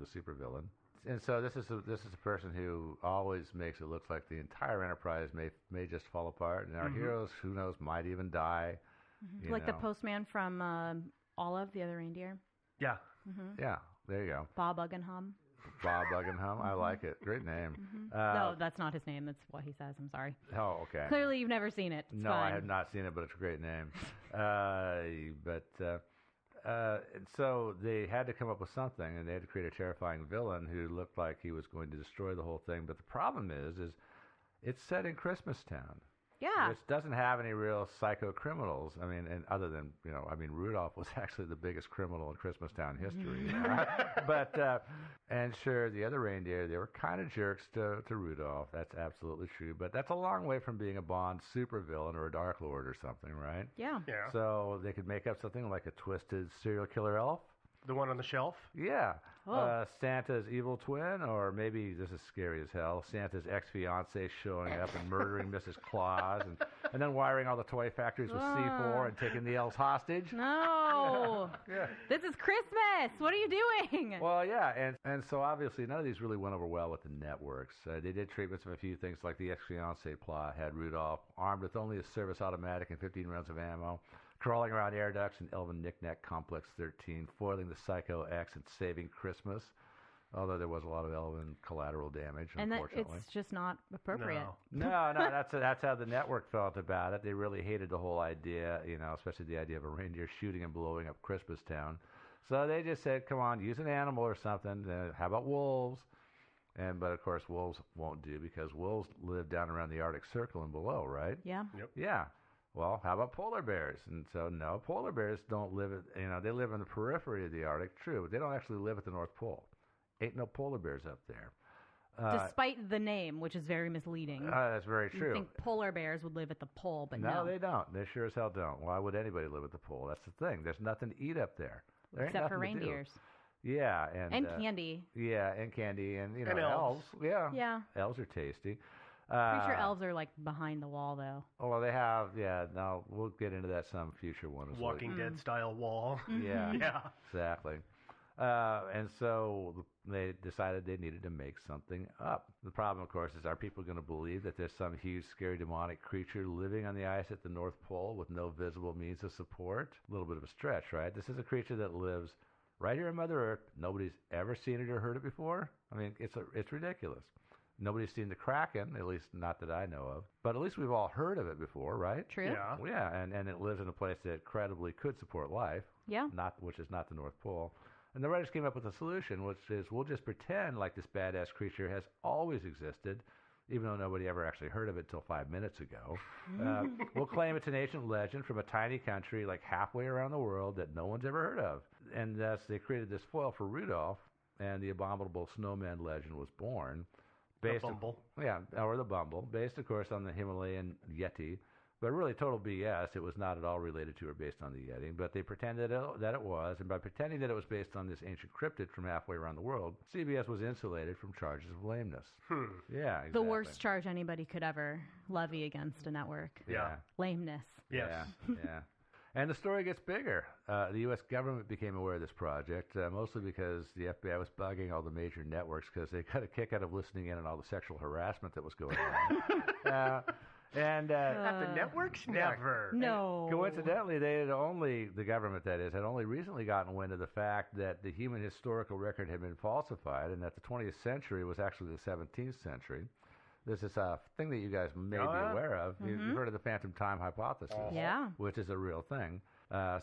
the supervillain. And so this is a person who always makes it look like the entire Enterprise may just fall apart, and our heroes, who knows, might even die. Like the postman from Olive, the other reindeer. Yeah. Yeah, there you go. Bob Ugghenham. Bob Ugghenham. I like it. Great name. No, that's not his name. That's what he says. I'm sorry. Oh, okay. Clearly, you've never seen it. It's No, fine. I have not seen it, but it's a great name. And so they had to come up with something, and they had to create a terrifying villain who looked like he was going to destroy the whole thing. But the problem is it's set in Christmastown. Yeah. Which doesn't have any real psycho criminals. I mean, and other than, Rudolph was actually the biggest criminal in Christmastown history. But, and sure, the other reindeer, they were kind of jerks to Rudolph. That's absolutely true. But that's a long way from being a Bond supervillain or a Dark Lord or something, right? Yeah. Yeah. So they could make up something like a twisted serial killer elf. The one on the shelf? Yeah. Oh. Santa's evil twin, or maybe, this is scary as hell, Santa's ex-fiancé showing up and murdering Mrs. Claus and then wiring all the toy factories with C4 and taking the elves hostage. No. Yeah. This is Christmas. What are you doing? Well, yeah, and so obviously none of these really went over well with the networks. They did treatments of a few things, like the ex-fiancé plot had Rudolph armed with only a service automatic and 15 rounds of ammo, crawling around air ducts in Elven Knick-Knack Complex 13, foiling the Psycho X and saving Christmas, although there was a lot of Elven collateral damage, and unfortunately. it's just not appropriate. No, that's how the network felt about it. They really hated the whole idea, especially the idea of a reindeer shooting and blowing up Christmastown. So they just said, come on, use an animal or something. How about wolves? But of course, wolves won't do, because wolves live down around the Arctic Circle and below, right? Yeah. Yep. Yeah. Well, how about polar bears? And so, no, polar bears don't live they live in the periphery of the Arctic, true, but they don't actually live at the North Pole. Ain't no polar bears up there. Despite the name, which is very misleading. That's very true. You think polar bears would live at the pole, but No, they don't. They sure as hell don't. Why would anybody live at the pole? That's the thing. There's nothing to eat up there. There ain't Except for nothing to do. reindeers. Yeah, And candy. Yeah, and candy, and And elves. Yeah, elves are tasty. Pretty sure elves are like behind the wall, though. Well, they have. Yeah, no, we'll get into that some future one. As Walking Dead style wall. Yeah, Yeah. exactly. And so they decided they needed to make something up. The problem, of course, is, are people going to believe that there's some huge, scary, demonic creature living on the ice at the North Pole with no visible means of support? A little bit of a stretch, right? This is a creature that lives right here on Mother Earth. Nobody's ever seen it or heard it before. I mean, it's ridiculous. Nobody's seen the Kraken, at least not that I know of. But at least we've all heard of it before, right? True. Yeah. Well, yeah, and it lives in a place that credibly could support life. Yeah. Which is not the North Pole. And the writers came up with a solution, which is, we'll just pretend like this badass creature has always existed, even though nobody ever actually heard of it until 5 minutes ago. We'll claim it's an ancient legend from a tiny country like halfway around the world that no one's ever heard of. And thus they created this foil for Rudolph, and the abominable snowman legend was born. The Bumble. Or the Bumble, based, of course, on the Himalayan Yeti. But really, total BS. It was not at all related to or based on the Yeti. But they pretended that it was, and by pretending that it was based on this ancient cryptid from halfway around the world, CBS was insulated from charges of lameness. Yeah, exactly. The worst charge anybody could ever levy against a network. Yeah. Lameness. Yes. Yeah. And the story gets bigger. The U.S. government became aware of this project, mostly because the FBI was bugging all the major networks because they got a kick out of listening in on all the sexual harassment that was going on. At the networks? Never. No. Coincidentally, the government that is, had only recently gotten wind of the fact that the human historical record had been falsified and that the 20th century was actually the 17th century. This is a thing that you guys may be aware of. You've heard of the phantom time hypothesis, Yeah. which is a real thing.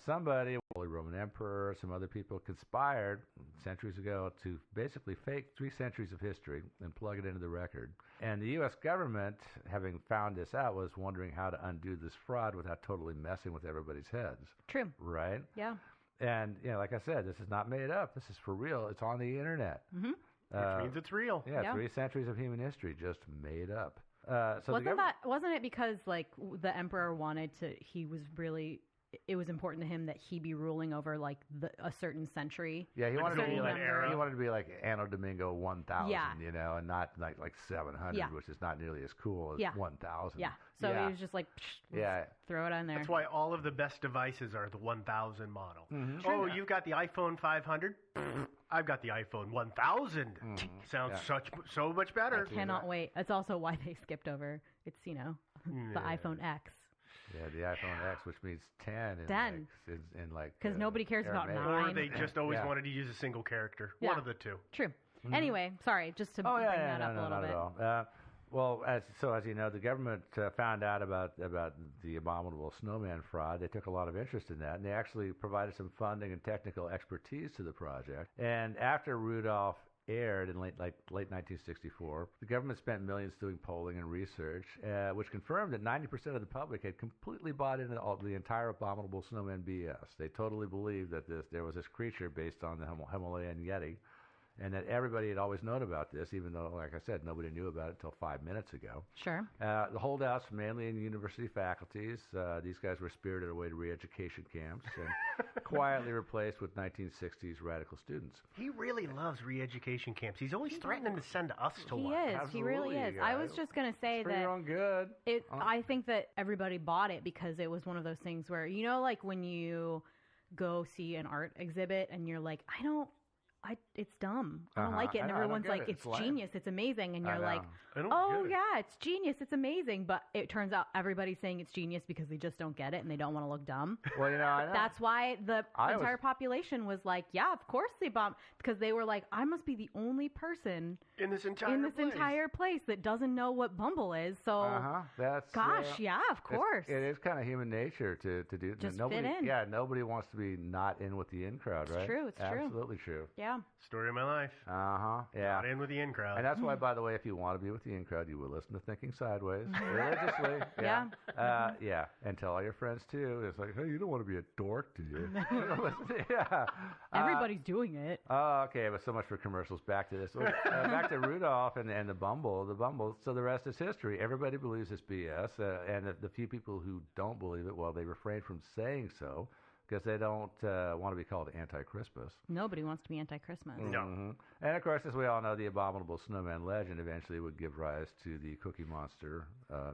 Somebody, Holy Roman Emperor, some other people conspired centuries ago to basically fake 3 centuries of history and plug it into the record. And the U.S. government, having found this out, was wondering how to undo this fraud without totally messing with everybody's heads. True. Right? Yeah. And, like I said, this is not made up. This is for real. It's on the internet. Mm-hmm. Which means it's real. Yeah, 3 centuries of human history just made up. Wasn't it because like the emperor he was really it was important to him that he be ruling over like a certain century. Yeah, he Like wanted to the be golden like era. he wanted to be like Anno Domingo 1000, Yeah. you know, and not like 700, Yeah. which is not nearly as cool as Yeah. 1000. Yeah. So yeah. he was just like, let's Yeah. throw it on there. That's why all of the best devices are the 1000 model. Mhm. Oh, you've got the iPhone 500? I've got the iPhone 1000. Sounds so much better. I cannot wait. That's also why they skipped over. It's, the Yeah. iPhone X. Yeah, the iPhone X, which means 10 in 10. because nobody cares about Aramaic. 9. Or they just always Yeah. wanted to use a single character. Yeah. One of the two. True. Anyway, sorry, just to bring that up a little not bit. at all. Well, as you know, the government found out about the abominable snowman fraud. They took a lot of interest in that, and they actually provided some funding and technical expertise to the project. And after Rudolph aired in late 1964, the government spent millions doing polling and research, which confirmed that 90% of the public had completely bought into the entire abominable snowman BS. They totally believed that there was this creature based on the Himalayan Yeti, and that everybody had always known about this, even though, like I said, nobody knew about it until 5 minutes ago. Sure. The holdouts, mainly in university faculties, these guys were spirited away to re-education camps and quietly replaced with 1960s radical students. He really loves re-education camps. He's always threatening to send us to He one. is. He really Absolutely, is. I was just going to say It's for your that own good. I think that everybody bought it because it was one of those things where, like when you go see an art exhibit and you're like, it's dumb. I don't like it. I And know, I don't everyone's get like, it. it's It's lame. genius. It's amazing. And I you're like, know. I don't oh, get it. yeah, it's genius. It's amazing. But it turns out everybody's saying it's genius because they just don't get it and they don't want to look dumb. Well, I know. That's why the I entire was- population was like, yeah, of course they bombed. Because they were like, I must be the only person In this entire place that doesn't know what Bumble is. So, That's gosh, yeah, of course. It is kind of human nature to do. Just nobody, fit in. Yeah, nobody wants to be not in with the in crowd, right? true, it's true. Absolutely true. Yeah. Story of my life. Yeah. Not in with the in crowd. And that's why, by the way, if you want to be with the in crowd, you will listen to Thinking Sideways religiously. Yeah. Yeah. And tell all your friends too. It's like, hey, you don't want to be a dork, do you? Yeah. Everybody's doing it. Oh, okay. But so much for commercials. Back to this. Back to Rudolph and the Bumble. The Bumble. So the rest is history. Everybody believes this BS, and the few people who don't believe it, well, they refrain from saying so because they don't want to be called anti-Christmas. Nobody wants to be anti-Christmas. No. Mhm. And of course, as we all know, the abominable snowman legend eventually would give rise to the Cookie Monster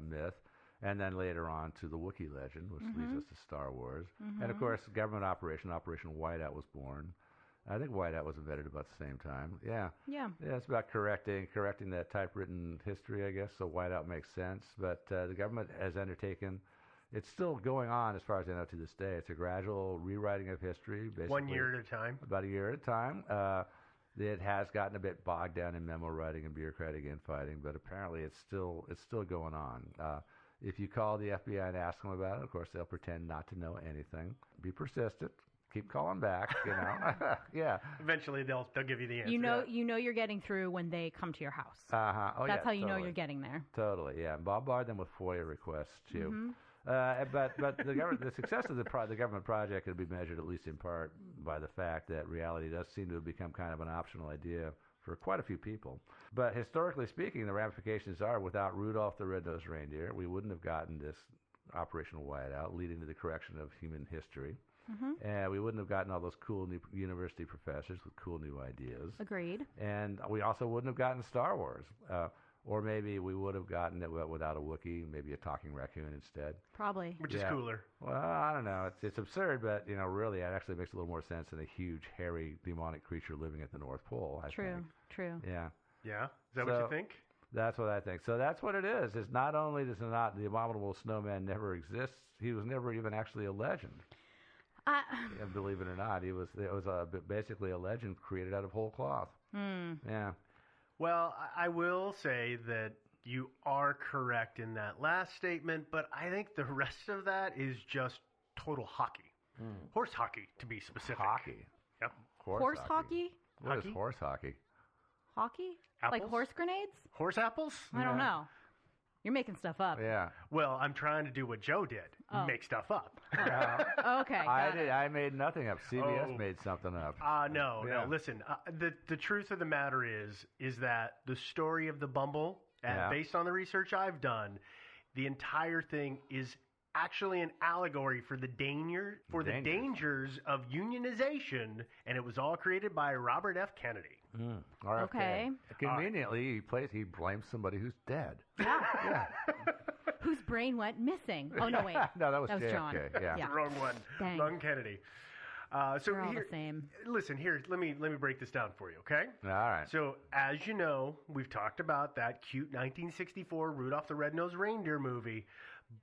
myth, and then later on to the Wookiee legend, which leads us to Star Wars. And of course, government Operation Whiteout was born. I think Whiteout was invented about the same time. Yeah. Yeah. Yeah, it's about correcting that typewritten history, I guess. So Whiteout makes sense, but the government has undertaken. It's still going on as far as I know to this day. It's a gradual rewriting of history, basically 1 year at a time. about a year at a time. It has gotten a bit bogged down in memo writing and bureaucratic infighting, but apparently it's still going on. If you call the FBI and ask them about it, of course they'll pretend not to know anything. Be persistent. Keep calling back. Yeah. Eventually, they'll give you the answer. You know you're getting through when they come to your house. Oh, That's how you know totally. you're getting there. Totally, yeah. And bombard them with FOIA requests too. But the success of the government project could be measured at least in part by the fact that reality does seem to have become kind of an optional idea for quite a few people. But historically speaking, the ramifications are without Rudolph the Red-Nosed Reindeer, we wouldn't have gotten this Operation Whiteout, leading to the correction of human history. And we wouldn't have gotten all those cool new university professors with cool new ideas. Agreed. And we also wouldn't have gotten Star Wars. Or maybe we would have gotten it without a Wookiee, maybe a talking raccoon instead. Probably. Which is Yeah. cooler. Well, I don't know. It's absurd, but really, it actually makes a little more sense than a huge, hairy, demonic creature living at the North Pole. I True. think. True. Yeah, Yeah? Is that what So- you think? that's what I think. So that's what it is. It's not only does not the abominable snowman never exists. He was never even actually a legend. And believe it or not, it was basically a legend created out of whole cloth. Yeah. Well, I will say that you are correct in that last statement, but I think the rest of that is just total hockey. Horse hockey, to be specific. Hockey. Yep. Horse hockey? What is Hockey? horse hockey? Hockey? Like Apples? horse grenades? Horse apples? I don't know. You're making stuff up. Yeah. Well, I'm trying to do what Joe did. Make stuff up. Okay. I got it. did. I made nothing up. CBS Oh. made something up. No. Yeah. Listen, the truth of the matter is that the story of the Bumble, Yeah. based on the research I've done, the entire thing is actually an allegory for the dangers of unionization, and it was all created by Robert F. Kennedy. RFK. Okay. Conveniently, he blames somebody who's dead. Yeah. Whose brain went missing. Oh, no, wait. No, that was JFK. John. Yeah. Wrong one. Dang. Wrong Kennedy. So They're all here, the same. listen, here, let me break this down for you, okay? All right. So, as you know, we've talked about that cute 1964 Rudolph the Red-Nosed Reindeer movie,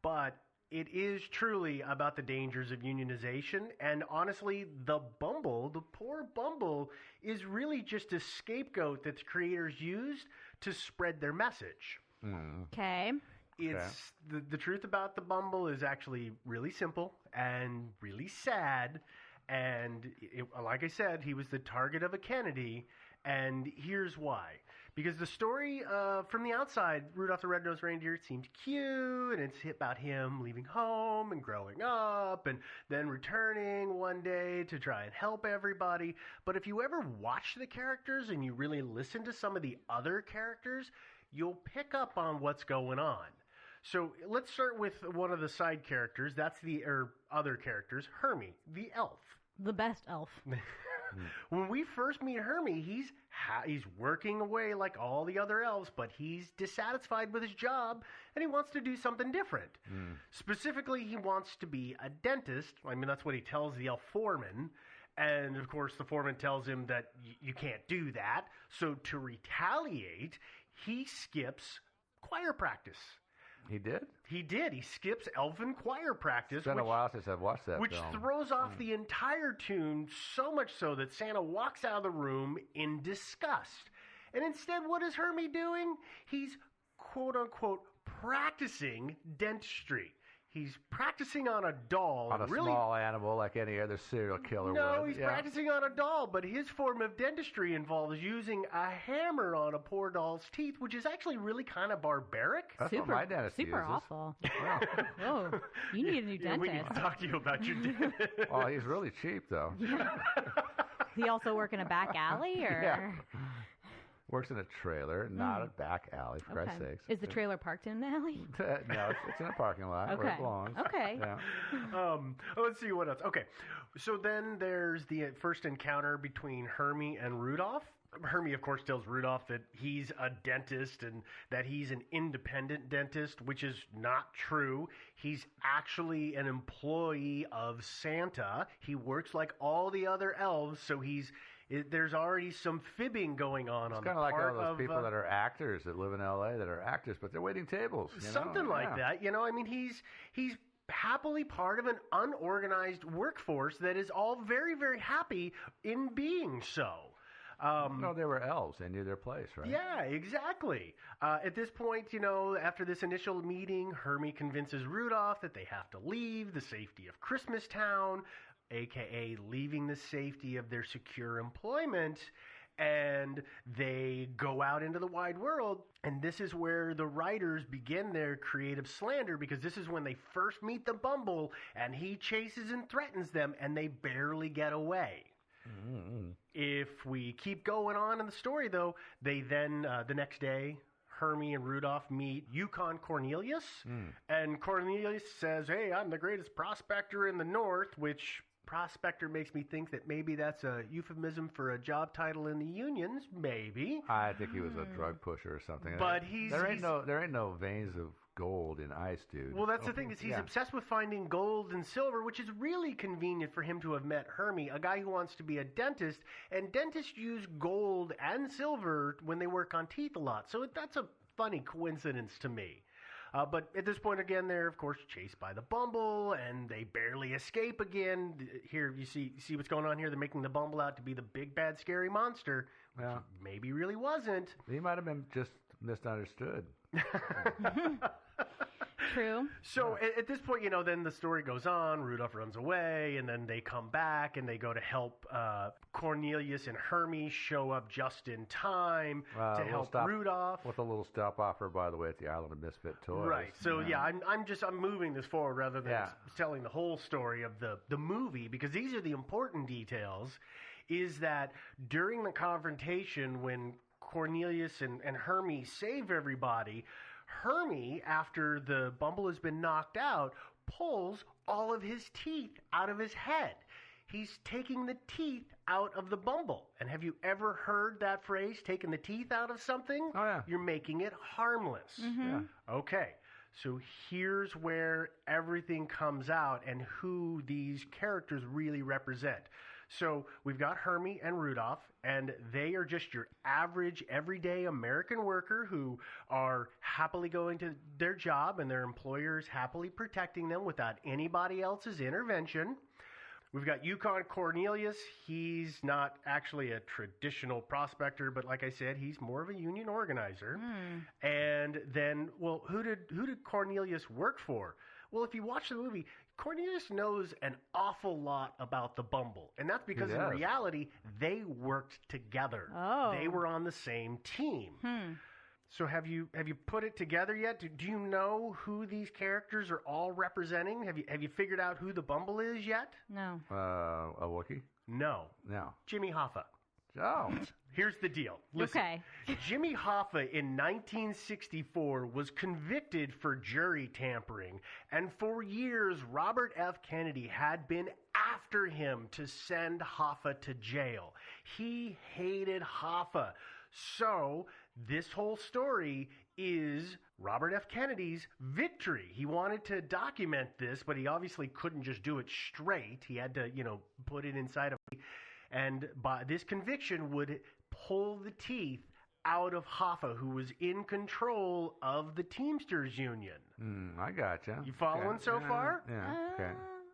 but it is truly about the dangers of unionization, and honestly, the poor Bumble, is really just a scapegoat that the creators used to spread their message. Okay. It's the truth about the Bumble is actually really simple and really sad. And like I said, he was the target of a Kennedy, and here's why. Because the story from the outside, Rudolph the Red-Nosed Reindeer, it seemed cute, and it's about him leaving home and growing up and then returning one day to try and help everybody. But if you ever watch the characters and you really listen to some of the other characters, you'll pick up on what's going on. So let's start with one of the side characters. That's other characters, Hermie, the elf. The best elf. When we first meet Hermie, he's working away like all the other elves, but he's dissatisfied with his job, and he wants to do something different. Specifically, he wants to be a dentist. I mean, that's what he tells the elf foreman. And, of course, the foreman tells him that you can't do that. So to retaliate, he skips choir practice. He did? He did. He skips elfin choir practice. It's been a while since I've watched that Which film. throws off the entire tune, so much so that Santa walks out of the room in disgust. And instead, what is Hermie doing? He's, quote-unquote, practicing dentistry. He's practicing on a doll. On a small animal like any other serial killer would. No, he's practicing on a doll, but his form of dentistry involves using a hammer on a poor doll's teeth, which is actually really kind of barbaric. That's what my dentist super uses. awful. Whoa, you need a new Yeah, we need dentist. to talk to you about your dentist. Oh, he's really cheap, though. He also work in a back alley, or? Yeah. Works in a trailer, not a back alley, for Christ's sakes. Is the trailer parked in an alley? No, it's in a parking lot where it belongs. Okay. Yeah. Let's see what else. Okay, so then there's the first encounter between Hermie and Rudolph. Hermie, of course, tells Rudolph that he's a dentist and that he's an independent dentist, which is not true. He's actually an employee of Santa. He works like all the other elves, so there's already some fibbing going on It's the kind of like part all those of people that are actors that live in L.A. that are actors, but they're waiting tables. Something like that. I mean, he's happily part of an unorganized workforce that is all very, very happy in being so. No, they were elves. They knew their place, right? Yeah, exactly. At this point, after this initial meeting, Hermie convinces Rudolph that they have to leave the safety of Christmas Town, a.k.a. leaving the safety of their secure employment, and they go out into the wide world. And this is where the writers begin their creative slander, because this is when they first meet the Bumble, and he chases and threatens them, and they barely get away. Mm-hmm. If we keep going on in the story, though, they then, the next day, Hermie and Rudolph meet Yukon Cornelius, and Cornelius says, "Hey, I'm the greatest prospector in the North," which prospector makes me think that maybe that's a euphemism for a job title in the unions, maybe. I think he was a drug pusher or something. But there ain't no veins of gold in ice, dude. Well, that's the thing, is he's obsessed with finding gold and silver, which is really convenient for him to have met Hermie, a guy who wants to be a dentist, and dentists use gold and silver when they work on teeth a lot. So that's a funny coincidence to me. But at this point, again, they're, of course, chased by the Bumble, and they barely escape again. Here, you see what's going on here? They're making the Bumble out to be the big, bad, scary monster, which maybe really wasn't. He might have been just misunderstood. True. So at this point, then the story goes on. Rudolph runs away, and then they come back, and they go to help Cornelius and Hermie show up just in time to help Rudolph. With a little stop offer, by the way, at the Island of Misfit Toys. Right. So, I'm moving this forward rather than telling the whole story of the movie, because these are the important details, is that during the confrontation when Cornelius and Hermie save everybody, Hermie, after the Bumble has been knocked out, pulls all of his teeth out of his head. He's taking the teeth out of the Bumble. And have you ever heard that phrase, taking the teeth out of something? Oh, yeah. You're making it harmless. Yeah. Okay, so here's where everything comes out and who these characters really represent. So we've got Hermie and Rudolph, and they are just your average, everyday American worker who are happily going to their job and their employers happily protecting them without anybody else's intervention. We've got Yukon Cornelius. He's not actually a traditional prospector, but like I said, he's more of a union organizer. And then, well, who did Cornelius work for? Well, if you watch the movie, Cornelius knows an awful lot about the Bumble. And that's because in reality, they worked together. Oh. They were on the same team. So have you put it together yet? Do you know who these characters are all representing? Have you figured out who the Bumble is yet? No. A Wookiee? No. No. Jimmy Hoffa. Oh. Here's the deal. Listen, Okay. Jimmy Hoffa in 1964 was convicted for jury tampering, and for years Robert F. Kennedy had been after him to send Hoffa to jail. He hated Hoffa. So this whole story is Robert F. Kennedy's victory. He wanted to document this, but he obviously couldn't just do it straight. He had to, put it inside of... And by this conviction would pull the teeth out of Hoffa, who was in control of the Teamsters Union. I gotcha. You following so far? Yeah. Okay.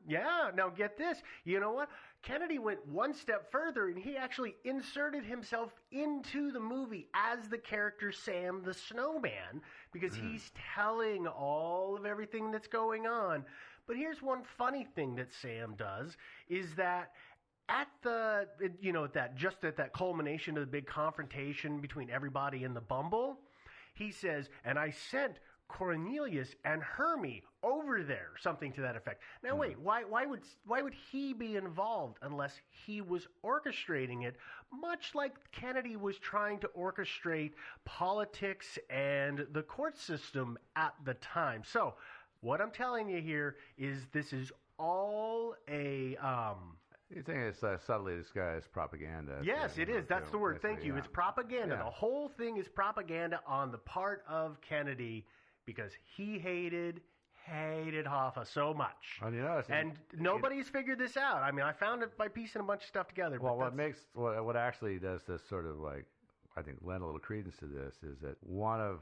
Yeah, now get this. You know what? Kennedy went one step further, and he actually inserted himself into the movie as the character Sam the Snowman, because he's telling all of everything that's going on. But here's one funny thing that Sam does, is that at that culmination of the big confrontation between everybody in the Bumble, he says, and I sent Cornelius and Hermie over there, something to that effect. Now wait, why would he be involved unless he was orchestrating it, much like Kennedy was trying to orchestrate politics and the court system at the time? So what I'm telling you here is this is all a You think it's subtly disguised propaganda? Yes, it is. That's the word. Thank you. Yeah. It's propaganda. Yeah. The whole thing is propaganda on the part of Kennedy because he hated Hoffa so much. Well, you notice, And nobody's figured this out. I mean, I found it by piecing a bunch of stuff together. Well, but what actually does this sort of like, I think, lend a little credence to this is that one of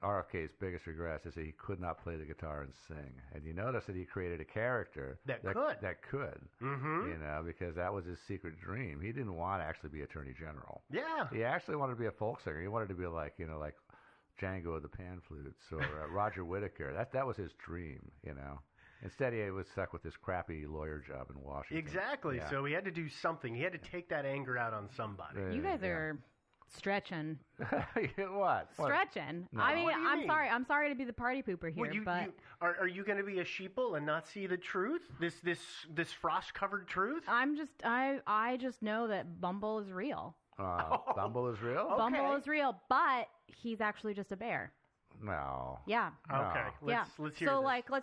RFK's biggest regrets is that he could not play the guitar and sing. And you notice that he created a character That could. Mm-hmm. Because that was his secret dream. He didn't want to actually be Attorney General. Yeah. He actually wanted to be a folk singer. He wanted to be like Django of the Pan Flutes or Roger Whittaker. That was his dream, Instead, he was stuck with this crappy lawyer job in Washington. Exactly. Yeah. So he had to do something. He had to take that anger out on somebody. You guys are stretching. What? Stretching. No. I mean, What do you mean? I'm sorry to be the party pooper here, but Are you going to be a sheeple and not see the truth? This frost covered truth? I just know that Bumble is real. Bumble is real? Oh. Bumble is real, but he's actually just a bear. No. Yeah. Okay. No. Let's hear So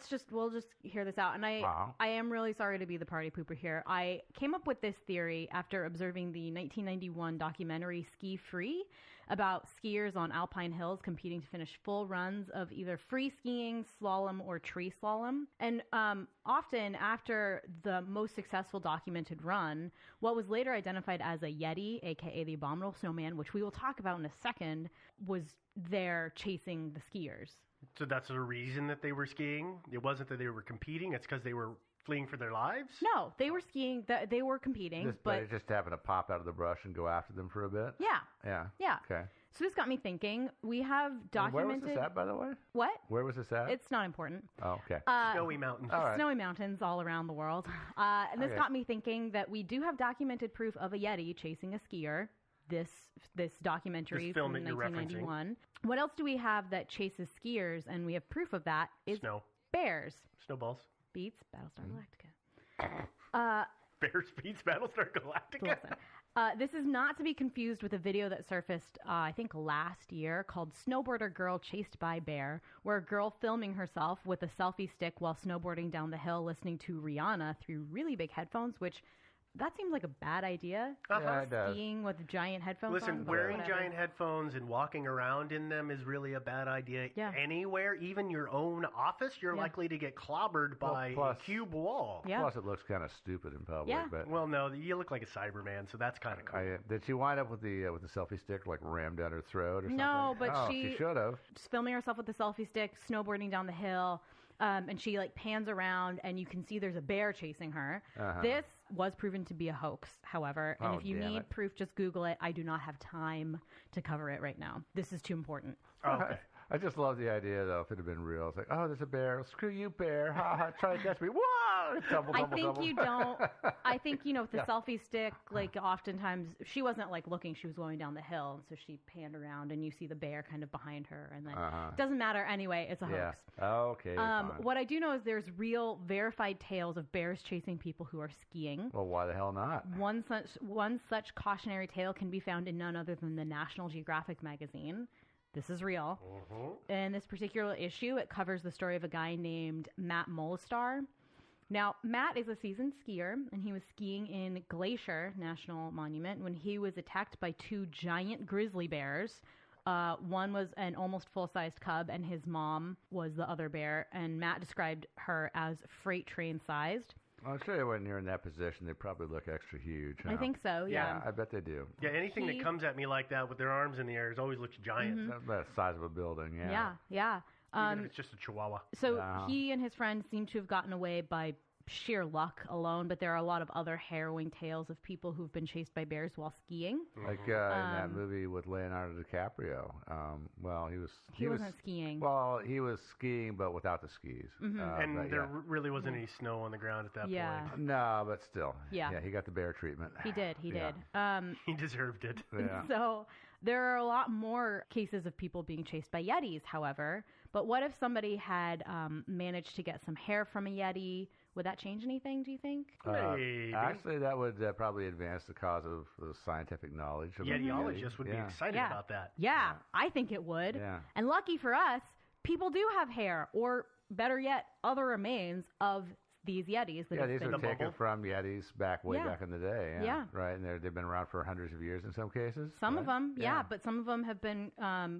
this. we'll just hear this out. And I am really sorry to be the party pooper here. I came up with this theory after observing the 1991 documentary Ski Free about skiers on alpine hills competing to finish full runs of either free skiing, slalom, or tree slalom. And often after the most successful documented run, what was later identified as a Yeti, aka the Abominable Snowman, which we will talk about in a second, was there chasing the skiers. So that's the reason that they were skiing? It wasn't that they were competing, it's because they were fleeing for their lives? No, they were skiing. They were competing, But it just happened to pop out of the brush and go after them for a bit? yeah. Yeah. Okay. So this got me thinking. We have And documented. where was this at, by the way? What? Where was this at? It's not important. Oh, okay. Snowy mountains. All right. Snowy mountains all around the world. And this Okay. got me thinking that we do have documented proof of a Yeti chasing a skier. This documentary This film from that you're 1991. What else do we have that chases skiers, and we have proof of that? Is Snow. bears. Snowballs. Beats Battlestar Galactica. Bears beats Battlestar Galactica? Listen, This is not to be confused with a video that surfaced, I think, last year called Snowboarder Girl Chased by Bear, where a girl filming herself with a selfie stick while snowboarding down the hill listening to Rihanna through really big headphones, which that seems like a bad idea. Yeah, it does. Skiing with giant headphones Listen, on, wearing whatever. giant headphones and walking around in them is really a bad idea. Yeah. Anywhere, even your own office, you're likely to get clobbered by plus- a cube wall. Yeah. Plus, it looks kind of stupid in public. Yeah. But Well, no, you look like a Cyberman, so that's kind of cool. did she wind up with the selfie stick like rammed down her throat or something? No, but oh, she- should have. Just filming herself with the selfie stick, snowboarding down the hill, and she like pans around, and you can see there's a bear chasing her. Uh-huh. This was proven to be a hoax, however, and Oh, if you damn need it. proof, just Google it. I do not have time to cover it right now. This is too important. Okay. I just love the idea, though, if it had been real. It's like, oh, there's a bear. Screw you, bear. Ha ha. Try to catch me. Whoa! Tumble, I tumble, think tumble. you don't. I think, with the Yeah. selfie stick, like oftentimes she wasn't like looking, she was going down the hill. And so she panned around and you see the bear kind of behind her. And then it doesn't matter anyway, it's a Yeah. hoax. Okay. fine. What I do know is there's real verified tales of bears chasing people who are skiing. Well, why the hell not? One such cautionary tale can be found in none other than the National Geographic magazine. This is real. In this particular issue, it covers the story of a guy named Matt Molestar. Now, Matt is a seasoned skier, and he was skiing in Glacier National Monument when he was attacked by two giant grizzly bears. One was an almost full-sized cub, and his mom was the other bear, and Matt described her as freight train-sized. I'll show you when you're in that position, they probably look extra huge. Huh? I think so, yeah. I bet they do. Yeah, anything that comes at me like that with their arms in the air always looks giant. That's about the size of a building, yeah. Yeah. Even if it's just a chihuahua. So Yeah. he and his friends seem to have gotten away by sheer luck alone, but there are a lot of other harrowing tales of people who've been chased by bears while skiing. Like in that movie with Leonardo DiCaprio. Well, He wasn't skiing. Well, he was skiing, but without the skis. And but there yeah. really wasn't any snow on the ground at that Yeah. point. No, but still. Yeah. He got the bear treatment. He did. Yeah. He deserved it. Yeah. So there are a lot more cases of people being chased by Yetis, however. But what if somebody had managed to get some hair from a Yeti? Would that change anything, do you think? Maybe. Actually, that would probably advance the cause of scientific knowledge. Of Yetiologists would be Yeah. excited Yeah. about that. Yeah, I think it would. Yeah. And lucky for us, people do have hair, or better yet, other remains of these Yetis that Yeah, have these been are The taken bubble? from Yetis way Yeah. back in the day. Yeah. Right, and they've been around for hundreds of years in some cases. Some right? of them, yeah, but some of them have been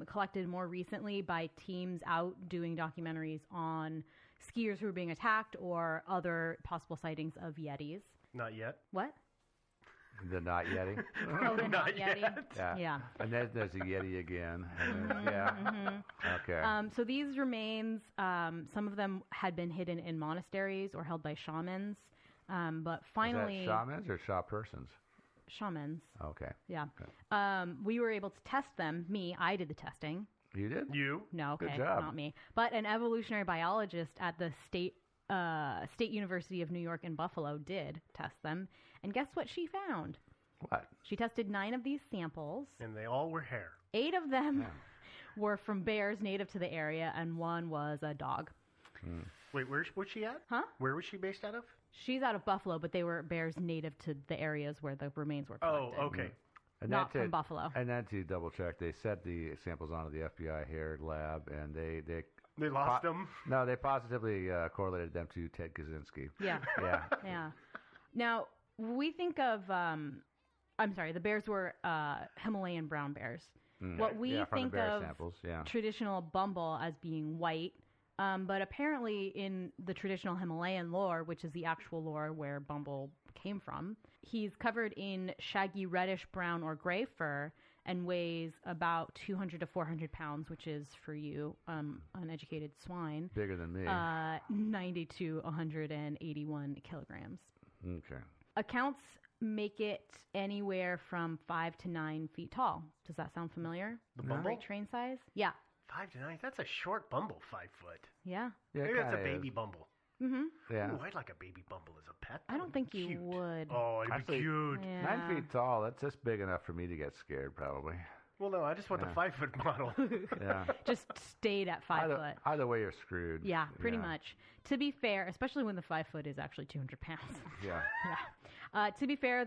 collected more recently by teams out doing documentaries on skiers who are being attacked or other possible sightings of Yetis. Not yet. What? The not Yeti. Oh, the Not not Yeti. yet. Yeah. And then there's a Yeti again. And then- yeah. Okay. So these remains, some of them had been hidden in monasteries or held by shamans, but finally, Is that shamans or Shaw persons? shamans. Okay. Yeah. We were able to test them. I did the testing. You did? You? No, Good okay, job. not me. But an evolutionary biologist at the State University of New York in Buffalo did test them. And guess what she found? What? She tested 9 of these samples. And they all were hair. 8 of them were from bears native to the area, and 1 was a dog. Wait, where's she at? Huh? Where was she based out of? She's out of Buffalo, but they were bears native to the areas where the remains were Oh, collected. okay. And Not then from Buffalo. And then to double check, they sent the samples onto the FBI hair lab, and they They lost them. No, they positively correlated them to Ted Kaczynski. Yeah. Yeah. Yeah. Now, we think of, I'm sorry, the bears were Himalayan brown bears. What we Yeah, from the think bear of samples, yeah. traditional Bumble as being white, but apparently in the traditional Himalayan lore, which is the actual lore where Bumble came from, he's covered in shaggy reddish brown or gray fur and weighs about 200 to 400 pounds, which is, for you, uneducated swine, Bigger than me. 90 to 181 kilograms. Okay. Accounts make it anywhere from 5 to 9 feet tall. Does that sound familiar? The Bumble? Freight train size? Yeah. 5 to 9. That's a short Bumble, 5 foot. Yeah. Yeah, Maybe it that's a kinda baby is. Bumble. Yeah. Ooh, I'd like a baby Bumble as a pet. I That don't would think be you cute. would. Oh, it'd Actually- be cute. Yeah. 9 feet tall, that's just big enough for me to get scared, probably. Well, no, I just want the 5-foot model. Yeah. Just stayed at 5 foot. Either way, you're screwed. Yeah, pretty much. To be fair, especially when the 5 foot is actually 200 pounds. Yeah. Yeah. To be fair,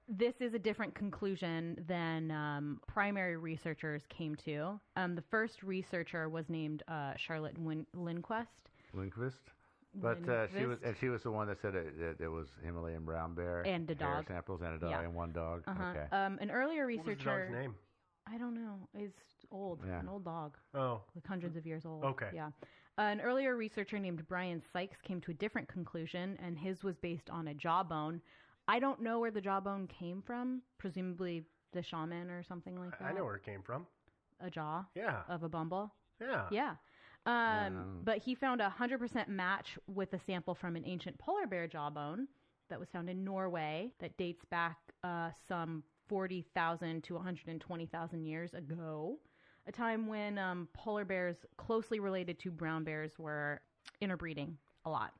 this is a different conclusion than primary researchers came to. The first researcher was named Charlotte Lindquist. Lindquist? But she was the one that said it was Himalayan brown bear and a dog samples and a dog and one dog. Okay. An earlier researcher. What was the dog's name? I don't know. It's old. Yeah. An old dog. Oh, like hundreds of years old. Okay. Yeah. An earlier researcher named Brian Sykes came to a different conclusion, and his was based on a jawbone. I don't know where the jawbone came from. Presumably the shaman or something like that. I know where it came from. A jaw. Yeah. Of a bumble. Yeah. Yeah. But he found a 100% match with a sample from an ancient polar bear jawbone that was found in Norway that dates back some 40,000 to 120,000 years ago, a time when polar bears closely related to brown bears were interbreeding a lot.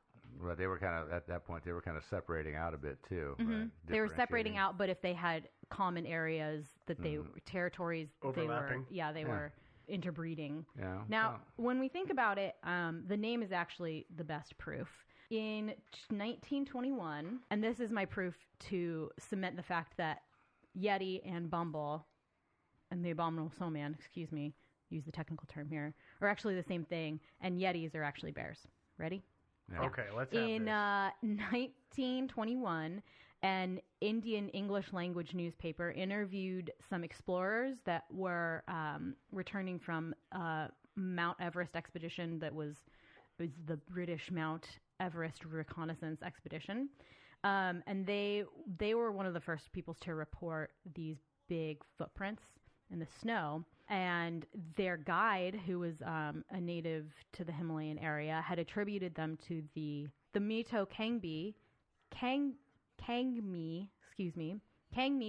Well, they were kind of, at that point, they were kind of separating out a bit too. Mm-hmm. Right? They were separating out, but if they had common areas that they territories, overlapping. They were interbreeding. Yeah. Now, when we think about it, the name is actually the best proof. In 1921, and this is my proof to cement the fact that Yeti and Bumble and the Abominable Snowman, use the technical term here, are actually the same thing, and Yetis are actually bears. Ready? Yeah. Okay, let's have In this. 1921, an Indian English language newspaper interviewed some explorers that were returning from Mount Everest expedition that was the British Mount Everest reconnaissance expedition. And they were one of the first peoples to report these big footprints in the snow. And their guide, who was a native to the Himalayan area, had attributed them to the Mito Kangmi. Kangmi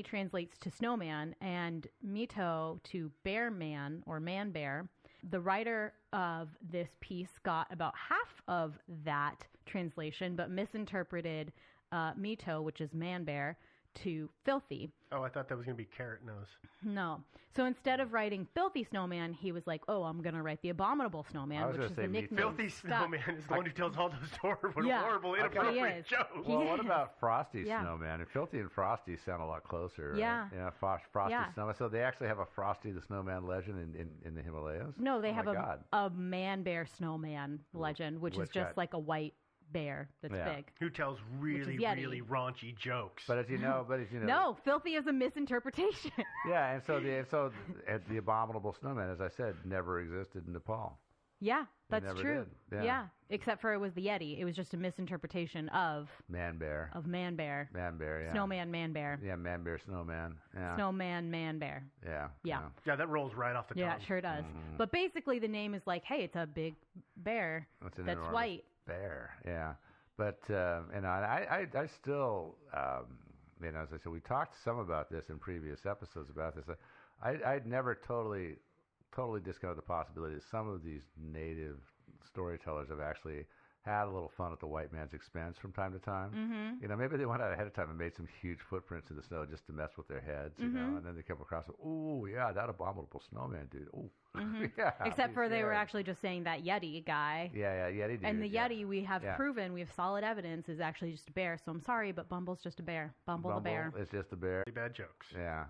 translates to snowman, and Mito to bear man or man bear. The writer of this piece got about half of that translation, but misinterpreted Mito, which is man bear, to filthy. Oh, I thought that was going to be carrot nose. No. So instead of writing filthy snowman, he was like, oh, I'm going to write the abominable snowman, which is the nickname. Filthy snowman is the one who tells all those horrible, inappropriate jokes. Well, what about frosty snowman? And filthy and frosty sound a lot closer, right? Yeah. Yeah, frosty snowman. So they actually have a Frosty the Snowman legend in the Himalayas? No, they have a man bear snowman legend, which is just like a white bear that's big. Who tells really raunchy jokes. But as you know, no, filthy is a misinterpretation. Yeah, and so the abominable snowman, as I said, never existed in Nepal. Yeah, that's true. Yeah. Except for it was the Yeti. It was just a misinterpretation of man bear. Yeah. Snowman, man bear. Yeah, man bear, snowman. Yeah. Snowman, man bear. Yeah. Yeah. Yeah, that rolls right off the tongue. Yeah, it sure does. Mm-hmm. But basically the name is like, hey, it's a big bear that's white. Bear, yeah. But I still, as I said, we talked some about this in previous episodes about this. I'd never totally discounted the possibility that some of these native storytellers have actually had a little fun at the white man's expense from time to time. Mm-hmm. Maybe they went out ahead of time and made some huge footprints in the snow just to mess with their heads, and then they come across, oh yeah, that abominable snowman dude. Oh, yeah. Except for they were actually just saying that Yeti guy. Yeah, Yeti dude. And the Yeti we have proven, we have solid evidence, is actually just a bear. So I'm sorry, but Bumble's just a bear. Bumble the bear. It's just a bear. Bad jokes. Yeah.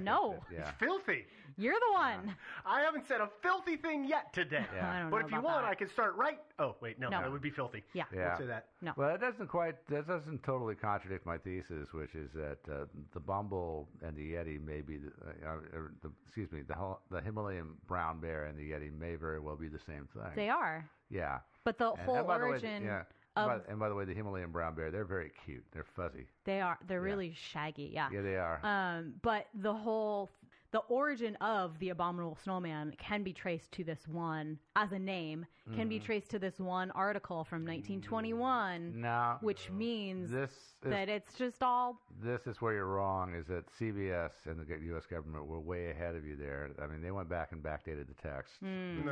No. It's filthy. You're the one. I haven't said a filthy thing yet today. Yeah. I don't know but if you want, that. I can start right. Oh, wait, no, that would be filthy. Yeah. Don't say that. No. Well, that doesn't totally contradict my thesis, which is that the Bumble and the Yeti may be, the Himalayan brown bear and the Yeti may very well be the same thing. They are. Yeah. But the whole origin. And by the way, the Himalayan brown bear, they're very cute. They're fuzzy. They are. They're really shaggy. Yeah. Yeah, they are. But the origin of the abominable snowman can be traced to this one, as a name, can be traced to this one article from 1921, which means that it's just all... This is where you're wrong, is that CBS and the U.S. government were way ahead of you there. I mean, they went back and backdated the text. I'm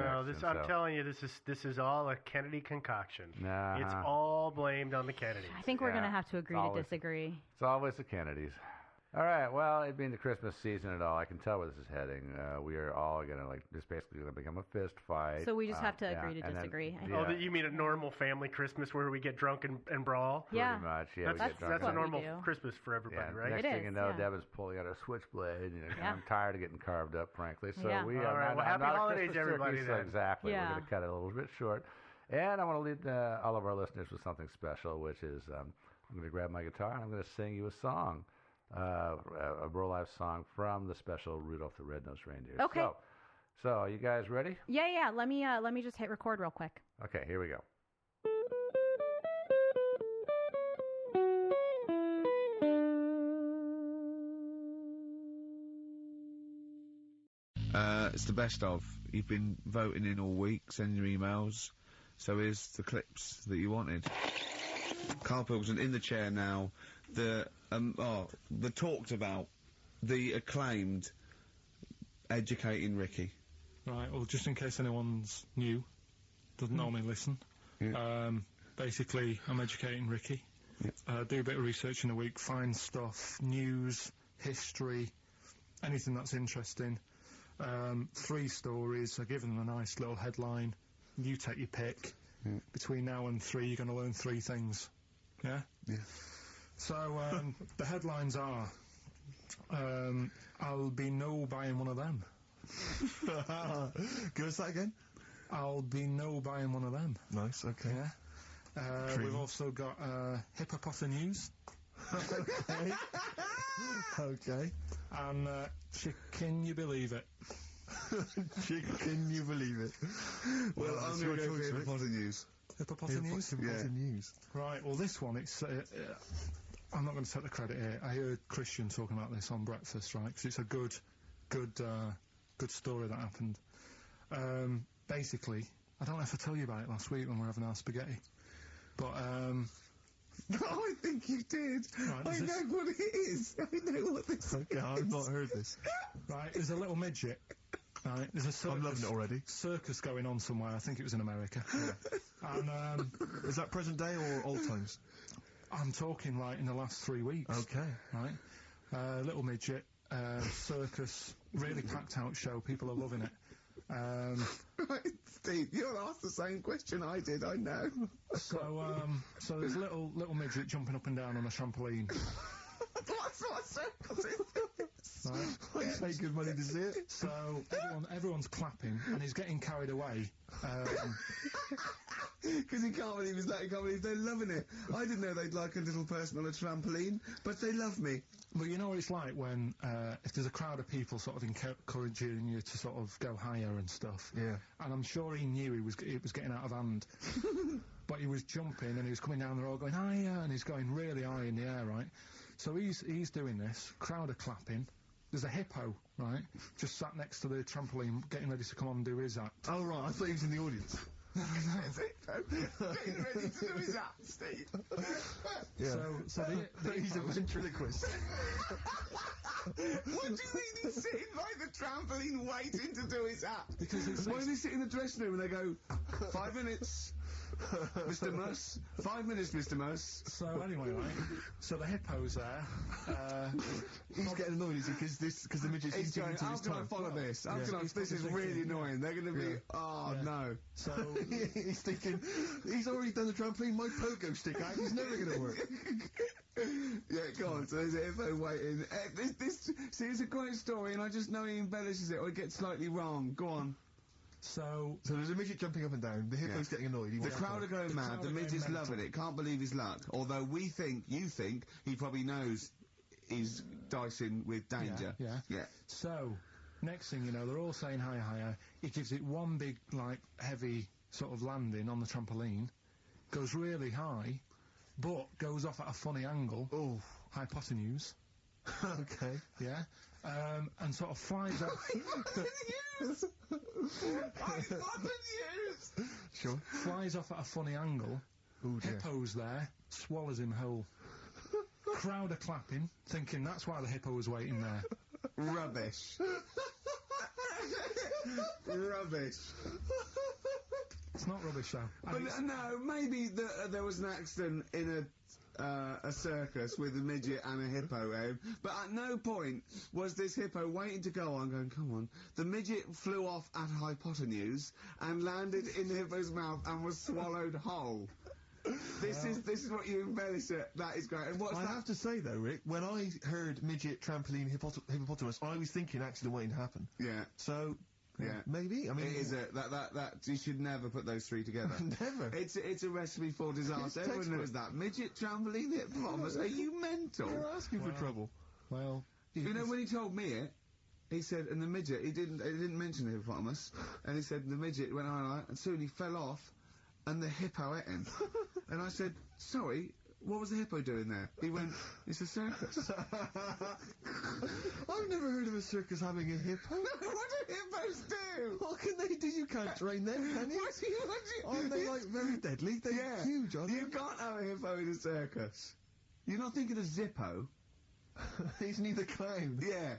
telling you, this is all a Kennedy concoction. It's all blamed on the Kennedys. I think we're going to have to agree to disagree. It's always the Kennedys. All right. Well, it being the Christmas season and all, I can tell where this is heading. We are all gonna this basically gonna become a fist fight. So we just have to agree to disagree. You mean a normal family Christmas where we get drunk and brawl? Pretty much. Yeah, we get drunk. That's a normal Christmas for everybody, right? Next thing you know, Devin's pulling out a switchblade. I'm tired of getting carved up, frankly. So we are. All right. Well, happy holidays, everybody. So exactly. We're gonna cut it a little bit short. And I want to lead all of our listeners with something special, which is I'm going to grab my guitar and I'm going to sing you a song, a Rural Life song from the special Rudolph the Red-Nosed Reindeer. Okay. So are you guys ready? Yeah. Let me just hit record real quick. Okay, here we go. It's the best of. You've been voting in all week, sending your emails. So here's the clips that you wanted. Carl Pilkington in the chair now. The talked about, the acclaimed Educating Ricky. Right, well, just in case anyone's new, doesn't normally listen. Yeah. Basically, I'm educating Ricky. Yeah. Do a bit of research in a week, find stuff, news, history, anything that's interesting. 3 stories, I give them a nice little headline. You take your pick. Yeah. Between now and 3, you're going to learn 3 things. Yeah? Yeah. So, the headlines are, I'll be no buying one of them. Give us that again. I'll be no buying one of them. Nice, okay. Yeah. We've also got, hippopotamus. Okay. Okay. And, can you believe it? Can you believe it? Well, I'm going to go for hippopotamus. Hippopotamus? Yeah. Right, well, this one, it's... I'm not going to take the credit here. I heard Christian talking about this on Breakfast, right? Because it's a good story that happened. Basically, I don't know if I told you about it last week when we were having our spaghetti, but... I think you did. Right, I know what it is. I know what this is. Okay, I've not heard this. Right, there's a little midget. Right, there's a circus. I'm loving it already. Circus going on somewhere. I think it was in America. Yeah. And is that present day or old times? I'm talking like in the last 3 weeks. Okay. Right. Little midget. Circus. Really packed out show. People are loving it. Right, Steve, you'll ask the same question I did, I know. So there's a little midget jumping up and down on a trampoline. That's what circus is. Right. I pay good money to see it. So everyone's clapping and he's getting carried away. Because he can't believe his luck, he can't believe they're loving it. I didn't know they'd like a little person on a trampoline, but they love me. But you know what it's like when, if there's a crowd of people sort of encouraging you to sort of go higher and stuff. Yeah. And I'm sure he knew it was getting out of hand. But he was jumping and he was coming down the road going higher and he's going really high in the air, right? So he's doing this, crowd are clapping. There's a hippo, right, just sat next to the trampoline getting ready to come on and do his act. Oh, right, I thought he was in the audience. That's it. Getting ready to do his act, Steve. Yeah. So he's a ventriloquist. What do you mean he's sitting by the trampoline waiting to do his act? Because why does he sit in the dressing room and they go, 5 minutes, Mr. Muss, 5 minutes, Mr. Muss. So anyway, right, so the hippo's there. He's getting annoyed because the midget's he's going, how can I follow this? How can I, this is really annoying. They're going to be, no. So he's thinking, he's already done the trampoline, my pogo stick out, he's never going to work. Yeah, go on, so there's a hippo waiting. See, it's a great story, and I just know he embellishes it, or it gets slightly wrong. Go on. So there's a midget jumping up and down, the hippo's getting annoyed. The crowd are going mad, the midget's loving it, can't believe his luck. Although you think, he probably knows he's dicing with danger. Yeah. So, next thing you know, they're all saying higher. He gives it one big, heavy sort of landing on the trampoline, goes really high, but goes off at a funny angle. Oh. Hypotenuse. Okay. Yeah. And sort of flies up. Hypotenuse! Sure. Flies off at a funny angle. Ooh, dear. Hippo's there, swallows him whole. Crowd are clapping, thinking that's why the hippo was waiting there. Rubbish. Rubbish. It's not rubbish, though. But no, maybe there was an accident in a circus with a midget and a hippo in, but at no point was this hippo waiting to go on, going, come on. The midget flew off at hypotenuse and landed in the hippo's mouth and was swallowed whole. This is what you embellish it. That is great. And what's I that? have to say though, Rick, when I heard midget trampoline hippopotamus, I was thinking accident waiting to happen. Yeah. So. Yeah. Maybe. I mean, it is that you should never put those three together. Never. It's a recipe for disaster. Everyone knows that. Midget trampoline hippopotamus. Are you mental? You're asking for trouble. Well, you know when he told me it, he said, and the midget, he didn't mention the hippopotamus, and he said the midget went on, and soon he fell off, and the hippo ate him. And I said, sorry, what was the hippo doing there? He went, it's a circus. I've never heard of a circus having a hippo. No, what do hippos do? What can they do? You can't train them, can you? What do you... Aren't they, like, very deadly? They're huge, aren't You can't have a hippo in a circus. You're not thinking of Zippo. He's neither clown. Yeah.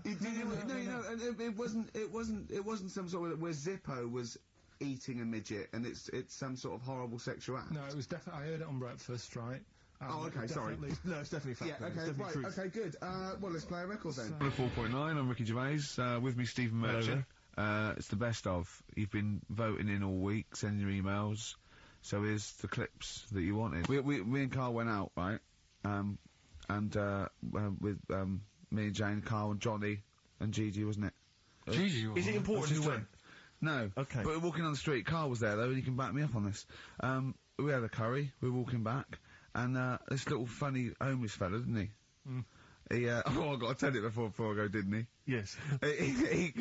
It wasn't some sort of where Zippo was eating a midget and it's some sort of horrible sexual act. No, it was definitely. I heard it on breakfast, right? Oh, okay, sorry. No, it's definitely fact. Yeah, okay, right, truth. okay, good. Well, let's play a record then. 4.9, I'm Ricky Gervais, with me Stephen Merchant. It's the best of. You've been voting in all week, sending your emails, so here's the clips that you wanted. Me and Carl went out, right? With me and Jane, Carl and Johnny and Gigi, wasn't it? Gigi, is it important who went? No. Okay. But we're walking on the street. Carl was there though, and he can back me up on this. We had a curry. We were walking back, and this little funny homeless fella, didn't he? Mm. He oh, I got to tell it before I go, didn't he? Yes. He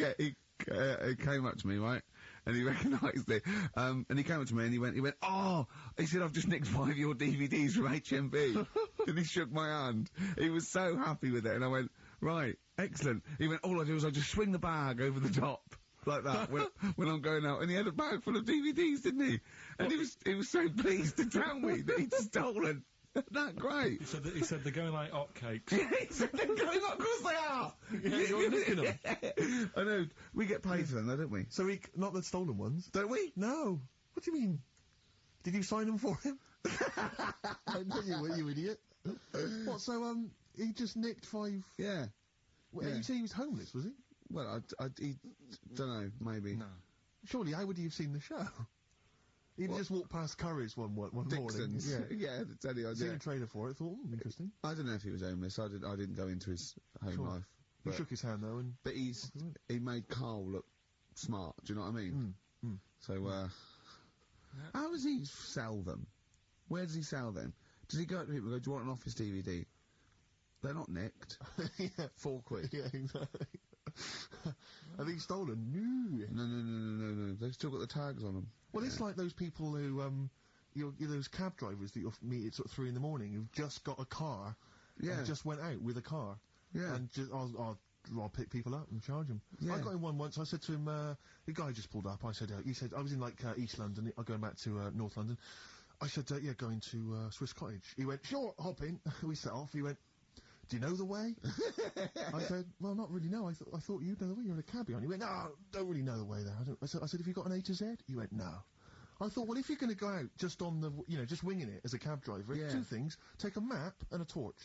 came up to me, right? And he recognised it. And he came up to me and he went, oh! He said, I've just nicked 5 of your DVDs from HMV. And he shook my hand. He was so happy with it. And I went, right, excellent. He went, all I do is I just swing the bag over the top. Like that, when I'm going out. And he had a bag full of DVDs, didn't he? And he was so pleased to tell me that he'd stolen. That great. He said they're going like hotcakes. Yeah, he said they're going like, of course they are! Yeah, you're nicking them. I know, we get paid for them though, don't we? So not the stolen ones? Don't we? No. What do you mean? Did you sign them for him? I know you were, you idiot. What, so, he just nicked 5... Yeah. Well, Yeah. You say he was homeless, was he? Well, he don't know, maybe. No. Surely, how would he have seen the show? He'd just walked past Curry's one morning. Dixon's. Yeah. Yeah, that's any Seen idea. a trailer for it, thought, interesting. I don't know if he was homeless. I didn't go into his home Sure. life. He But, shook his hand, though, and... but he made Carl look smart. Do you know what I mean? So, how does he sell them? Where does he sell them? Does he go up to people and go, do you want an Office DVD? They're not nicked. yeah. 4 quid. Yeah, exactly. Are these stolen? No. No. They've still got the tags on them. Well, it's like those people who, you're those cab drivers that you'll meet at sort of 3 in the morning who've just got a car. Yeah. And just went out with a car. Yeah. And just, I'll pick people up and charge them. Yeah. I got in one once. I said to him, the guy just pulled up. I said, he said, I was in like East London. I'm going back to North London. I said, yeah, going to Swiss Cottage. He went, sure, hop in. We set off. He went, do you know the way? I said, well, not really, no. I thought you'd know the way. You're in a cabbie. And he went, no, don't really know the way there. I said, have you got an A to Z? He went, no. I thought, well, if you're going to go out just on the, just winging it as a cab driver, Yeah. 2 things. Take a map and a torch.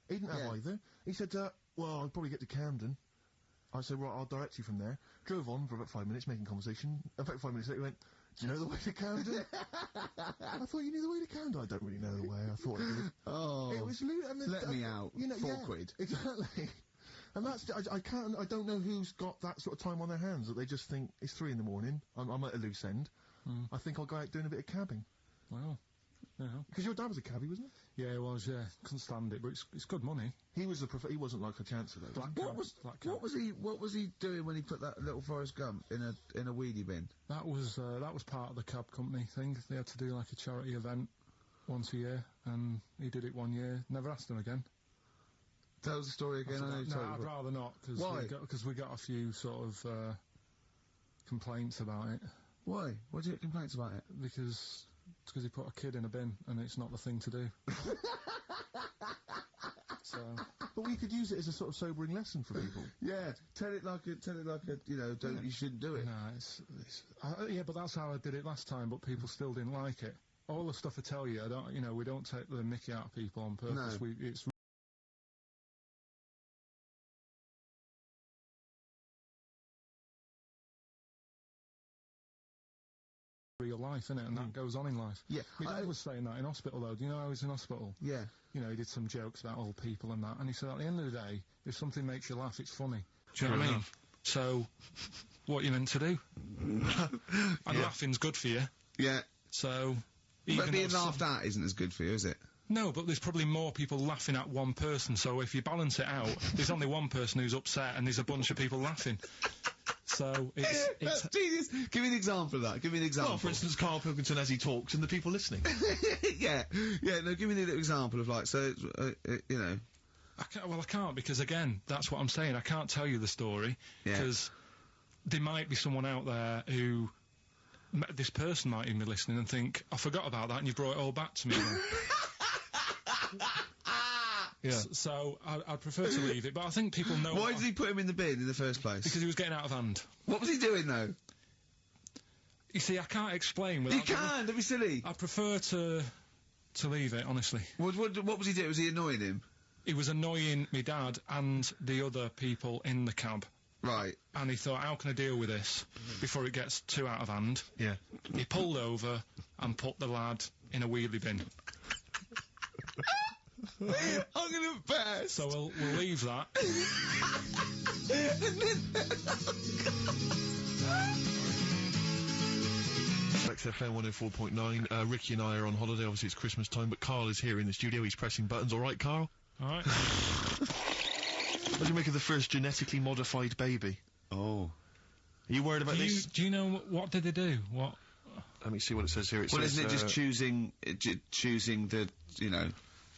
He didn't have either. He said, well, I'll probably get to Camden. I said, right, I'll direct you from there. Drove on for about 5 minutes, making conversation. About 5 minutes later, he went, do you know the way to Camden? I thought you knew the way to Camden. I don't really know the way. I thought it was let me out. 4 quid. Exactly. And that's, I don't know who's got that sort of time on their hands that they just think it's 3 in the morning. I'm at a loose end. I think I'll go out doing a bit of cabbing. Wow. Yeah. Because your dad was a cabbie, wasn't he? Yeah, it was, yeah. Couldn't stand it, but it's good money. He was he wasn't like a chancellor. What was he doing when he put that little Forrest Gump in a weedy bin? That was part of the cab company thing. They had to do like a charity event once a year, and he did it 1 year. Never asked him again. Tell us the story again. I'd rather not. Why? Because we got a few sort of complaints about it. Why? Why did you get complaints about it? Because he put a kid in a bin, and it's not the thing to do. So, but we could use it as a sort of sobering lesson for people. Yeah, tell it like a, you shouldn't do it. No, yeah, but that's how I did it last time, but people still didn't like it. all the stuff I tell you, we don't take the mickey out of people on purpose. No. It's real life, innit? And that goes on in life. Yeah. My dad was saying that in hospital, though. Do you know I was in hospital? Yeah. You know, he did some jokes about old people and that, and he said at the end of the day, if something makes you laugh, it's funny. Do you know what I mean? So, what you meant to do? And laughing's good for you. Yeah. So, But being laughed at isn't as good for you, is it? No, but there's probably more people laughing at one person, so if you balance it out, there's only one person who's upset and there's a bunch of people laughing. So, That's genius. Give me an example of that. Give me an example. Well, for instance, Carl Pilkington as he talks and the people listening. yeah. No, give me an example of, like, so, you know. I can't, because again, that's what I'm saying. I can't tell you the story, because there might be someone out there who... This person might even be listening and think, I forgot about that and you brought it all back to me. Yeah. So I'd prefer to leave it, but I think people know. Why did he put him in the bin in the first place? Because he was getting out of hand. What was he doing, though? You see, I can't explain without... You can, don't be silly. I prefer to leave it, honestly. What was he doing? Was he annoying him? He was annoying my dad and the other people in the cab. Right. And he thought, how can I deal with this before it gets too out of hand? Yeah. He pulled over and put the lad in a wheelie bin. I'm gonna burst. So we'll leave that. XFM 104.9. Ricky and I are on holiday. Obviously, it's Christmas time, but Carl is here in the studio. He's pressing buttons. All right, Carl? All right. What do you make of the first genetically modified baby? Oh. Are you worried about this? Do you know what did they do? What? Let me see what it says here. Well, isn't it just choosing the, you know,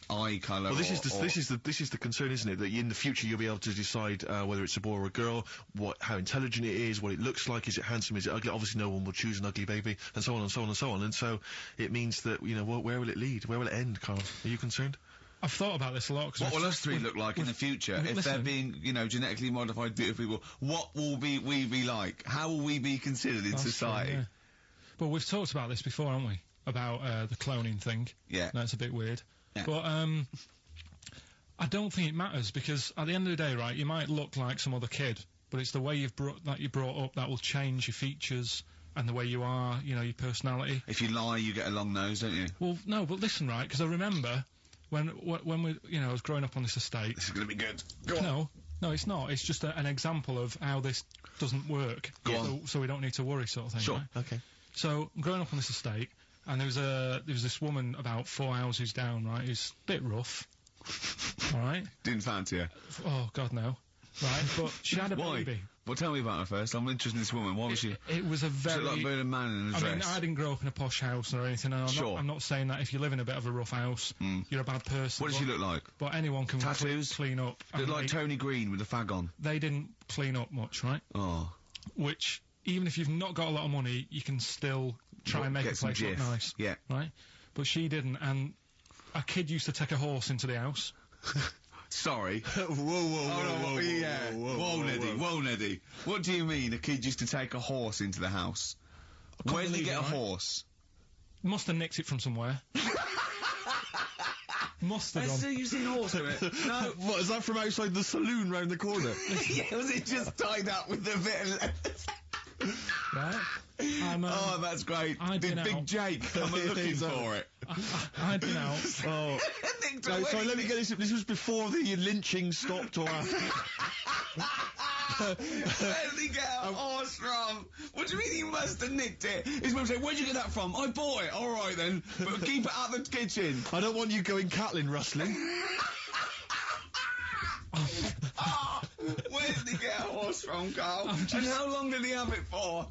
eye colour? Well, this is the concern, isn't it? That in the future you'll be able to decide whether it's a boy or a girl, how intelligent it is, what it looks like, is it handsome, is it ugly? Obviously, no one will choose an ugly baby, and so on and so on and so on. And so it means that, you know, where will it lead? Where will it end, Carl? Are you concerned? I've thought about this a lot. What will us three look like in the future if they're being, you know, genetically modified beautiful people? What will we be like? How will we be considered in society? True, yeah. But we've talked about this before, haven't we? About the cloning thing. Yeah. That's a bit weird. Yeah. But I don't think it matters, because at the end of the day, right, you might look like some other kid, but it's the way you're brought up that will change your features and the way you are, you know, your personality. If you lie, you get a long nose, don't you? Well, no, but listen, right, because I remember when we, you know, I was growing up on this estate. This is going to be good. Go on. No, it's not. It's just an example of how this doesn't work. Go on. So we don't need to worry, sort of thing. Sure. Right? Okay. So growing up on this estate, and there was this woman about 4 houses down, right? Who's a bit rough. All right. Didn't fancy her. Oh God, no. Right, but she had a baby. Well, tell me about her first. I'm interested in this woman. Why was she? It was a very... She looked like a man in a dress. I mean, I didn't grow up in a posh house or anything, and I'm not saying that if you live in a bit of a rough house, you're a bad person. What does she look like? But anyone can clean up. Look like Tony Green with a fag on. They didn't clean up much, right? Oh. Which, even if you've not got a lot of money, you can still try and make a place look nice. Yeah. Right? But she didn't, and a kid used to take a horse into the house. Sorry. Whoa, Neddy. What do you mean a kid used to take a horse into the house? Where did he get a horse? Must have nicked it from somewhere. Must have So you've seen a horse in it? No. What, is that from outside the saloon round the corner? Yeah, was it just tied up with a bit of leather? Right? Oh, that's great. Did Big Jake come looking for it? I'd been out. Oh. No, sorry, let me get this. This was before the lynching stopped, or after? Where did he get a horse from? What do you mean he must have nicked it? His mum said, where'd you get that from? I bought it. All right, then. But keep it out of the kitchen. I don't want you going Catlin rustling. Where did he get a horse from, Carl? And how long did he have it for?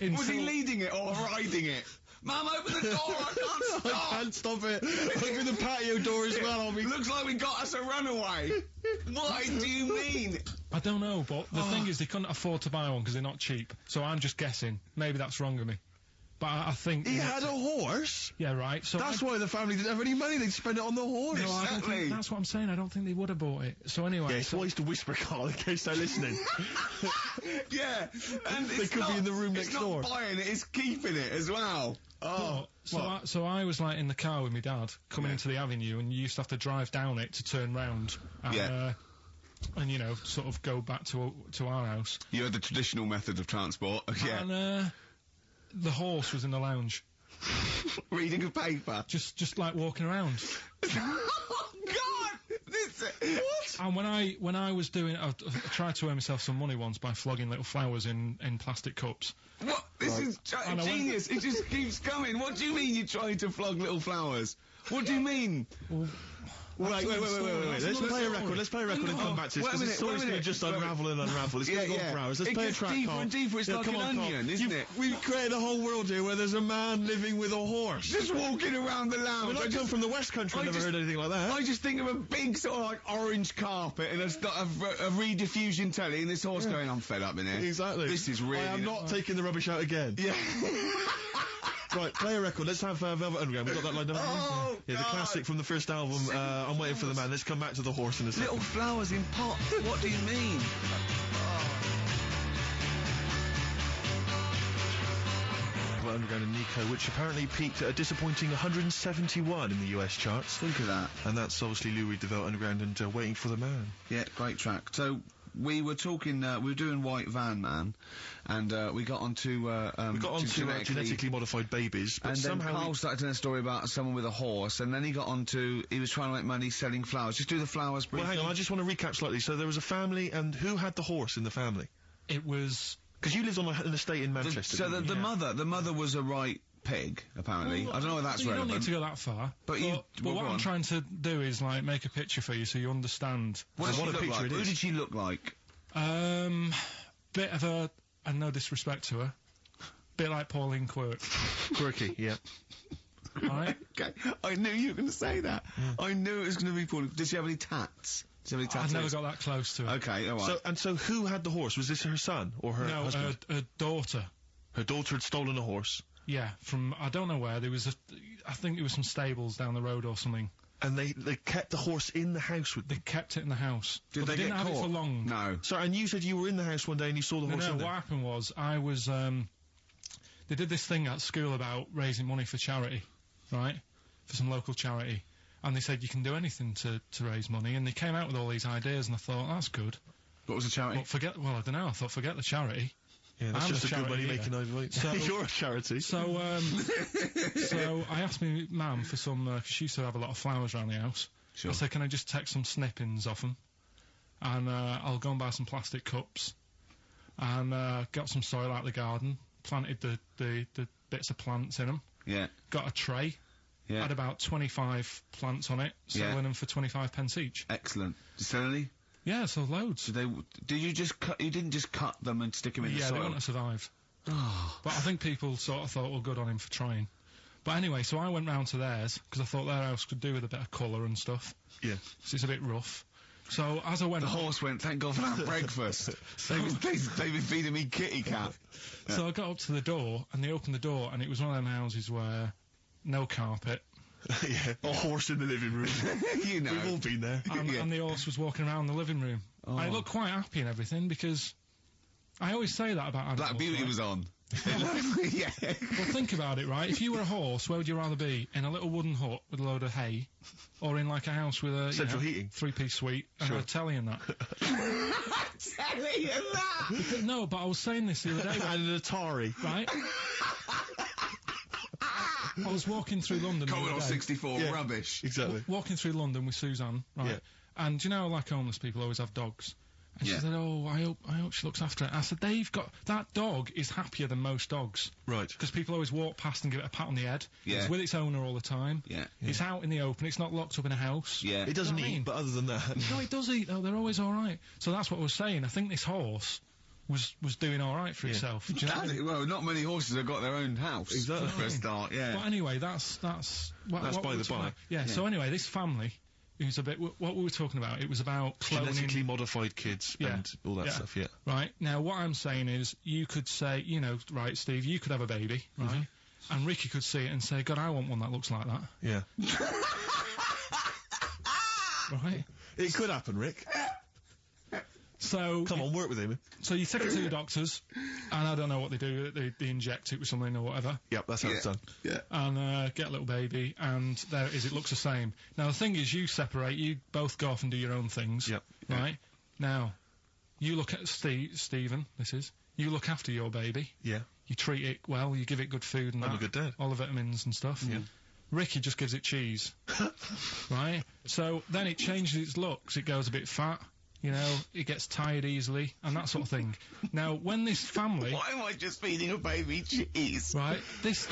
Was he leading it or riding it? Mum, open the door, I can't stop! I can't stop it. Open the patio door as well, Looks like we got us a runaway. What do you mean? I don't know, but the thing is, they couldn't afford to buy one because they're not cheap. So I'm just guessing. Maybe that's wrong of me. But I think... He had a horse? Yeah, right. So that's why the family didn't have any money. They'd spend it on the horse. No, I don't think, that's what I'm saying. I don't think they would have bought it. So anyway... Yeah, it's wise to whisper, Carl, in case they're listening. Yeah, and they could be in the room next door. It's not buying it, it's keeping it as well. Oh, So I was like in the car with my dad coming into the avenue, and you used to have to drive down it to turn round. And, and you know, sort of go back to our house. You had the traditional method of transport. Yeah. And the horse was in the lounge. Reading a paper. Just like walking around. Oh, God! What? And when I was doing, I tried to earn myself some money once by flogging little flowers in plastic cups. What? This is genius. It just keeps coming. What do you mean you're trying to flog little flowers? What do you mean? Wait. Let's play a record. Let's play a record and come back to this, because the story's going to just unravel and unravel. It's going to go on for hours. Let's play a track, deeper and deeper. It's like an onion, isn't it? We've created a whole world here where there's a man living with a horse. Just walking around the lounge. I come from the West Country, I've never heard anything like that. I just think of a big sort of like orange carpet and a rediffusion telly and this horse going, I'm fed up in here. Exactly. This is really... I am not taking the rubbish out again. Yeah. Right, play a record. Let's have Velvet Underground. We've got that lined up. Oh, yeah, the classic from the first album, I'm Waiting for the Man. Let's come back to the horse in a second. Little flowers in pots. What do you mean? Velvet Underground and Nico, which apparently peaked at a disappointing 171 in the US charts. Think of that. And that's obviously Lou Reed, the Velvet Underground, and Waiting for the Man. Yeah, great track. So... we were talking, we were doing White Van Man, and we got onto genetically modified babies, but and somehow then Carl started telling a story about someone with a horse, and then he got onto, he was trying to make money selling flowers. Just do the flowers briefly. Well, hang on, I just want to recap slightly. So there was a family, and who had the horse in the family? It was... because you lived on an estate in Manchester. So the mother was a right pig, apparently. I don't know whether that's relevant. You don't need to go that far. But what I'm trying to do is, like, make a picture for you so you understand what a picture it is. Who did she look like? Bit of a, and no disrespect to her, bit like Pauline Quirk. Quirky, yeah. Alright? Okay, I knew you were going to say that. I knew it was going to be Pauline. Did she have any tats? I've never got that close to her. Okay, alright. So who had the horse? Was this her son or her husband? No, her daughter. Her daughter had stolen a horse? Yeah, from, I don't know where, I think it was some stables down the road or something. And they kept the horse in the house with them? They kept it in the house. Did they didn't have it for long. No. So, and you said you were in the house one day and you saw the horse in there? No, what happened was, I was, they did this thing at school about raising money for charity, right? For some local charity. And they said you can do anything to raise money, and they came out with all these ideas, and I thought, that's good. What was the charity? Well, I don't know, I thought, forget the charity. Yeah, that's just a good money making idea. So, you're a charity. So, so I asked my mum for some, because she used to have a lot of flowers around the house. Sure. I said, can I just take some snippings off them? And I'll go and buy some plastic cups. And got some soil out of the garden, planted the bits of plants in them. Yeah. Got a tray. Yeah. Had about 25 plants on it, selling them for 25 pence each. Excellent. Did you sell any? Yeah, so loads. Did you just cut? You didn't just cut them and stick them in the soil? Yeah, they wouldn't have survived. But I think people sort of thought, well, good on him for trying. But anyway, so I went round to theirs, because I thought their house could do with a bit of colour and stuff. Yeah. So it's a bit rough. So as I went... The horse went, thank God for that breakfast. They've been feeding me kitty cat. So I got up to the door, and they opened the door, and it was one of them houses where no carpet. Yeah, a horse in the living room. You know. We've all been there. And the horse was walking around the living room. Oh. I looked quite happy and everything, because I always say that about animals. Black Beauty was on. Yeah. Well, think about it, right? If you were a horse, where would you rather be? In a little wooden hut with a load of hay, or in like a house with a central heating, 3-piece suite, and a telly and that? Telly and that? No, but I was saying this the other day. And an Atari. Right? I was walking through London. Commodore 64, rubbish. Exactly. Walking through London with Suzanne, right? Yeah. And you know, like homeless people always have dogs. And she said, oh, I hope she looks after it. I said, that dog is happier than most dogs. Right. Because people always walk past and give it a pat on the head. Yeah. It's with its owner all the time. Yeah. It's out in the open, it's not locked up in a house. Yeah. It doesn't eat, but other than that... No, it does eat, though, they're always alright. So that's what I was saying, I think this horse was doing alright for itself. Do you know what I mean? Well, not many horses have got their own house. Exactly. For a start, yeah. But anyway, that's by the by. Yeah, so anyway, this family... It was a bit, what we were talking about, it was about cloning... Genetically modified kids and all that stuff, yeah. Right, now what I'm saying is, you could say, you know, right, Steve, you could have a baby, right? And Ricky could see it and say, God, I want one that looks like that. Yeah. Right? It could happen, Rick. So Come on, work with him. So you take it to your doctors, and I don't know what they do. They inject it with something or whatever. Yep, that's how it's done. Yeah. And get a little baby, and there it is. It looks the same. Now the thing is, you separate. You both go off and do your own things. Yep. Right. Now, you look at Stephen. You look after your baby. Yeah. You treat it well. You give it good food and I'm a good dad. all the vitamins and stuff. Yeah. Ricky just gives it cheese. Right. So then it changes its looks. It goes a bit fat. You know, it gets tired easily and that sort of thing. Now, when this family, Why am I just feeding a baby cheese? right? This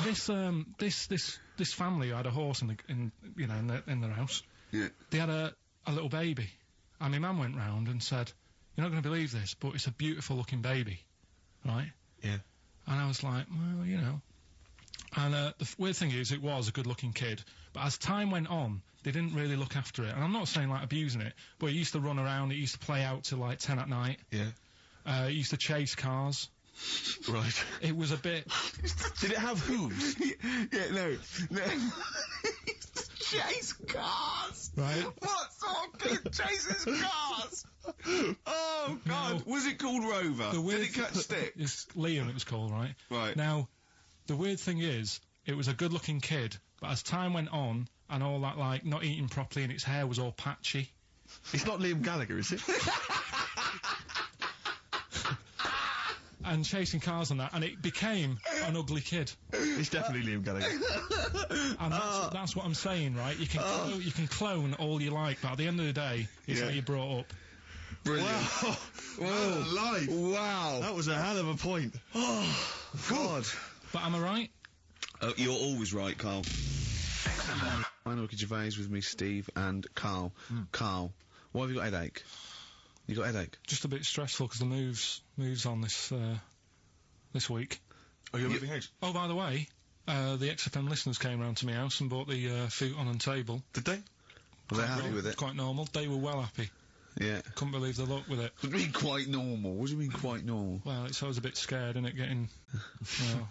family had a horse in their house. Yeah. They had a little baby, and my mum went round and said, "You're not going to believe this, but it's a beautiful looking baby, right?" Yeah. And I was like, "Well, you know." And the weird thing is, it was a good looking kid, but as time went on, they didn't really look after it. And I'm not saying like abusing it, but it used to run around. It used to play out till like 10 at night. Yeah. It used to chase cars. Right. It was a bit. Did it have hooves? Yeah, no. Chase cars! Right. What sort of kid chases cars? Oh, God. No. Was it called Rover? Did it catch stick? It's Liam, it was called, right? Right. Now, the weird thing is, it was a good-looking kid, but as time went on, and all that, like, not eating properly and its hair was all patchy. It's not Liam Gallagher, is it? And chasing cars and that, and it became an ugly kid. It's definitely Liam Gallagher. And that's what I'm saying, right? You can clone all you like, but at the end of the day, it's how you brought up. Brilliant. Wow. Whoa. Live. Wow. That was a hell of a point. Oh, God. But am I right? You're always right, Carl. I'm Ricky Gervais with me, Steve and Carl. Carl, why have you got a headache? You got a headache? Just a bit stressful because the moves on this week. Are you moving house? Oh, by the way, the XFM listeners came round to my house and bought the futon and table. Did they? Were they happy with it? Quite normal. They were well happy. Yeah. Couldn't believe the luck with it. What do you mean quite normal? What do you mean quite normal? Well, I was a bit scared, innit, getting... well,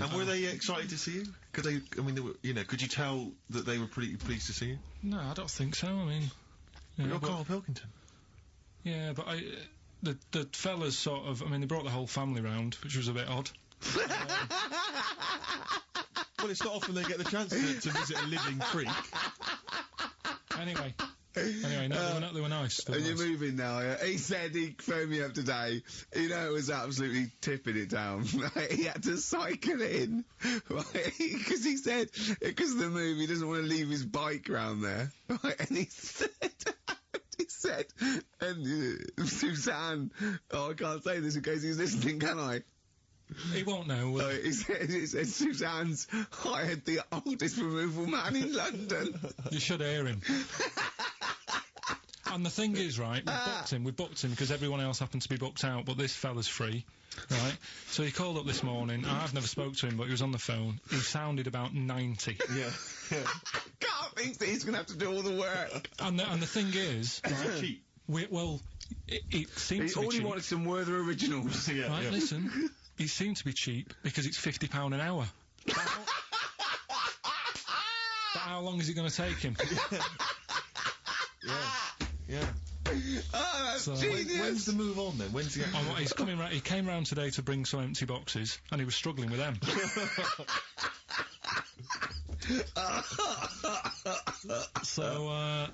And were they excited to see you? Could they? I mean, they were, you know, could you tell that they were pretty pleased to see you? no, I don't think so. I mean... You're but- Carl Pilkington. Yeah, but the fellas sort of... I mean, they brought the whole family round, which was a bit odd. Well, it's not often they get the chance to visit a living freak. Anyway, no, they were nice. They were And you're nice. moving now, yeah? He said he phoned me up today. You know, it was absolutely tipping it down. Right? He had to cycle in. Right? Because he said, because of the move, he doesn't want to leave his bike round there. Right? And he said, and Suzanne, oh, I can't say this in case he's listening, can I? He won't know. He said Suzanne's hired the oldest removal man in London. You should hear him. And the thing is, right, we booked him because everyone else happened to be booked out, but this fella's free, right? So he called up this morning. I've never spoke to him, but he was on the phone. He sounded about 90. Yeah. Can't think that he's going to have to do all the work. And the thing is, right, Cheap. it seems He to be only cheap. wanted some Werther originals. Yeah. Right, listen, it seemed to be cheap because it's £50 an hour. But how long is it going to take him? Yeah. Oh, that's So- genius. When's the move on then? When's the? He's coming round. He came round today to bring some empty boxes, and he was struggling with them. So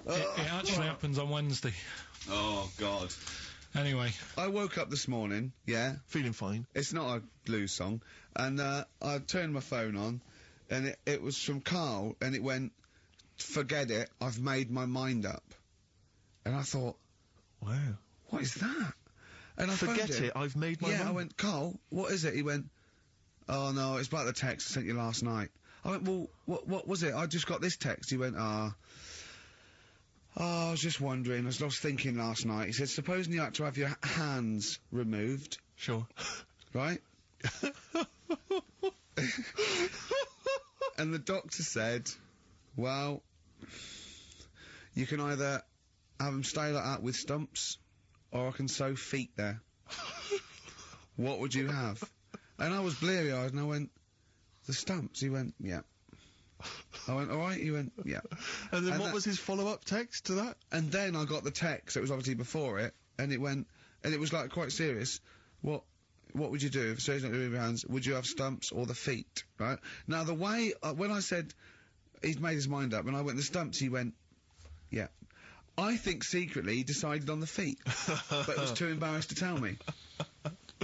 it actually happens on Wednesday. Oh, God. Anyway, I woke up this morning, yeah, Feeling fine. it's not a blues song, and I turned my phone on, and it was from Carl, and it went, forget it, I've made my mind up. And I thought, Wow. what is that? And I Forget phoned him. it. I've made my Yeah, mind. I went, Carl, what is it? He went, oh no, it's about the text I sent you last night. I went, well, what was it? I just got this text. He went, I was just wondering, I was lost thinking last night. He said, supposing you had to have your hands removed, Sure. right? And the doctor said, well, you can either have them stay like that with stumps, or I can sew feet there. What would you have? And I was bleary-eyed, and I went, the stumps? He went, yeah. I went, all right? He went, yeah. And then And what that- was his follow-up text to that? And then I got the text, it was obviously before it, and it went, and it was like quite serious. What would you do if Australia's not going to move your hands? Would you have stumps or the feet, right? Now, the way, when I said he's made his mind up, when I went the stumps, he went, yeah. I think secretly he decided on the feet, but was too embarrassed to tell me.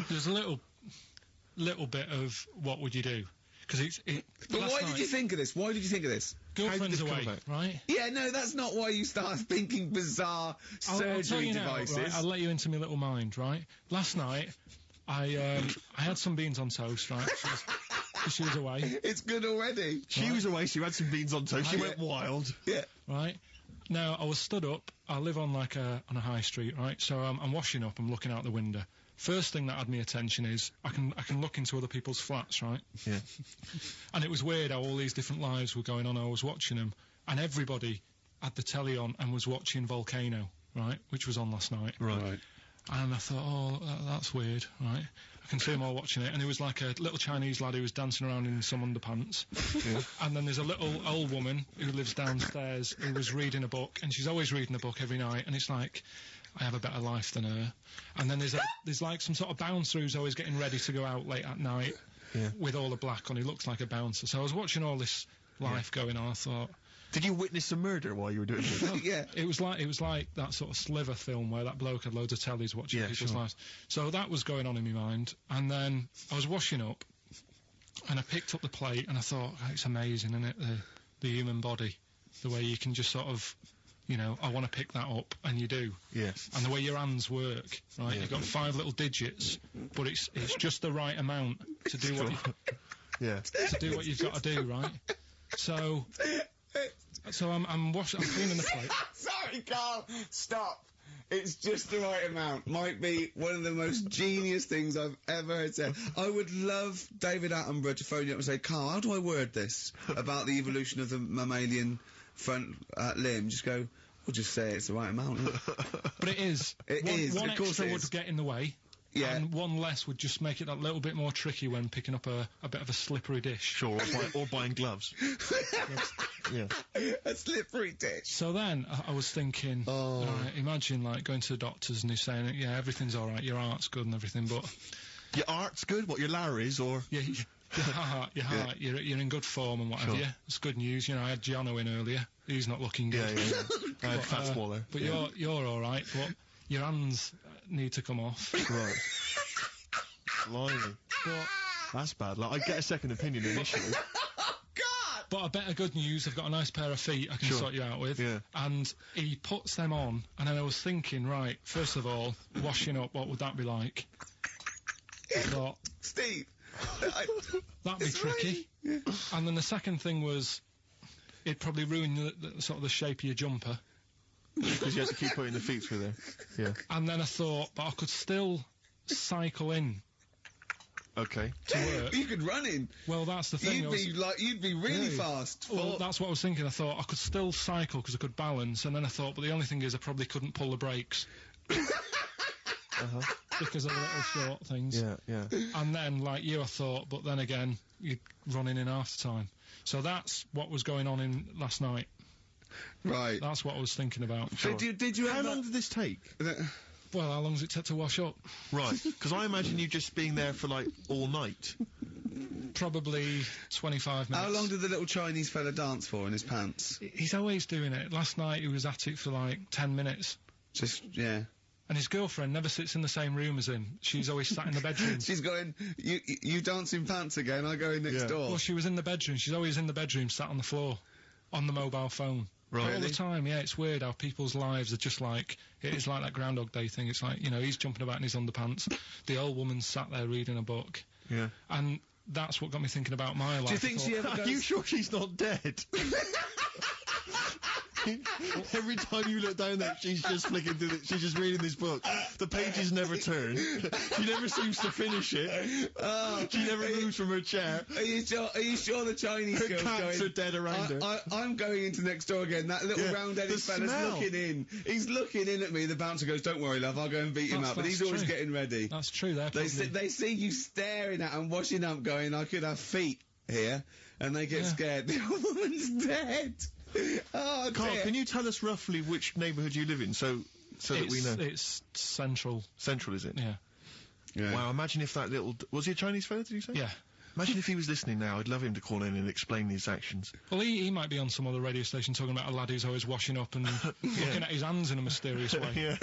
There's a little bit of what would you do? Because But why did you think of this? Why did you think of this? Girlfriend's away, right? Yeah, no, that's not why you start thinking bizarre surgery devices. Right? I'll let you into my little mind, right? Last night, I had some beans on toast, right? She was away. It's good already. She was away, she had some beans on toast, she went wild. Yeah. Right? Now, I was stood up, I live on like on a high street, right? So I'm washing up, I'm looking out the window. First thing that had my attention is, I can look into other people's flats, right? Yeah. And it was weird how all these different lives were going on, I was watching them, and everybody had the telly on and was watching Volcano, right? Which was on last night. Right. And I thought, oh, that's weird, right? I can see them all watching it, and there was like a little Chinese lad who was dancing around in some underpants. Yeah. And then there's a little old woman who lives downstairs who was reading a book, and she's always reading a book every night, and it's like, I have a better life than her. And then there's like some sort of bouncer who's always getting ready to go out late at night with all the black on. He looks like a bouncer. So I was watching all this life going on, I thought... Did you witness a murder while you were doing it? Yeah. It was like that sort of Sliver film where that bloke had loads of tellies watching people's lives. So that was going on in my mind. And then I was washing up, and I picked up the plate, and I thought, oh, it's amazing, isn't it? The human body. The way you can just sort of, you know, I want to pick that up, and you do. Yes. And the way your hands work, right? Yeah. You've got 5 little digits, but it's just the right amount to do what to do what you've got to do, right? So I'm cleaning the plate. Sorry, Carl. Stop. It's just the right amount. Might be one of the most genius things I've ever heard said. I would love David Attenborough to phone you up and say, Carl, how do I word this about the evolution of the mammalian front limb? Just go, we'll just say it's the right amount. But it is. One of course extra would get in the way. Yeah. And one less would just make it that little bit more tricky when picking up a bit of a slippery dish. Sure, or buying gloves. Yeah. A slippery dish. So then, I was thinking, imagine, like, going to the doctors and he's saying, yeah, everything's alright, your heart's good and everything, but... Your heart's good? What, your Larry's, or...? Yeah, your heart, you're in good form and whatever, yeah. It's good news, you know, I had Giano in earlier. He's not looking good. Yeah. I had Fat Smaller. But you're alright, but your hands need to come off. Right. Blimey. That's bad. Like, I'd get a second opinion initially. But I better good news, I've got a nice pair of feet I can sort you out with. Yeah. And he puts them on, and then I was thinking, right, first of all, washing up, what would that be like? I thought... Steve! That'd be tricky. Yeah. And then the second thing was, it'd probably ruin the sort of the shape of your jumper. Because you have to keep putting the feet through there. Yeah. And then I thought, but I could still cycle in. Okay. To work. You could run in. Well, that's the thing. You'd be really fast. Well, that's what I was thinking. I thought I could still cycle because I could balance, and then I thought, but the only thing is I probably couldn't pull the brakes. Because of the little short things. Yeah. And then, like you, I thought, but then again, you'd run in half the time. So that's what was going on in last night. Right. That's what I was thinking about. Sure. Did you? How long did this take? Well, how long does it take to wash up? Right, because I imagine you just being there for, like, all night. Probably 25 minutes. How long did the little Chinese fella dance for in his pants? He's always doing it. Last night he was at it for, like, 10 minutes. Yeah. And his girlfriend never sits in the same room as him. She's always sat in the bedroom. She's going, you dance in pants again, I go in next door. Well, she was in the bedroom. She's always in the bedroom, sat on the floor, on the mobile phone. Right. All the time, yeah, it's weird how people's lives are just like, it is like that Groundhog Day thing. It's like, you know, he's jumping about in his underpants. The old woman's sat there reading a book. Yeah. And that's what got me thinking about my life. Do you think she ever goes... Are you sure she's not dead? Every time you look down there, she's just flicking through she's just reading this book. The pages never turn. She never seems to finish it. She never moves from her chair. Are you sure the Chinese her girl's cats are dead around her? I'm going into next door again. That little round-headed fella's looking in. He's looking in at me. The bouncer goes, "Don't worry, love, I'll go and beat him up." But he's always getting ready. That's true. They see you staring at him, washing up, going, "I could have feet here," and they get scared. The old woman's dead. Oh, Carl, can you tell us roughly which neighbourhood you live in? So so that we know? It's central. Central, is it? Yeah. Yeah. Wow, imagine if that little... Was he a Chinese fella, did you say? Yeah. Imagine if he was listening now. I'd love him to call in and explain his actions. Well, he might be on some other radio station talking about a lad who's always washing up and looking at his hands in a mysterious way. Yeah.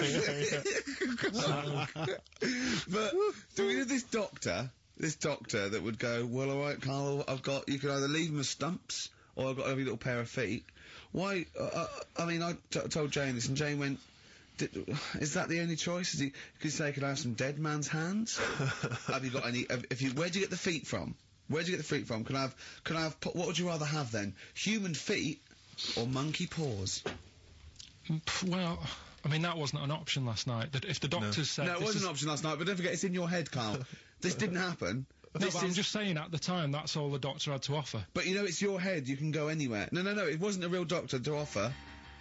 But do we have this doctor that would go, well, all right, Carl, you can either leave them as stumps or I've got every little pair of feet. Why? I mean, I told Jane this, and Jane went, is that the only choice? Could you say, could I have some dead man's hands? Have you got any? Where'd you get the feet from? Where'd you get the feet from? Can I have? What would you rather have then? Human feet or monkey paws? Well, I mean, that wasn't an option last night. That if the doctors said no, it wasn't an option last night. But don't forget, it's in your head, Carl. This didn't happen. No, but I'm just saying, at the time, that's all the doctor had to offer. But you know, it's your head. You can go anywhere. No, it wasn't a real doctor to offer.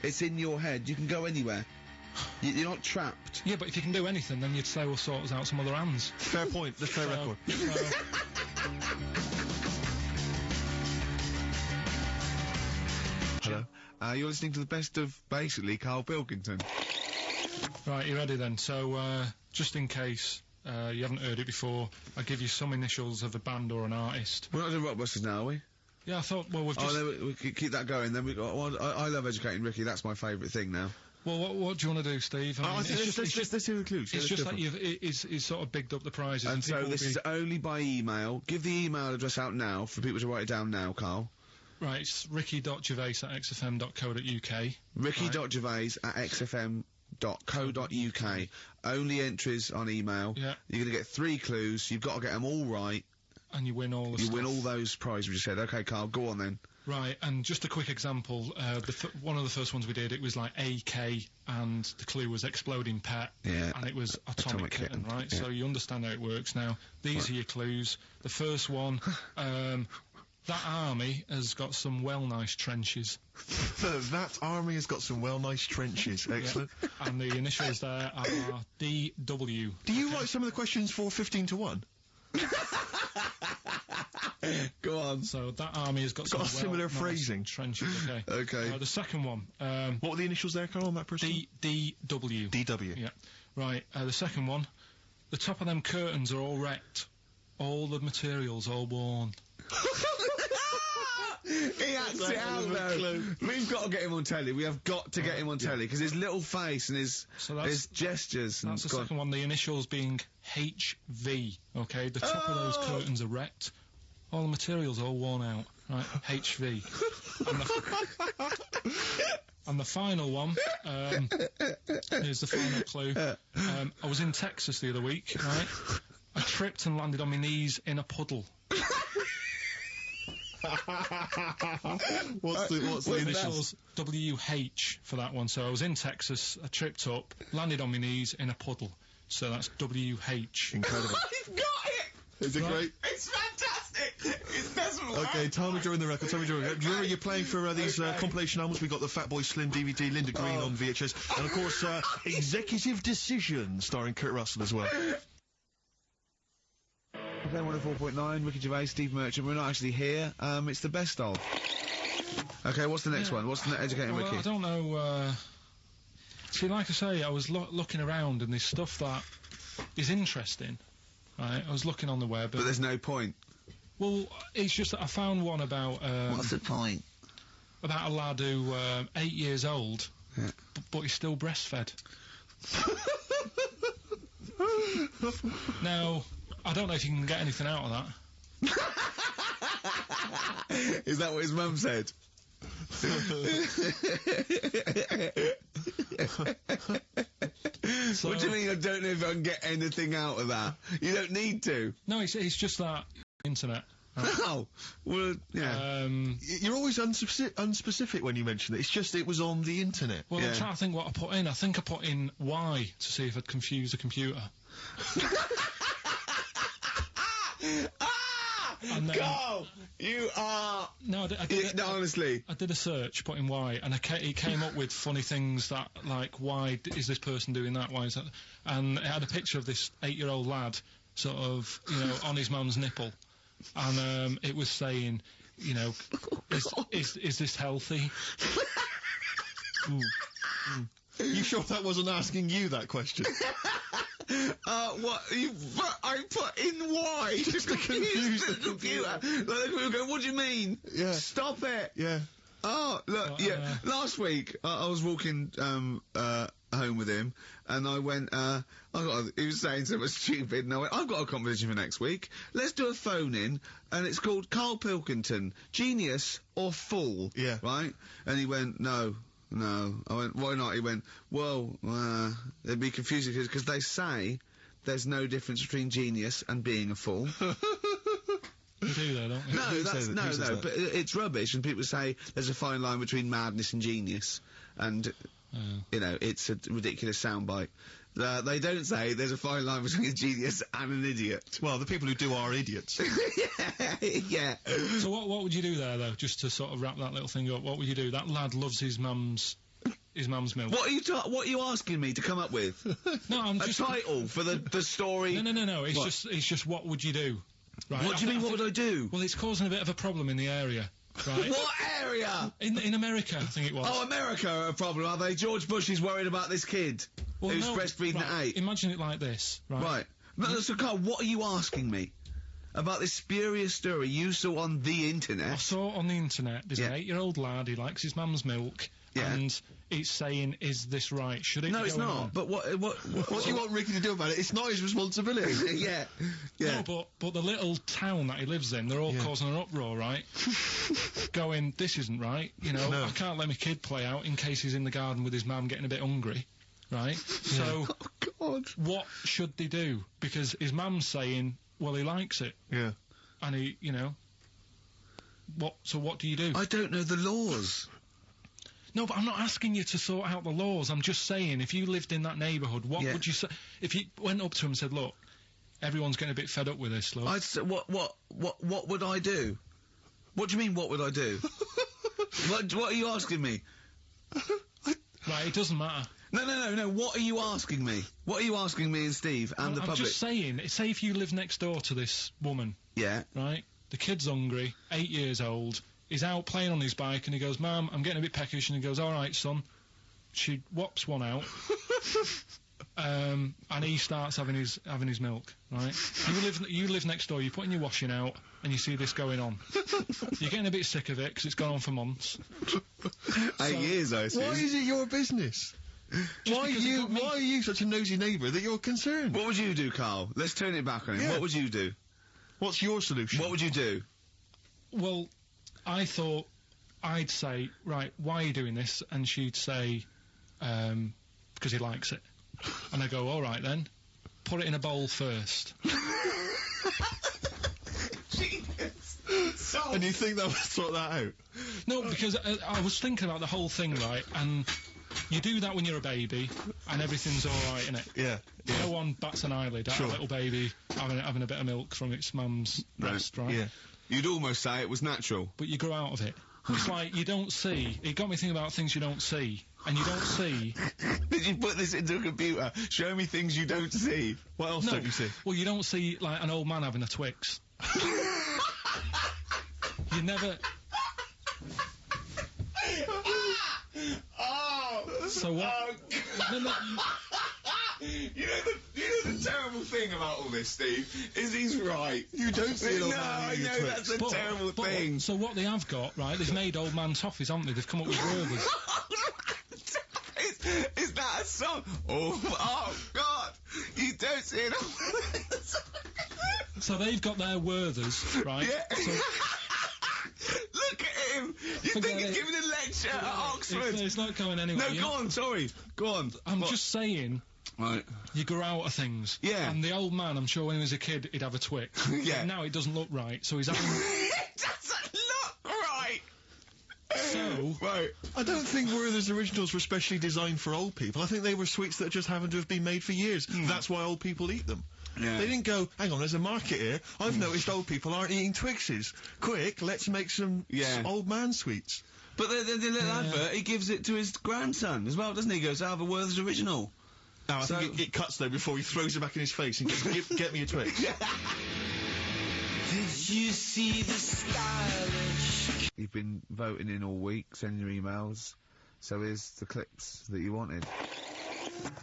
It's in your head. You can go anywhere. You're not trapped. Yeah, but if you can do anything, then you'd say we'll sort us out some other hands. Fair point. Let's play record. Hello. You're listening to the best of, basically, Carl Pilkington. Right, you ready then? So, just in case you haven't heard it before, I'll give you some initials of a band or an artist. We're not doing Rockbusters now, are we? Yeah, I thought, well, we've just... Oh, then we could keep that going, then we got... Well, I love Educating Ricky, that's my favourite thing now. Well, what do you want to do, Steve? I mean, let's hear the clues. It's just that he's sort of bigged up the prizes. And so this is only by email. Give the email address out now for people to write it down now, Carl. Right, it's ricky.gervais@xfm.co.uk. ricky.gervais@xfm.co.uk. Only entries on email. Yeah. You're going to get 3 clues. You've got to get them all right. And you win all the stuff. You win all those prizes we just said. Okay, Carl, go on then. Right, and just a quick example, one of the first ones we did, it was like AK, and the clue was exploding pet, and it was atomic kitten, right? Yeah. So you understand how it works now. These are your clues. The first one, that army has got some nice trenches. That army has got some nice trenches. Excellent. Yeah. And the initials there are DW. Do you write some of the questions for 15 to 1? Go on. So that army has got some similar phrasing. Trenches, okay. Okay. The second one. What were the initials there, Carl, on that person? DW. DW. Yeah. Right, the second one. The top of them curtains are all wrecked. All the materials all worn. He acts it out, though. We've got to get him on telly. We have got to get him on telly, because his little face and his gestures... That's the second one, the initials being HV, okay? The top of those curtains are wrecked. All the materials all worn out, right? HV. And the final one, here's the final clue. I was in Texas the other week, right? I tripped and landed on my knees in a puddle. What's the initials? WH for that one. So I was in Texas, I tripped up, landed on my knees in a puddle. So that's WH. Incredible. I've got it! Is it great? It's fantastic! It doesn't work! Okay, time during the record, Do you remember you're playing for these compilation albums? We got the Fatboy Slim DVD, Linda Green on VHS, and of course, Executive Decision, starring Kurt Russell as well. FM 104.9, Ricky Gervais, Steve Merchant. We're not actually here. It's the best of. Okay, what's the next one? What's the Educating Ricky? I don't know, see, like I say, I was looking around and there's stuff that is interesting, right? I was looking on the web. But there's no point. Well, it's just that I found one about, what's the point? About a lad who, 8 years old, but he's still breastfed. Now... I don't know if you can get anything out of that. Is that what his mum said? What do you mean I don't know if I can get anything out of that? You don't need to. No, it's just that internet. Oh, well, yeah. You're always unspecific when you mention it. It's just it was on the internet. Well, I'm trying to think what I put in. I think I put in Y to see if I'd confuse the computer. Carl, you are... No, I did no, honestly. I did a search, put in Y, and it came up with funny things that, like, why is this person doing that, why is that... And it had a picture of this 8-year-old lad, sort of, you know, on his mum's nipple. And, it was saying, you know, is this healthy? You sure that wasn't asking you that question? What? I put in why? Just to confuse the computer. Like, the computer go, what do you mean? Yeah. Stop it. Yeah. Oh, look, last week, I was walking, home with him, and I went, he was saying something stupid, and I went, I've got a competition for next week. Let's do a phone-in, and it's called Carl Pilkington, Genius or Fool. Yeah. Right? And he went, no. I went, why not? He went, well, it'd be confusing, because they say there's no difference between genius and being a fool. You do though, don't you? No, but it's rubbish, and people say there's a fine line between madness and genius, and, you know, it's a ridiculous soundbite. They don't say there's a fine line between a genius and an idiot. Well, the people who do are idiots. Yeah. So what would you do there, though, just to sort of wrap that little thing up? What would you do? That lad loves his mum's milk. What are you asking me to come up with? No, I'm just... A title for the story? No, it's just what would you do? Right. What do you mean, what would I do? Well, it's causing a bit of a problem in the area, right? What area? In America, I think it was. Oh, America are a problem, are they? George Bush is worried about this kid who's breastfeeding at 8. Imagine it like this, right? Right. No, so, Carl, what are you asking me? About this spurious story you saw on the internet? I saw on the internet, there's an 8-year-old lad, he likes his mum's milk, and it's saying, is this right? Should it No, it's not. On? But what do you want Ricky to do about it? It's not his responsibility. Yeah. No, but the little town that he lives in, they're all causing an uproar, right? Going, this isn't right, you know, I can't let my kid play out in case he's in the garden with his mum getting a bit hungry, right? So, God. What should they do? Because his mum's saying, well, he likes it. Yeah. And he, you know, so what do you do? I don't know the laws. No, but I'm not asking you to sort out the laws. I'm just saying, if you lived in that neighbourhood, what would you say? If you went up to him and said, look, everyone's getting a bit fed up with this, look. I'd say, what would I do? What do you mean, what would I do? What are you asking me? Right, it doesn't matter. No, what are you asking me? What are you asking me and Steve and the public? I'm just saying, say if you live next door to this woman. Yeah. Right? The kid's hungry, 8 years old. He's out playing on his bike and he goes, Mum, I'm getting a bit peckish, and he goes, all right, son. She whops one out. And he starts having his milk, right? You live next door, you're putting your washing out, and you see this going on. You're getting a bit sick of it, because it's gone on for months. 8 years, I assume. Why is it your business? Why are you such a nosy neighbour that you're concerned? What would you do, Carl? Let's turn it back on him. Yeah. What would you do? What's your solution? What would you do? Well, I thought I'd say, right, why are you doing this? And she'd say, because he likes it. And I go, all right then, put it in a bowl first. And you think that would sort that out? No, because I was thinking about the whole thing, right, and you do that when you're a baby, and everything's all right, innit? Yeah. No one bats an eyelid at a little baby having a bit of milk from its mum's breast, right? Yeah. You'd almost say it was natural. But you grow out of it. It's like you don't see. It got me thinking about things you don't see. And you don't see... Did you put this into a computer? Show me things you don't see. What else don't you see? Well, you don't see, like, an old man having a Twix. You never... So what? No. You know the terrible thing about all this, Steve, is he's right. You don't see an old man. No, I know that's a terrible thing. So what they have got, right, they've made old man toffees, haven't they? They've come up with Werther's. Is that a song? Oh, God! You don't see it. So they've got their Werther's, right? Yeah. So look at him! You think he's giving a lecture at Oxford? It's not going anywhere. No, go on, sorry. Go on. I'm just saying... Right. You grow out of things. Yeah. And the old man, I'm sure when he was a kid, he'd have a Twix. Yeah. But now it doesn't look right, so he's having... It doesn't look right! So... Right. I don't think Werther's originals were specially designed for old people. I think they were sweets that just happened to have been made for years. That's why old people eat them. Yeah. They didn't go, hang on, there's a market here. I've noticed old people aren't eating Twixes. Quick, let's make some old man sweets. But the little advert, he gives it to his grandson as well, doesn't he? He goes, I have a Werther's original. No, I think it cuts, though, before he throws it back in his face and goes, get me a Twix. Did you see the stylish... You've been voting in all week, sending your emails. So here's the clips that you wanted.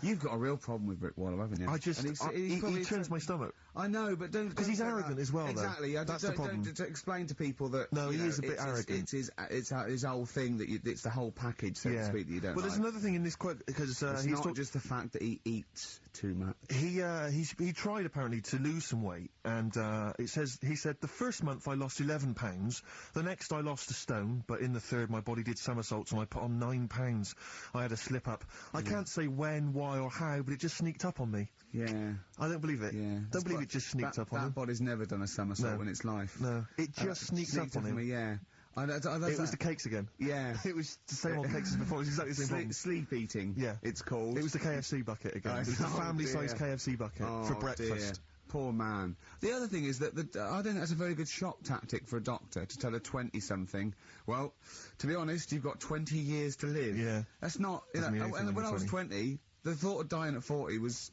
You've got a real problem with Rick Waller, haven't you? I just, he turns my stomach. I know, but don't... Because he's arrogant as well, exactly, though. That's the problem. To explain to people that... No, he is a bit arrogant. It's his whole thing that it's the whole package, so to speak, that you don't Well, there's another thing in this quote, because it's not just the fact that he eats too much. He tried, apparently, to lose some weight, and he said, the first month I lost 11 pounds, the next I lost a stone, but in the third my body did somersaults and I put on 9 pounds. I had a slip-up. I can't say when, why, or how, but it just sneaked up on me. Yeah. I don't believe it. Yeah. Don't believe it just sneaked up on him. That body's never done a somersault in its life. No. It just sneaked up on him. Yeah. It was the cakes again. Yeah. It was the same old cakes as before. It was exactly the same problem. Sleep eating. Yeah. It's called. It was the KFC bucket again. It was the family-sized KFC bucket for breakfast. Dear. Poor man. The other thing is that I don't think that's a very good shock tactic for a doctor to tell a 20-something, well, to be honest, you've got 20 years to live. Yeah. That's not, and when I was 20, the thought of dying at 40 was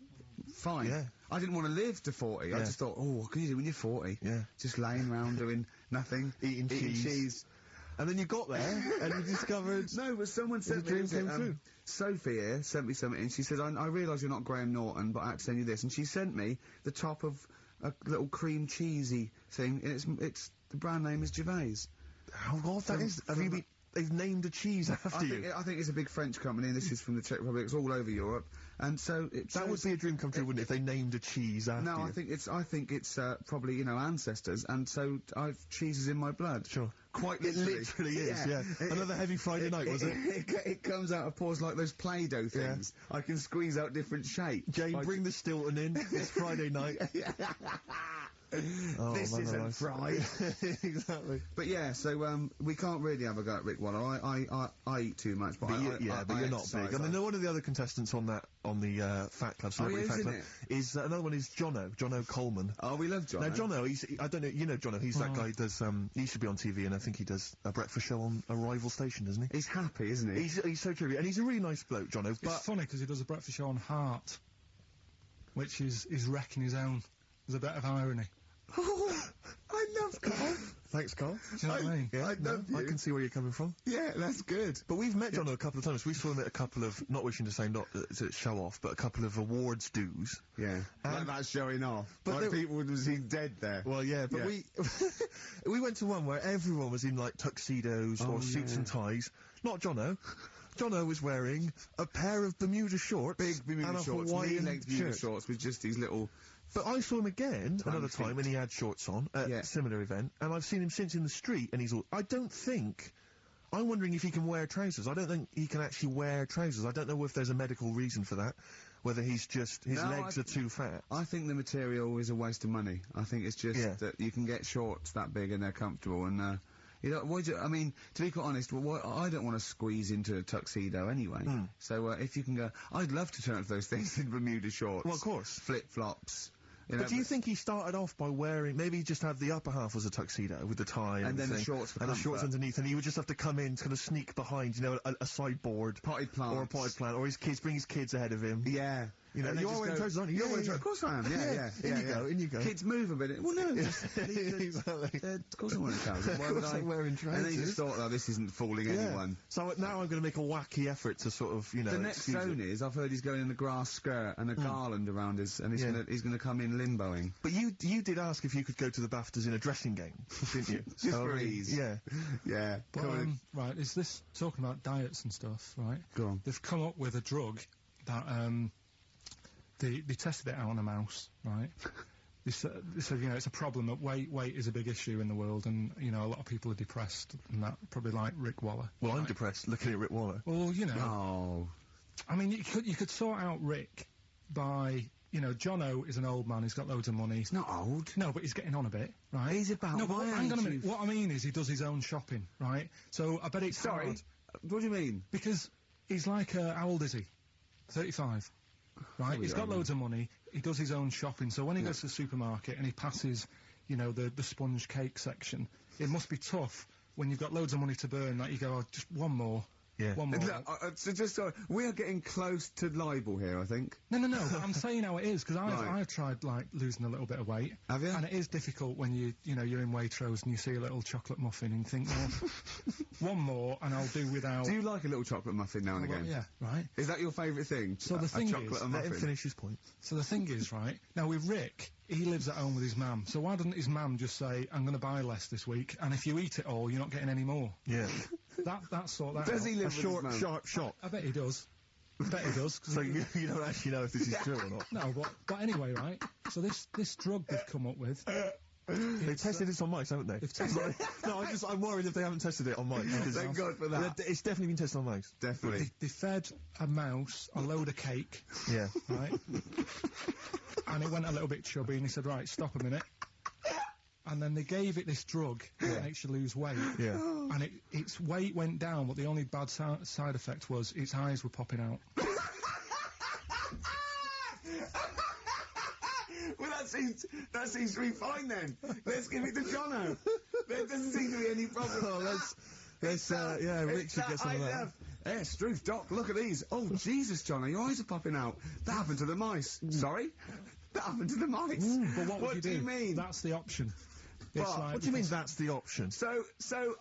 fine. Yeah. I didn't want to live to 40. I just thought, what can you do when you're 40? Yeah. Just laying around doing nothing. Eating cheese. And then you got there, and you discovered... No, but someone sent me... dream came true. Sophie here sent me something, and she said, I realise you're not Graham Norton, but I had to send you this. And she sent me the top of a little cream cheesy thing, and it's the brand name is Gervais. How odd that is. They've named a cheese after you. I think it's a big French company, and this is from the Czech Republic. It's all over Europe, and so that would be a dream come true, wouldn't it? If they named a cheese after you. No, I think it's probably ancestors, and so cheese is in my blood. Sure, quite literally. It literally is. Yeah. Another heavy Friday night, was it? It comes out of pores like those Play-Doh things. Yeah. I can squeeze out different shapes. Jane, bring the Stilton in. It's Friday night. This isn't fried. Exactly. But yeah, so we can't really have a go at Rick Waller. I eat too much, but you're not big. I mean, one of the other contestants on the Fat Club, Celebrity Fat Club, is another one is Jono Coleman. Oh, we love Jono. Now Jono, I don't know, you know Jono. He's that guy who does. He used to be on TV, and I think he does a breakfast show on a rival station, doesn't he? He's happy, isn't he? He's so true, and he's a really nice bloke, Jono. But it's funny because he does a breakfast show on Heart, which is wrecking his own. There's a bit of irony. Oh, I love Carl. Thanks, Carl. Do you know what I mean? Yeah, I love you. I can see where you're coming from. Yeah, that's good. But we've met Jono a couple of times. We saw him at a couple of, not wishing to say not to show off, but a couple of awards dues. Yeah. Like that's showing off. But like people would have seen dead there. Well, yeah, but we went to one where everyone was in, like, tuxedos or suits and ties. Not Jono. Jono was wearing a pair of Bermuda shorts. Big Bermuda shorts. Knee-length Bermuda shorts with just these little... But I saw him again another time, and he had shorts on at a similar event, and I've seen him since in the street, and he's all... I'm wondering if he can wear trousers. I don't think he can actually wear trousers. I don't know if there's a medical reason for that, whether he's just... his legs are too fat. I think the material is a waste of money. I think it's just that you can get shorts that big and they're comfortable, and... I mean, to be quite honest, I don't want to squeeze into a tuxedo anyway. So if you can go... I'd love to turn up those things in Bermuda shorts. Well, of course. Flip-flops. But do you think he started off by wearing... Maybe he just had the upper half was a tuxedo with the tie and then the shorts for and the shorts underneath, and he would just have to come in to kind of sneak behind, a sideboard. Potted plant. Or a potted plant. Or bring his kids ahead of him. Yeah. You are wearing trousers, aren't you? You're wearing trousers. Of course I am, yeah. In you go. Kids move a bit. Well, no. Exactly. Of course I'm wearing trousers. Why would I? Wearing trousers. And then you just thought, this isn't fooling anyone. So now I'm going to make a wacky effort to sort of, The next zone is, I've heard he's going in a grass skirt and a garland around his, and he's going to come in limboing. But you did ask if you could go to the BAFTAs in a dressing gown, didn't you? Just for ease. Yeah. Yeah. Right, is this talking about diets and stuff, right? Go on. They've come up with a drug that, they tested it out on a mouse, right? They said, it's a problem that weight is a big issue in the world, and, a lot of people are depressed, and that, probably like Rick Waller. Well, I'm depressed looking at Rick Waller. Well, Oh. I mean, you could sort out Rick by, Jono is an old man, he's got loads of money. He's not old. No, but he's getting on a bit, right? He's about No, but my hang on a age, minute. What I mean is he does his own shopping, right? So I bet it's hard. What do you mean? Because he's like, how old is he? 35. Right, he's got loads of money, he does his own shopping, so when he goes to the supermarket and he passes, the sponge cake section, it must be tough when you've got loads of money to burn, that you go, just one more, Yeah. One more. Look, so just sorry, we are getting close to libel here, I think. No, but I'm saying how it is, because I've tried, like, losing a little bit of weight. Have you? And it is difficult when you're in Waitrose and you see a little chocolate muffin and you think, well, one more and I'll do without... Do you like a little chocolate muffin now and again? Yeah, right. Is that your favourite thing? So the thing chocolate is... and Let him muffin? finish his point. So the thing is, right, now with Rick, he lives at home with his mum, so why doesn't his mum just say, I'm going to buy less this week, and if you eat it all, you're not getting any more? Yeah. That sort that Does out. he live with Short, his mum? sharp shot. I bet he does. I bet he does. 'Cause So you don't actually know if this is true or not. No, but anyway, right, so this drug they've come up with... They tested this on mice, haven't they? They've tested No, I'm worried if they haven't tested it on mice. because- Thank God for that. It's definitely been tested on mice. Definitely. They fed a mouse a load of cake, Yeah. right? And it went a little bit chubby, and he said, right, stop a minute. And then they gave it this drug that makes you lose weight. Yeah. And its weight went down, but the only bad side effect was its eyes were popping out. Well, that seems to be fine then. Let's give it to Jono. There doesn't seem to be any problem. Oh, Rick should get some of that. Yeah, Struth, Doc, look at these. Oh, Jesus, Jono, your eyes are popping out. That happened to the mice. Sorry? That happened to the mice. But what would you do you mean? That's the option. But What do you mean that's the option? So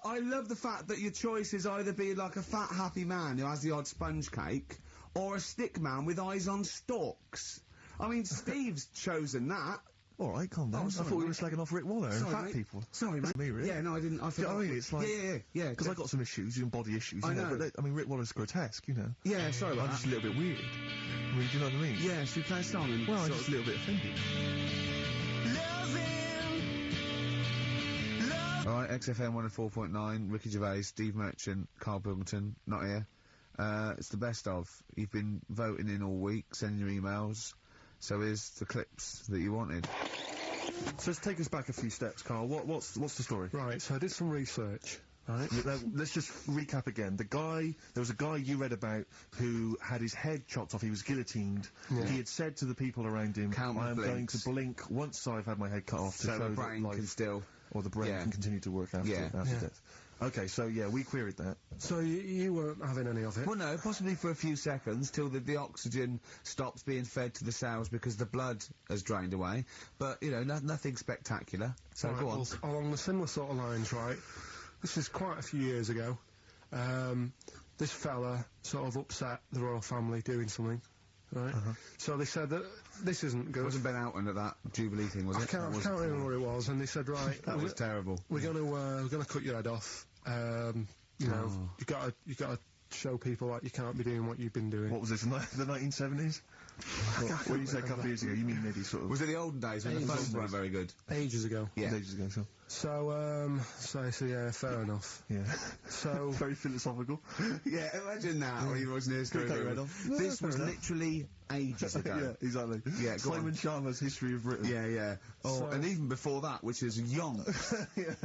I love the fact that your choice is either be like a fat, happy man who has the odd sponge cake, or a stick man with eyes on stalks. I mean, Steve's chosen that. All right, calm down. Oh, I sorry, thought we were mate. slagging off Rick Waller and Sorry, fat mate. people. Sorry, mate. Me, really? Yeah, no, I didn't. I Do you know forgot. what I mean? It's like... Yeah. Because I got some issues, and body issues. I know. But Rick Waller's grotesque, you know. Yeah, sorry about I'm that. just a little bit weird. I mean, do you know what I mean? Yeah, should we play a song? And Well, I'm sort just a little bit offended. Alright, XFM 104.9, Ricky Gervais, Steve Merchant, Carl Pilkington, not here. It's the best of. You've been voting in all week, sending your emails. So here's the clips that you wanted. So let's take us back a few steps, Carl. What's the story? Right, so I did some research. Right. Let's just recap again. There was a guy you read about who had his head chopped off. He was guillotined. Yeah. He had said to the people around him, Count I am going blinks. to blink once I've had my head cut off to So show the that brain life, can still... or the brain Yeah. can continue to work after Yeah. death. Okay, so yeah, we queried that. So you weren't having any of it? Well, no, possibly for a few seconds till the oxygen stops being fed to the cells because the blood has drained away. But, you know, nothing spectacular. So Right, go on. well, along the similar sort of lines, right? This is quite a few years ago. This fella sort of upset the royal family doing something, right? So they said that this isn't It good. wasn't Ben Alton at that Jubilee thing, was it? I can't That wasn't- remember what it was, and they said, right, That was terrible. we're gonna cut your head off. You know, you gotta show people that you can't be doing what you've been doing. What was this, the 1970s? What you said a couple of years ago, you mean maybe sort of... Was it the olden days when the Ages phones ago. weren't very good? Ages ago. Yeah. Ages ago, so... So I said, yeah, fair enough. Yeah. So Very philosophical. Yeah, imagine that when you watch the history. Cut your head off. No, This fair was enough. literally ages ago. Yeah, exactly. Yeah, go Simon on. Sharma's History of Britain. Yeah. Oh, So- and even before that, which is young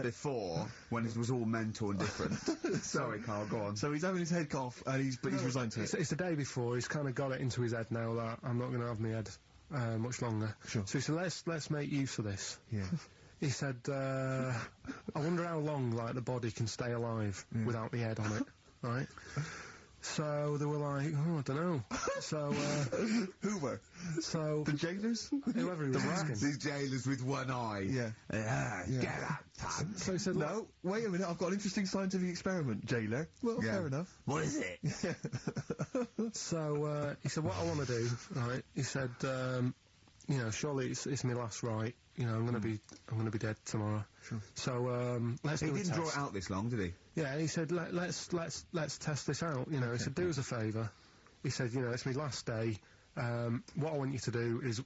before, when it was all mental and different. Sorry, Carl, go on. So he's having his head cut off, and he's resigned to it. it's the day before. He's kind of got it into his head now that I'm not going to have my head much longer. Sure. So he said, let's make use of this. Yeah. He said, I wonder how long like the body can stay alive without the head on it, right? So they were like, oh, I don't know. So Who were? so The jailers? whoever he was asking. These jailers with one eye. Yeah. Get that pun. So he said, No, wait a minute, I've got an interesting scientific experiment, jailer. Well, Yeah. fair enough. What is it? So he said, what I want to do, right? He said, you know, surely it's my last right. You know, I'm gonna be dead tomorrow. Sure. So let's He do a didn't draw test. it out this long, did he? Yeah, he said, let's test this out. You know, he said, do us a favour. He said, you know, it's my last day. What I want you to do is,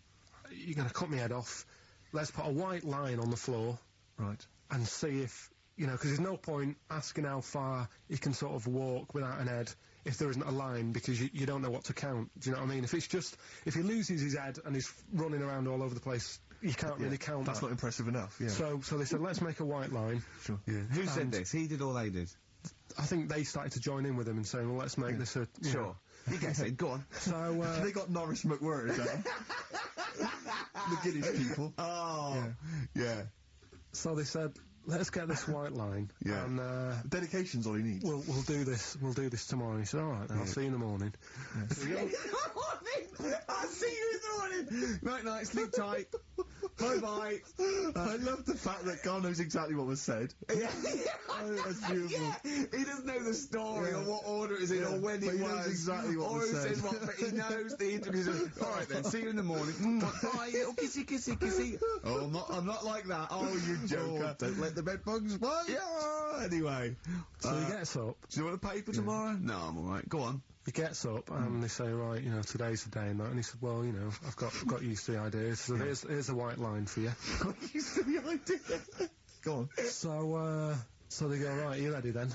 you're going to cut my head off. Let's put a white line on the floor Right. and see if, you know, because there's no point asking how far he can sort of walk without an head if there isn't a line, because you don't know what to count. Do you know what I mean? If he loses his head and he's running around all over the place, you can't really count That's that. not impressive enough, yeah. So they said, let's make a white line. Sure. Yeah. Who said And- this? He did or they did? I think they started to join in with him and saying, well, let's make this a... you know. You guess it. Go on. So, They got Norris McWhirr, the Guinness people. Oh. Yeah. so they said, let's get this white line. Yeah. And, dedication's all he needs. We'll do this tomorrow. He said, all right, then, I'll see you in the morning. Yeah. I'll see you in the morning. Night, sleep tight. Bye. I love the fact that Carl knows exactly what was said. Yeah. Oh, that's beautiful. Yeah. He doesn't know the story or what order it is in or when but it he was. knows exactly what or was who said. said what, but he knows the intricacies. All right then, see you in the morning. Bye, little kissy. Oh, I'm not like that. Oh, you joker. Don't let the bed bugs fly. Yeah. Anyway. So he gets up. Do you want a paper tomorrow? No, I'm all right. Go on. He gets up and they say, right, today's the day and that. And he said, well, I've got used to the idea. So here's a white line for you. Got used to the idea. Go on. So they go, right, are you ready then?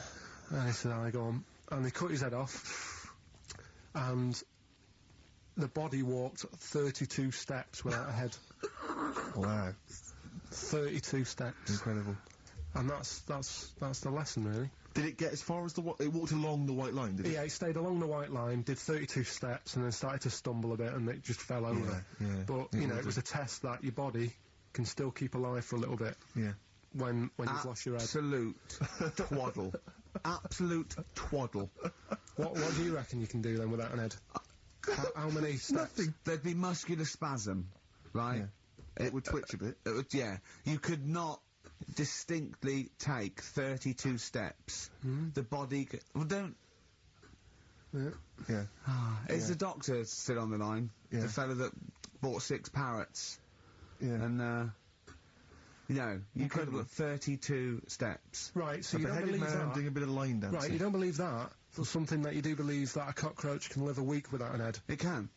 And he said, I go on. And they cut his head off. And the body walked 32 steps without a head. Wow. 32 steps. Incredible. And that's the lesson, really. Did it get as far as it walked along the white line, did it? Yeah, it stayed along the white line, did 32 steps, and then started to stumble a bit, and it just fell over. Yeah. But, it was a test that your body can still keep alive for a little bit. Yeah. When you've lost your head. Absolute twaddle. Absolute twaddle. What do you reckon you can do then without an head? How many steps? Nothing. There'd be muscular spasm, right? Yeah. It would twitch a bit. Yeah. You could not distinctly take 32 steps. The body don't... Yeah. Is the doctor still on the line? Yeah. The fellow that bought 6 parrots. Yeah. And, you could have got 32 steps. Right, so a you don't beheaded believe man that? doing a bit of line dancing. Right, you don't believe that? But something that you do believe that a cockroach can live a week without an head. It can.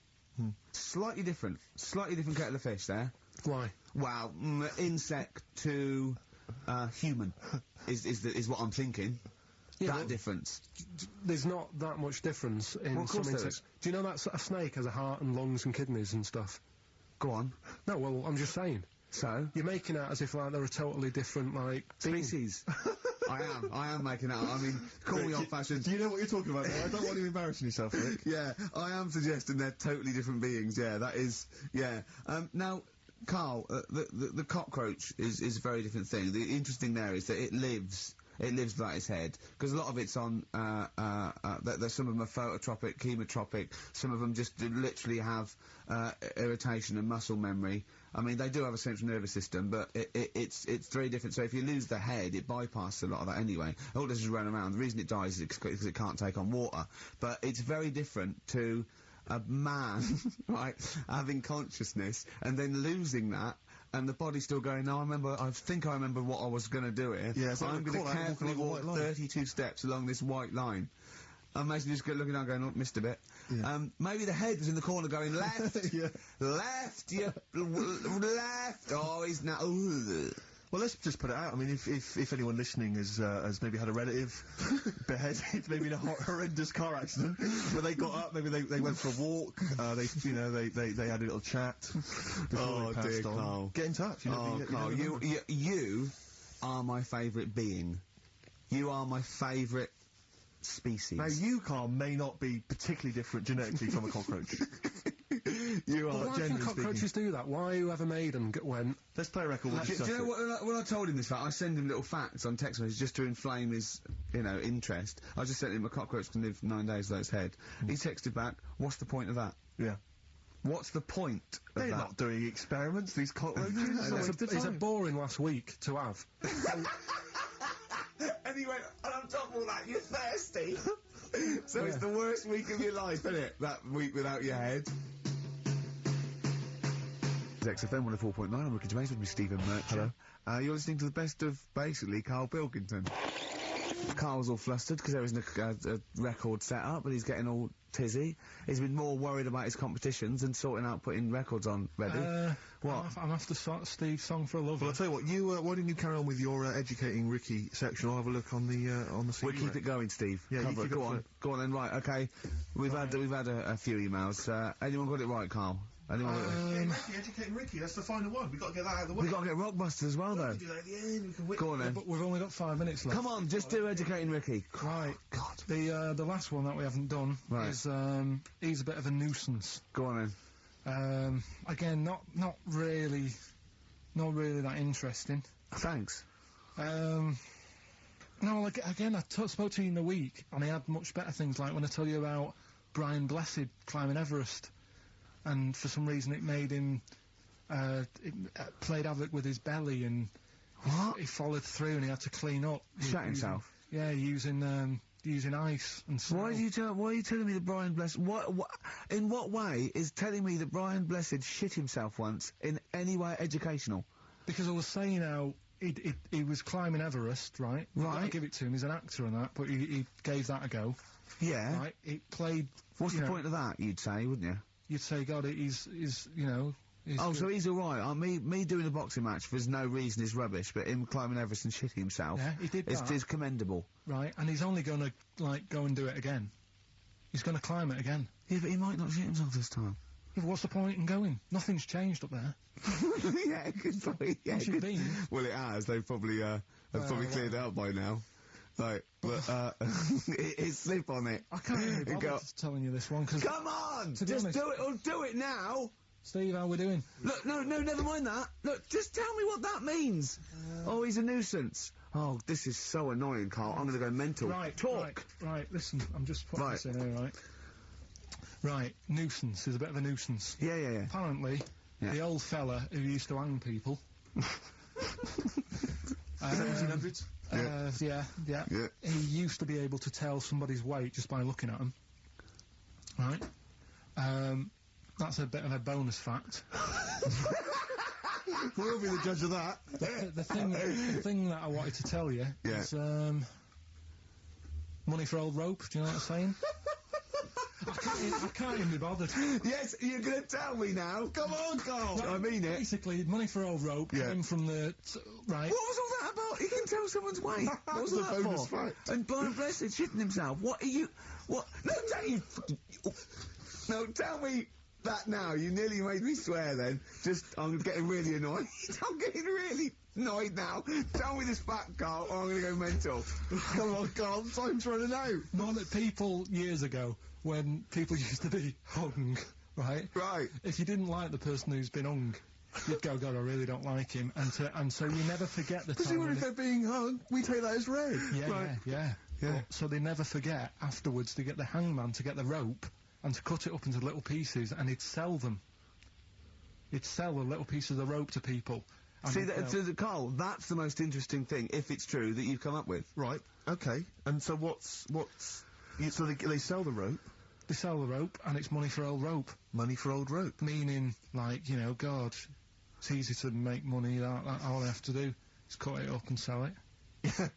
Slightly different kettle of fish there. Why? Wow, insect to human is what I'm thinking. Yeah, that difference. There's not that much difference in Well, of course some there insects. is. Do you know that a snake has a heart and lungs and kidneys and stuff? Go on. No, well, I'm just saying. So? You're making out as if, like, they're a totally different, like, Species. I am making out. I mean, call me old-fashioned. Do you know what you're talking about now? I don't want you embarrassing yourself, Rick. Yeah, I am suggesting they're totally different beings. Yeah, that is. Yeah. Now, Carl, the cockroach is a very different thing. The interesting there is that it lives without its head, because a lot of it's on, there's some of them are phototropic, chemotropic, some of them just literally have, irritation and muscle memory. I mean, they do have a central nervous system, but it's very different. So if you lose the head, it bypasses a lot of that anyway. All it does is run around. The reason it dies is because it can't take on water. But it's very different to a man, right, having consciousness and then losing that, and the body's still going, no, I think I remember what I was going to do here. Yeah, so I'm going to carefully walk 32 steps along this white line. I'm basically just looking down going, oh, missed a bit. Yeah. Maybe the head was in the corner going, left, Yeah. left, left. Oh, he's now... Well, let's just put it out. I mean, if anyone listening has maybe had a relative beheaded, maybe in a horrendous car accident, where they got up, maybe they went for a walk, they had a little chat before they passed on. Carl. Get in touch. Carl, you are my favourite being. You are my favourite species. Now, you, Carl, may not be particularly different genetically from a cockroach. You are, why can cockroaches do that? Why whoever made them went... Let's play a record. Do you know what, when I told him this fact, I send him little facts on text messages just to inflame his, interest. I just sent him a cockroach can live 9 days without its head. He texted back, what's the point of that? Yeah. What's the point of They're that? not doing experiments, these cockroaches. It's a boring last week to have. And he went, and on top of all that, you're thirsty. So it's the worst week of your life, isn't it? That week without your head. XFM 104.9, I'm Ricky Gervais with me, Stephen Merchant. Hello. You're listening to the best of, basically, Carl Pilkington. Carl's all flustered because there isn't a record set up, but he's getting all tizzy. He's been more worried about his competitions than sorting out putting records on ready. What? I'm after Steve's Song for a Lover. Well, I'll tell you what, why didn't you carry on with your Educating Ricky section? I'll have a look on the CD. We'll keep it going, Steve. Yeah, Cover you it. keep Go it on. Go on then, right, okay. We've had a few emails. Anyone got it right, Carl? Educating Ricky, that's the final one. We've got to get that out of the way. We've got to get Rockbusters as well, though. We can do that at the end. We can Go on then. But we've only got 5 minutes left. Come on, just do Educating Ricky. Right. God. The last one that we haven't done is, he's a bit of a nuisance. Go on then. Again, not really that interesting. Thanks. No, like, again, I spoke to you in the week, and he had much better things, like when I tell you about Brian Blessed climbing Everest, and for some reason it made him, it played havoc with his belly, and he followed through, and he had to clean up. Shut himself? Yeah, using ice and snow. Why are you telling me that Brian Blessed... in what way is telling me that Brian Blessed shit himself once in any way educational? Because I was saying how he was climbing Everest, right? Right. I give it to him, he's an actor and that, but he gave that a go. Yeah. Right? It played... What's the point of that, you'd say, wouldn't you? You'd say, God, he's you know... Oh, so he's alright. Me doing a boxing match for no reason is rubbish, but him climbing Everest and shitting himself... Yeah, he did that. Is commendable. Right, and he's only gonna, like, go and do it again. He's gonna climb it again. Yeah, but he might not shit himself this time. Yeah, but what's the point in going? Nothing's changed up there. Yeah, good point. Yeah, Once you've been... Well, it has. They've probably cleared it out by now. Like, but, it's slip on it. I can't even be bothered telling you this one, because... Come on! Just honest, do it, or do it now! Steve, how we doing? Look, no, never mind that. Look, just tell me what that means. Oh, he's a nuisance. Oh, this is so annoying, Carl. I'm gonna go mental. Right, talk. Right, listen, I'm just putting this in here, right? Right, nuisance is a bit of a nuisance. Yeah. Apparently, the old fella who used to hang people... 1700s? Yeah. He used to be able to tell somebody's weight just by looking at them. Right? That's a bit of a bonus fact. We'll be the judge of that. The thing that I wanted to tell you is, money for old rope, do you know what I'm saying? I can't even be bothered. Yes, you're gonna tell me now. Come on, Carl. I mean it. Basically, money for old rope came from the... right. What was all that about? You can tell someone's weight. What was that bonus for? fact. And Brian Blessed shitting himself. What are you... What? No, tell you... No, tell me that now. You nearly made me swear then. I'm getting really annoyed. I'm getting really annoyed now. Tell me this fact, Carl, or I'm gonna go mental. Come on, Carl, time's running out. More that people years ago, when people used to be hung, right? Right. If you didn't like the person who's been hung, you'd go, God, I really don't like him. And so you never forget the time. Presumably if they're being hung, we take that as read. Yeah. So they never forget afterwards to get the hangman to get the rope and to cut it up into little pieces, and he'd sell them. He'd sell a little piece of the rope to people. See, Carl, that's the most interesting thing, if it's true, that you've come up with. Right, okay. And so so they sell the rope? They sell the rope, and it's money for old rope. Money for old rope? Meaning, like, you know, God, it's easy to make money, that all I have to do is cut it up and sell it. Yeah.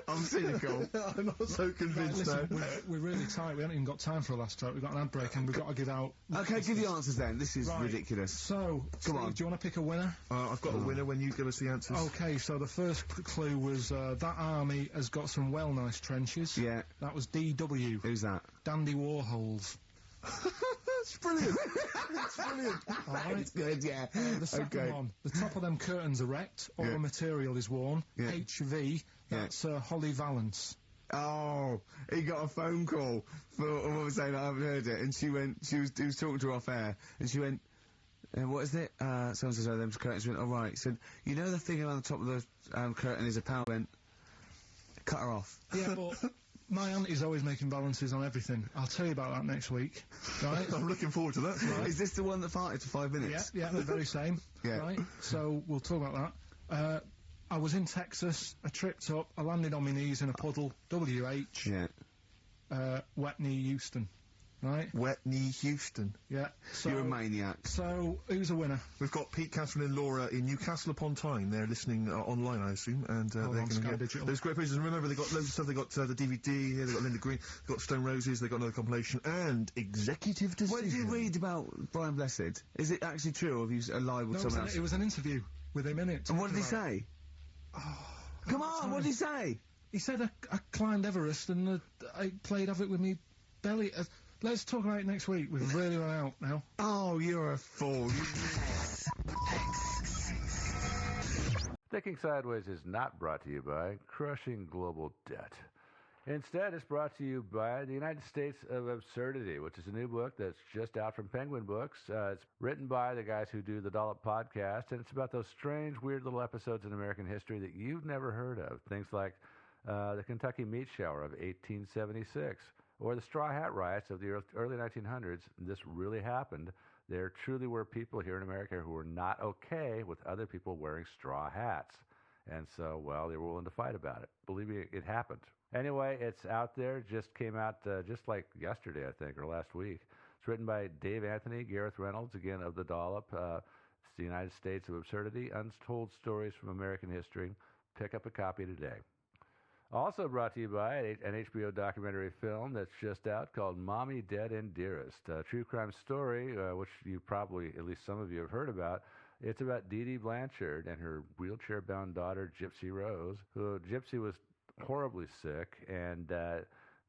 I'm cynical. I'm not so convinced right, listen, now. We're really tight. We haven't even got time for a last joke. We've got an ad break and we've got to give out... Okay, give the answers then. This is ridiculous. So, come on. Do you want to pick a winner? I've got a winner when you give us the answers. Okay, so the first clue was that army has got some nice trenches. Yeah. That was DW. Who's that? Dandy Warhols. That's brilliant. That's brilliant. All right. It's good, yeah. The second one, the top of them curtains are wrecked, all the material is worn. Yeah. HV, that's Holly Valance. Oh, he got a phone call for what was saying, I haven't heard it, and he was talking to her off air, and she went, what is it? Someone says, them curtains. She went, all right. He said, you know the thing around the top of the curtain is a power vent? Cut her off. Yeah, but my auntie's always making balances on everything. I'll tell you about that next week. Right? I'm looking forward to that. Right. Is this the one that farted for 5 minutes? Yeah, the very same. Yeah. Right? So, we'll talk about that. I was in Texas, I tripped up, I landed on my knees in a puddle, WH, wet knee Houston. Right? Wet knee Houston. Yeah. So, you're a maniac. So, who's a winner? We've got Pete, Catherine and Laura in Newcastle upon Tyne. They're listening online, I assume, and they're going to get Digital. those great pictures. And remember, they've got loads of stuff. They've got the DVD here, they've got Linda Green, they've got Stone Roses, they've got another compilation, and Executive Decision. What did you read about Brian Blessed? Is it actually true, or have you lied with someone else? It was an interview with him in it. And what did he say? Come on, what did he say? He said I climbed Everest and I played havoc with me belly. Let's talk about it next week. We've really run out now. Oh, you're a fool. Thinking Sideways is not brought to you by crushing global debt. Instead, it's brought to you by the United States of Absurdity, which is a new book that's just out from Penguin Books. It's written by the guys who do the Dollop podcast, and it's about those strange, weird little episodes in American history that you've never heard of. Things like the Kentucky Meat Shower of 1876, or the Straw Hat Riots of the early 1900s. This really happened. There truly were people here in America who were not okay with other people wearing straw hats. And so, well, they were willing to fight about it. Believe me, it happened. Anyway, it's out there. Just came out just like yesterday, I think, or last week. It's written by Dave Anthony, Gareth Reynolds, again, of the Dollop. It's the United States of Absurdity, Untold Stories from American History. Pick up a copy today. Also brought to you by an HBO documentary film that's just out called Mommy, Dead, and Dearest, a true crime story, which you probably, at least some of you have heard about. It's about Dee Dee Blanchard and her wheelchair-bound daughter, Gypsy Rose, who Gypsy was horribly sick, and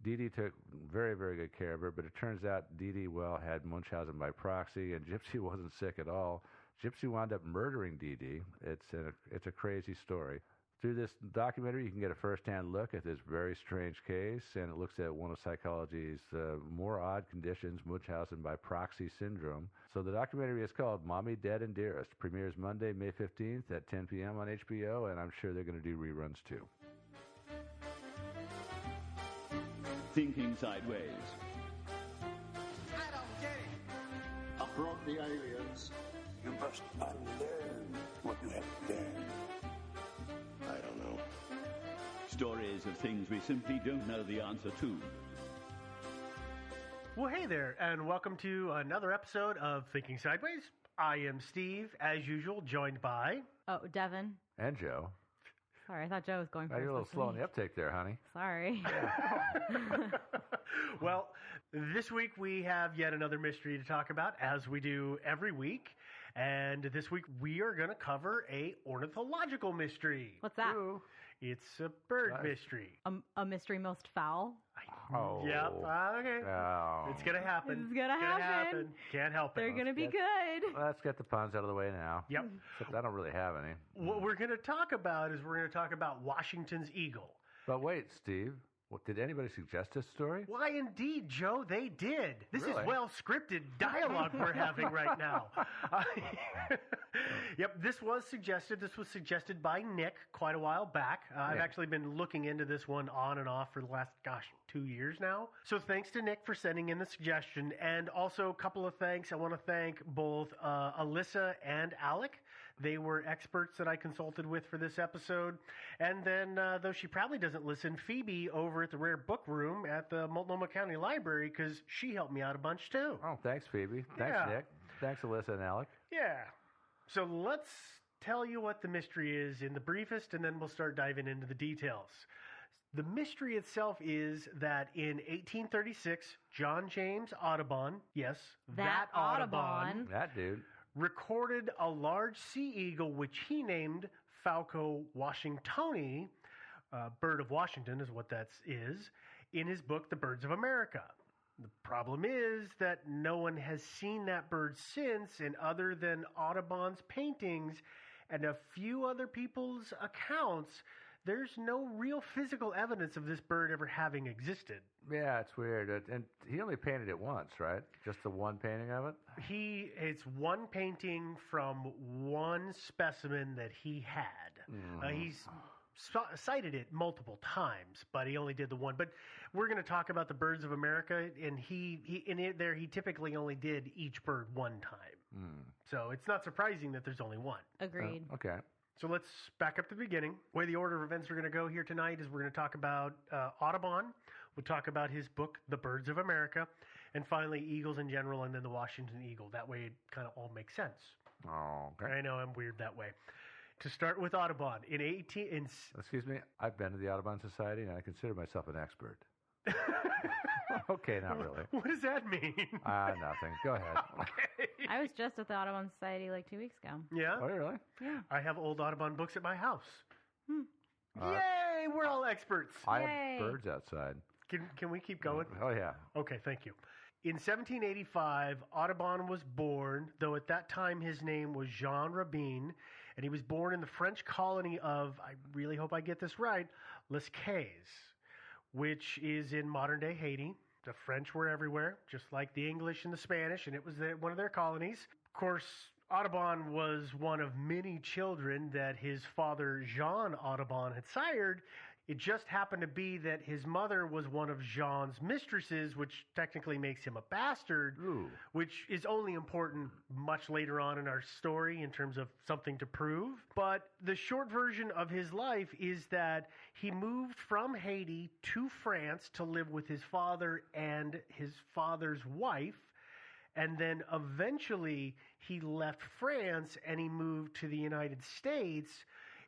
Dee Dee took very, very good care of her, but it turns out Dee Dee, well, had Munchausen by proxy, and Gypsy wasn't sick at all. Gypsy wound up murdering Dee Dee. It's a crazy story. Through this documentary, you can get a first-hand look at this very strange case, and it looks at one of psychology's more odd conditions, Munchausen by proxy syndrome. So the documentary is called Mommy, Dead, and Dearest. Premieres Monday, May 15th at 10 p.m. on HBO, and I'm sure they're going to do reruns too. Thinking Sideways. I don't get it. I brought the aliens. You must unlearn what you have learned. I don't know. Stories of things we simply don't know the answer to. Well, hey there, and welcome to another episode of Thinking Sideways. I am Steve, as usual, joined by... Oh, Devin. And Joe. Sorry, I thought Joe was going first. You're a little slow on the uptake there, honey. Sorry. Well, this week we have yet another mystery to talk about, as we do every week. And this week we are going to cover a ornithological mystery. What's that? Ooh, it's a bird mystery. A mystery most foul? Oh. Yep. Okay. Oh. It's going to happen. It's going to happen. Can't help it. They're going to be good. Let's get the puns out of the way now. Yep. Except I don't really have any. What we're going to talk about is we're going to talk about Washington's eagle. But wait, Steve. Did anybody suggest this story? Why, indeed, Joe, they did. This Really? is well-scripted dialogue we're having right now. Yep, this was suggested. This was suggested by Nick quite a while back. I've actually been looking into this one on and off for the last, 2 years now. So thanks to Nick for sending in the suggestion. And also a couple of thanks. I want to thank both Alyssa and Alec. They were experts that I consulted with for this episode. And then, though she probably doesn't listen, Phoebe over at the Rare Book Room at the Multnomah County Library, because she helped me out a bunch, too. Oh, thanks, Phoebe. Thanks, Nick. Thanks, Alyssa and Alec. Yeah. So let's tell you what the mystery is in the briefest, and then we'll start diving into the details. The mystery itself is that in 1836, John James Audubon, yes, that Audubon, that dude, recorded a large sea eagle which he named Falco washingtoni, bird of Washington is what that is, in his book, The Birds of America. The problem is that no one has seen that bird since, and other than Audubon's paintings and a few other people's accounts, there's no real physical evidence of this bird ever having existed. Yeah, it's weird. And he only painted it once, right? Just the one painting of it? It's one painting from one specimen that he had. He's cited it multiple times, but he only did the one. But we're going to talk about the Birds of America, and he typically only did each bird one time. So it's not surprising that there's only one. Agreed. Okay. So let's back up to the beginning. The way the order of events are going to go here tonight is we're going to talk about Audubon. We'll talk about his book, The Birds of America, and finally eagles in general, and then the Washington eagle. That way it kind of all makes sense. Oh, okay. I know I'm weird that way. To start with Audubon, Excuse me, I've been to the Audubon Society, and I consider myself an expert. Okay, not really. What does that mean? Nothing. Go ahead. Okay. I was just at the Audubon Society like 2 weeks ago. Yeah? Oh, really? Yeah. I have old Audubon books at my house. Yay! We're all experts. I Yay. have birds outside. Can we keep going? Oh, yeah. Okay, thank you. In 1785, Audubon was born, though at that time his name was Jean Rabin, and he was born in the French colony of, I really hope I get this right, Les Cayes, which is in modern-day Haiti. The French were everywhere, just like the English and the Spanish, and it was one of their colonies. Of course, Audubon was one of many children that his father, Jean Audubon, had sired. It just happened to be that his mother was one of Jean's mistresses, which technically makes him a bastard, which is only important much later on in our story in terms of something to prove. But the short version of his life is that he moved from Haiti to France to live with his father and his father's wife. And then eventually he left France and he moved to the United States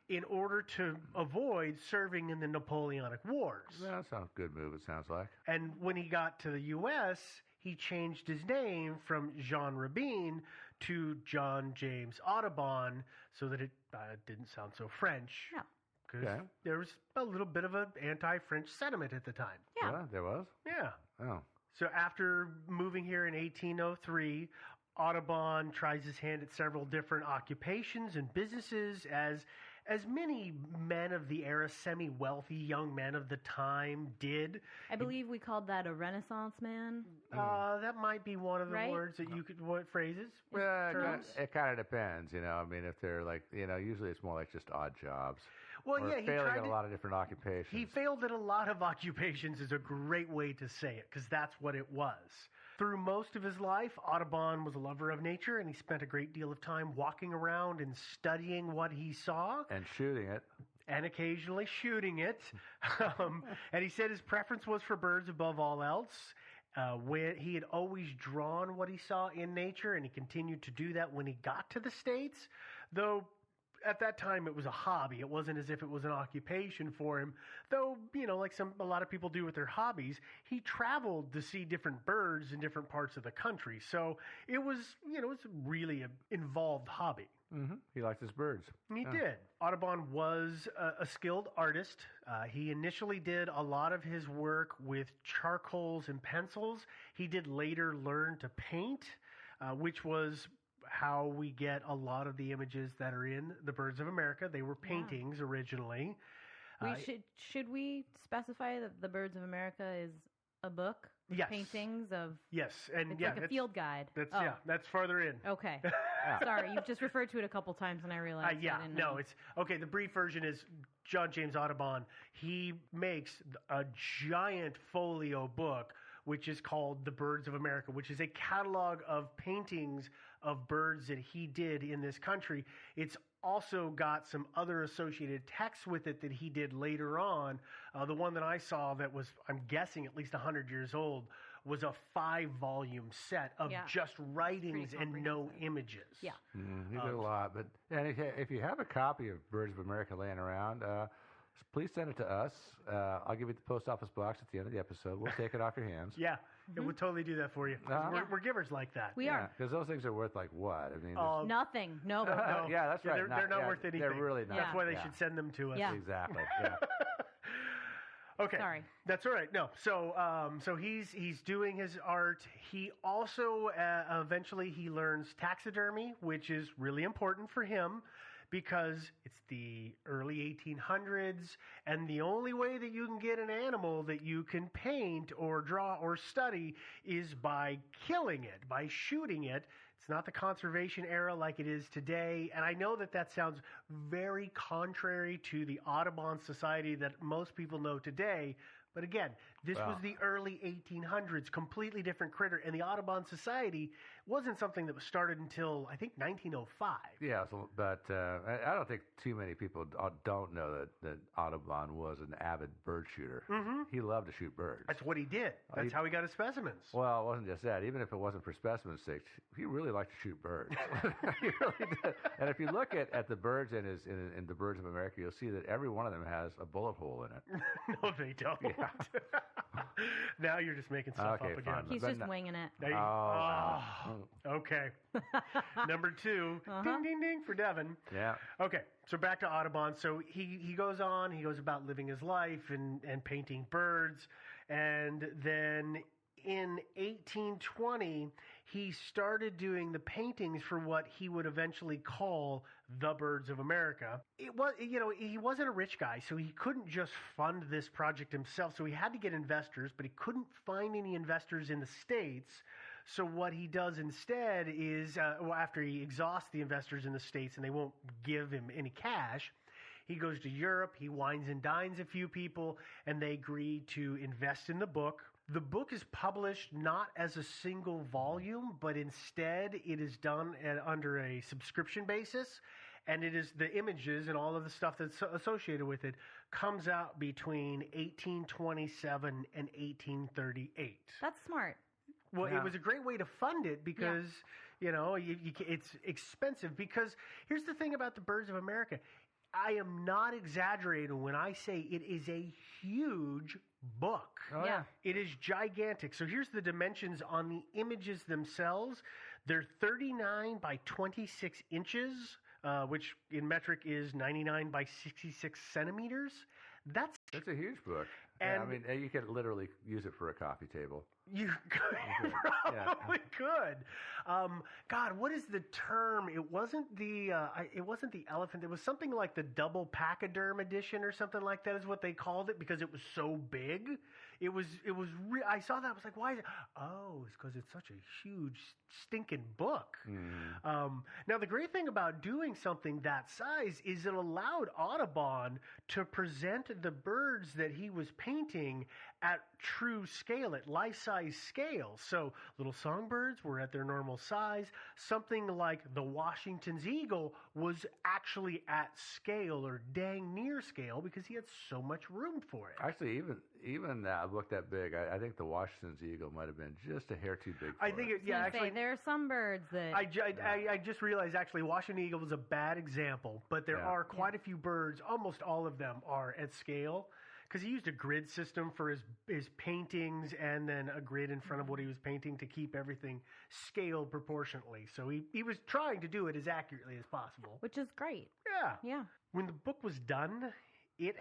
in order to avoid serving in the Napoleonic Wars. That's a good move, it sounds like. And when he got to the U.S., he changed his name from Jean Rabin to John James Audubon so that it didn't sound so French. Yeah. Because there was a little bit of an anti-French sentiment at the time. Yeah. There was? Yeah. Oh. So after moving here in 1803, Audubon tries his hand at several different occupations and businesses as many men of the era, semi-wealthy young men of the time did. I believe we called that a Renaissance man. That might be one of the words that you could, what phrases? Well, it kind of depends, you know. I mean, if they're like, you know, usually it's more like just odd jobs. Well, or yeah, he failing tried at a lot of different occupations. He failed at a lot of occupations is a great way to say it, because that's what it was. Through most of his life, Audubon was a lover of nature, and he spent a great deal of time walking around and studying what he saw. And shooting it. And occasionally shooting it. And he said his preference was for birds above all else. When he had always drawn what he saw in nature, and he continued to do that when he got to the States, though at that time it was a hobby. It wasn't as if it was an occupation for him, though, you know, like a lot of people do with their hobbies. He traveled to see different birds in different parts of the country, so it was, you know, it's really an involved hobby. Mm-hmm. He liked his birds. He did. Audubon was a skilled artist. He initially did a lot of his work with charcoals and pencils. He did later learn to paint, which was how we get a lot of the images that are in the Birds of America. They were paintings originally. Should we specify that the Birds of America is a book? Yes. Paintings of... Yes. And it's like a field guide. That's, that's farther in. Okay. Sorry, you've just referred to it a couple times and I realized I didn't know. It's... Okay, the brief version is John James Audubon. He makes a giant folio book which is called The Birds of America, which is a catalog of paintings of birds that he did in this country. It's also got some other associated texts with it that he did later on. The one that I saw that was, I'm guessing, at least 100 years old, was a 5-volume set of just writings and no images. Yeah. He did a lot. But and if you have a copy of Birds of America laying around, please send it to us. I'll give you the post office box at the end of the episode. We'll take it off your hands. Yeah, we'll totally do that for you. We're givers like that. We are. Because those things are worth like what? I mean, nothing. No. Yeah, that's right. They're not worth anything. They're really not. That's why they should send them to us. Yeah. Exactly. Yeah. Okay. Sorry. That's all right. No. So he's doing his art. He also eventually he learns taxidermy, which is really important for him because it's the early 1800s, and the only way that you can get an animal that you can paint or draw or study is by killing it, by shooting it. It's not the conservation era like it is today, and I know that sounds very contrary to the Audubon Society that most people know today, but again, this was the early 1800s, completely different critter, and the Audubon Society wasn't something that was started until, I think, 1905. Yeah, but I don't think too many people don't know that Audubon was an avid bird shooter. Mm-hmm. He loved to shoot birds. That's what he did. That's how he got his specimens. Well, it wasn't just that. Even if it wasn't for specimen's sake, he really liked to shoot birds. He really did. And if you look at the birds in the Birds of America, you'll see that every one of them has a bullet hole in it. No, they don't. Yeah. Now you're just making stuff up again. Fine. He's just winging it. Okay. Number 2, ding, ding, ding for Devin. Yeah. Okay, so back to Audubon. So he goes about living his life and painting birds. And then in 1820, he started doing the paintings for what he would eventually call the Birds of America. It was, he wasn't a rich guy, so he couldn't just fund this project himself. So he had to get investors, but he couldn't find any investors in the States. So what he does instead is, after he exhausts the investors in the States and they won't give him any cash, he goes to Europe, he wines and dines a few people, and they agree to invest in the book. The book is published not as a single volume, but instead it is done under a subscription basis, and it is the images and all of the stuff that's associated with it comes out between 1827 and 1838. That's smart. Well, It was a great way to fund it because, it's expensive. Because here's the thing about the Birds of America. I am not exaggerating when I say it is a huge book. Oh, yeah. It is gigantic. So here's the dimensions on the images themselves. They're 39 by 26 inches, which in metric is 99 by 66 centimeters. That's a huge book. And you could literally use it for a coffee table. You probably could. God, what is the term? It wasn't the elephant. It was something like the double pachyderm edition or something like that is what they called it because it was so big. I saw that. I was like, why is it? Oh, it's because it's such a huge stinking book. Now, the great thing about doing something that size is it allowed Audubon to present the birds that he was painting at true scale, at life-size scale. So little songbirds were at their normal size. Something like the Washington's eagle was actually at scale or dang near scale because he had so much room for it. Actually, even a book that big, I think the Washington's eagle might have been just a hair too big for I think it. Actually, there are some birds that... I just realized, actually, Washington eagle was a bad example, but there are quite a few birds, almost all of them are at scale. Because he used a grid system for his paintings and then a grid in front of what he was painting to keep everything scaled proportionately. So he was trying to do it as accurately as possible. Which is great. Yeah. When the book was done, it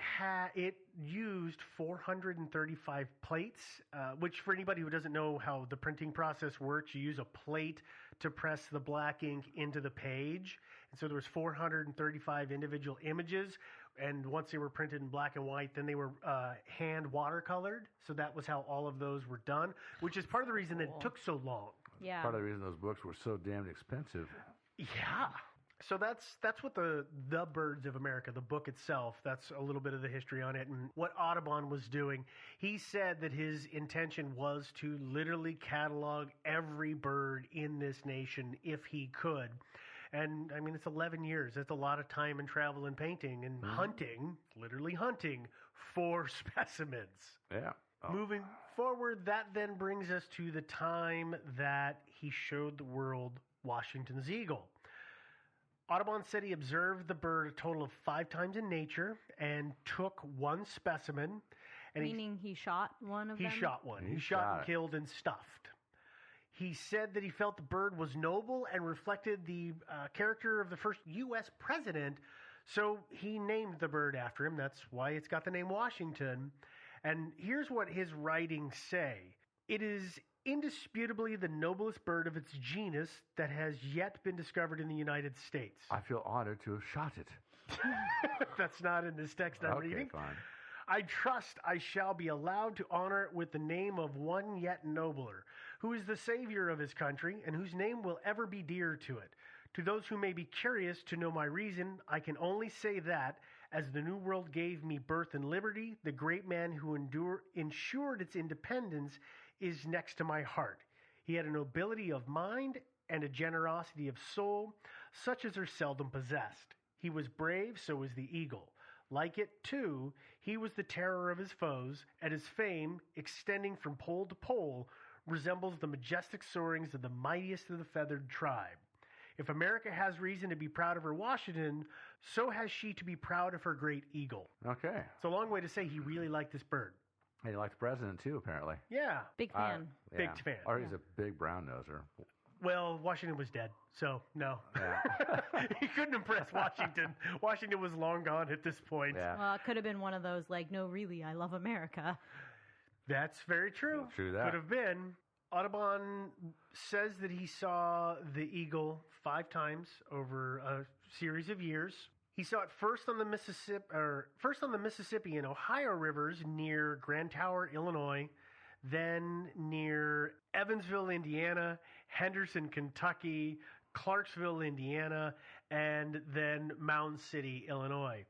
used 435 plates, which for anybody who doesn't know how the printing process works, you use a plate to press the black ink into the page. And so there was 435 individual images. And once they were printed in black and white, then they were hand watercolored. So that was how all of those were done, which is part of the reason that it took so long. Yeah. Part of the reason those books were so damned expensive. Yeah. So that's what the Birds of America, the book itself, that's a little bit of the history on it. And what Audubon was doing, he said that his intention was to literally catalog every bird in this nation if he could. And, I mean, it's 11 years. That's a lot of time and travel and painting and hunting, literally hunting, for specimens. Yeah. Oh. Moving forward, that then brings us to the time that he showed the world Washington's eagle. Audubon said he observed the bird a total of 5 times in nature and took one specimen. And Meaning he shot one of them? He shot one. He shot and killed and stuffed. He said that he felt the bird was noble and reflected the character of the first U.S. president, so he named the bird after him. That's why it's got the name Washington. And here's what his writings say. It is indisputably the noblest bird of its genus that has yet been discovered in the United States. I feel honored to have shot it. That's not in this text I'm reading. Fine. I trust I shall be allowed to honor it with the name of one yet nobler, who is the savior of his country, and whose name will ever be dear to it. To those who may be curious to know my reason, I can only say that, as the New World gave me birth and liberty, the great man who ensured its independence is next to my heart. He had a nobility of mind and a generosity of soul, such as are seldom possessed. He was brave, so was the eagle. Like it, too, he was the terror of his foes, and his fame, extending from pole to pole, resembles the majestic soarings of the mightiest of the feathered tribe. If America has reason to be proud of her Washington, so has she to be proud of her great eagle. Okay. It's a long way to say he really liked this bird. And he liked the president, too, apparently. Yeah. Big fan. Big fan. Or he's a big brown noser. Well, Washington was dead, so no. Yeah. He couldn't impress Washington. Washington was long gone at this point. Yeah. Well, it could have been one of those, like, no, really, I love America. That's very true. True that. Could have been. Audubon says that he saw the eagle 5 times over a series of years. He saw it first on the Mississippi and Ohio rivers near Grand Tower, Illinois, then near Evansville, Indiana, Henderson, Kentucky, Clarksville, Indiana, and then Mound City, Illinois.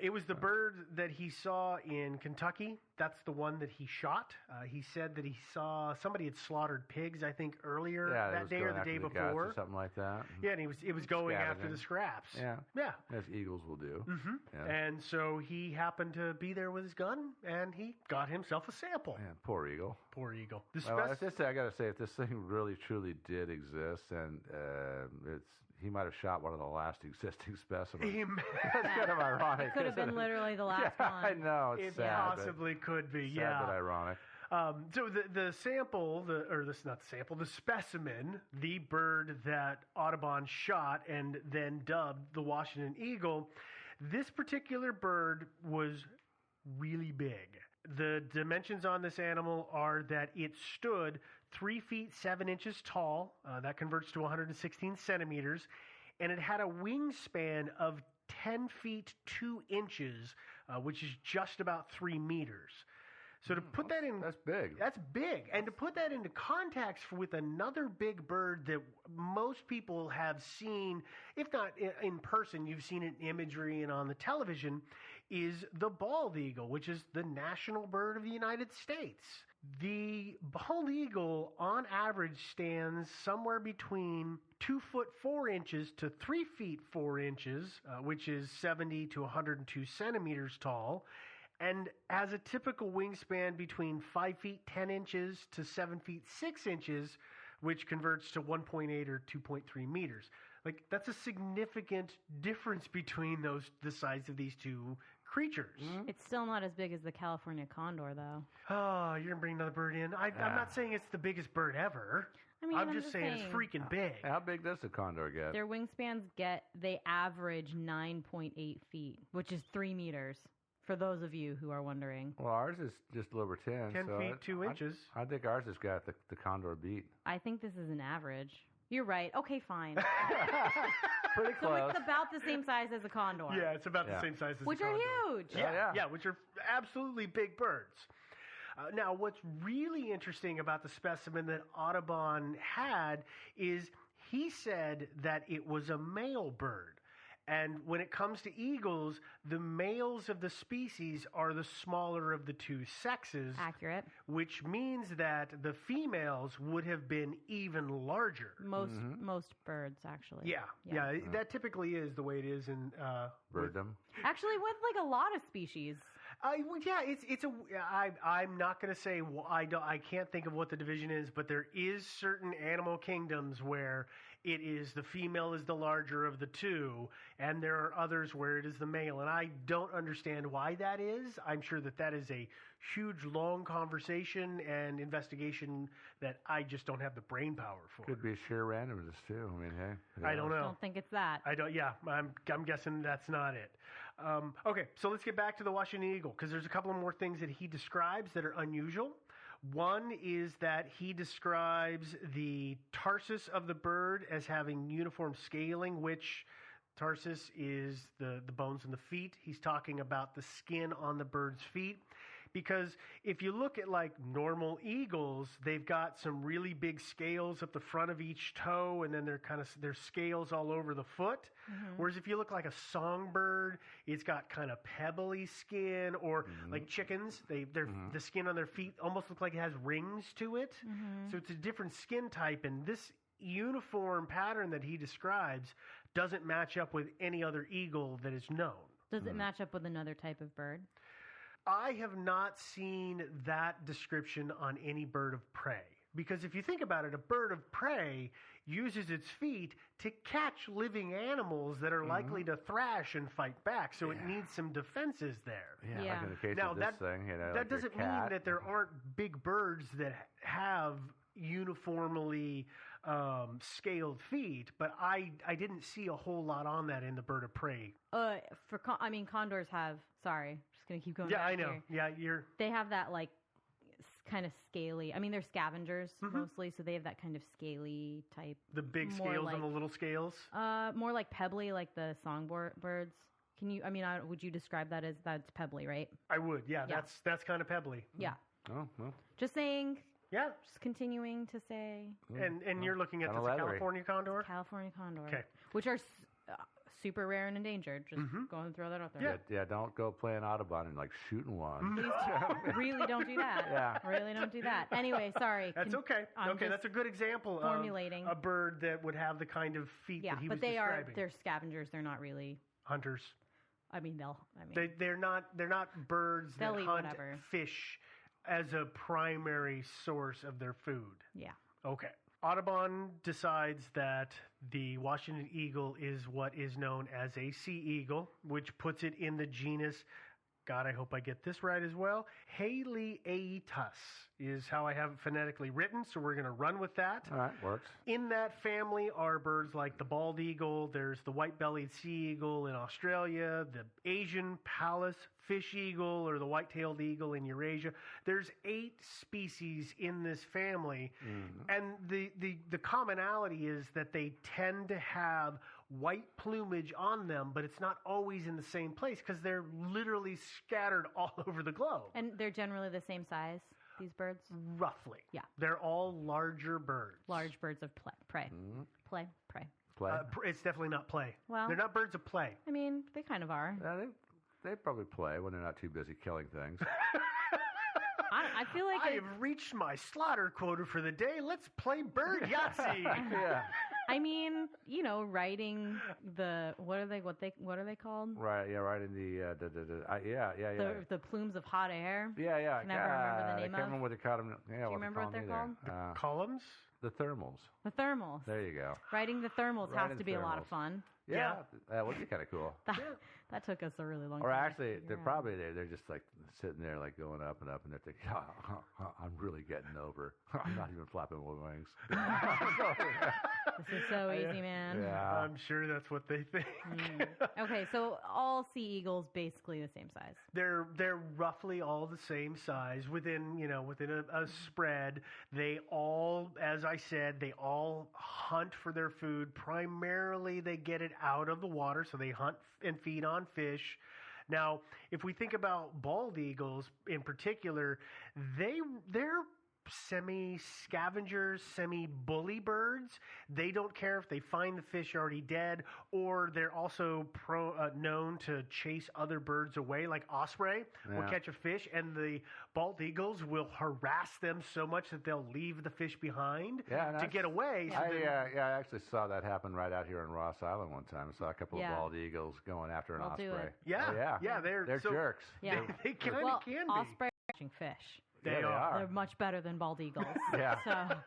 It was the bird that he saw in Kentucky. That's the one that he shot. He said that he saw somebody had slaughtered pigs, I think, earlier that day or the day before. Or something like that. Yeah, and it was going after the scraps. Yeah. Yeah. As eagles will do. Mm-hmm. Yeah. And so he happened to be there with his gun, and he got himself a sample. Yeah, poor eagle. Poor eagle. I got to say, if this thing really, truly did exist, and he might have shot one of the last existing specimens. That's kind of ironic. It could have been literally the last one. I know, it's sad. It possibly could be, sad but ironic. So the sample, the specimen, the bird that Audubon shot and then dubbed the Washington Eagle, this particular bird was really big. The dimensions on this animal are that it stood 3 feet 7 inches tall. That converts to 116 centimeters. And it had a wingspan of 10 feet 2 inches, which is just about 3 meters. So to put that in... That's big. That's big. And to put that into context with another big bird that most people have seen, if not in person, you've seen it in imagery and on the television, is the bald eagle, which is the national bird of the United States. The bald eagle, on average, stands somewhere between 2 foot 4 inches to 3 feet 4 inches, which is 70 to 102 centimeters tall, and has a typical wingspan between 5 feet 10 inches to 7 feet 6 inches, which converts to 1.8 or 2.3 meters. Like, that's a significant difference between the size of these two creatures. Mm-hmm. It's still not as big as the California condor, though. Oh, you're going to bring another bird in? I'm not saying it's the biggest bird ever. I mean, I'm just saying it's freaking big. How big does the condor get? Their wingspans they average 9.8 feet, which is 3 meters, for those of you who are wondering. Well, ours is just a little over 10. 10 feet, 2 inches. I think ours has got the condor beat. I think this is an average. You're right. Okay, fine. Pretty close. So it's about the same size as a condor. Yeah, it's about the same size as which a condor. Which are huge. Yeah, which are absolutely big birds. Now, what's really interesting about the specimen that Audubon had is he said that it was a male bird. And when it comes to eagles, the males of the species are the smaller of the two sexes. Accurate. Which means that the females would have been even larger. Most birds, actually. Yeah. That typically is the way it is in birddom. Actually, with like a lot of species. I'm not going to say I can't think of what the division is, but there is certain animal kingdoms where it is the female is the larger of the two, and there are others where it is the male, and I don't understand why that is. I'm sure that is a huge, long conversation and investigation that I just don't have the brain power for. Could be sheer randomness too. I mean, hey, I don't know. I don't think it's that. I'm guessing that's not it. Okay, so let's get back to the Washington Eagle, because there's a couple of more things that he describes that are unusual. One is that he describes the tarsus of the bird as having uniform scaling, which tarsus is the bones in the feet. He's talking about the skin on the bird's feet. Because if you look at like normal eagles, they've got some really big scales up the front of each toe, and then there's scales all over the foot. Mm-hmm. Whereas if you look like a songbird, it's got kind of pebbly skin, or like chickens, the skin on their feet almost looks like it has rings to it. Mm-hmm. So it's a different skin type, and this uniform pattern that he describes doesn't match up with any other eagle that is known. Does it match up with another type of bird? I have not seen that description on any bird of prey. Because if you think about it, a bird of prey uses its feet to catch living animals that are likely to thrash and fight back. So it needs some defenses there. Yeah. Like in the case of this thing. That like doesn't mean that there aren't big birds that have uniformly scaled feet, but I didn't see a whole lot on that in the bird of prey. Condors have. Sorry, just gonna keep going. Yeah, back I know. Here. Yeah, They have that like kind of scaly. I mean, they're scavengers mostly, so they have that kind of scaly type. The big more scales like, and the little scales? More like pebbly, like the songbirds. Can you, would you describe that as that's pebbly, right? I would, yeah. That's kind of pebbly. Yeah. Oh, well. Just saying. Yeah. Just continuing to say. And you're looking at the California condor? California condor. Okay. Which are super rare and endangered. Just go and throw that out there. Yeah, don't go playing Audubon and like shooting one. Please really don't do that. Yeah. Really don't do that. Anyway, sorry. That's okay. Okay, that's a good example formulating. of a bird that would have the kind of feet that he was describing. Yeah, but they're scavengers. They're not really hunters. They're not birds that hunt whatever. fish as a primary source of their food. Yeah. Okay. Audubon decides that the Washington eagle is what is known as a sea eagle, which puts it in the genus, God, I hope I get this right as well, Haliaeetus is how I have it phonetically written, so we're going to run with that. All right, works. In that family are birds like the bald eagle, there's the white-bellied sea eagle in Australia, the Asian Pallas fish eagle, or the white-tailed eagle in Eurasia. There's 8 species in this family, and the commonality is that they tend to have white plumage on them, but it's not always in the same place because they're literally scattered all over the globe. And they're generally the same size, these birds? Roughly. Yeah. They're all larger birds. Large birds of prey. Prey. It's definitely not play. Well, they're not birds of play. I mean, they kind of are. They probably play when they're not too busy killing things. I feel like I have reached my slaughter quota for the day. Let's play bird Yahtzee. Yeah. I mean, writing the what are they called? Right, yeah, writing the plumes of hot air. Yeah. I can never remember the name I can't remember what they called them. Yeah, do you remember what they're called? Columns? The thermals. The thermals. There you go. Writing the thermals has to be a lot of fun. Yeah, that would be kind of cool. That took us a really long time. Or actually, they're just like sitting there, like going up and up, and they're thinking, I'm really getting over. I'm not even flapping my wings. This is so easy, man. Yeah. I'm sure that's what they think. Okay, so all sea eagles basically the same size. They're roughly all the same size within a spread. They all, as I said, they all hunt for their food. Primarily, they get it out of the water, so they hunt and feed on fish. Now, if we think about bald eagles in particular, they're semi-scavengers, semi-bully birds. They don't care if they find the fish already dead, or they're also known to chase other birds away. Like osprey will catch a fish, and the bald eagles will harass them so much that they'll leave the fish behind to get away. So I actually saw that happen right out here on Ross Island one time. I saw a couple of bald eagles going after an osprey. Yeah, they're jerks. Yeah. They kind of can be. Osprey catching fish. They are. They're much better than bald eagles. Yeah. So.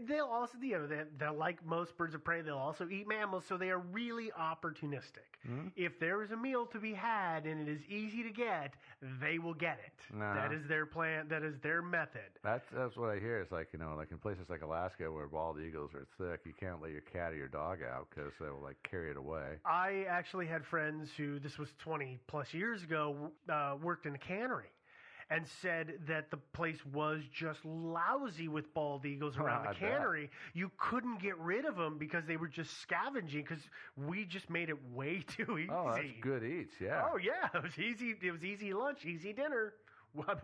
They'll also, they're like most birds of prey. They'll also eat mammals, so they are really opportunistic. Mm-hmm. If there is a meal to be had and it is easy to get, they will get it. That is their plan. That is their method. That's what I hear. It's like like in places like Alaska where bald eagles are thick, you can't let your cat or your dog out because they will carry it away. I actually had friends who, this was 20 plus years ago, worked in a cannery. And said that the place was just lousy with bald eagles around the cannery. You couldn't get rid of them because they were just scavenging because we just made it way too easy. Oh, that's good eats, yeah. Oh, yeah. It was easy. It was easy lunch, easy dinner.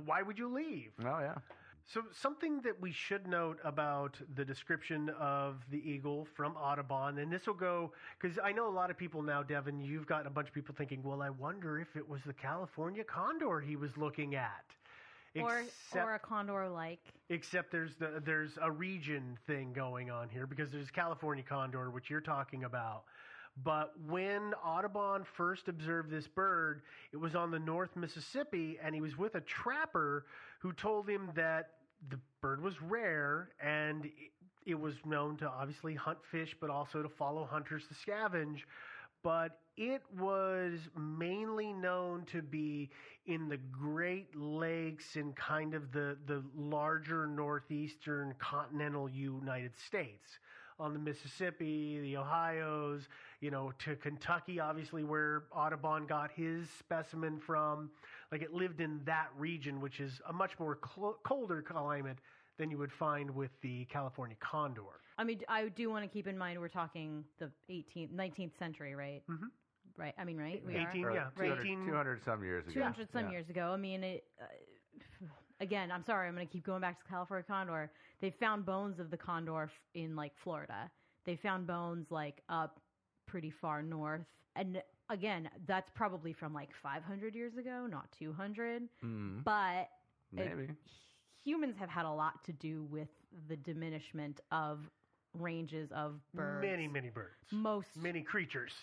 Why would you leave? Oh, yeah. So something that we should note about the description of the eagle from Audubon, and this will go, because I know a lot of people now, Devin, you've got a bunch of people thinking, well, I wonder if it was the California condor he was looking at. Or a condor-like. Except there's a region thing going on here, because there's California condor, which you're talking about. But when Audubon first observed this bird, it was on the North Mississippi, and he was with a trapper who told him that the bird was rare, and it was known to obviously hunt fish, but also to follow hunters to scavenge. But it was mainly known to be in the Great Lakes and kind of the larger northeastern continental United States. on the Mississippi, the Ohios, to Kentucky, obviously, where Audubon got his specimen from. Like, it lived in that region, which is a much more colder climate than you would find with the California condor. I mean, I do want to keep in mind we're talking the 19th century, right? Mm-hmm. Right. I mean, right? We 18, are? yeah. Right. 200 some years ago. 200 some years ago. I mean, again, I'm sorry, I'm going to keep going back to the California condor. They found bones of the condor in, like, Florida. They found bones, like, up pretty far north. And, again, that's probably from, like, 500 years ago, not 200. But maybe. Humans have had a lot to do with the diminishment of ranges of birds. Many birds. Many creatures.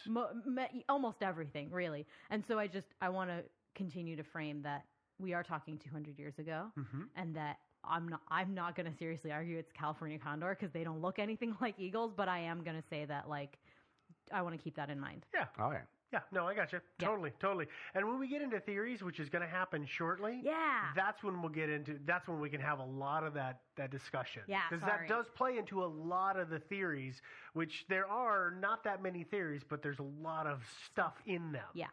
Almost everything, really. And so I want to continue to frame that we are talking 200 years ago, and that I'm not going to seriously argue it's California condor because they don't look anything like eagles, but I am going to say that, like, I want to keep that in mind. Yeah. Oh, yeah. Yeah, no, I got you. Yeah. Totally. And when we get into theories, which is going to happen shortly, that's when we can have a lot of that discussion. Yeah, because that does play into a lot of the theories, which there are not that many theories, but there's a lot of stuff in them. Yeah.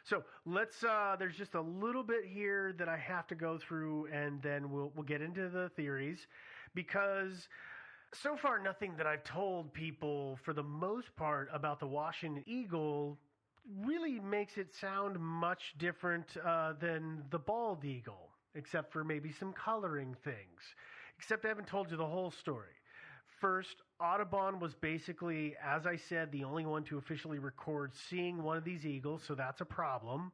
So let's, there's just a little bit here that I have to go through, and then we'll get into the theories, because so far nothing that I've told people for the most part about the Washington eagle really makes it sound much different than the bald eagle, except for maybe some coloring things. Except I haven't told you the whole story. First, Audubon was basically, as I said, the only one to officially record seeing one of these eagles, so that's a problem.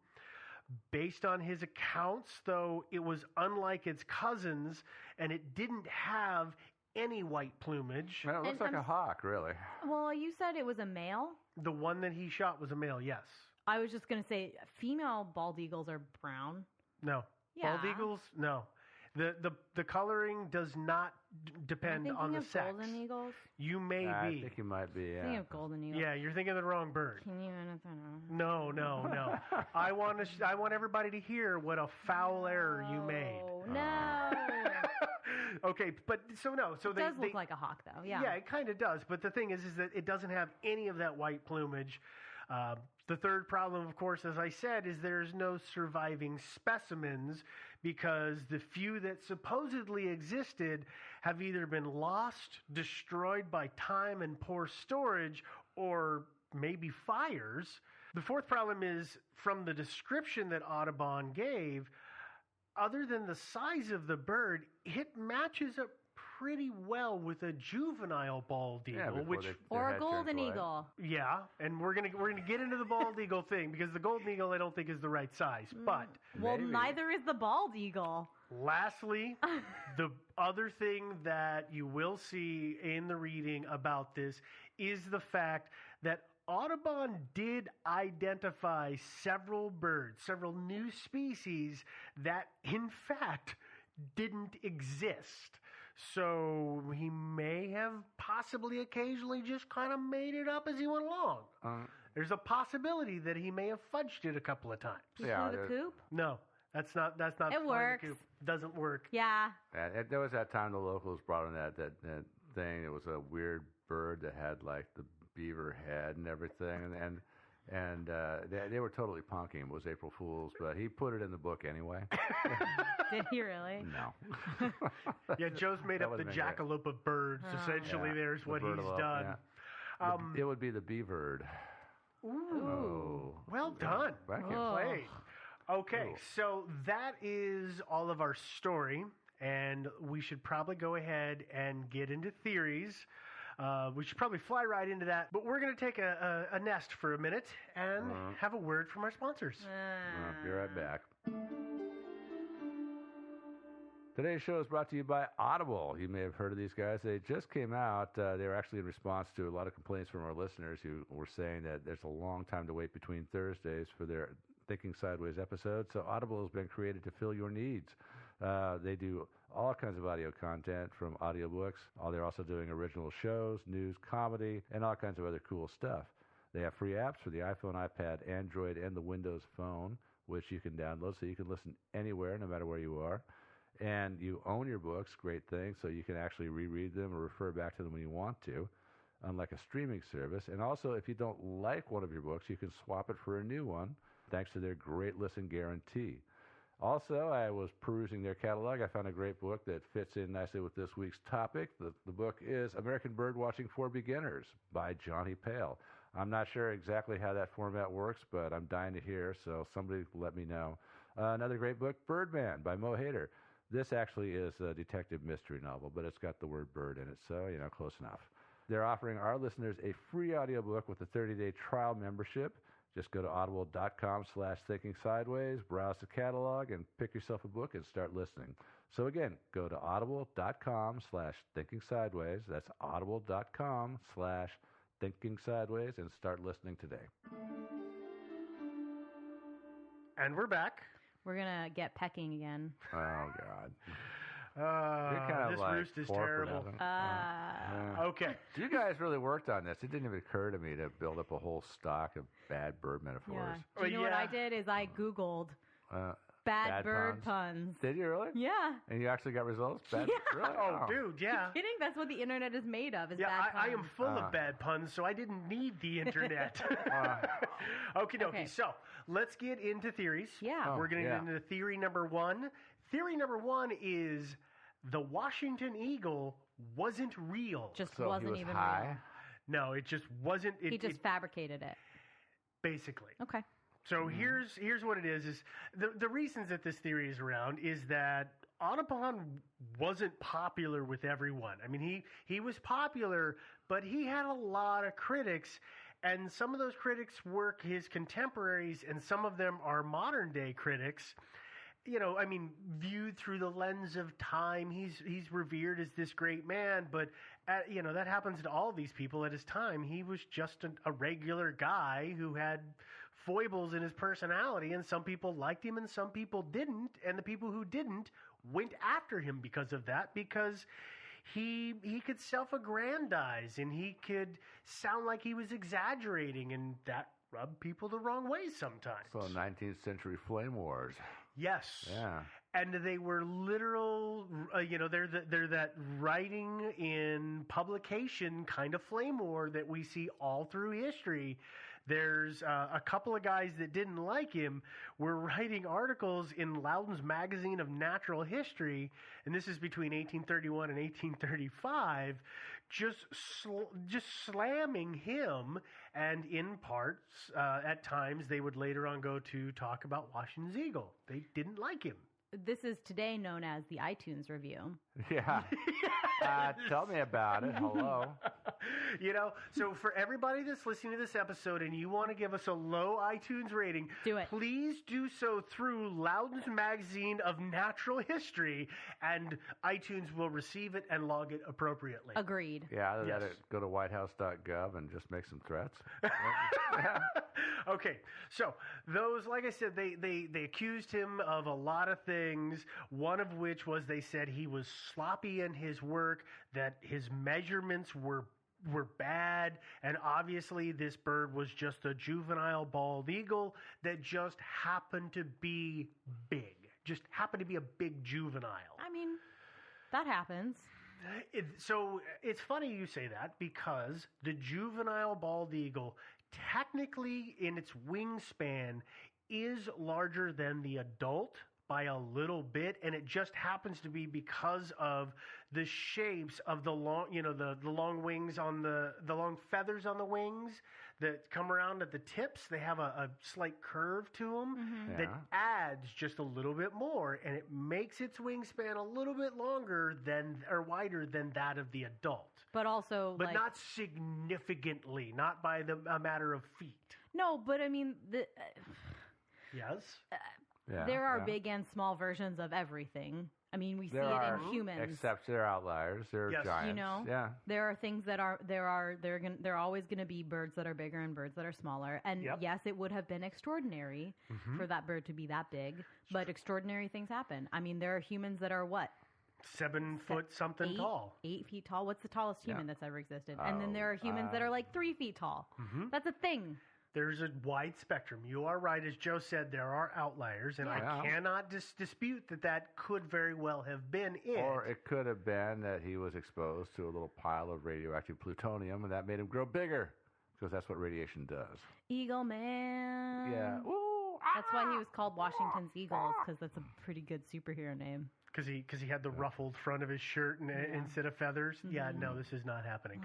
Based on his accounts, though, it was unlike its cousins, and it didn't have any white plumage. Well, it looks like a hawk, really. Well, you said it was a male? The one that he shot was a male, yes. I was just going to say female bald eagles are brown. No. Yeah. Bald eagles, no. The coloring does not depend on the sex. Golden eagles? You may be. I think you might be, yeah. Thinking of golden eagles. Yeah, you're thinking of the wrong bird. Can you No. I want everybody to hear what a foul error you made. No. Okay, but so no. So it does look like a hawk, though. Yeah. Yeah, it kind of does. But the thing is that it doesn't have any of that white plumage. The third problem, of course, as I said, is there's no surviving specimens because the few that supposedly existed have either been lost, destroyed by time and poor storage, or maybe fires. The fourth problem is, from the description that Audubon gave, other than the size of the bird, it matches up pretty well with a juvenile bald eagle, or a golden eagle. Yeah, and we're gonna get into the bald eagle thing because the golden eagle I don't think is the right size, but neither is the bald eagle. Lastly, the other thing that you will see in the reading about this is the fact that Audubon did identify several birds, several new species that in fact didn't exist. So he may have possibly occasionally just kind of made it up as he went along. There's a possibility that he may have fudged it a couple of times. Yeah, the coop? No, that's not. It works. The coop. Doesn't work. Yeah. There was that time the locals brought in that thing. It was a weird bird that had like the beaver head and everything, and they were totally punking him. It was April Fool's, but he put it in the book anyway. Did he really? No. Yeah, Joe's made up the jackalope of birds. Essentially, there's what he's done. Yeah. It would be the beaverd. Ooh. Well done. Played. Okay, so that is all of our story, and we should probably go ahead and get into theories. We should probably fly right into that, but we're going to take a nest for a minute and have a word from our sponsors. Be right back. Today's show is brought to you by Audible. You may have heard of these guys. They just came out. They were actually in response to a lot of complaints from our listeners who were saying that there's a long time to wait between Thursdays for their Thinking Sideways episode. So Audible has been created to fill your needs. They do all kinds of audio content from audiobooks. They're also doing original shows, news, comedy, and all kinds of other cool stuff. They have free apps for the iPhone, iPad, Android, and the Windows Phone, which you can download so you can listen anywhere, no matter where you are. And you own your books, great thing, so you can actually reread them or refer back to them when you want to. unlike a streaming service. And also, if you don't like one of your books, you can swap it for a new one, thanks to their great listen guarantee. Also, I was perusing their catalog. I found a great book that fits in nicely with this week's topic. The book is American Birdwatching for Beginners by Johnny Pale. I'm not sure exactly how that format works, but I'm dying to hear, so somebody let me know. Another great book, Birdman by Mo Hader. This actually is a detective mystery novel, but it's got the word bird in it, so, close enough. They're offering our listeners a free audiobook with a 30-day trial membership. Just go to audible.com/thinkingsideways, browse the catalog, and pick yourself a book and start listening. So again, go to audible.com/thinkingsideways. That's audible.com/thinkingsideways and start listening today. And we're back. We're going to get pecking again. Oh, God. This roost is terrible. Okay. You guys really worked on this. It didn't even occur to me to build up a whole stock of bad bird metaphors. Yeah. Do you know what I did is I Googled bad bird puns. Did you really? Yeah. And you actually got results? Yeah. Really? Oh, dude, yeah. Are you kidding? That's what the internet is made of, is bad puns. I am full of bad puns, so I didn't need the internet. Okie dokie. Okay. So, let's get into theories. Yeah. We're going to get into theory number one. Theory number one is the Washington Eagle wasn't real. Wasn't even real. No, it just wasn't. He just fabricated it. Basically. Okay. So here's what it is the reasons that this theory is around is that Audubon wasn't popular with everyone. I mean, he was popular, but he had a lot of critics, and some of those critics were his contemporaries, and some of them are modern-day critics. Viewed through the lens of time, he's revered as this great man, but that happens to all these people at his time. He was just a regular guy who had foibles in his personality, and some people liked him and some people didn't, and the people who didn't went after him because of that, because he could self-aggrandize and he could sound like he was exaggerating, and that rubbed people the wrong way sometimes. So 19th century flame wars. Yes. Yeah. And they were literal, they're that writing in publication kind of flame war that we see all through history. There's a couple of guys that didn't like him were writing articles in Loudon's Magazine of Natural History, and this is between 1831 and 1835, just slamming him, and in parts, at times, they would later on go to talk about Washington's Eagle. They didn't like him. This is today known as the iTunes review. Yeah. Tell me about it. Hello. So for everybody that's listening to this episode and you want to give us a low iTunes rating, do it. Please do so through Loudon's Magazine of Natural History, and iTunes will receive it and log it appropriately. Agreed. Yeah, either that or go to whitehouse.gov and just make some threats. Okay, so those, like I said, they accused him of a lot of things, one of which was they said he was sloppy in his work, that his measurements were bad, and obviously this bird was just a juvenile bald eagle that just happened to be big, just happened to be a big juvenile. I mean, that happens. So it's funny you say that, because the juvenile bald eagle technically in its wingspan is larger than the adult by a little bit, and it just happens to be because of the shapes of the long, the long wings on the long feathers on the wings that come around at the tips. They have a slight curve to them that adds just a little bit more, and it makes its wingspan a little bit longer or wider than that of the adult. But also, but not significantly, not by a matter of feet. No, but I mean, yes. There are big and small versions of everything. I mean, we see it in humans. Except they're outliers. They're giants. There are things that there are always going to be birds that are bigger and birds that are smaller. And yes, it would have been extraordinary for that bird to be that big, but extraordinary things happen. I mean, there are humans that are what? 7 foot something tall. 8 feet tall. What's the tallest human that's ever existed? And then there are humans that are like 3 feet tall. That's a thing. There's a wide spectrum. You are right. As Joe said, there are outliers, and I cannot dispute that could very well have been it. Or it could have been that he was exposed to a little pile of radioactive plutonium, and that made him grow bigger, because that's what radiation does. Eagle Man. Yeah. Ooh, that's why he was called Washington's Eagles, because that's a pretty good superhero name. Because he had the ruffled front of his shirt instead of feathers. Mm-hmm. Yeah, no, this is not happening.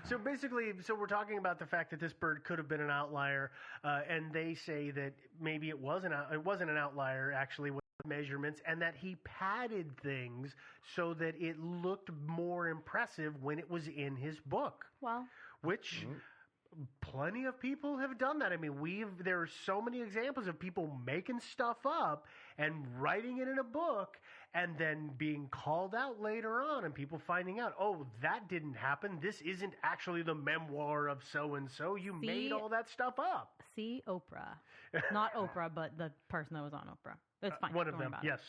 So basically, we're talking about the fact that this bird could have been an outlier, and they say that maybe it wasn't an outlier actually with measurements, and that he padded things so that it looked more impressive when it was in his book. Well, which. Mm-hmm. Plenty of people have done that. I mean, there are so many examples of people making stuff up and writing it in a book and then being called out later on and people finding out, oh, that didn't happen. This isn't actually the memoir of so-and-so. You made all that stuff up. See Oprah. Not Oprah, but the person that was on Oprah. It's fine. One of them, yes.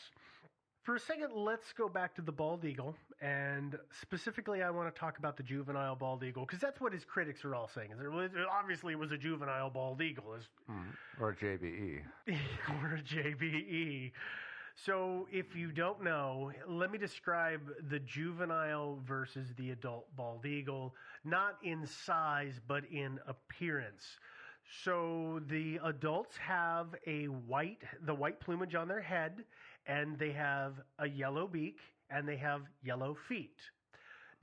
For a second, let's go back to the bald eagle, and specifically I want to talk about the juvenile bald eagle, because that's what his critics are all saying. Obviously, it was a juvenile bald eagle. Or a JBE. Or a JBE. So if you don't know, let me describe the juvenile versus the adult bald eagle, not in size, but in appearance. So the adults have the white plumage on their head, and they have a yellow beak, and they have yellow feet.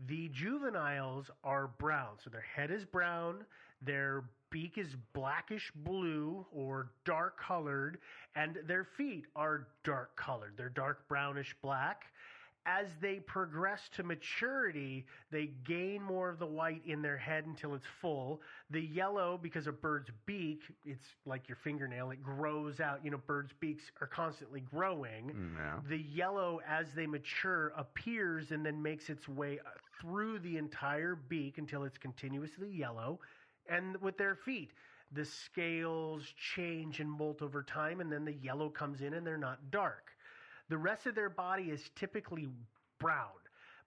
The juveniles are brown, so their head is brown, their beak is blackish blue or dark colored, and their feet are dark colored. They're dark brownish black. As they progress to maturity, they gain more of the white in their head until it's full. The yellow, because a bird's beak, it's like your fingernail, it grows out. You know, birds' beaks are constantly growing. Yeah. The yellow, as they mature, appears and then makes its way through the entire beak until it's continuously yellow. And with their feet, the scales change and molt over time, and then the yellow comes in and they're not dark. The rest of their body is typically brown,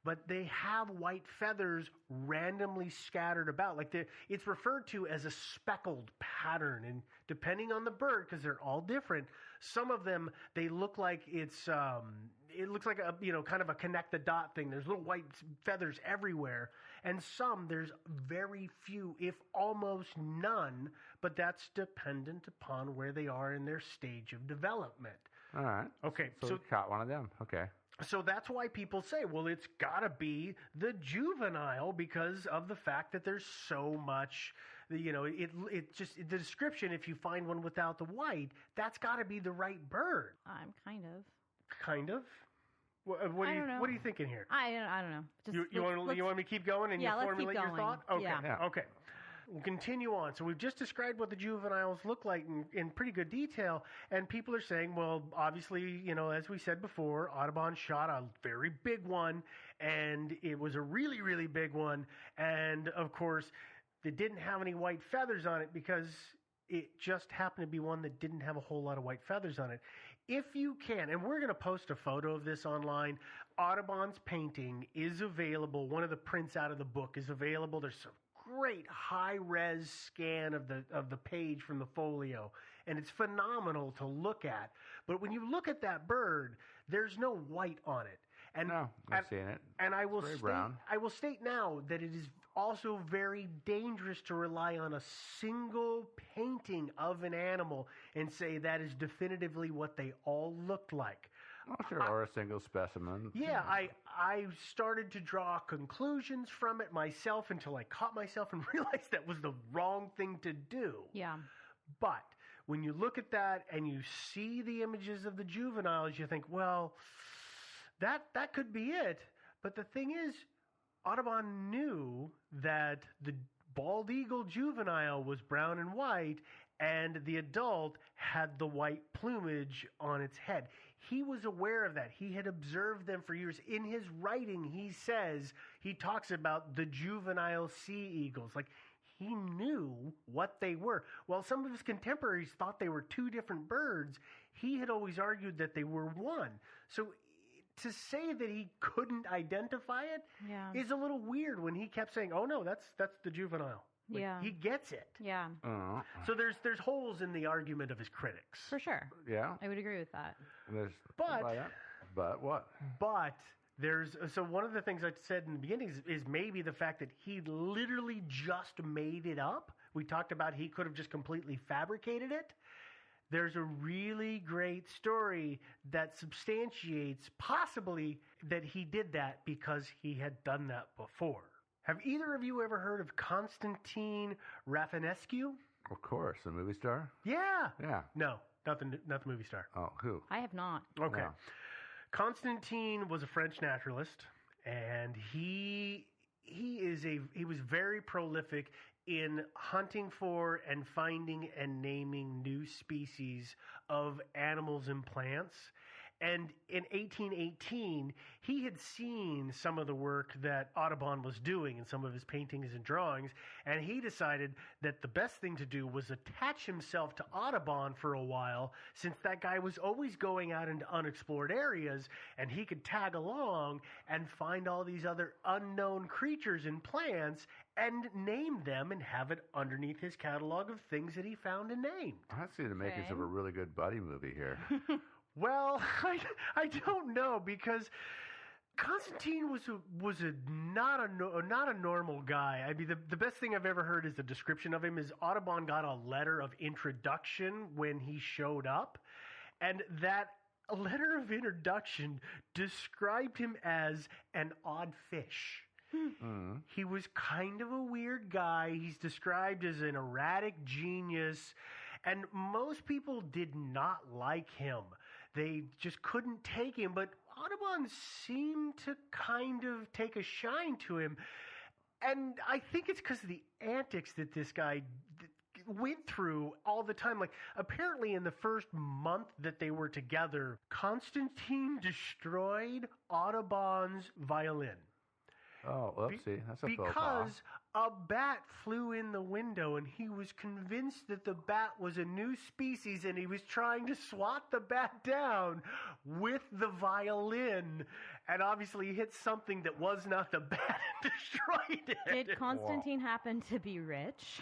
but they have white feathers randomly scattered about. It's referred to as a speckled pattern, and depending on the bird, because they're all different, some of them, they look like it looks like a, kind of a connect the dot thing. There's little white feathers everywhere, and some there's very few, if almost none, but that's dependent upon where they are in their stage of development. All right. Okay. So we caught one of them. Okay. So that's why people say, well, it's got to be the juvenile because of the fact that there's so much, it just, the description, if you find one without the white, that's got to be the right bird. I'm kind of. Kind of? What are you thinking here? I don't know. Just you want me to keep going and you formulate your thought? Okay. Yeah. Okay. We'll continue on. So we've just described what the juveniles look like in pretty good detail, and people are saying, well, obviously, as we said before, Audubon shot a very big one, and it was a really, really big one, and of course, it didn't have any white feathers on it because it just happened to be one that didn't have a whole lot of white feathers on it. If you can, and we're going to post a photo of this online, Audubon's painting is available. One of the prints out of the book is available. There's some great high-res scan of the page from the folio, and it's phenomenal to look at. But when you look at that bird, there's no white on it. And no, I've seen it. And I will state now that it is also very dangerous to rely on a single painting of an animal and say that is definitively what they all looked like. Oh, sure, or a single specimen. Yeah, I started to draw conclusions from it myself until I caught myself and realized that was the wrong thing to do. Yeah. But when you look at that and you see the images of the juveniles, you think, well, that could be it. But the thing is, Audubon knew that the bald eagle juvenile was brown and white, and the adult had the white plumage on its head. He was aware of that. He had observed them for years. In his writing, he talks about the juvenile sea eagles. Like, he knew what they were. While some of his contemporaries thought they were two different birds, he had always argued that they were one. So to say that he couldn't identify it is a little weird when he kept saying, oh, no, that's the juvenile. Yeah. He gets it. Yeah. So there's holes in the argument of his critics. For sure. Yeah. I would agree with that. But what? But so one of the things I said in the beginning is maybe the fact that he literally just made it up. We talked about he could have just completely fabricated it. There's a really great story that substantiates possibly that he did that because he had done that before. Have either of you ever heard of Constantine Rafinescu? Of course, the movie star. Yeah. Yeah. No, not the movie star. Oh, who? I have not. Okay. No. Constantine was a French naturalist, and he was very prolific in hunting for and finding and naming new species of animals and plants. And in 1818, he had seen some of the work that Audubon was doing in some of his paintings and drawings, and he decided that the best thing to do was attach himself to Audubon for a while, since that guy was always going out into unexplored areas, and he could tag along and find all these other unknown creatures and plants and name them and have it underneath his catalog of things that he found and named. I see the makings of a really good buddy movie here. Well, I don't know, because Constantine was not a normal guy. I mean, the best thing I've ever heard is the description of him is Audubon got a letter of introduction when he showed up, and that letter of introduction described him as an odd fish. He was kind of a weird guy. He's described as an erratic genius, and most people did not like him. They just couldn't take him, but Audubon seemed to kind of take a shine to him. And I think it's because of the antics that this guy went through all the time. Like, apparently in the first month that they were together, Constantine destroyed Audubon's violin. Oh, oopsie. That's a faux pas. Because a bat flew in the window, and he was convinced that the bat was a new species, and he was trying to swat the bat down with the violin, and obviously hit something that was not the bat and destroyed it. Did Constantine happen to be rich?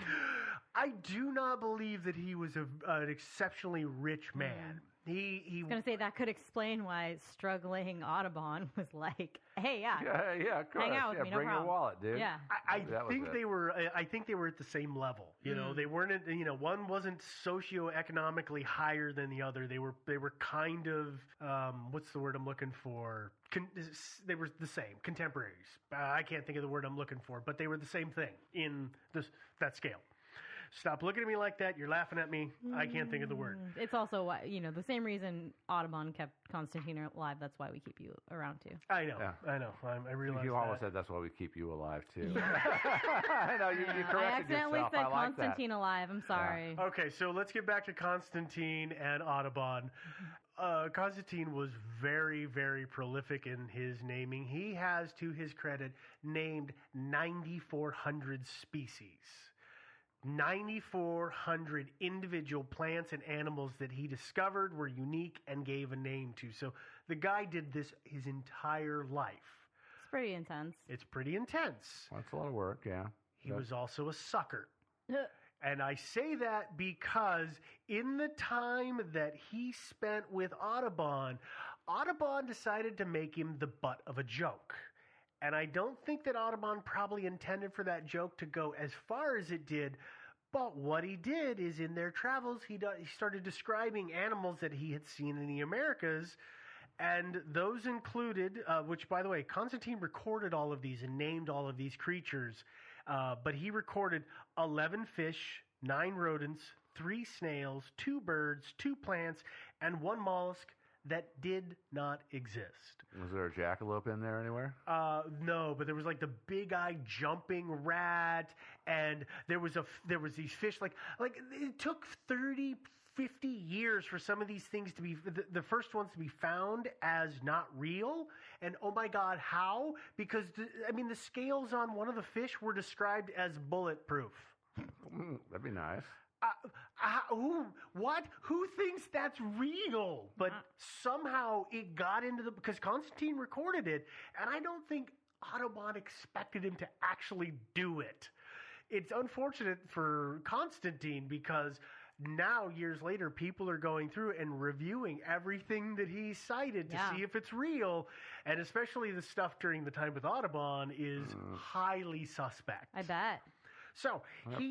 I do not believe that he was an exceptionally rich man. I was going to say that could explain why struggling Audubon was like, "Hey, yeah, of course. hang out with me, no bring problem." your wallet, dude. Yeah, I think they were. I think they were at the same level. You know, they weren't. One wasn't socioeconomically higher than the other. They were kind of. What's the word I'm looking for? They were the same, contemporaries. I can't think of the word I'm looking for, but they were the same thing in that scale. Stop looking at me like that. You're laughing at me. I can't think of the word. It's also why, the same reason Audubon kept Constantine alive. That's why we keep you around too. I know. Yeah. I know. I realize You that. almost said that's why we keep you alive too. I know you corrected I accidentally yourself. said I like Constantine alive. I'm sorry. Yeah. Okay, so let's get back to Constantine and Audubon. Constantine was very, very prolific in his naming. He has, to his credit, named 9,400 species. 9,400 individual plants and animals that he discovered were unique and gave a name to. So the guy did this his entire life. It's pretty intense. It's pretty intense. That's a lot of work, yeah. He was also a sucker. And I say that because in the time that he spent with Audubon, Audubon decided to make him the butt of a joke. And I don't think that Audubon probably intended for that joke to go as far as it did. But what he did is in their travels, he started describing animals that he had seen in the Americas. And those included, which, by the way, Constantine recorded all of these and named all of these creatures. But he recorded 11 fish, 9 rodents, 3 snails, 2 birds, 2 plants, and 1 mollusk that did not exist. Was there a jackalope in there anywhere? No, but there was like the big-eyed jumping rat, and there was these fish. Like it took 30, 50 years for some of these things to be the first ones to be found as not real. And oh my God, how? Because the scales on one of the fish were described as bulletproof. That'd be nice. Who thinks that's real? But somehow it got into because Constantine recorded it, and I don't think Audubon expected him to actually do it. it's unfortunate for Constantine because now, years later, people are going through and reviewing everything that he cited to see if it's real, and especially the stuff during the time with Audubon is highly suspect. I bet. So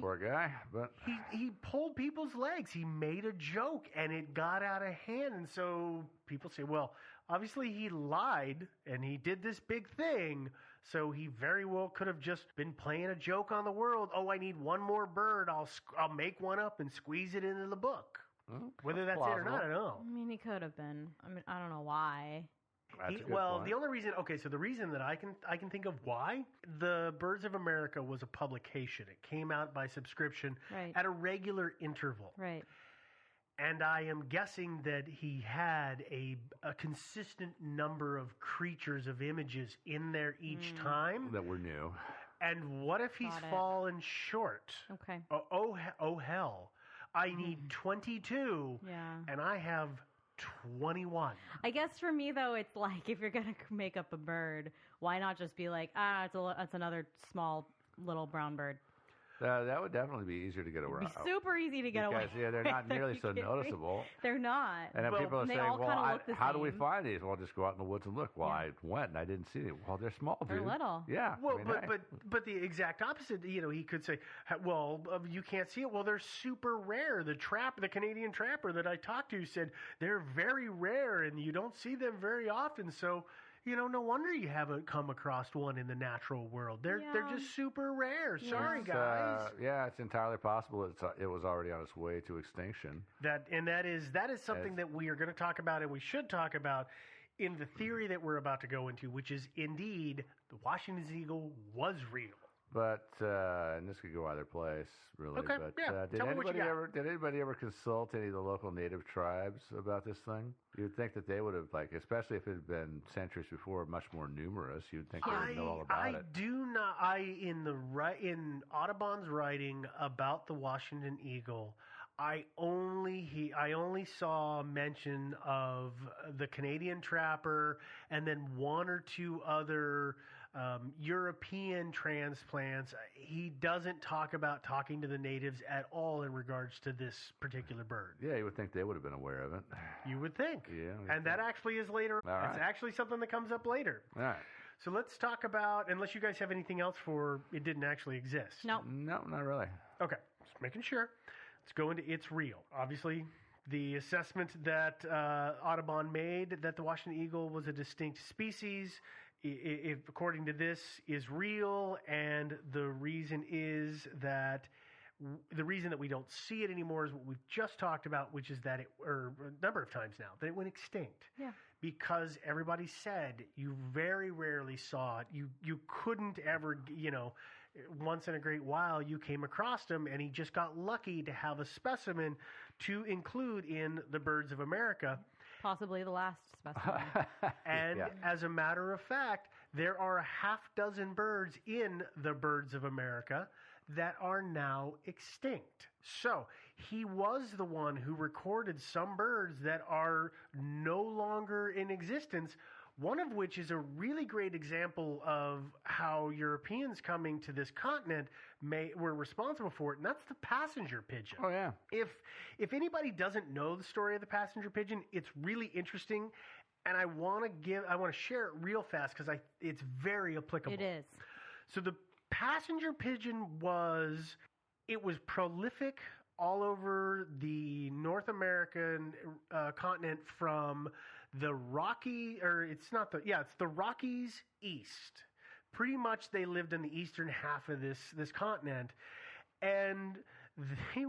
poor guy, but he pulled people's legs. He made a joke, and it got out of hand. And so people say, well, obviously he lied, and he did this big thing. So he very well could have just been playing a joke on the world. Oh, I need one more bird. I'll make one up and squeeze it into the book. Whether that's plausible. it or not, I don't know. I mean, he could have been. I mean, I don't know why. The only reason, so the reason that I can think of why, the Birds of America was a publication. It came out by subscription at a regular interval. Right. And I am guessing that he had a consistent number of creatures of images in there each time. That were new. And what if he's fallen short? Okay. Oh hell. I need 22. Yeah. And I have 21. I guess for me, though, it's like if you're going to make up a bird, why not just be like, it's another small little brown bird. That would definitely be easier to get around. It'd be super easy to get away. Because, they're not nearly so noticeable. They're not. And then people are saying, how do we same. find these? Well, just go out in the woods and look. Well, I went and I didn't see them. Well, they're small, dude. They're little. Yeah. Well, but the exact opposite, he could say, well, you can't see it. Well, they're super rare. The Canadian trapper that I talked to said they're very rare and you don't see them very often. So, no wonder you haven't come across one in the natural world. They're just super rare. Sorry, guys. It's entirely possible it was already on its way to extinction. That is something that we are going to talk about, and we should talk about in the theory that we're about to go into, which is indeed the Washington Eagle was real. But and this could go either place, really. Okay, but did anybody ever consult any of the local native tribes about this thing? You'd think that they would have, especially if it had been centuries before, much more numerous. You'd think they would know all about it. I do not. In Audubon's writing about the Washington Eagle, I only saw mention of the Canadian trapper and then one or two other European transplants. He doesn't talk about talking to the natives at all in regards to this particular bird. Yeah, you would think they would have been aware of it. You would think. Yeah. And that actually is later. All right. It's actually something that comes up later. All right. So let's talk about, unless you guys have anything else for it didn't actually exist. No, not really. Okay, just making sure. Let's go into It's Real. Obviously, the assessment that Audubon made that the Washington Eagle was a distinct species, if according to this, is real, and the reason that we don't see it anymore is what we've just talked about, which is that or a number of times now, that it went extinct. Yeah. Because everybody said you very rarely saw it. You couldn't ever, once in a great while you came across him, and he just got lucky to have a specimen to include in the Birds of America. Possibly the last specimen. And as a matter of fact, there are a half dozen birds in the Birds of America that are now extinct. So he was the one who recorded some birds that are no longer in existence, one of which is a really great example of how Europeans coming to this continent were responsible for it, and that's the passenger pigeon. Oh, yeah. If anybody doesn't know the story of the passenger pigeon, it's really interesting, and I want to share it real fast because it's very applicable. It is. So the passenger pigeon was prolific all over the North American continent from the it's the Rockies east. Pretty much they lived in the eastern half of this continent, and they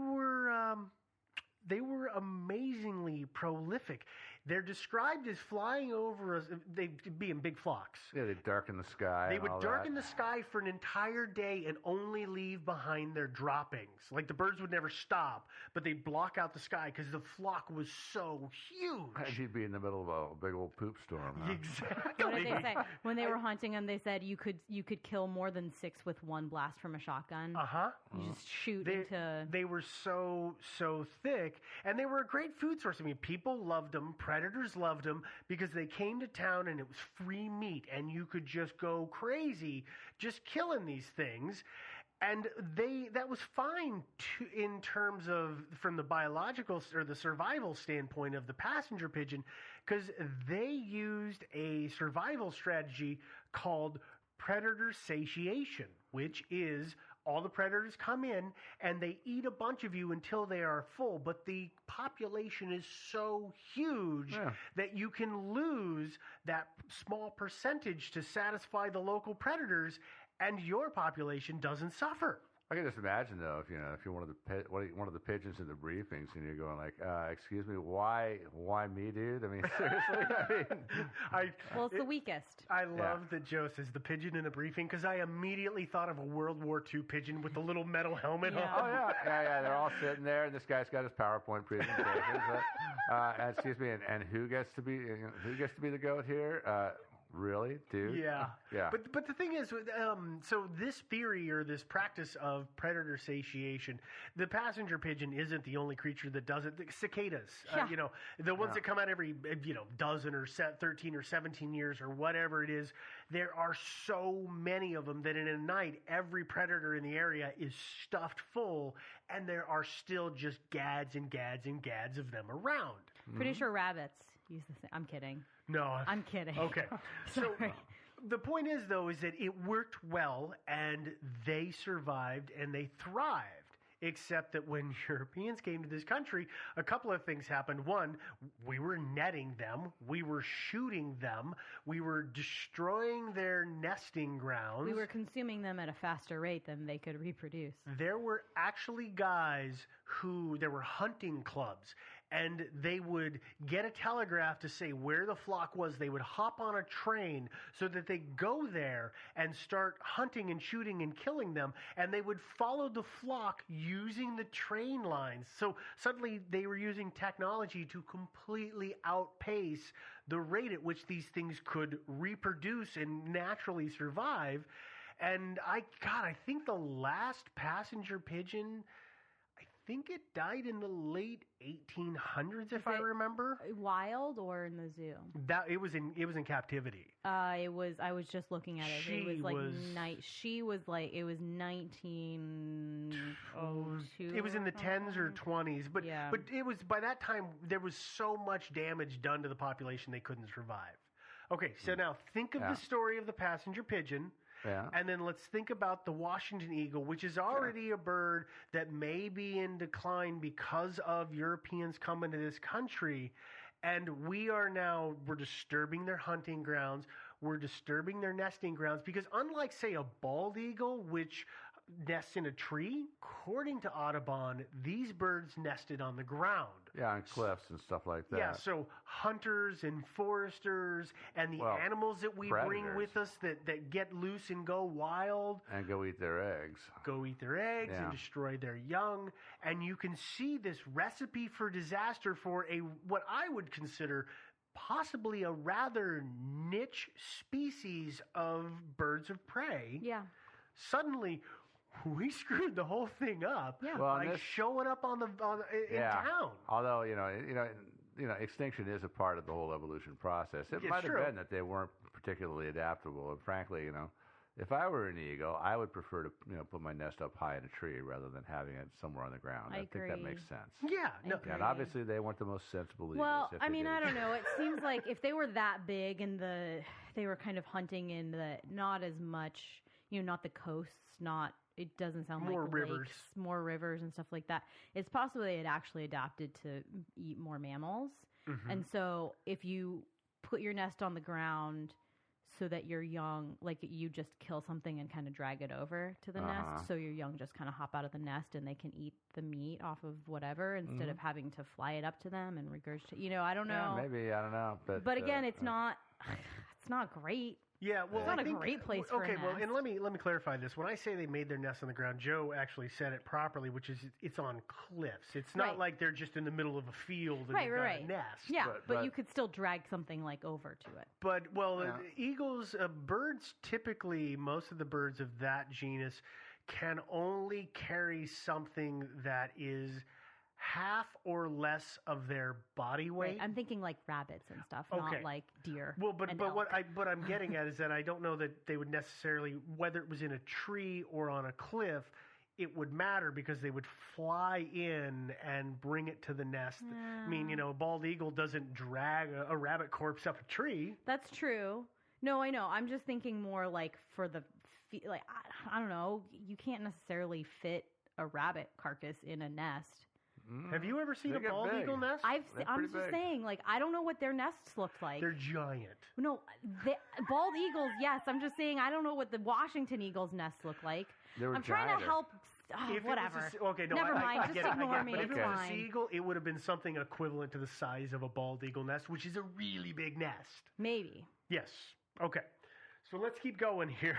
were amazingly prolific. They're described as flying over they'd be in big flocks. Yeah, they'd darken the sky. They would darken the sky for an entire day and only leave behind their droppings. Like the birds would never stop, but they'd block out the sky because the flock was so huge. And you'd be in the middle of a big old poop storm. Huh? Exactly. What did they say? When they were hunting them, they said you could kill more than 6 with one blast from a shotgun. Uh-huh. You just shoot into... They were so thick, and they were a great food source. I mean, people loved them. Predators loved them because they came to town and it was free meat, and you could just go crazy just killing these things. And that was fine in terms of from the biological or the survival standpoint of the passenger pigeon, because they used a survival strategy called predator satiation, which is all the predators come in and they eat a bunch of you until they are full, but the population is so huge that you can lose that small percentage to satisfy the local predators, and your population doesn't suffer. I can just imagine though, if you're one of the pigeons in the briefings, and you're going like, "Excuse me, why me, dude?" I mean, seriously. Well, it's the weakest. I love that Joe says the pigeon in a briefing, because I immediately thought of a World War II pigeon with the little metal helmet on. Oh yeah. They're all sitting there, and this guy's got his PowerPoint presentation. And excuse me, and who gets to be the goat here? Really, dude? Yeah. Yeah. But the thing is, so this theory or this practice of predator satiation, the passenger pigeon isn't the only creature that does it. The cicadas, the ones that come out every, dozen or 13 or 17 years or whatever it is, there are so many of them that in a night, every predator in the area is stuffed full, and there are still just gads and gads and gads of them around. Pretty sure rabbits use the same. I'm kidding. No. I'm kidding. Okay. So the point is, though, is that it worked well, and they survived, and they thrived. Except that when Europeans came to this country, a couple of things happened. One, we were netting them. We were shooting them. We were destroying their nesting grounds. We were consuming them at a faster rate than they could reproduce. There were actually guys there were hunting clubs, and they would get a telegraph to say where the flock was. They would hop on a train so that they go there and start hunting and shooting and killing them, and they would follow the flock using the train lines. So suddenly they were using technology to completely outpace the rate at which these things could reproduce and naturally survive. And I think the last passenger pigeon, I think it died in the late 1800s, if I remember. Wild or in the zoo? It was in captivity. I was just looking at it. It was like She was like, it was 1902. It was in the 10s or 20s, but it was, by that time there was so much damage done to the population they couldn't survive. Okay, so now think of the story of the passenger pigeon. Yeah. And then let's think about the Washington eagle, which is already a bird that may be in decline because of Europeans coming to this country. And we're disturbing their hunting grounds. We're disturbing their nesting grounds because unlike, say, a bald eagle, which nests in a tree, according to Audubon, these birds nested on the ground. Yeah, on cliffs and stuff like that. Yeah, so hunters and foresters and the animals that we bring with us that get loose and go wild. And go eat their eggs. And destroy their young. And you can see this recipe for disaster for what I would consider possibly a rather niche species of birds of prey. Yeah. Suddenly, we screwed the whole thing up by showing up in town. Although extinction is a part of the whole evolution process. It might have been that they weren't particularly adaptable. And frankly, if I were an eagle, I would prefer to put my nest up high in a tree rather than having it somewhere on the ground. I think that makes sense. Yeah. No. And obviously, they weren't the most sensible eagles. Well, I mean, I don't know. It seems like if they were that big and they were kind of hunting in the not as much, not the coasts, it doesn't sound more like rivers. Lakes, more rivers and stuff like that. It's possible they had actually adapted to eat more mammals. Mm-hmm. And so if you put your nest on the ground so that your young, like you just kill something and kind of drag it over to the nest, so your young just kind of hop out of the nest and they can eat the meat off of whatever instead of having to fly it up to them and regurgitate. I don't know. Yeah, maybe, I don't know. But again, it's not great. Yeah, well, it's not a great place for a nest. Well, and let me clarify this. When I say they made their nest on the ground, Joe actually said it properly, which is it's on cliffs. It's not like they're just in the middle of a field and they've got a nest. Yeah, but you could still drag something like over to it. But eagles, birds typically, most of the birds of that genus can only carry something that half or less of their body weight. Right. I'm thinking like rabbits and stuff, Okay. not like deer. Well, but and what elk. I'm getting at is that I don't know that they would necessarily, whether it was in a tree or on a cliff, it would matter because they would fly in and bring it to the nest. I mean, a bald eagle doesn't drag a rabbit corpse up a tree. That's true. No, I know. I'm just thinking more like for the, like, I don't know. You can't necessarily fit a rabbit carcass in a nest. Have you ever seen They a get bald big. eagle nest? I'm pretty just big. saying, like, I don't know what their nests looked like. They're giant. No, bald eagles, yes. I'm just saying I don't know what the Washington eagle's nests look like. They were I'm trying to giant. help. If it was Whatever. okay, no, Never I mind. get Just it, I ignore get it. me. But if It's it was a fine. sea eagle, it would have been something equivalent to the size of a bald eagle nest, which is a really big nest. Maybe. Yes. Okay. So let's keep going here.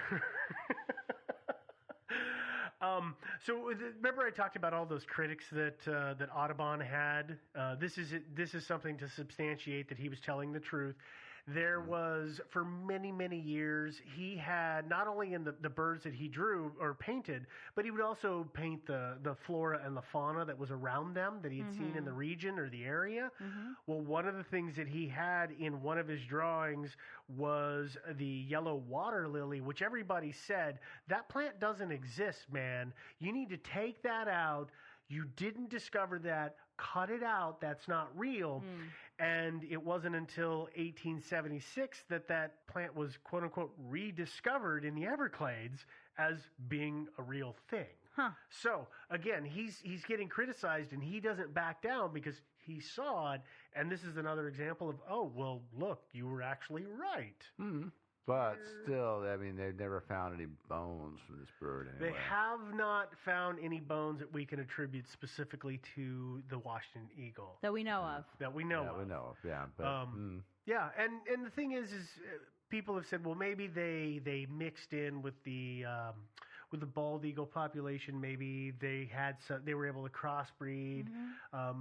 Remember I talked about all those critics that Audubon had. This is something to substantiate that he was telling the truth. There was, for many, many years, he had, not only in the birds that he drew or painted, but he would also paint the flora and the fauna that was around them that he had seen in the region or the area. Well, one of the things that he had in one of his drawings was the yellow water lily, which everybody said, that plant doesn't exist, man. You need to take that out. You didn't discover that. Cut it out. That's not real. And it wasn't until 1876 that plant was, quote unquote, rediscovered in the Everglades as being a real thing. Huh. So again, he's getting criticized, and he doesn't back down because he saw it. And this is another example of, oh, well, look, you were actually right. But still, I mean, they've never found any bones from this bird anyway. They have not found any bones that we can attribute specifically to the Washington eagle. That we know of. That we know Yeah, of. we know of, yeah. But, Yeah, and the thing is people have said, well, maybe they mixed in with the bald eagle population. Maybe they were able to crossbreed.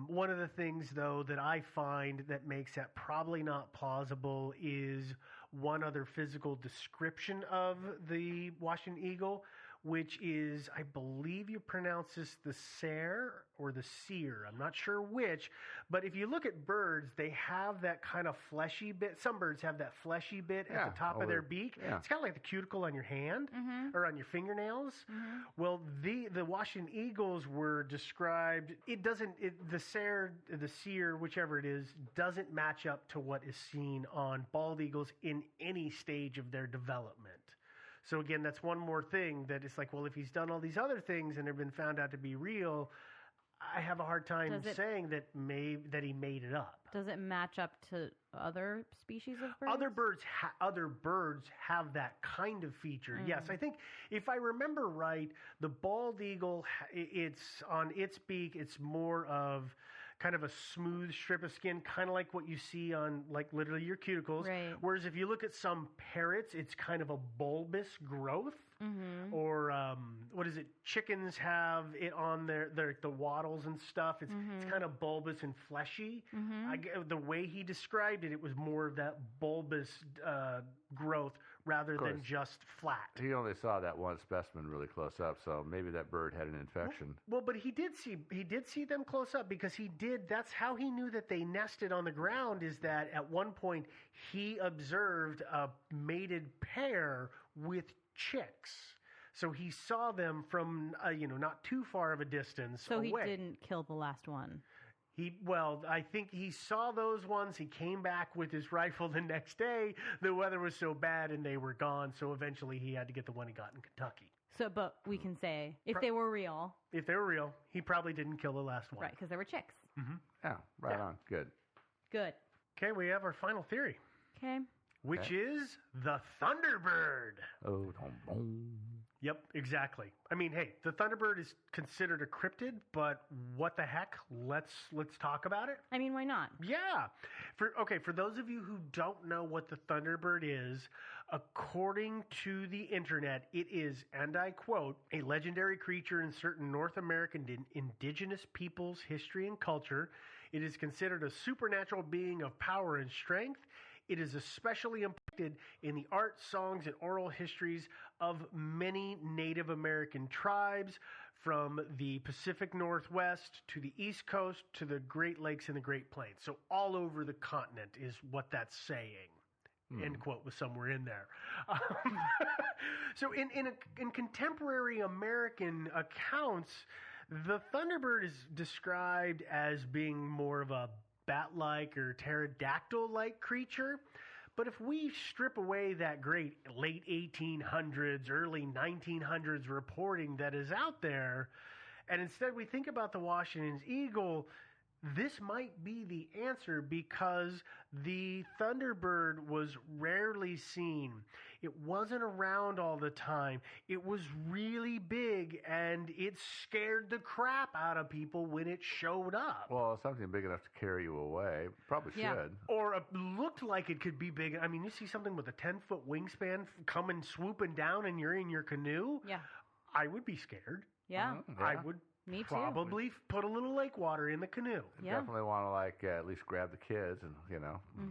One of the things, though, that I find that makes that probably not plausible is one other physical description of the Washington eagle, which is, I believe you pronounce this the seer or the seer. I'm not sure which, but if you look at birds, they have that kind of fleshy bit. Some birds have that fleshy bit at the top of their beak. Yeah. It's kind of like the cuticle on your hand or on your fingernails. Well, the Washington eagles were described. The seer, whichever it is, doesn't match up to what is seen on bald eagles in any stage of their development. So again, that's one more thing that it's like, well, if he's done all these other things and they've been found out to be real, I have a hard time saying that he made it up. Does it match up to other species of birds? Other birds have that kind of feature. Yes, I think if I remember right, the bald eagle, it's on its beak. It's more of kind of a smooth strip of skin, kind of like what you see on, like, literally your cuticles. Right. Whereas if you look at some parrots, it's kind of a bulbous growth. Or what is it? Chickens have it on the wattles and stuff. It's kind of bulbous and fleshy. The way he described it, it was more of that bulbous growth rather than just flat. He only saw that one specimen really close up, so maybe that bird had an infection. Well, but he did see them close up because that's how he knew that they nested on the ground, is that at one point he observed a mated pair with chicks. So he saw them from, not too far of a distance away. So he didn't kill the last one. I think he saw those ones. He came back with his rifle the next day. The weather was so bad and they were gone. So eventually he had to get the one he got in Kentucky. So, but we can say, if they were real. If they were real, he probably didn't kill the last one. Right, because there were chicks. Yeah, right on. Good. Good. Okay, we have our final theory. Okay. Which is the Thunderbird. Oh, boom. Yep, exactly. I mean, hey, the Thunderbird is considered a cryptid, but what the heck? Let's talk about it. I mean, why not? Yeah. For those of you who don't know what the Thunderbird is, according to the internet, it is, and I quote, a legendary creature in certain North American indigenous peoples' history and culture. It is considered a supernatural being of power and strength. It is especially impacted in the art, songs, and oral histories of many Native American tribes. from the Pacific Northwest to the East Coast to the Great Lakes and the Great Plains. So all over the continent is what that's saying. End quote was somewhere in there. So in contemporary American accounts, the Thunderbird is described as being more of a bat-like or pterodactyl-like creature. But if we strip away that great late 1800s, early 1900s reporting that is out there, and instead we think about the Washington's eagle, this might be the answer because the Thunderbird was rarely seen. It wasn't around all the time. It was really big, and it scared the crap out of people when it showed up. Well, something big enough to carry you away. Probably should. Or looked like it could be big. I mean, you see something with a 10-foot wingspan coming swooping down and you're in your canoe. Yeah. I would be scared. Yeah. I would Me too. probably put a little lake water in the canoe. Yeah. Definitely want to at least grab the kids and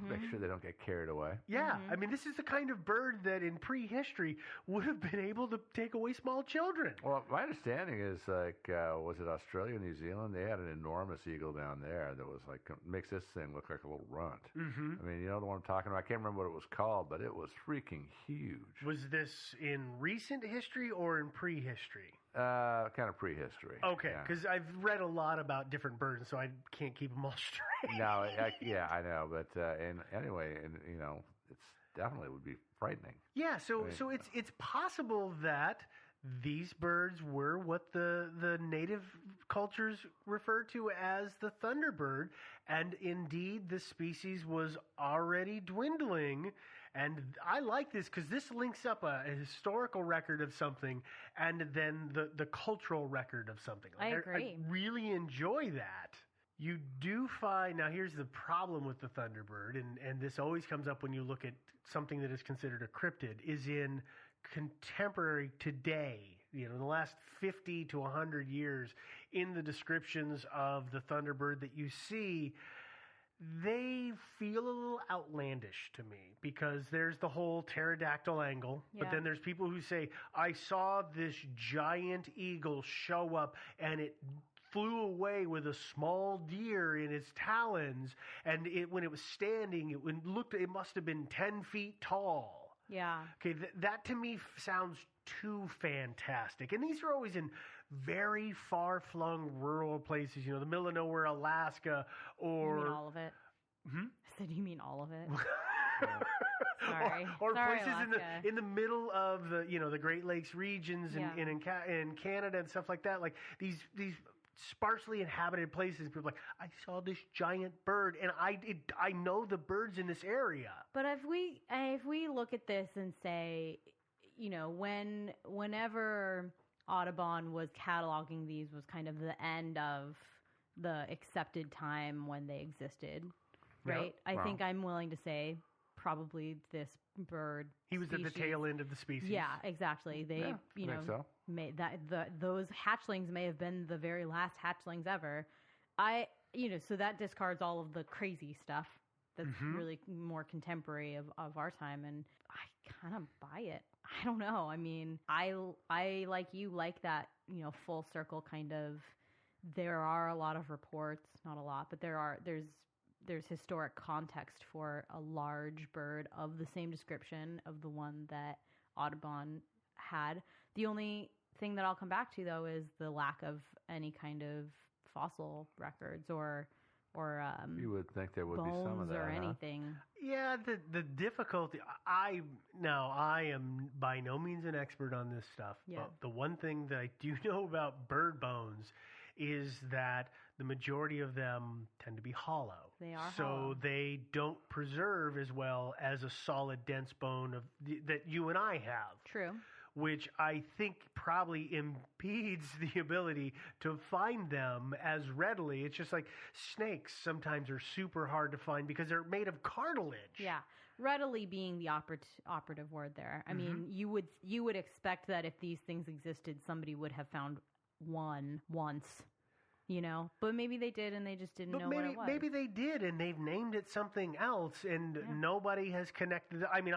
make sure they don't get carried away. Yeah, I mean this is the kind of bird that in prehistory would have been able to take away small children. Well, my understanding is was it Australia, New Zealand? They had an enormous eagle down there that was makes this thing look like a little runt. Mm-hmm. I mean, you know the one I'm talking about. I can't remember what it was called, but it was freaking huge. Was this in recent history or in prehistory? Kind of prehistory. Okay, because I've read a lot about different birds, so I can't keep them all straight. No, I know, but anyway, it's definitely would be frightening. Yeah, so it's possible that these birds were what the native cultures refer to as the Thunderbird, and indeed the species was already dwindling. And I like this because this links up a historical record of something and then the cultural record of something. I agree. I really enjoy that. You do find, now here's the problem with the Thunderbird, and this always comes up when you look at something that is considered a cryptid, is in contemporary today, in the last 50 to 100 years, in the descriptions of the Thunderbird that you see, they feel a little outlandish to me because there's the whole pterodactyl angle, but then there's people who say, I saw this giant eagle show up and it flew away with a small deer in its talons, and when it was standing, it must have been 10 feet tall. Yeah. Okay, that to me sounds too fantastic. And these are always in very far-flung rural places, the middle of nowhere, Alaska, or... You mean all of it? Hmm? I said, you mean all of it? Sorry. Or Sorry, places Alaska. in the middle of the Great Lakes regions and in Canada and stuff like that. Like these sparsely inhabited places, people are like, I saw this giant bird, and I know the birds in this area. But if we look at this and say, whenever Audubon was cataloging these was kind of the end of the accepted time when they existed, right? Yeah. I think I'm willing to say probably this bird. He was at the tail end of the species. Yeah, exactly. They, think so. made that those hatchlings may have been the very last hatchlings ever. So that discards all of the crazy stuff that's really more contemporary of our time, and I kind of buy it. I don't know. I mean, I like you like that, full circle kind of. There are a lot of reports, not a lot, but there's historic context for a large bird of the same description of the one that Audubon had. The only thing that I'll come back to, though, is the lack of any kind of fossil records or you would think there would be some of that, or anything. Yeah, the difficulty. I am by no means an expert on this stuff. Yeah. But the one thing that I do know about bird bones is that the majority of them tend to be hollow. They are so hollow. They don't preserve as well as a solid, dense bone that you and I have. True. Which I think probably impedes the ability to find them as readily. It's just like snakes sometimes are super hard to find because they're made of cartilage. Yeah, readily being the operative word there. I mean, you would expect that if these things existed, somebody would have found one once, But maybe they did and they just didn't know what it was. Maybe they did and they've named it something else and nobody has connected. I mean,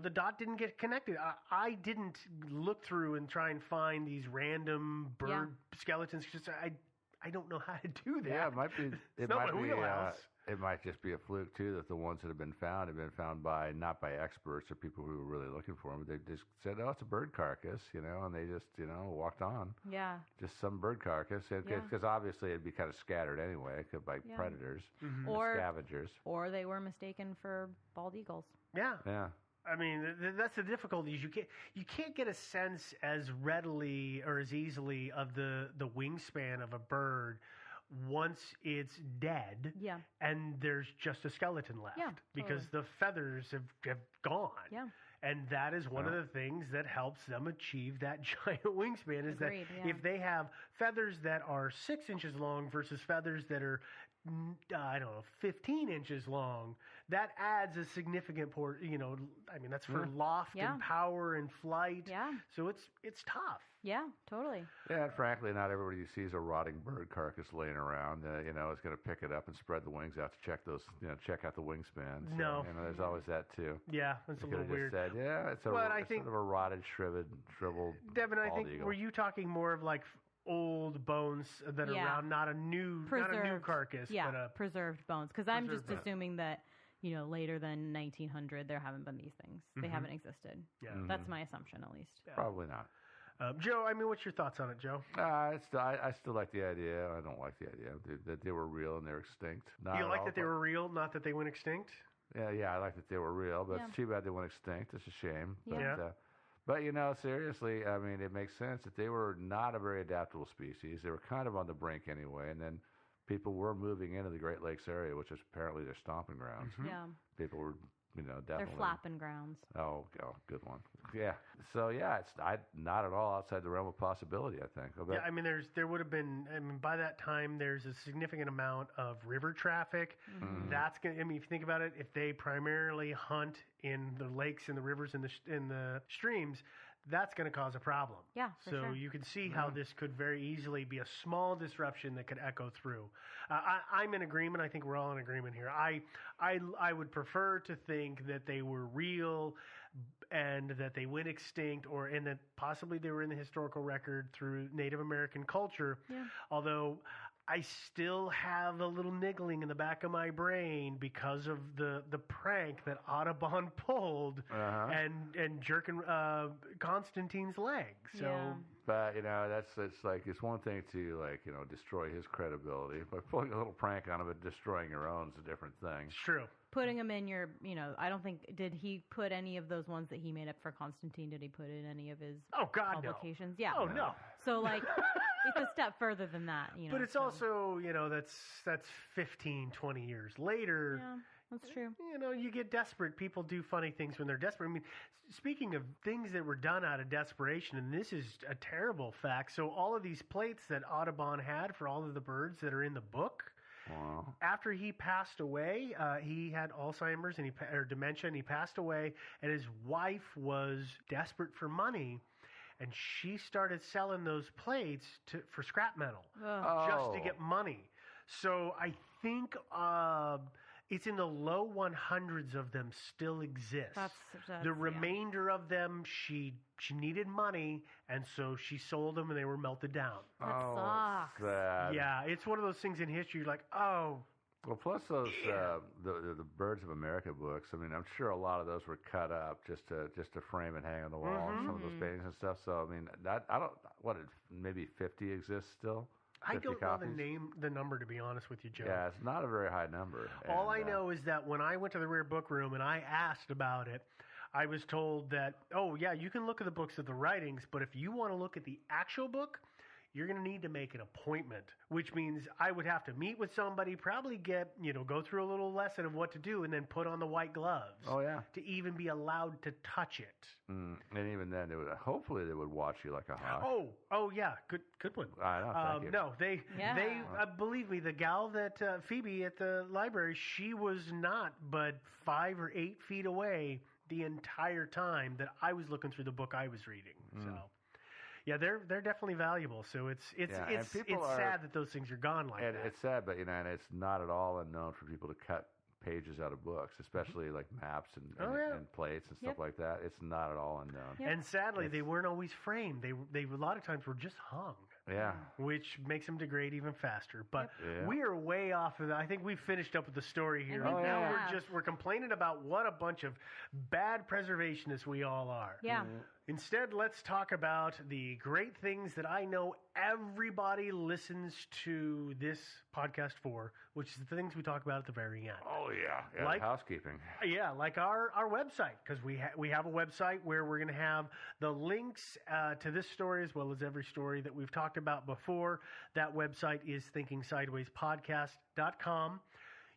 the dot didn't get connected. I didn't look through and try and find these random bird skeletons. I don't know how to do that. Yeah, it might be. It's not my wheelhouse. It might just be a fluke too that the ones that have been found by not by experts or people who were really looking for them. They just said, "Oh, it's a bird carcass," and they just walked on. Yeah. Just some bird carcass, because obviously it'd be kind of scattered anyway by predators or scavengers, or they were mistaken for bald eagles. Yeah. Yeah. I mean, that's the difficulty. Is you can't get a sense as readily or as easily of the wingspan of a bird once it's dead and there's just a skeleton left because the feathers have gone. Yeah. And that is one of the things that helps them achieve that giant wingspan is that if they have feathers that are 6 inches long versus feathers that are 15 inches long, that adds a significant that's for loft and power and flight. Yeah. So it's tough. Yeah, totally. Yeah, and frankly, not everybody who sees a rotting bird carcass laying around, is going to pick it up and spread the wings out to check out the wingspan. So, no. There's always that too. Yeah, that's a little weird. Just said, it's sort of a rotted, shriveled Devin, I think, eagle. were you talking more of like old bones that are around, not a new carcass, but a preserved bones? Because I'm just assuming that later than 1900 there haven't been these things. They haven't existed. Yeah, that's my assumption at least. Yeah. Probably not. Joe, I mean, what's your thoughts on it, Joe? I still like the idea. I don't like the idea that they were real and they're extinct. You like that they were real, not that they went extinct? Yeah, I like that they were real, but it's too bad they went extinct. It's a shame. Yeah. But seriously, I mean, it makes sense that they were not a very adaptable species. They were kind of on the brink anyway, and then people were moving into the Great Lakes area, which is apparently their stomping grounds. Mm-hmm. Yeah. People were, definitely. They're flapping grounds. Oh, good one. Yeah. So it's not at all outside the realm of possibility, I think. Yeah, I mean, there would have been. I mean, by that time, there's a significant amount of river traffic. Mm-hmm. That's gonna. I mean, if you think about it, if they primarily hunt in the lakes and the rivers and in the streams, that's going to cause a problem. Yeah, for so sure. you can see how this could very easily be a small disruption that could echo through. I'm in agreement. I think we're all in agreement here. I would prefer to think that they were real and that they went extinct, and that possibly they were in the historical record through Native American culture. Yeah. Although I still have a little niggling in the back of my brain because of the prank that Audubon pulled and jerking Constantine's leg. So, but it's one thing to destroy his credibility, but pulling a little prank on him and destroying your own is a different thing. It's true. Putting him in your, I don't think, did he put any of those ones that he made up for Constantine? Did he put in any of his publications? No. Yeah. Oh, no. So it's a step further than that, But it's also, that's 15, 20 years later. Yeah, that's true. You get desperate. People do funny things when they're desperate. I mean, speaking of things that were done out of desperation, and this is a terrible fact. So all of these plates that Audubon had for all of the birds that are in the book, after he passed away, he had Alzheimer's or dementia, and he passed away, and his wife was desperate for money. And she started selling those plates for scrap metal just to get money. So I think it's in the low 100s of them still exist. That's the remainder of them, she needed money, and so she sold them, and they were melted down. That sucks. Sad. Yeah, it's one of those things in history. You're like, oh. Well, plus those the Birds of America books. I mean, I'm sure a lot of those were cut up just to frame and hang on the wall. And some of those paintings and stuff. So I mean, maybe 50 exists still. I don't know the number, to be honest with you, Joe. Yeah, it's not a very high number. All I know is that when I went to the Rare Book Room and I asked about it, I was told that, you can look at the books of the writings, but if you want to look at the actual book, you're going to need to make an appointment, which means I would have to meet with somebody, probably go through a little lesson of what to do, and then put on the white gloves. Oh, yeah. To even be allowed to touch it. And even then, hopefully they would watch you like a hawk. Oh, yeah. Good one. I know, thank you. No, they believe me, the gal that, Phoebe at the library, she was not but 5 or 8 feet away the entire time that I was looking through the book I was reading. So. Yeah, they're definitely valuable. So it's sad that those things are gone like that. It's sad, but and it's not at all unknown for people to cut pages out of books, especially like maps and plates and stuff like that. It's not at all unknown. And sadly, they weren't always framed. They a lot of times were just hung. Yeah. Which makes them degrade even faster. But we are way off of that. I think we've finished up with the story here. Now we're complaining about what a bunch of bad preservationists we all are. Yeah. Instead, let's talk about the great things that I know everybody listens to this podcast for, which is the things we talk about at the very end. Oh, yeah. Like housekeeping. Yeah, like our website, because we have a website where we're going to have the links to this story as well as every story that we've talked about before. That website is thinkingsidewayspodcast.com.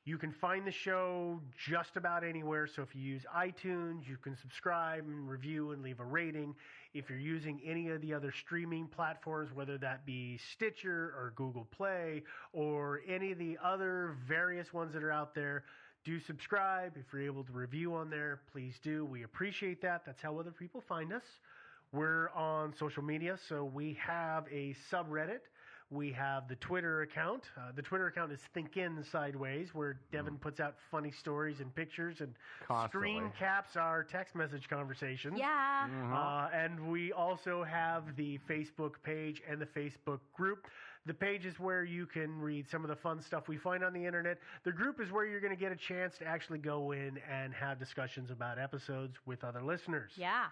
You can find the show just about anywhere. So if you use iTunes, you can subscribe and review and leave a rating. If you're using any of the other streaming platforms, whether that be Stitcher or Google Play or any of the other various ones that are out there, do subscribe. If you're able to review on there, please do. We appreciate that. That's how other people find us. We're on social media, so we have a subreddit. We have the Twitter account. The Twitter account is Thinkin' Sideways, where Devin puts out funny stories and pictures and screen caps our text message conversations. Yeah. And we also have the Facebook page and the Facebook group. The page is where you can read some of the fun stuff we find on the internet. The group is where you're going to get a chance to actually go in and have discussions about episodes with other listeners. Yeah.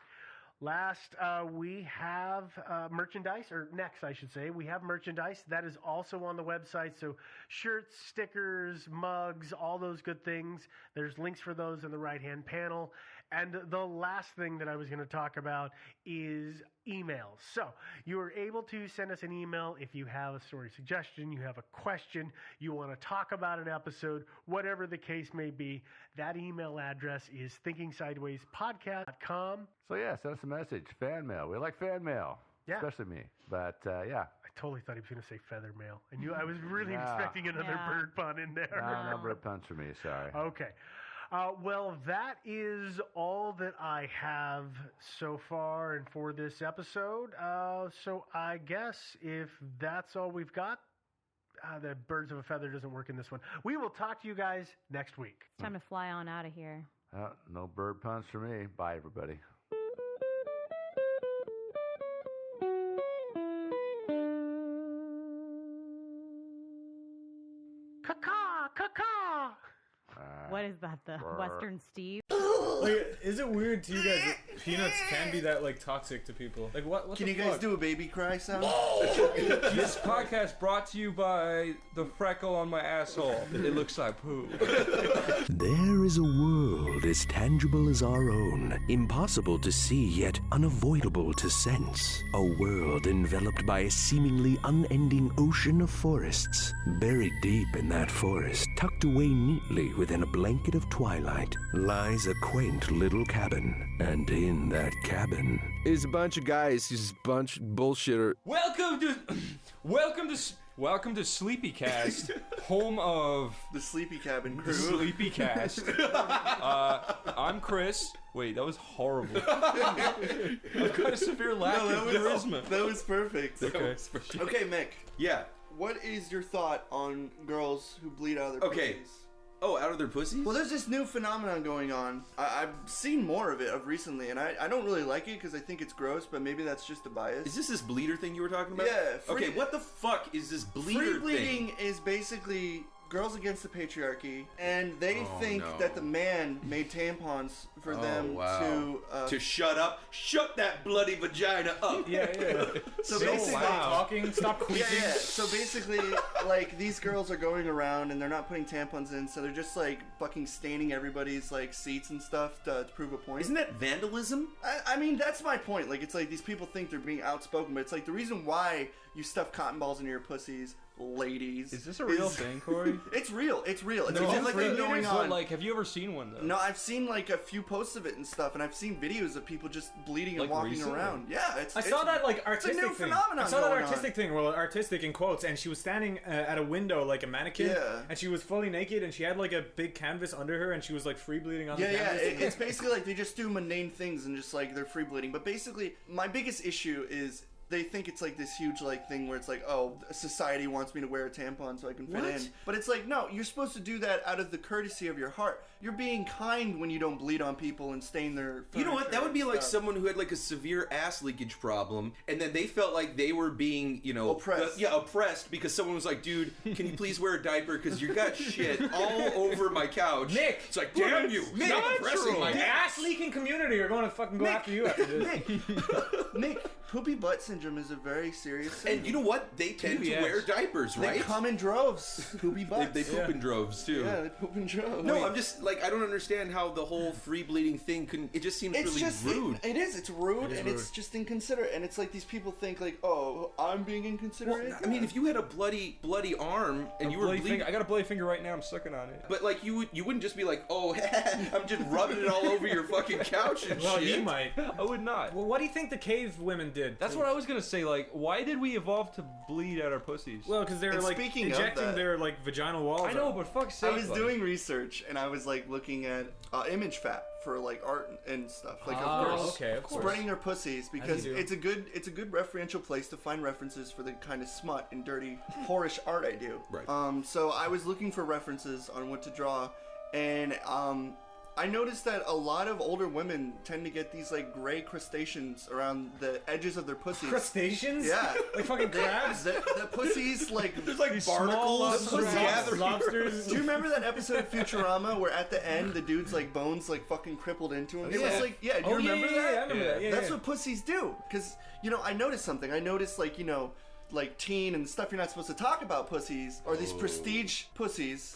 Last, we have merchandise, or next, I should say. We have merchandise that is also on the website. So shirts, stickers, mugs, all those good things. There's links for those in the right-hand panel. And the last thing that I was going to talk about is emails. So you are able to send us an email if you have a story suggestion, you have a question, you want to talk about an episode, whatever the case may be. That email address is thinkingsidewayspodcast.com. So send us a message. Fan mail. We like fan mail. Yeah. Especially me. But I totally thought he was going to say feather mail. And I was really expecting another bird pun in there. No bird puns for me. Sorry. Okay. Well, that is all that I have so far and for this episode. So I guess if that's all we've got, the birds of a feather doesn't work in this one. We will talk to you guys next week. It's time to fly on out of here. No bird puns for me. Bye, everybody. Caw-caw, caw-caw. What is that, the Western Steve? Like, is it weird to you guys that peanuts can be that, like, toxic to people? Like, what Can you guys do a baby cry sound? This podcast brought to you by the freckle on my asshole. It looks like poo. There is a world as tangible as our own, impossible to see yet unavoidable to sense. A world enveloped by a seemingly unending ocean of forests. Buried deep in that forest, tucked away neatly within a blanket of twilight, lies a quaint little cabin. And in that cabin is a bunch of guys, just a bunch of bullshitter. Welcome to Sleepycast, home of the Sleepy Cabin crew. Sleepycast. I'm Chris. Wait, that was horrible. I've got a severe lack of charisma. That was perfect. Okay. Okay, Mick. Yeah. What is your thought on girls who bleed out of their pussies? Oh, out of their pussies? Well, there's this new phenomenon going on. I've seen more of it recently, and I don't really like it because I think it's gross, but maybe that's just a bias. Is this bleeder thing you were talking about? Yeah. Okay, what the fuck is this bleeder thing? Free bleeding is basically Girls Against the Patriarchy, and they think that the man made tampons for them to shut up. Shut that bloody vagina up. Yeah. So basically, stop talking, stop queasing. Yeah. So basically, like, these girls are going around and they're not putting tampons in, so they're just like fucking staining everybody's like seats and stuff to prove a point. Isn't that vandalism? I mean, that's my point. Like, it's like these people think they're being outspoken, but it's like the reason why you stuff cotton balls into your pussies, ladies. Is this a real thing, Corey? It's real. It's real. It's no, like going on. But, like, have you ever seen one though? No, I've seen like a few posts of it and stuff, and I've seen videos of people just bleeding and like walking recently? around. Yeah, I saw that like artistic it's a new thing. phenomenon. I saw that artistic thing, well, artistic in quotes, and she was standing at a window like a mannequin, and she was fully naked, and she had like a big canvas under her, and she was like free bleeding on the canvas. Yeah, it's basically like they just do mundane things and just like they're free bleeding. But basically, my biggest issue is they think it's like this huge like thing where it's like, oh, society wants me to wear a tampon so I can fit in. But it's like, no, you're supposed to do that out of the courtesy of your heart. You're being kind when you don't bleed on people and stain their furniture. You know what? That would be like someone who had like a severe ass leakage problem, and then they felt like they were being, you know, oppressed. Oppressed because someone was like, "Dude, can you please wear a diaper? Because you got shit all over my couch." Nick, it's like, damn you, Nick, stop oppressing my the ass. ass leaking community are going to fucking go after you after this. Nick, poopy butt syndrome is a very serious thing. And you know what? They tend to wear diapers, right? They come in droves. Poopy butts. They poop in droves too. Yeah, they poop in droves. No, I'm just like, I don't understand how the whole free bleeding thing couldn't. It just seems really rude. It is. It's rude, and it's just inconsiderate. And it's like these people think like, oh, I'm being inconsiderate. Well, I mean, if you had a bloody arm and you were bleeding, I got a bloody finger right now. I'm sucking on it. But like, you wouldn't just be like, oh, I'm just rubbing it all over your fucking couch and Well, shit. you might. I would not. Well, what do you think the cave women did? That's what I was gonna say. Like, why did we evolve to bleed out our pussies? Well, because they were like injecting their like vaginal walls. I know, but fuck's sake. I was doing research and I was like looking at image fat for like art and stuff. Like, of course, spreading their pussies because it's a good referential place to find references for the kind of smut and dirty, whorish art I do. Right. So I was looking for references on what to draw, and I noticed that a lot of older women tend to get these like gray crustaceans around the edges of their pussies. Crustaceans? Yeah. Like fucking crabs? The pussies, like... There's like barnacles, lobsters. Do you remember that episode of Futurama where at the end the dude's like bones like fucking crippled into him? It was like, do you remember that? Yeah, I remember that. Yeah, That's what pussies do. Because, you know, I noticed something. I noticed like, you know, like teen and stuff you're not supposed to talk about pussies are these prestige pussies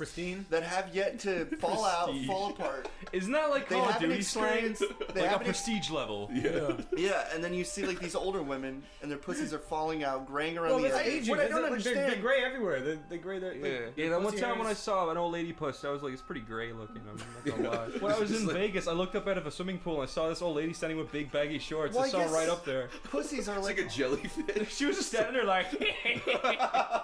that have yet to fall apart. Isn't that like Call of Duty slang? Like a prestige level. Yeah, and then you see like these older women and their pussies are falling out, graying around the edges. What I don't understand, they're gray everywhere. They gray there. Yeah, that one time when I saw an old lady puss, I was like, it's pretty gray looking. I'm not gonna lie. When I was in Vegas, I looked up out of a swimming pool and I saw this old lady standing with big baggy shorts. I saw her right up there. Pussies are like a jellyfish. She was just standing there like.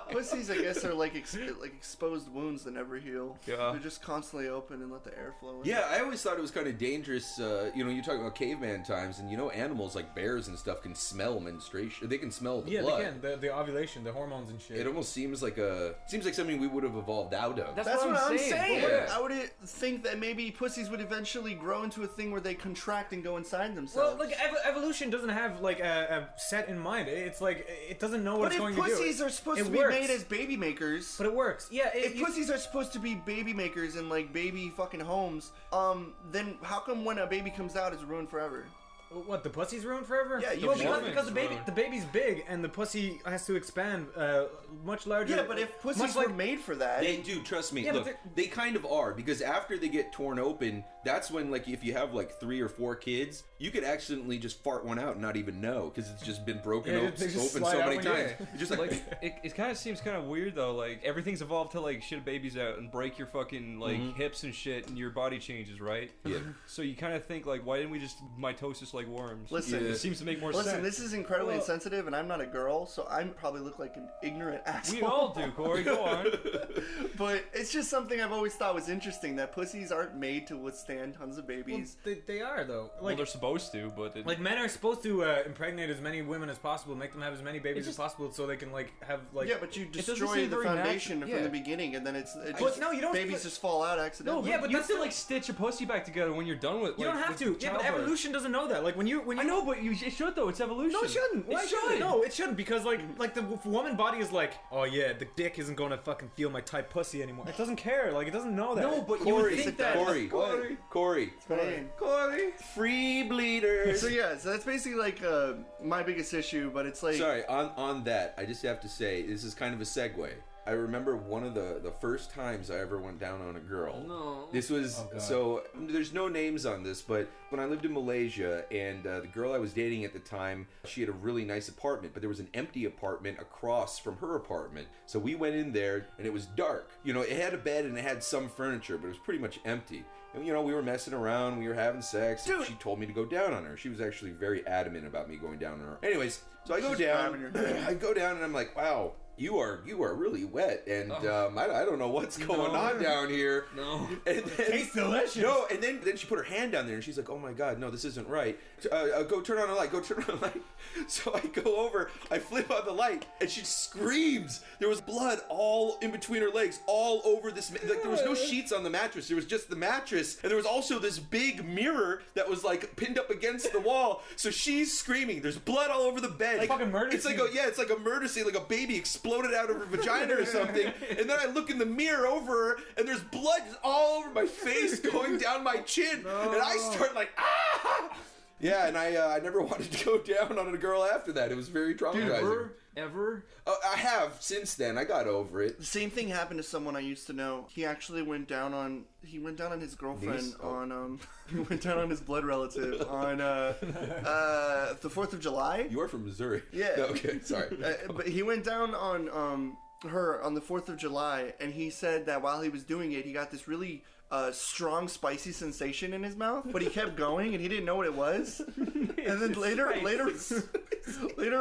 Pussies, I guess, are like exposed wounds that never heal. Yeah. They're just constantly open and let the air flow in. Yeah, I always thought it was kind of dangerous. You know, you talk about caveman times, and you know, animals like bears and stuff can smell menstruation. They can smell the blood. Yeah, they can. The ovulation, the hormones and shit. It almost seems like something we would have evolved out of. That's what I'm saying. Yeah. I would think that maybe pussies would eventually grow into a thing where they contract and go inside themselves. Well, like evolution doesn't have like a set in mind. It's like it doesn't know what it's going to do. Pussies are supposed to be made as baby makers. But it works. Yeah. If pussies are supposed to be baby makers in like baby fucking homes, then how come when a baby comes out it's ruined forever? What, the pussy's ruined forever? Yeah, because the baby's big and the pussy has to expand much larger. Yeah, but if pussies were made for that, they do. Trust me. Look, they kind of are, because after they get torn open, that's when, like, if you have like 3 or 4 kids, you could accidentally just fart one out and not even know because it's just been broken open so many times. It's just like it kind of seems kind of weird though. Like everything's evolved to like shit babies out and break your fucking like hips and shit, and your body changes, right? Yeah. So you kind of think like, why didn't we just mitosis like worms? Listen, it seems to make more sense. Listen, this is incredibly insensitive, and I'm not a girl, so I probably look like an ignorant asshole. We all do, Corey. Go on. But it's just something I've always thought was interesting, that pussies aren't made to withstand tons of babies. Well, they are though. Like, well, they're supposed to, but like men are supposed to impregnate as many women as possible, make them have as many babies as possible, so they can like have like. Yeah, but you destroy the foundation from the beginning, and then you don't. Babies just fall out accidentally. No, yeah, but you have to like stitch a pussy back together when you're done with. You don't have to. Yeah, but evolution doesn't know that. Like when you. I know, but it should though. It's evolution. No, it shouldn't. Why it should. No, it shouldn't, because like the woman body is like, oh yeah, the dick isn't gonna fucking feel my tight pussy anymore. It doesn't care. Like it doesn't know that. No, but Corey, you would think that. Corey. Free bleeders. So yeah, so that's basically like my biggest issue, but it's like. Sorry, on that, I just have to say this is kind of a segue. I remember one of the first times I ever went down on a girl. No. This was, so, there's no names on this, but when I lived in Malaysia, and the girl I was dating at the time, she had a really nice apartment, but there was an empty apartment across from her apartment. So we went in there, and it was dark. You know, it had a bed and it had some furniture, but it was pretty much empty. And, you know, we were messing around, we were having sex. Dude. She told me to go down on her. She was actually very adamant about me going down on her. Anyways, so I go down, and I'm like, wow. You are really wet, and I don't know what's going on down here. No, and then, tastes delicious. No, and then she put her hand down there, and she's like, "Oh my God, no, this isn't right. Go turn on the light. Go turn on the light." So I go over, I flip on the light, and she screams. There was blood all in between her legs, all over this. Like there was no sheets on the mattress. There was just the mattress, and there was also this big mirror that was like pinned up against the wall. So she's screaming. There's blood all over the bed. Like fucking murder scene. It's like a murder scene, like a baby exploded out of her vagina or something. And then I look in the mirror over her, and there's blood all over my face, going down my chin, and I start like ah. Yeah, and I never wanted to go down on a girl after that. It was very traumatizing. Ever? I have since then. I got over it. The same thing happened to someone I used to know. He actually went down on his girlfriend on he went down on his blood relative on the 4th of July. You are from Missouri. Yeah. No, okay, sorry. But he went down on her on the 4th of July, and he said that while he was doing it, he got this really strong spicy sensation in his mouth, but he kept going and he didn't know what it was. And then later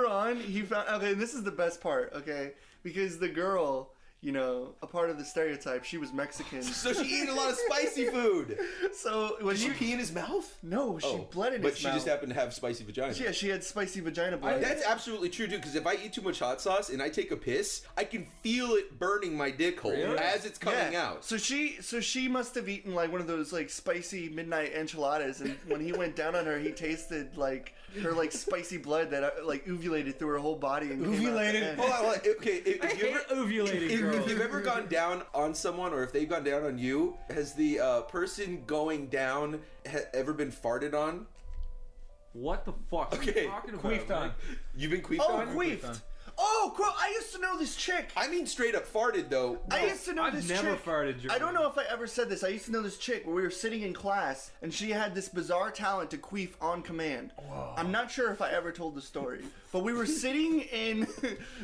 on he found, okay, and this is the best part, okay, because the girl, you know, a part of the stereotype, she was Mexican. So she ate a lot of spicy food. So when did she pee in his mouth? No, she bled in his mouth. But she just happened to have spicy vagina. Yeah, she had spicy vagina blood. That's absolutely true, dude, because if I eat too much hot sauce and I take a piss, I can feel it burning my dick hole as it's coming out. So she must have eaten like one of those like spicy midnight enchiladas, and when he went down on her, he tasted like her like spicy blood that like ovulated through her whole body and ovulated. Hold on. Okay, if you ever ovulated girl. If you've ever gone down on someone, or if they've gone down on you, has the person going down ever been farted on? What the fuck are you talking about? Queefed on. You've been queefed on? Oh, queefed. Oh, I used to know this chick. I mean, straight up farted though. I used to know this chick. I've never farted. I don't know if I ever said this. I used to know this chick where we were sitting in class, and she had this bizarre talent to queef on command. Whoa. I'm not sure if I ever told the story, but we were sitting in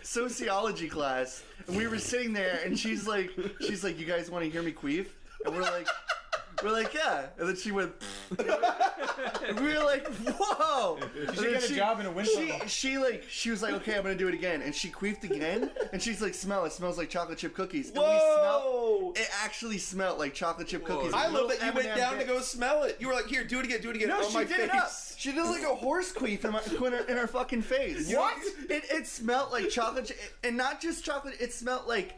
sociology class, and we were sitting there, and she's like, "You guys want to hear me queef?" And we're like, yeah. And then she went, and we were like, whoa. She should get a job in a wind tunnel. She was like, okay, I'm going to do it again. And she queefed again. And she's like, smell. It smells like chocolate chip cookies. And Whoa. it actually smelled like chocolate chip cookies. I love that you went down to go smell it. You were like, here, do it again. No, on my face. It up. She did like a horse queef in her fucking face. What? It smelled like chocolate, and not just chocolate. It smelled like,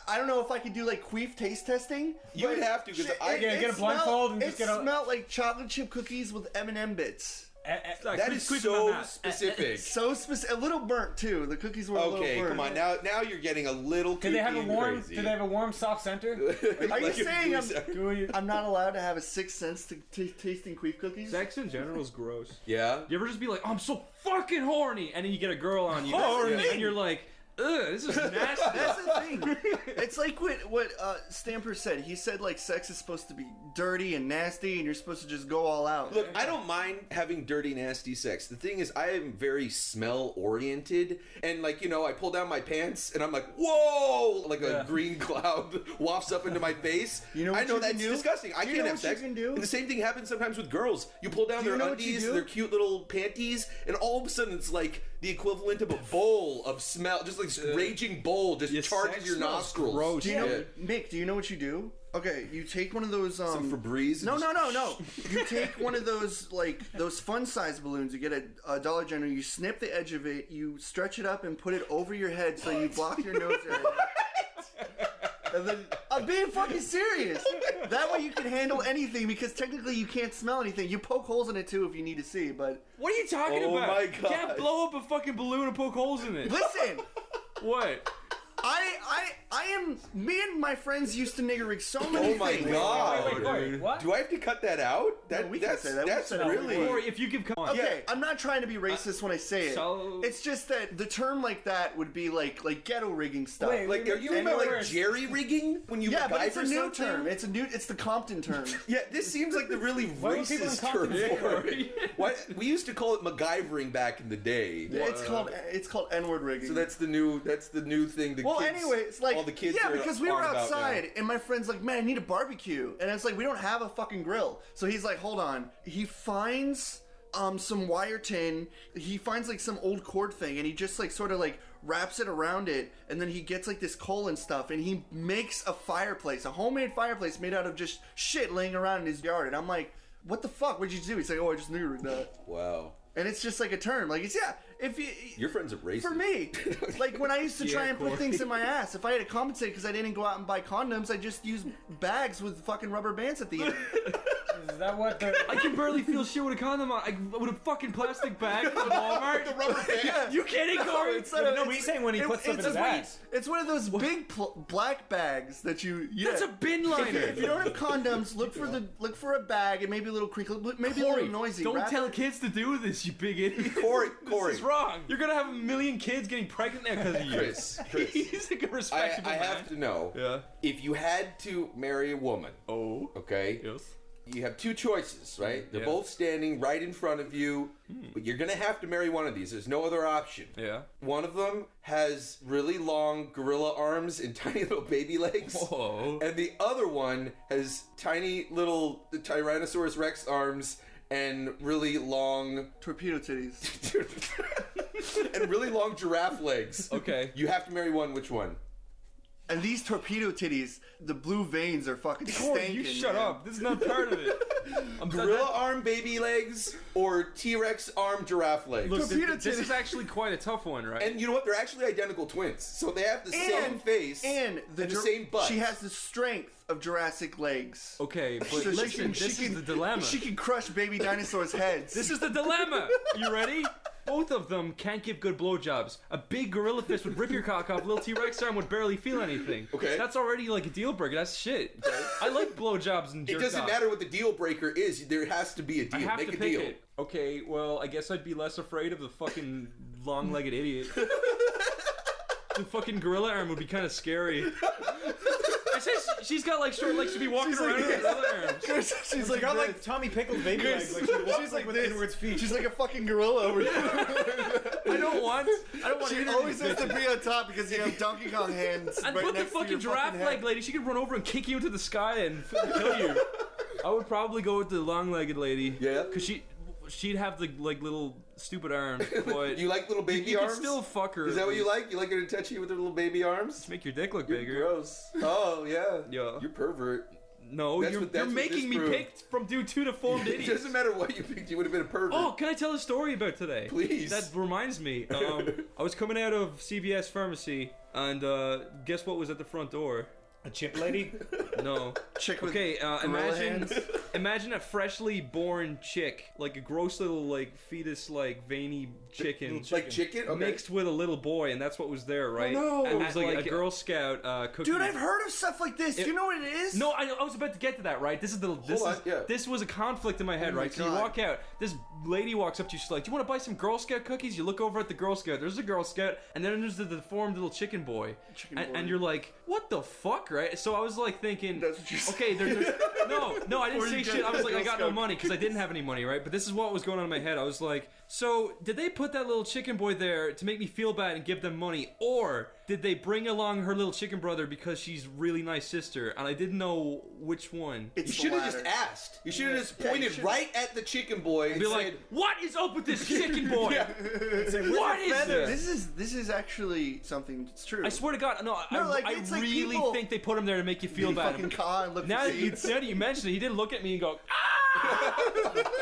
I don't know if I could do like queef taste testing. You would have to, because get a blindfold and just get a... It smelled like chocolate chip cookies with M&M bits. That is so specific. So specific. A little burnt too. The cookies were a little burnt. Okay, come on. Now you're getting a little crazy. Do they have a warm soft center? Are you saying I'm not allowed to have a sixth sense to tasting queef cookies? Sex in general is gross. Yeah. You ever just be like, oh, I'm so fucking horny, and then you get a girl on you, and you're like, ugh, this is nasty. That's the thing. It's like what Stamper said. He said like sex is supposed to be dirty and nasty, and you're supposed to just go all out. Look, I don't mind having dirty, nasty sex. The thing is, I am very smell oriented, and like, you know, I pull down my pants, and I'm like, whoa, like a green cloud wafts up into my face. You know what I know that's disgusting. I can't have sex. You can do? And the same thing happens sometimes with girls. You pull down their undies, their cute little panties, and all of a sudden it's like the equivalent of a bowl of smell, just like raging bowl just charges your nostrils. Gross. Nick, do you know what you do? Okay, you take one of those some Febreze. No. You take one of those like those fun size balloons. You get a Dollar General. You snip the edge of it. You stretch it up and put it over your head so you block your nose area. And then I'm being fucking serious. That way you can handle anything, because technically you can't smell anything. You poke holes in it too if you need to see. But what are you talking about? Oh my God! You can't blow up a fucking balloon and poke holes in it. Listen. What? Me and my friends used to nigger rig so many things. Oh my God! Wait, what? Do I have to cut that out? That's really. Or if you could come on. Okay, I'm not trying to be racist when I say it. It's just that the term like that would be like ghetto rigging stuff. Like, are you talking about like jerry rigging when you? Yeah, but it's a new term. It's the Compton term. Yeah, this seems like the really racist term for it. What we used to call it MacGyvering back in the day. It's called N-word rigging. So that's the new thing. Anyway, it's like all the kids because we were outside and my friend's like, man, I need a barbecue, and it's like we don't have a fucking grill. So he's like, hold on. He finds some wire tin. He finds like some old cord thing, and he just like sort of like wraps it around it, and then he gets like this coal and stuff, and he makes a fireplace, a homemade fireplace made out of just shit laying around in his yard. And I'm like, what the fuck? What'd you do? He's like, oh, I just knew that. Wow. And it's just like a term. Like, it's, yeah, if you... Your friend's a racist. For me. Like, when I used to try and put things in my ass, if I had to compensate because I didn't go out and buy condoms, I just used bags with fucking rubber bands at the end. Is that what the... I can barely feel shit with a condom on. With a fucking plastic bag from Walmart. The rubber band. Yeah. You kidding, Corey? No, he's saying when he puts stuff in his ass. It's one of those big black bags that you... Yeah. That's a bin liner. If you don't have condoms, look for a bag and maybe a little crinkle, maybe Corey, a little noisy. Don't tell kids to do this, you big idiot. Corey. This is wrong. You're gonna have a million kids getting pregnant now because of you. Chris. He's like a respectable man. I have to know. Yeah. If you had to marry a woman. Oh. Okay. Yes. You have two choices, right? They're both standing right in front of you, but you're gonna have to marry one of these. There's no other option. Yeah. One of them has really long gorilla arms and tiny little baby legs. Whoa. And the other one has tiny little Tyrannosaurus Rex arms and really long torpedo titties. And really long giraffe legs. Okay. You have to marry one. Which one? And these torpedo titties, the blue veins are fucking Corey, stankin'. you shut up. This is not part of it. Gorilla arm baby legs or T-Rex arm giraffe legs? Look, this is actually quite a tough one, right? And you know what? They're actually identical twins. So they have the same face and the same butt. She has the strength of Jurassic legs. Okay, but So listen, this is the dilemma. She can crush baby dinosaurs' heads. This is the dilemma. You ready? Both of them can't give good blowjobs. A big gorilla fist would rip your cock off. Little T-Rex arm would barely feel anything. Okay. That's already like a deal breaker. That's shit. I like blowjobs and jerk It doesn't off. matter what the deal breaker is. There has to be a deal. I have Make to a pick deal. it. Okay, well, I guess I'd be less afraid of the fucking long-legged idiot. The fucking gorilla arm would be kind of scary. I said she's got like short legs. She'd be walking around with gorilla arms. She's like got like Tommy Pickles baby legs. Like she's like with inwards feet. She's like a fucking gorilla over here. I don't want. She always has to be on top because you have Donkey Kong hands. And right put the next to fucking your giraffe fucking leg head. lady. She could run over and kick you into the sky and kill you. I would probably go with the long-legged lady. Yeah. Because she'd have the like little stupid arms. But You like little baby you arms? could still fuck her. Is that what you like? You like her to touch you with her little baby arms? Just make your dick look You're bigger. gross. Oh, yeah. Yeah. You're pervert. No, That's you're what this making me proved. pick from two deformed It idiots. doesn't matter what you picked. You would have been a pervert. Oh, can I tell a story about today? Please. That reminds me. I was coming out of CVS pharmacy, and guess what was at the front door? A chip lady? No. Chick with Okay, gorilla hands. imagine a freshly born chick, like a gross little like fetus, like veiny chicken, Like chicken? Okay. mixed with a little boy, and that's what was there, right? no. And it was like a Girl Scout cookie. Dude, I've heard of stuff like this. Do you know what it is? No, I was about to get to that, right? This was a conflict in my head, Oh my right? So you God. walk out, this lady walks up to you, she's like, "Do you want to buy some Girl Scout cookies?" You look over at the Girl Scout, there's a Girl Scout, and then there's the deformed little chicken boy. And you're like, what the fuck, right? So I was like thinking, That's what you said. okay, there's no, I didn't Before say you shit. get I was the like, I Girl got no Scout money because I didn't have any money, right? But this is what was going on in my head. I was like, so did they put that little chicken boy there to make me feel bad and give them money, or did they bring along her little chicken brother because she's really nice sister? And I didn't know which one. You should have just asked. You should have just pointed right at the chicken boy and Be said, like, what is up with this chicken boy? What is this? This is actually something that's true. I swear to God, no, I it's like really people- think they put him there to make you feel He bad. fucking caw and look Now for that you seeds. mentioned it, he did look at me and go,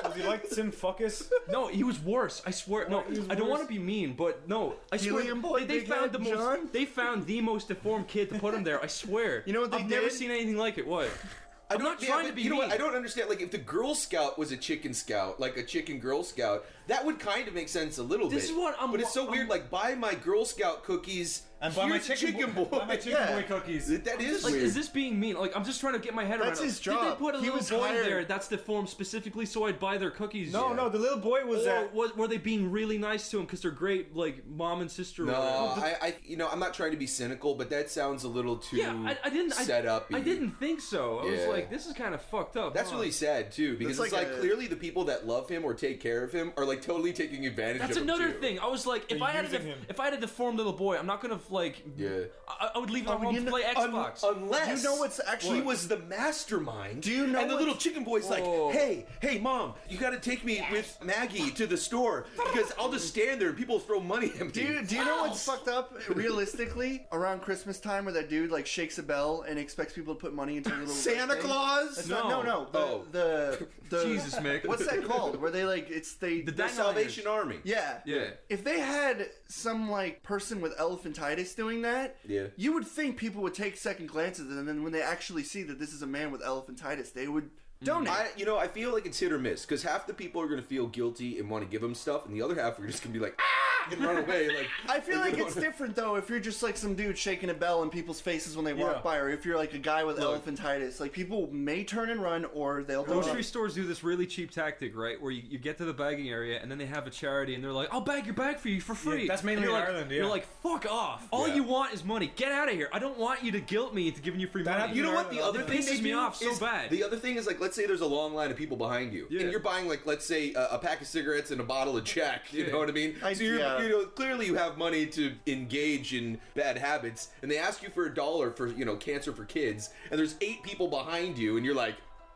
Was he like Sin Fuckus? no, he was worse. I swear. No, he was I don't want worse? to be mean, but no, I swear. Helium boy, they big found head, the most. John? They found the most deformed kid to put him there. I swear. You know what they I've never did? seen anything like it. What? I'm not Yeah, trying but to be you know mean. what? I don't understand. Like, if the Girl Scout was a chicken scout, like a chicken Girl Scout, that would kind of make sense a little bit. This is what I'm- But it's so weird. Like, buy my Girl Scout cookies And buy my here's a chicken boy. Buy my chicken boy cookies. That is Like, weird. is this being mean? Like, I'm just trying to get my head That's around it. his Did job. they put a He little was boy hired- there that's deformed specifically so I'd buy their cookies? No, the little boy was Or were they being really nice to him because they're great, like mom and sister? No, or whatever? I'm not trying to be cynical, but that sounds a little too I didn't set up. I didn't think so. I was Yeah. like, this is kind of fucked up. That's huh? really sad too, because That's it's like like a- clearly the people that love him or take care of him are like totally taking advantage That's of him another too. thing. I was like, if They're I had using him. a deformed little boy, I'm not gonna like, I would leave my home to play Xbox. Unless you know what's actually he was the mastermind. Do you know? And the little chicken boy's like, hey, mom, you got to take me with Maggie to the store because I'll just stand there and people throw money at me. Do you know what's fucked up? Realistically, around Christmas time, where that dude like shakes a bell and expects people to put money into a little Santa Claus? That's no. The Jesus, Mick. What's that called? Where they like the Salvation Army. Yeah. If they had some like person with elephantitis doing that, you would think people would take second glances, and then when they actually see that this is a man with elephantitis, they would donate. I feel like it's hit or miss because half the people are going to feel guilty and want to give him stuff, and the other half are just going to be like, and run away. Like I feel like it's different though if you're just like some dude shaking a bell in people's faces when they walk by, or if you're like a guy with elephantitis. Like people may turn and run, or they'll grocery stores do this really cheap tactic, right? Where you get to the bagging area and then they have a charity and they're like, "I'll bag your bag for you for free." Yeah, that's mainly in Ireland. You're like, "Fuck off! All you want is money. Get out of here! I don't want you to guilt me into giving you free money." You know what? The other thing pisses me off so bad. The other thing is like, let's say there's a long line of people behind you, and you're buying like, let's say a pack of cigarettes and a bottle of Jack. You know what I mean? So you're clearly you have money to engage in bad habits, and they ask you for $1 for cancer for kids, and there's 8 people behind you, and you're like,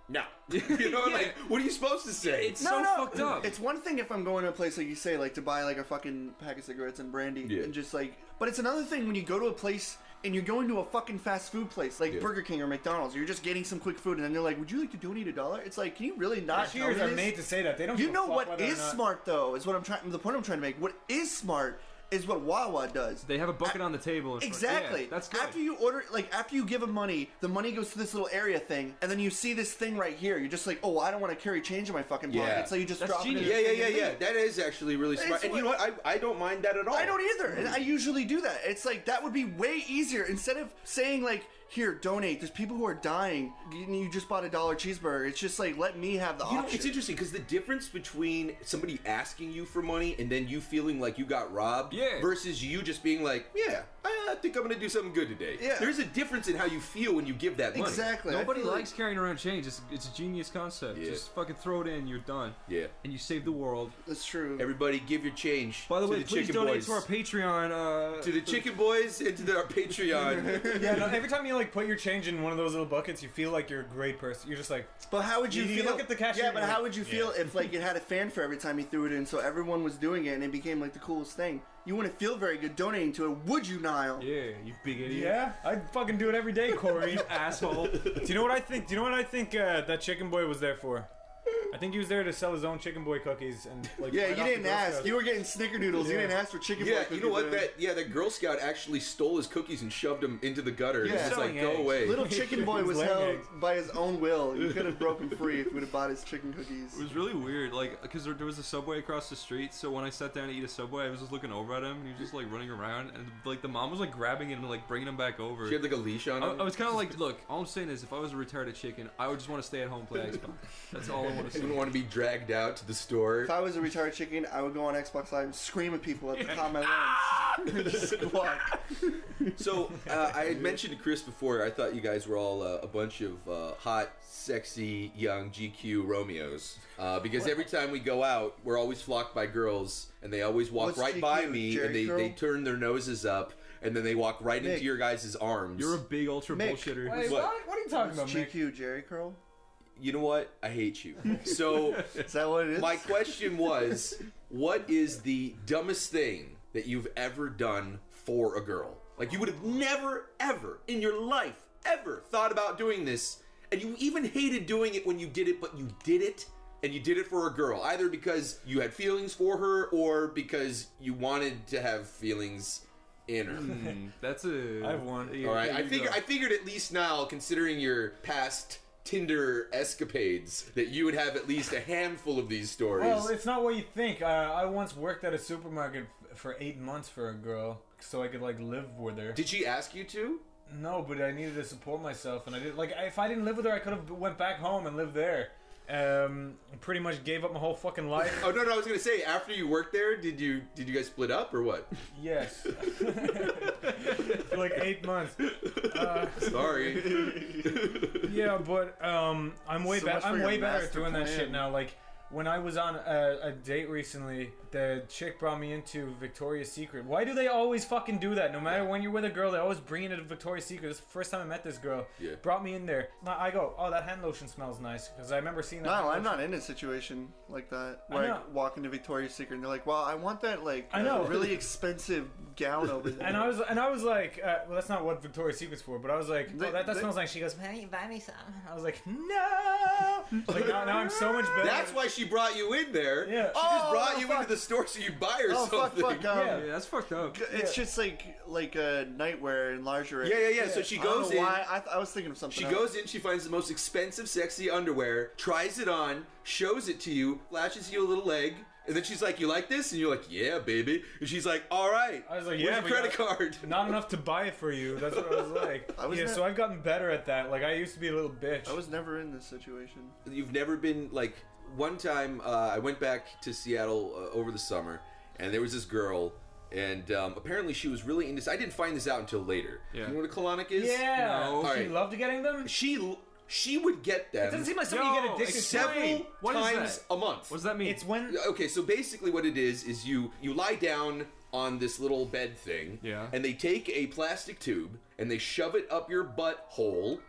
no. Like, what are you supposed to say? It's so fucked up. It's one thing if I'm going to a place like you say, like to buy like a fucking pack of cigarettes and brandy, and just like, but it's another thing when you go to a place and you're going to a fucking fast food place like Burger King or McDonald's, or you're just getting some quick food, and then they're like, "Would you like to donate $1?" It's like, can you really not? Cashiers are made to say that. They don't. You know what is smart though? Is what I'm trying. The point I'm trying to make. What is smart is what Wawa does. They have a bucket on the table. Exactly. That's good. After you order, like after you give them money, the money goes to this little area thing, and then you see this thing right here. You're just like, oh, I don't want to carry change in my fucking pocket, so you just drop it in. Yeah. That is actually really smart. And you know what? I don't mind that at all. I don't either. And I usually do that. It's like that would be way easier instead of saying like, here, donate. There's people who are dying. You just bought $1 cheeseburger. It's just like, let me have the option. It's interesting because the difference between somebody asking you for money and then you feeling like you got robbed versus you just being like, yeah, I think I'm going to do something good today. Yeah. There's a difference in how you feel when you give that money. Exactly. Nobody likes carrying around change. It's a genius concept. Yeah. Just fucking throw it in. You're done. Yeah. And you save the world. That's true. Everybody give your change. By the way, the please Chicken donate Boys. to our Patreon. To the Chicken Boys and to our Patreon. Yeah, no, every time you like put your change in one of those little buckets, you feel like you're a great person. You're just like, but how would you feel? Look at the cashier. Yeah, but how would you feel if like it had a fanfare every time you threw it in, so everyone was doing it and it became like the coolest thing? You wouldn't feel very good donating to it, would you, Niall? Yeah, you big idiot. Yeah, I'd fucking do it every day, Corey. You asshole. Do you know what I think? That Chicken Boy was there for? I think he was there to sell his own Chicken Boy cookies and like. Yeah, you didn't ask. You were getting Snickerdoodles. You didn't ask for Chicken Boy cookies. You know what? That Girl Scout actually stole his cookies and shoved them into the gutter. Yeah, it's like, go away. Little Chicken Boy was held by his own will. You could have broken free if you would have bought his chicken cookies. It was really weird, like, because there was a Subway across the street, so when I sat down to eat a Subway, I was just looking over at him, and he was just, like, running around, and, like, the mom was, like, grabbing him and, like, bringing him back over. She had, like, a leash on him? I was kind of like, look, all I'm saying is, if I was a retarded chicken, I would just want to stay at home and play Xbox. That's all I want to say. You wouldn't want to be dragged out to the store. If I was a retarded chicken, I would go on Xbox Live and scream at people at the top of my lungs. Just squawk. So, I had mentioned to Chris before, I thought you guys were all a bunch of hot, sexy, young GQ Romeos. Because every time we go out, we're always flocked by girls, and they always walk right GQ? By me, Jerry and they turn their noses up, and then they walk right into your guys' arms. You're a big ultra bullshitter. Wait, what are you talking about, GQ, Jerry Curl? You know what? I hate you. So, is that what it is? My question was, what is the dumbest thing that you've ever done for a girl? Like, you would have never, ever, in your life, ever thought about doing this, and you even hated doing it when you did it, but you did it, and you did it for a girl. Either because you had feelings for her, or because you wanted to have feelings in her. That's a... I have one. All right, I figured at least now, considering your past Tinder escapades, that you would have at least a handful of these stories. Well, it's not what you think. I once worked at a supermarket for 8 months for a girl, so I could like live with her. Did she ask you to? No, but I needed to support myself, and I did. Like, if I didn't live with her, I could have went back home and lived there. Pretty much gave up my whole fucking life. Oh no! I was gonna say, after you worked there, did you guys split up or what? Yes. For like 8 months. Sorry. Yeah, but I'm way better at doing that shit now. Like, when I was on a date recently, the chick brought me into Victoria's Secret. Why do they always fucking do that? No matter when you're with a girl, they always bring you into Victoria's Secret. This is the first time I met this girl. Yeah. Brought me in there. I go, oh, that hand lotion smells nice. Because I remember seeing that. No, I'm not in a situation like that. Where I walk into Victoria's Secret and they're like, well, I want that, like, really expensive gown over there. And I was like, well, that's not what Victoria's Secret's for. But I was like, oh, that smells nice. She goes, hey, buy me some. I was like, no. Like, now I'm so much better. That's why she brought you in there. Yeah. She just brought you into the store so you buy her something. Fuck, yeah, that's fucked up. It's just like a nightwear and lingerie. Yeah. So she goes in. Why. I was thinking of something. She goes in, she finds the most expensive, sexy underwear, tries it on, shows it to you, flashes you a little leg. And then she's like, you like this? And you're like, yeah, baby. And she's like, all right. I was like, yeah, but credit card. Not enough to buy it for you. That's what I was like. So I've gotten better at that. Like, I used to be a little bitch. I was never in this situation. You've never been, like, one time I went back to Seattle over the summer, and there was this girl, and apparently she was really into... I didn't find this out until later. Yeah. You know what a colonic is? Yeah. No. She loved getting them? She would get them. It doesn't seem like something you get addicted to. Several times a month. What does that mean? It's when... Okay, so basically what it is you lie down on this little bed thing, and they take a plastic tube, and they shove it up your butthole,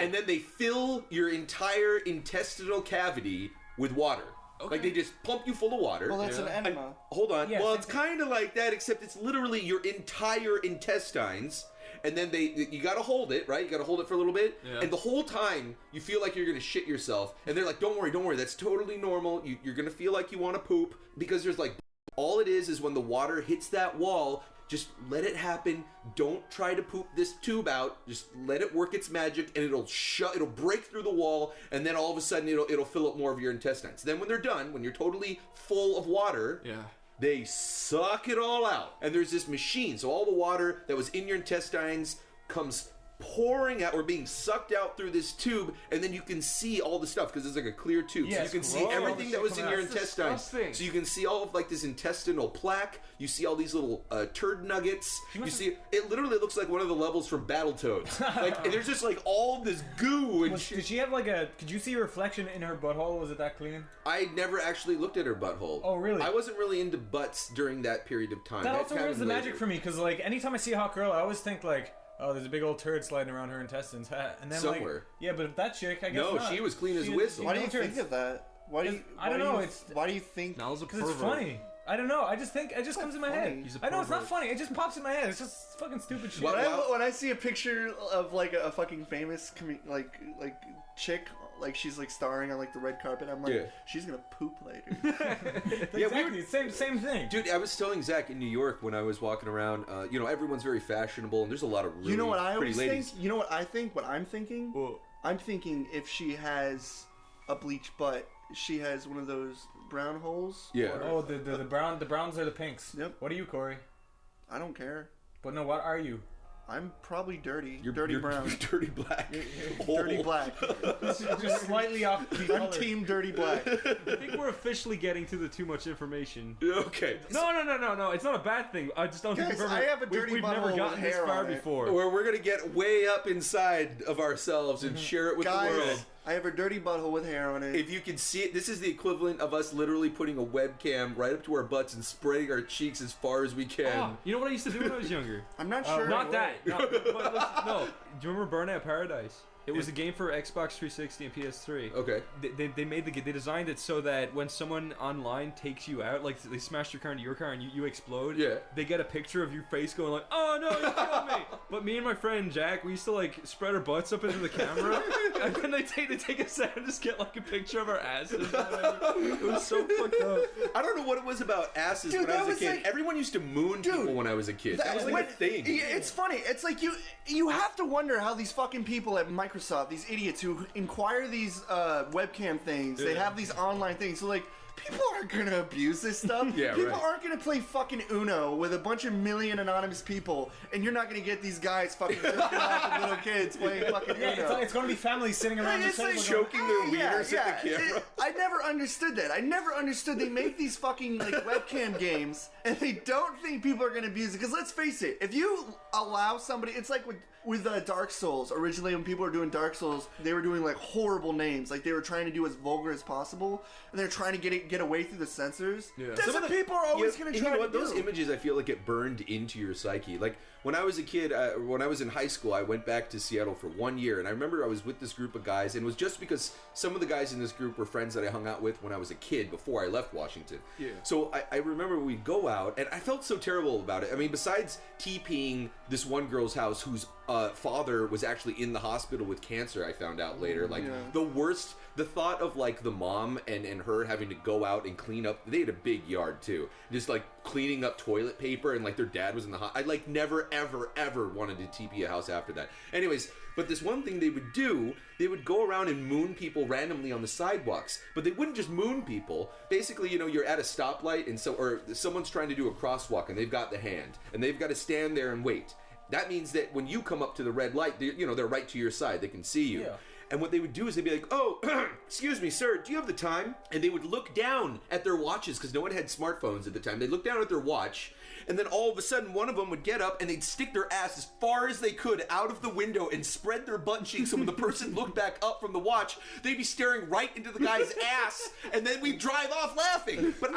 and then they fill your entire intestinal cavity with water. Okay. Like, they just pump you full of water. Well, that's an enema. Hold on. Yeah, well, it's kind of like that, except it's literally your entire intestines. And then you gotta hold it, right? You gotta hold it for a little bit. Yeah. And the whole time, you feel like you're gonna shit yourself. And they're like, don't worry, that's totally normal. You're gonna feel like you wanna poop. Because there's like, all it is when the water hits that wall, just let it happen. Don't try to poop this tube out. Just let it work its magic, and it'll break through the wall, and then all of a sudden it'll fill up more of your intestines. Then when they're done, when you're totally full of water, they suck it all out. And there's this machine, so all the water that was in your intestines comes pouring out or being sucked out through this tube, and then you can see all the stuff because it's like a clear tube. So you can see everything that was in your intestines. So you can see all of like this intestinal plaque. You see all these little turd nuggets. You see it literally looks like one of the levels from Battletoads. Like there's just like all this goo. And did she have like could you see a reflection in her butthole? Was it that clean? I never actually looked at her butthole. Oh really? I wasn't really into butts during that period of time. That also ruins the magic for me because like anytime I see a hot girl, I always think like, oh, there's a big old turd sliding around her intestines. And then somewhere. Like, yeah, but that chick, I guess no, not. She was clean as a whistle. Why do you think of that? Why do you think? Because it's funny. I don't know. I just think it just comes in my head. I know it's not funny. It just pops in my head. It's just fucking stupid shit. When I see a picture of like a fucking famous like chick, like she's like starring on like the red carpet, I'm like, she's gonna poop later. Exactly. Same thing, dude. I was telling Zach in New York when I was walking around. Everyone's very fashionable, and there's a lot of really pretty ladies. You know what I think? What I'm thinking? Whoa. I'm thinking if she has a bleached butt, she has one of those brown holes. Yeah. Oh, the browns are the pinks. Yep. What are you, Corey? I don't care. But no, what are you? I'm probably dirty. You're dirty brown. You're dirty black. Dirty black. Just slightly off. I'm team dirty black. I think we're officially getting to the too much information. Okay. No. It's not a bad thing. I just don't think I have a dirty we've never gotten this far before. Or we're gonna get way up inside of ourselves and share it with the world. I have a dirty butthole with hair on it. If you can see it, this is the equivalent of us literally putting a webcam right up to our butts and spraying our cheeks as far as we can. Oh, you know what I used to do when I was younger? I'm not sure. Not that. No. Do you remember Burnout Paradise? It was a game for Xbox 360 and PS3. Okay. They made they designed it so that when someone online takes you out, like they smash your car into your car and you explode, they get a picture of your face going like, oh no, you killed me. But me and my friend Jack, we used to like spread our butts up into the camera, and then they take us out and just get like a picture of our asses. It was so fucked up. I don't know what it was about asses when I was a kid. Like, everyone used to moon people when I was a kid. That was like a thing. It's funny. It's like you have to wonder how these fucking people at Microsoft, these idiots who inquire these webcam things, they have these online things. So like, People aren't gonna abuse this stuff. Yeah, people right. aren't gonna play fucking Uno with a bunch of million anonymous people, and you're not gonna get these guys fucking jerking off with little kids playing fucking Uno. It's gonna be families sitting around the table like choking their wieners at the camera. I never understood that. I never understood they make these fucking like webcam games, and they don't think people are gonna abuse it. Because let's face it, if you allow somebody, it's like with Dark Souls. Originally, when people were doing Dark Souls, they were doing like horrible names, like they were trying to do as vulgar as possible, and they're trying to get away through the censors. Yeah. That's what people are always going to try to do. Those images, I feel like, get burned into your psyche. Like when I was a kid, when I was in high school, I went back to Seattle for 1 year, and I remember I was with this group of guys, and it was just because some of the guys in this group were friends that I hung out with when I was a kid before I left Washington. Yeah. So I remember we'd go out, and I felt so terrible about it. I mean, besides TPing this one girl's house whose father was actually in the hospital with cancer, I found out later. Like, the worst, the thought of, like, the mom and her having to go out and clean up, they had a big yard, too. Just, like, cleaning up toilet paper, and, like, their dad was in the hospital. I, like, never, ever, ever wanted to TP a house after that. Anyways, but this one thing they would do, they would go around and moon people randomly on the sidewalks. But they wouldn't just moon people. Basically, you know, you're at a stoplight, and or someone's trying to do a crosswalk, and they've got the hand, and they've got to stand there and wait. That means that when you come up to the red light, they're right to your side. They can see you. Yeah. And what they would do is they'd be like, oh, excuse me, sir, do you have the time? And they would look down at their watches, because no one had smartphones at the time. They'd look down at their watch, and then all of a sudden one of them would get up and they'd stick their ass as far as they could out of the window and spread their butt cheeks. So when the person looked back up from the watch, they'd be staring right into the guy's ass, and then we'd drive off laughing. But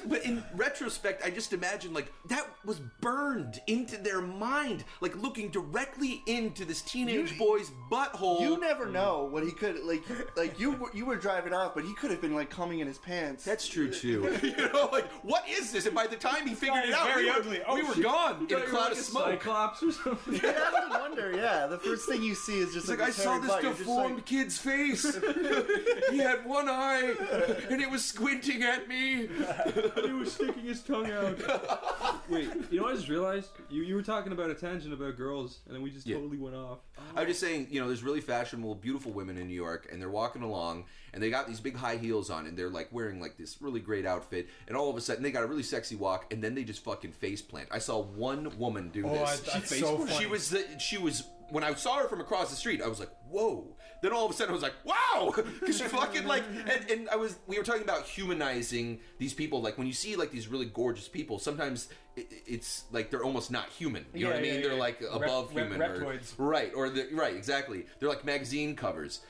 but in retrospect, I just imagine, like, that was burned into their mind, like looking directly into this teenage boy's butthole. You never know what he could, like you were driving off, but he could have been like coming in his pants. That's true too. You know, like, what is this? And by the time he figured it out, very ugly. We were gone in a cloud of smoke. Cyclops or something. You have to wonder. Yeah, the first thing you see is just like I saw this deformed kid's face. He had one eye, and it was squinting at me. He was sticking his tongue out. Wait, you know what I just realized? You were talking about a tangent about girls, and then we just totally went off. I was just saying, you know, there's really fashionable, beautiful women in New York, and they're walking along, and they got these big high heels on, and they're like wearing like this really great outfit, and all of a sudden they got a really sexy walk, and then they just fucking face plant. I saw one woman do this. She was when I saw her from across the street, I was like, whoa. Then all of a sudden I was like, wow, because she fucking like, and we were talking about humanizing these people. Like when you see like these really gorgeous people, sometimes it's like they're almost not human. You know what I mean? They're like above human. Reptoids. Right, exactly. They're like magazine covers.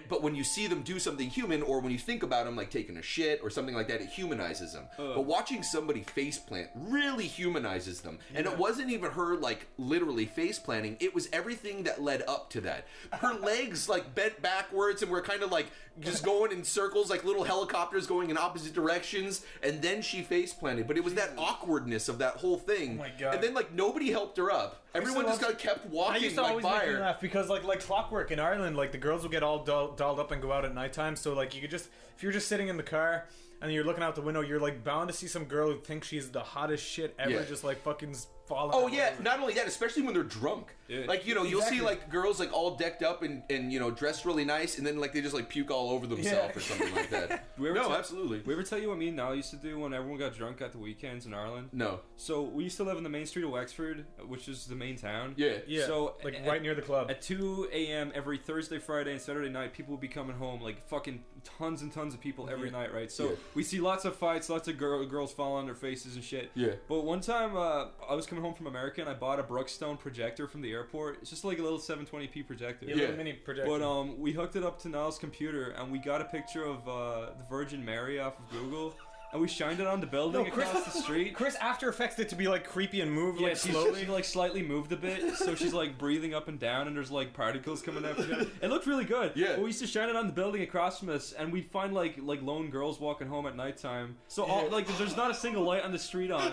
But when you see them do something human, or when you think about them like taking a shit or something like that, it humanizes them. But watching somebody faceplant really humanizes them. And it wasn't even her like literally faceplanting. It was everything that led up to that. Her legs like bent backwards and were kind of like just going in circles, like little helicopters going in opposite directions. And then she faceplanted. But it was that awkwardness of that whole thing. Oh my God. And then like nobody helped her up. Everyone just kept walking. I used to like always by make me her. laugh because like Clockwork in Ireland, like the girls would get all dolled up and go out at nighttime. So like you could just, if you're just sitting in the car and you're looking out the window, you're like bound to see some girl who thinks she's the hottest shit ever, just like fucking falling. Oh yeah, not only that, especially when they're drunk. Yeah. Like, you know, you'll see like girls like all decked up and you know, dressed really nice, and then like they just like puke all over themselves or something like that. Absolutely. We ever tell you what me and Niall used to do when everyone got drunk at the weekends in Ireland? No. So we used to live in the main street of Wexford, which is the main town. Yeah. So like right near the club. At 2 a.m. every Thursday, Friday, and Saturday night, people would be coming home, like fucking tons and tons of people every night, right? So we see lots of fights, lots of girls fall on their faces and shit. Yeah. But one time, I was coming home from America and I bought a Brookstone projector from the airport. It's just like a little 720p projector. Yeah, little mini projector. But we hooked it up to Niall's computer and we got a picture of the Virgin Mary off of Google. And we shined it on the building across the street. Chris After Effects it to be like creepy and move like she, slowly. She like slightly moved a bit, so she's like breathing up and down, and there's like particles coming out. It looked really good. Yeah. But we used to shine it on the building across from us, and we'd find like lone girls walking home at nighttime. So all, like there's not a single light on the street on.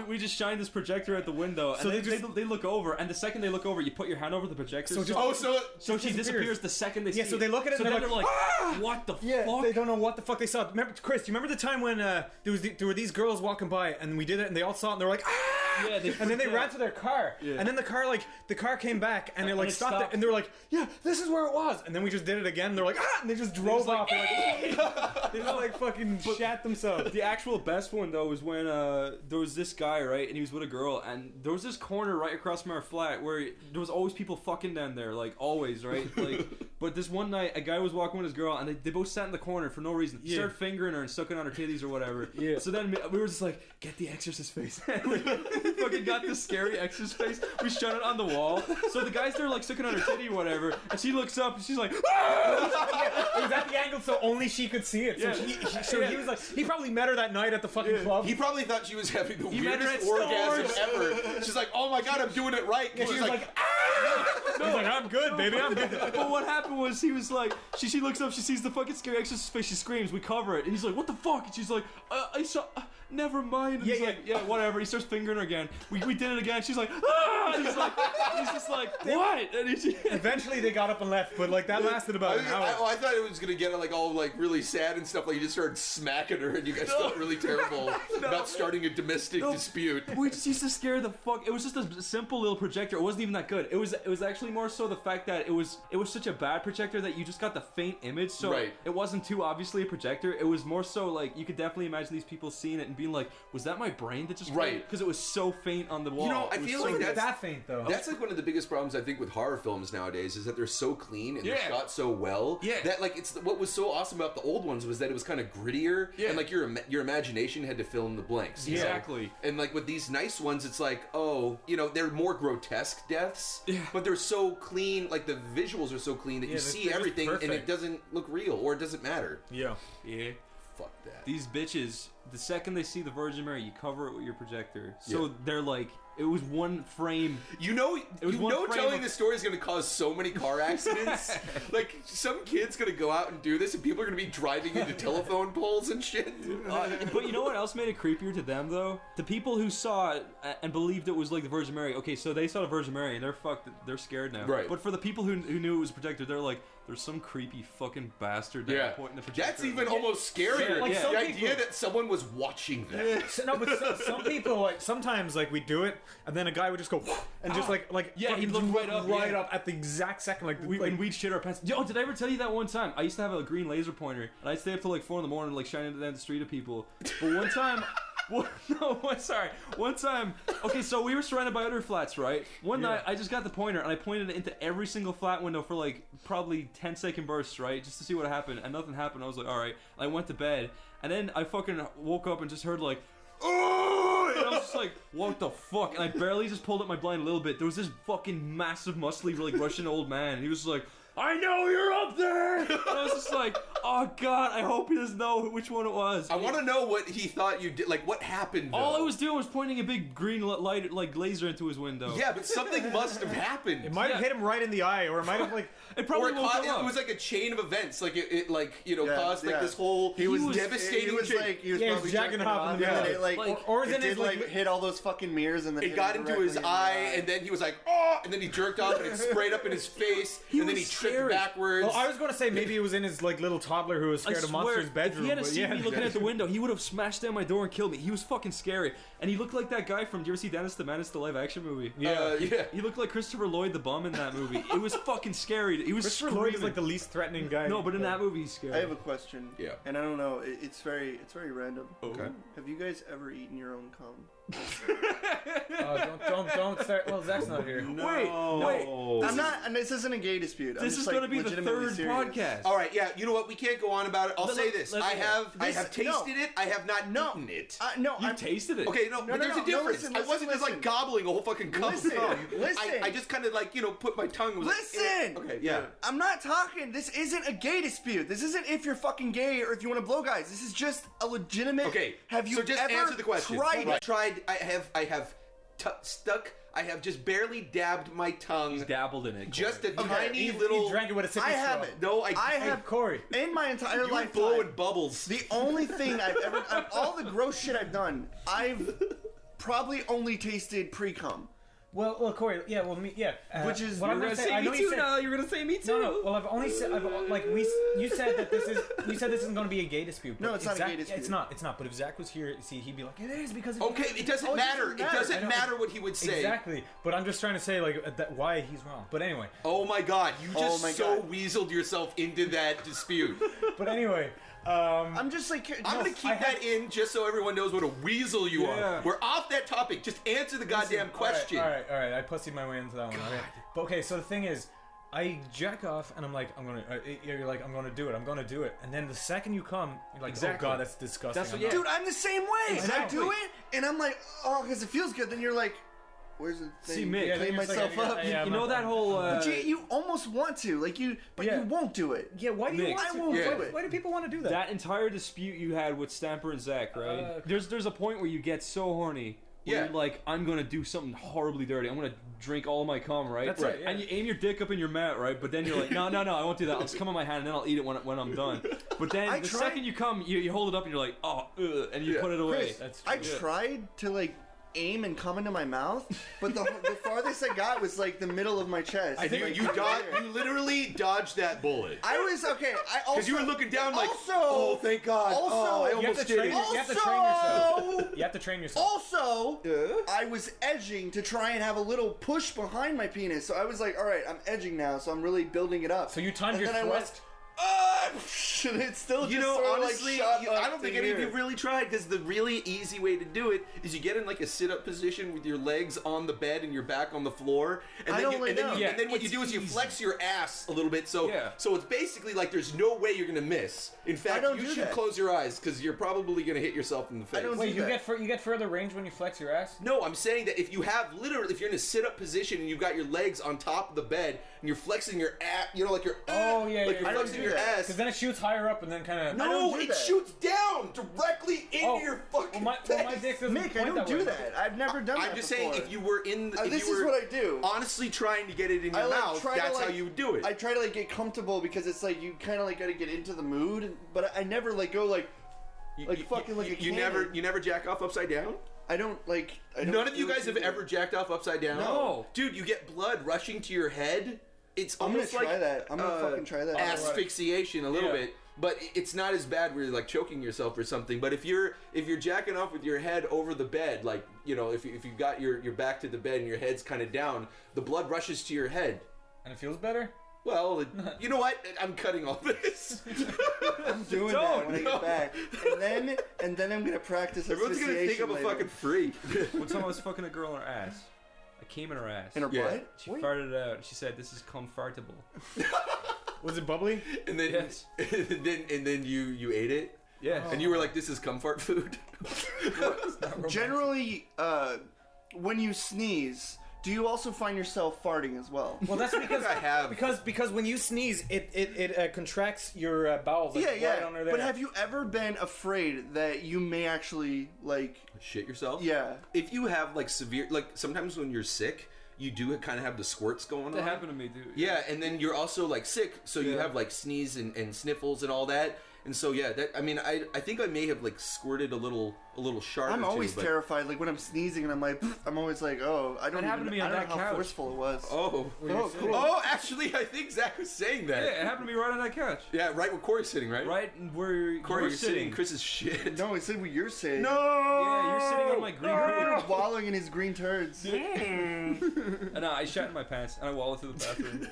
We just shine this projector at the window, and so they look over, and the second they look over, you put your hand over the projector. So she disappears the second they see it. So they look at it, so and they're like, what the fuck? They don't know what the fuck they saw. Remember, Chris, do you remember the time when there were these girls walking by, and we did it, and they all saw it, and they were like, ah! Yeah, and then they ran to their car, and then the car came back, and it like stopped it, and they were like, yeah, this is where it was, and then we just did it again. And they're like, and they just drove off. They just like fucking shat themselves. The actual best one though was when there was this guy, right, and he was with a girl, and there was this corner right across from our flat where there was always people fucking down there, like always, right? Like, but this one night, a guy was walking with his girl, and they both sat in the corner for no reason. He started fingering her and sucking on her titties or whatever. Yeah. So then we were just like, get the Exorcist face. We fucking got this scary Exorcist face. We shut it on the wall. So the guy's there like sucking on her titty or whatever, and she looks up and she's like, ah! It was at the angle so only she could see it. So he was like, he probably met her that night at the fucking club. He probably thought she was having the weirdest orgasm ever. She's like, oh my god, I'm doing it right. And she's like, ah! He's like, I'm good, baby, I'm good. But what happened was he was like, she looks up, she sees the fucking scary Exorcist face, she screams, we cover it, and he's like, what the fuck? And she's like, I saw. Never mind. And he's like, yeah, whatever. He starts fingering her again. We did it again. She's like, ah! And he's just like, what? And eventually they got up and left, but like that lasted about an hour. I thought it was gonna get like all like really sad and stuff. Like you just started smacking her, and you guys felt really terrible about starting a domestic dispute. We just used to scare the fuck. It was just a simple little projector. It wasn't even that good. It was actually more so the fact that it was such a bad projector that you just got the faint image. So it wasn't too obviously a projector. It was more so like you could definitely imagine these people seeing it and being like, was that my brain that just played? Because it was so faint on the wall. You know, I feel like that's that faint though. That's like one of the biggest problems I think with horror films nowadays is that they're so clean and they're shot so well. That like it's what was so awesome about the old ones was that it was kind of grittier and like your imagination had to fill in the blanks. Exactly. Know? And like with these nice ones, it's like, oh, you know, they're more grotesque deaths, but they're so clean. Like the visuals are so clean that you see everything and it doesn't look real or it doesn't matter. Yeah. Fuck that. These bitches, the second they see the Virgin Mary, you cover it with your projector. So they're like, it was one frame. You know telling this story is going to cause so many car accidents. Like, some kid's going to go out and do this, and people are going to be driving into telephone poles and shit. But you know what else made it creepier to them, though? The people who saw it and believed it was like the Virgin Mary. Okay, so they saw the Virgin Mary, and they're fucked. They're scared now. Right. But for the people who knew it was a projector, they're like, there's some creepy fucking bastard that pointing the projector. That's even almost scarier. Like the idea that someone was watching them. No, but some people, like, sometimes, like, we do it, and then a guy would just go, and just like he'd look right up at the exact second, like, and we'd shit our pants. Yo, did I ever tell you that one time? I used to have a green laser pointer, and I'd stay up till like 4 a.m, like shining it down the street at people. But one time. One time, okay, so we were surrounded by other flats, right? One night, I just got the pointer, and I pointed it into every single flat window for, like, probably 10-second bursts, right? Just to see what happened, and nothing happened. I was like, alright. I went to bed, and then I fucking woke up and just heard, like, oh! And I was just like, what the fuck? And I barely just pulled up my blind a little bit. There was this fucking massive, muscly, like, Russian old man, and he was like, I know you're up there! And I was just like, oh god, I hope he doesn't know which one it was. I want to know what he thought you did, like what happened though. All I was doing was pointing a big green light, like laser into his window. Yeah, but something must have happened. It might have hit him right in the eye, or it might have like... It probably woke him up. It was like a chain of events, like it like, you know, caused like this whole devastating... He was probably jacking off in the middle. Or then it like hit all those fucking mirrors and then it got into his eye, and then he was like, oh! And then he jerked off and it sprayed up in his face, and then he tripped backwards. Well, I was going to say maybe it was in his like little toddler who was scared of monsters' bedroom. If he had seen me looking at the window, he would have smashed down my door and killed me. He was fucking scary, and he looked like that guy from. Do you ever see Dennis the Menace, the live action movie? Yeah. He looked like Christopher Lloyd the bum in that movie. It was fucking scary. He was Christopher Lloyd is like the least threatening guy. No, but in that movie he's scary. I have a question. Yeah. And I don't know. It's very random. Okay. Have you guys ever eaten your own cum? Don't start. Well, Zach's not here. Wait. I'm not. And this isn't a gay dispute. This is going to be the third podcast. All right. Yeah. You know what? We can't go on about it. I'll say this. I have tasted it. I have not eaten it. No. You tasted it. Okay. No. But there's a difference. Listen, I wasn't just like gobbling a whole fucking cup. Listen. I just kind of like put my tongue. Listen. Okay. Yeah. I'm not talking. This isn't a gay dispute. This isn't if you're fucking gay or if you want to blow guys. This is just a legitimate. Okay. Have you so just ever answer the question. tried it? Tried. I have stuck. I have just barely dabbed my tongue. He's dabbled in it. Corey. Just a tiny little. He drank it with a sippy straw. I haven't. No, I have. Corey. In my entire life, blowing bubbles. The only thing I've ever, all the gross shit I've done, I've probably only tasted pre-cum. Well, Corey, me, yeah. Which is what I'm going to say. Me too. Now you're going to say me too. No. Well, I've only said you said that this isn't going to be a gay dispute. No, it's not a gay dispute. It's not. But if Zach was here, he'd be like, it is because. Okay, it doesn't matter. It doesn't matter what he would say. Exactly. But I'm just trying to say why he's wrong. But anyway. Oh my God! You just weaseled yourself into that dispute. But anyway. I'm just like I'm gonna keep that in just so everyone knows what a weasel you are. We're off that topic. Just answer the goddamn question. All right. I pussied my way into that one. Okay. But okay, so the thing is, I jack off and I'm like, you're like, I'm gonna do it, and then the second you come, you're like, oh God, that's disgusting. Dude, I'm the same way. Exactly. I do it, and I'm like, oh, because it feels good. Then you're like. Where's the thing? See, Mick, clean myself up. You know that whole. But you almost want to, you won't do it. Yeah, why do you? I won't do it. Why do people want to do that? That entire dispute you had with Stamper and Zach, right? There's a point where you get so horny. Where you're like, I'm gonna do something horribly dirty. I'm gonna drink all my cum, right? That's right. Yeah. And you aim your dick up in your mat, right? But then you're like, no, I won't do that. I'll just come in my hand and then I'll eat it when I'm done. But then second you come, you hold it up and you're like, and you put it away. Chris, I tried to aim and come into my mouth, but the farthest I got was the middle of my chest. I think you literally dodged that bullet. I was okay. Because you were looking down oh, thank God. Also, I almost did it. You have to train yourself. You have to train yourself. Also, I was edging to try and have a little push behind my penis. So I was like, all right, I'm edging now, so I'm really building it up. So you timed your thrust. It's still honestly, I don't think any of you really tried, because the really easy way to do it is you get in a sit-up position with your legs on the bed and your back on the floor, and then what you do is you flex your ass a little bit, so it's basically there's no way you're gonna miss. In fact, you should close your eyes, because you're probably gonna hit yourself in the face. You get further range when you flex your ass? No, I'm saying that if you have if you're in a sit-up position and you've got your legs on top of the bed and you're flexing your ass, you're flexing your ass. Because then it shoots higher up and then kind of. No, it shoots down directly into your fucking face. Well, my dick doesn't Mick, I don't do that. I've never done that. I'm just saying, if you were in. This is what I do. Honestly, trying to get it in your mouth, that's how you would do it. I try to get comfortable, because it's you kind of got to get into the mood, but I never go fucking a cannon. You never jack off upside down? I don't None of you guys have ever jacked off upside down? No. Dude, you get blood rushing to your head. It's almost I'm gonna try that. I'm gonna fucking try that. Asphyxiation a little bit, but it's not as bad where you're choking yourself or something. But if you're jacking off with your head over the bed, if you've got your back to the bed and your head's kind of down, the blood rushes to your head, and it feels better. Well, you know what? I'm cutting all this. I'm doing that when I get back, and then I'm gonna practice. Everyone's gonna think I'm a fucking freak. One time I was fucking a girl in her ass. I came in her ass. In her butt? She farted it out. She said, "This is comfortable." Was it bubbly? And then, yes. and then you ate it. Yeah. And you were like, "This is comfort food." Generally, when you sneeze, do you also find yourself farting as well? Well, that's because I have. Because when you sneeze, it contracts your bowels. Right under there. But have you ever been afraid that you may actually shit yourself? Yeah. If you have severe, sometimes when you're sick, you do kind of have the squirts going on. That happened to me, dude. Yeah, and then you're also sick, so you have sneeze and sniffles and all that. And so I think I may have squirted a little sharp. I'm always terrified. When I'm sneezing and I'm always oh, I don't know how forceful it was. Oh, cool. Oh, actually, I think Zach was saying that. Yeah, it happened to me right on that couch. Yeah, right where Corey's sitting, right? Right where Corey, you're sitting. Chris's shit. No, it said where you're sitting. No. Yeah, you're sitting on my green. You're wallowing in his green turds. And I shat in my pants and I wallowed to the bathroom.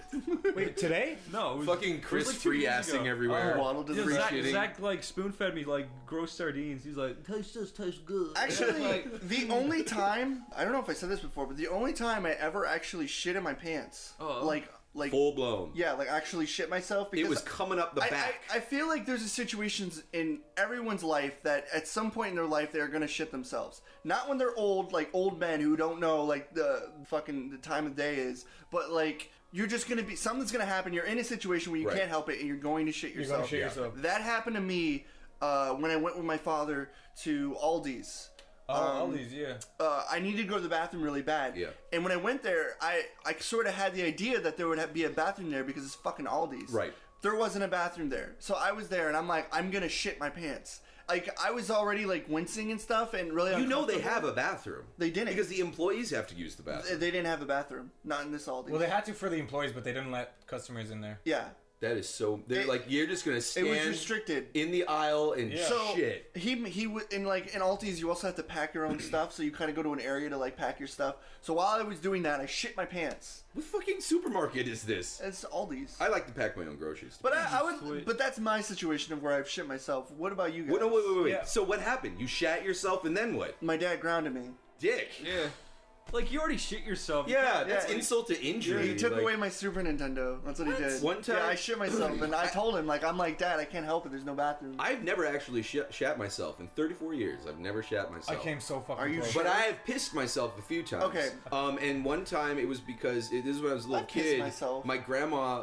Wait, today? No, it was, fucking Chris free-assing everywhere. Waddled to the Zach spoon-fed me gross sardines. He's like, tastes good. Actually, the only time, I don't know if I said this before, but the only time I ever actually shit in my pants, full blown. Yeah, actually shit myself, because it was coming up the back. I feel like there's situations in everyone's life that at some point in their life they're gonna shit themselves. Not when they're old, old men who don't know the time of day is, but you're just going to be, something's going to happen. You're in a situation where you can't help it and you're going to shit yourself. That happened to me when I went with my father to Aldi's. Aldi's, yeah. I needed to go to the bathroom really bad. Yeah. And when I went there, I sort of had the idea that there would be a bathroom there because it's fucking Aldi's. Right. There wasn't a bathroom there. So I was there and I'm like, I'm going to shit my pants. like I was already like wincing and stuff, and really. You know they have a bathroom. They didn't because the employees have to use the bathroom. They didn't have a bathroom. Not in this Aldi. Well, they had to for the employees, but they didn't let customers in there. Yeah. That is so. They're like you're just gonna stand. It was restricted in the aisle and shit. He would in Aldi's. You also have to pack your own stuff, so you kind of go to an area to like pack your stuff. So while I was doing that, I shit my pants. What fucking supermarket is this? It's Aldi's. I like to pack my own groceries. But I would. But that's my situation of where I've shit myself. What about you guys? Wait. Yeah. So what happened? You shat yourself and then what? My dad grounded me. Dick. Yeah. Like, you already shit yourself. Yeah, that's insult to injury. He took away my Super Nintendo. That's what he did. One time... Yeah, I shit myself, and I told him, like, I'm like, Dad, I can't help it. There's no bathroom. I've never actually shat myself. In 34 years, I've never shat myself. I came so fucking Are you close. sure? But I have pissed myself a few times. Okay. And one time, it was because... this is when I was a little kid. Myself. My grandma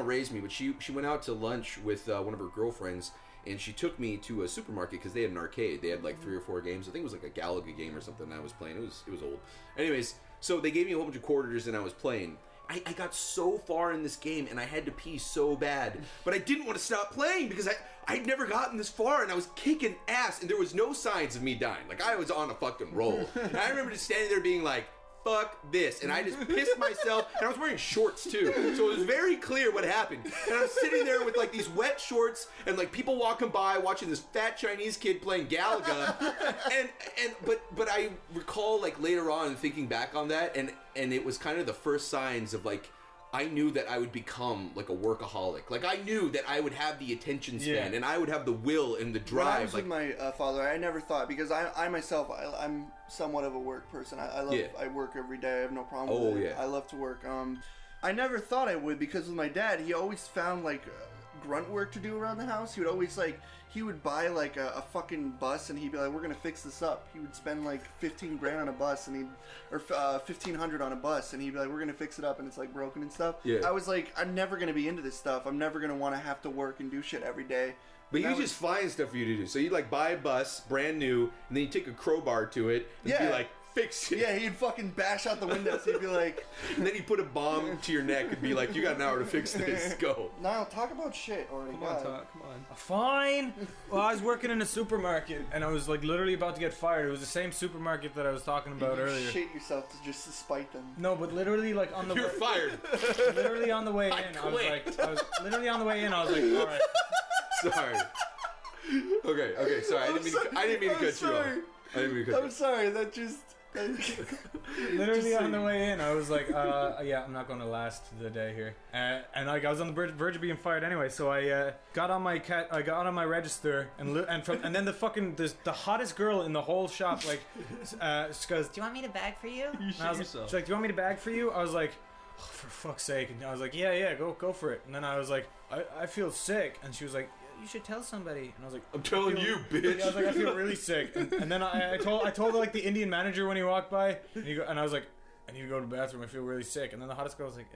raised me, but she went out to lunch with one of her girlfriends, and she took me to a supermarket because they had an arcade. They had, like, 3 or 4 games. I think it was, like, a Galaga game or something I was playing. It was old. Anyways... So they gave me a whole bunch of quarters and I was playing. I got so far in this game and I had to pee so bad. But I didn't want to stop playing because I'd never gotten this far and I was kicking ass and there was no signs of me dying. Like I was on a fucking roll. And I remember just standing there being like, fuck this. And I just pissed myself. And I was wearing shorts too. So it was very clear what happened. And I'm sitting there with like these wet shorts and like people walking by watching this fat Chinese kid playing Galaga. But I recall like later on thinking back on that and it was kind of the first signs of like I knew that I would become like a workaholic. Like I knew that I would have the attention span and I would have the will and the drive. When I was with my father, I never thought because I myself I'm somewhat of a work person. I work every day. I have no problem with it. I love to work. I never thought I would because with my dad, he always found like grunt work to do around the house. He would always like he would buy like a fucking bus and he'd be like, we're gonna fix this up. He would spend like 15 grand on a bus and or 1,500 on a bus and he'd be like, we're gonna fix it up and it's like broken and stuff. Yeah. I was like, I'm never gonna be into this stuff. I'm never gonna want to have to work and do shit every day. But you just find stuff for you to do. So you'd like buy a bus, brand new, and then you take a crowbar to it and be like, fix it. Yeah, he'd fucking bash out the windows. He'd be like... And then he'd put a bomb to your neck and be like, you got an hour to fix this. Go. Niall, talk about shit already. Come on, talk. Come on. Fine. Well, I was working in a supermarket, and I was like literally about to get fired. It was the same supermarket that I was talking about earlier. You shit yourself just to spite them. No, but literally like on the You're fired. Literally on the way in, I was literally on the way in, I was like, all right. Sorry. Okay, sorry. I didn't mean to cut you off. I'm sorry, that just... Literally on the way in, I was like, yeah, I'm not going to last the day here. And like, I was on the verge of being fired anyway, so I got on my register, and then the hottest girl in the whole shop, like, she goes, do you want me to bag for you? She's like, do you want me to bag for you? I was like, oh, for fuck's sake. And I was like, yeah, go for it. And then I was like, I feel sick. And she was like, you should tell somebody. And I was like, I'm telling you, bitch. I was like, I feel really sick. And then I told like the Indian manager when he walked by, and I was like, I need to go to the bathroom. I feel really sick. And then the hottest girl was like,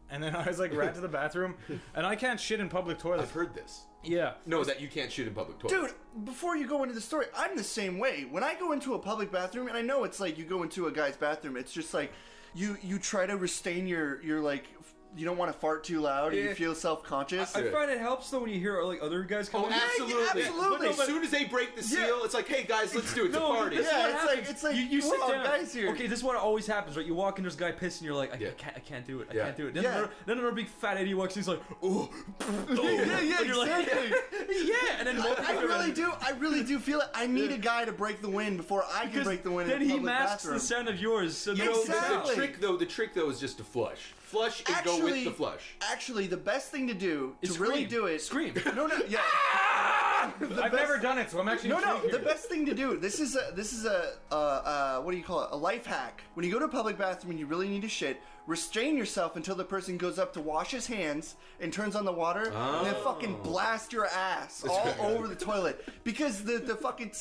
and then I was like, ran to the bathroom, and I can't shit in public toilets. I've heard this. Yeah. No, that you can't shit in public toilets. Dude, before you go into the story, I'm the same way. When I go into a public bathroom, and I know it's like you go into a guy's bathroom, it's just like you try to restrain your like. You don't want to fart too loud. You feel self-conscious. I find it helps though when you hear like other guys come. Oh, absolutely! But as soon as they break the seal, it's like, hey guys, let's do it. It's a party. It's like you sit down. Guys here. Okay, this is what always happens, right? You walk in, there's a guy pissing. You're like, I can't do it. I can't do it. Then another big fat idiot walks in. He's like, oh, yeah, and you're exactly. Like, yeah, and then I really do feel it. I need a guy to break the wind before I can break the wind. Then in he public masks bathroom. the sound of yours. So exactly. The trick though is just to flush. Flush and go with the flush. Actually, the best thing to do is really do it. Scream. No, yeah. I've never done it, so I'm actually the best thing to do. This is a what do you call it? A life hack. When you go to a public bathroom and you really need to shit, restrain yourself until the person goes up to wash his hands and turns on the water, and then fucking blast your ass all over the toilet because the fucking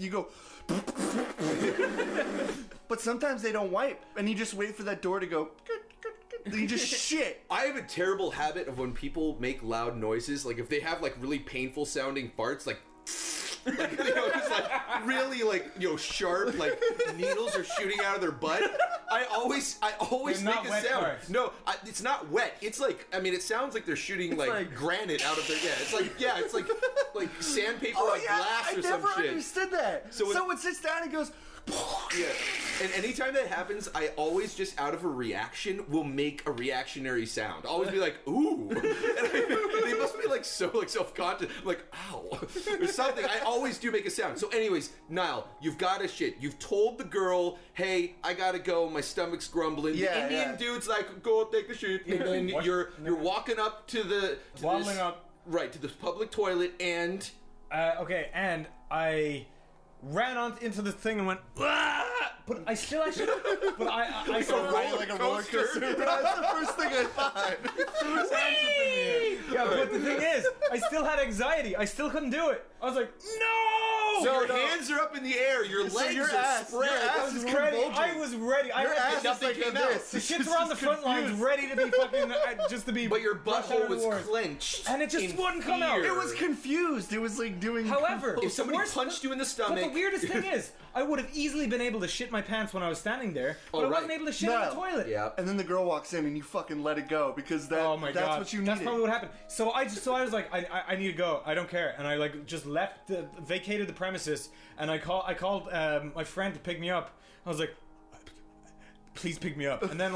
you go. But sometimes they don't wipe, and you just wait for that door to go. Then you just shit. I have a terrible habit of when people make loud noises, like if they have like really painful sounding farts, like, just like really like sharp like needles are shooting out of their butt, I always make a sound. Parts. No, it's not wet. It's like it sounds like they're shooting like granite out of their it's like sandpaper glass or some shit. I never understood that. So someone sits down and goes. Yeah, and anytime that happens, I always just out of a reaction will make a reactionary sound. I'll always be like, "Ooh," and they must be like so self-conscious. I'm like, "Ow," or something. I always do make a sound. So, anyways, Niall, you've got to shit. You've told the girl, "Hey, I gotta go. My stomach's grumbling." The Indian dude's like, "Go take a shit," and then you're walking up to the public toilet and and I ran into the thing and went, "Ah!" But I still actually, but I saw like a roller coaster. That's the first thing I thought. Yeah, but the thing is, I still had anxiety. I still couldn't do it. I was like, "No!" So your hands are up in the air. Your legs are spread. I was ready. Your ass is like this. The shits were on the front lines, ready to be fucking just to be. But your butthole was clenched, and it just wouldn't come out. It was confused. It was like doing. However, if somebody punched you in the stomach. But the weirdest thing is, I would have easily been able to shit my pants when I was standing there, but I wasn't able to shit in the toilet. Yeah. And then the girl walks in and you fucking let it go because that's what you needed. That's probably what happened. So I was like, I need to go. I don't care, and I like just vacated the premises, and I called my friend to pick me up. I was like, please pick me up. And then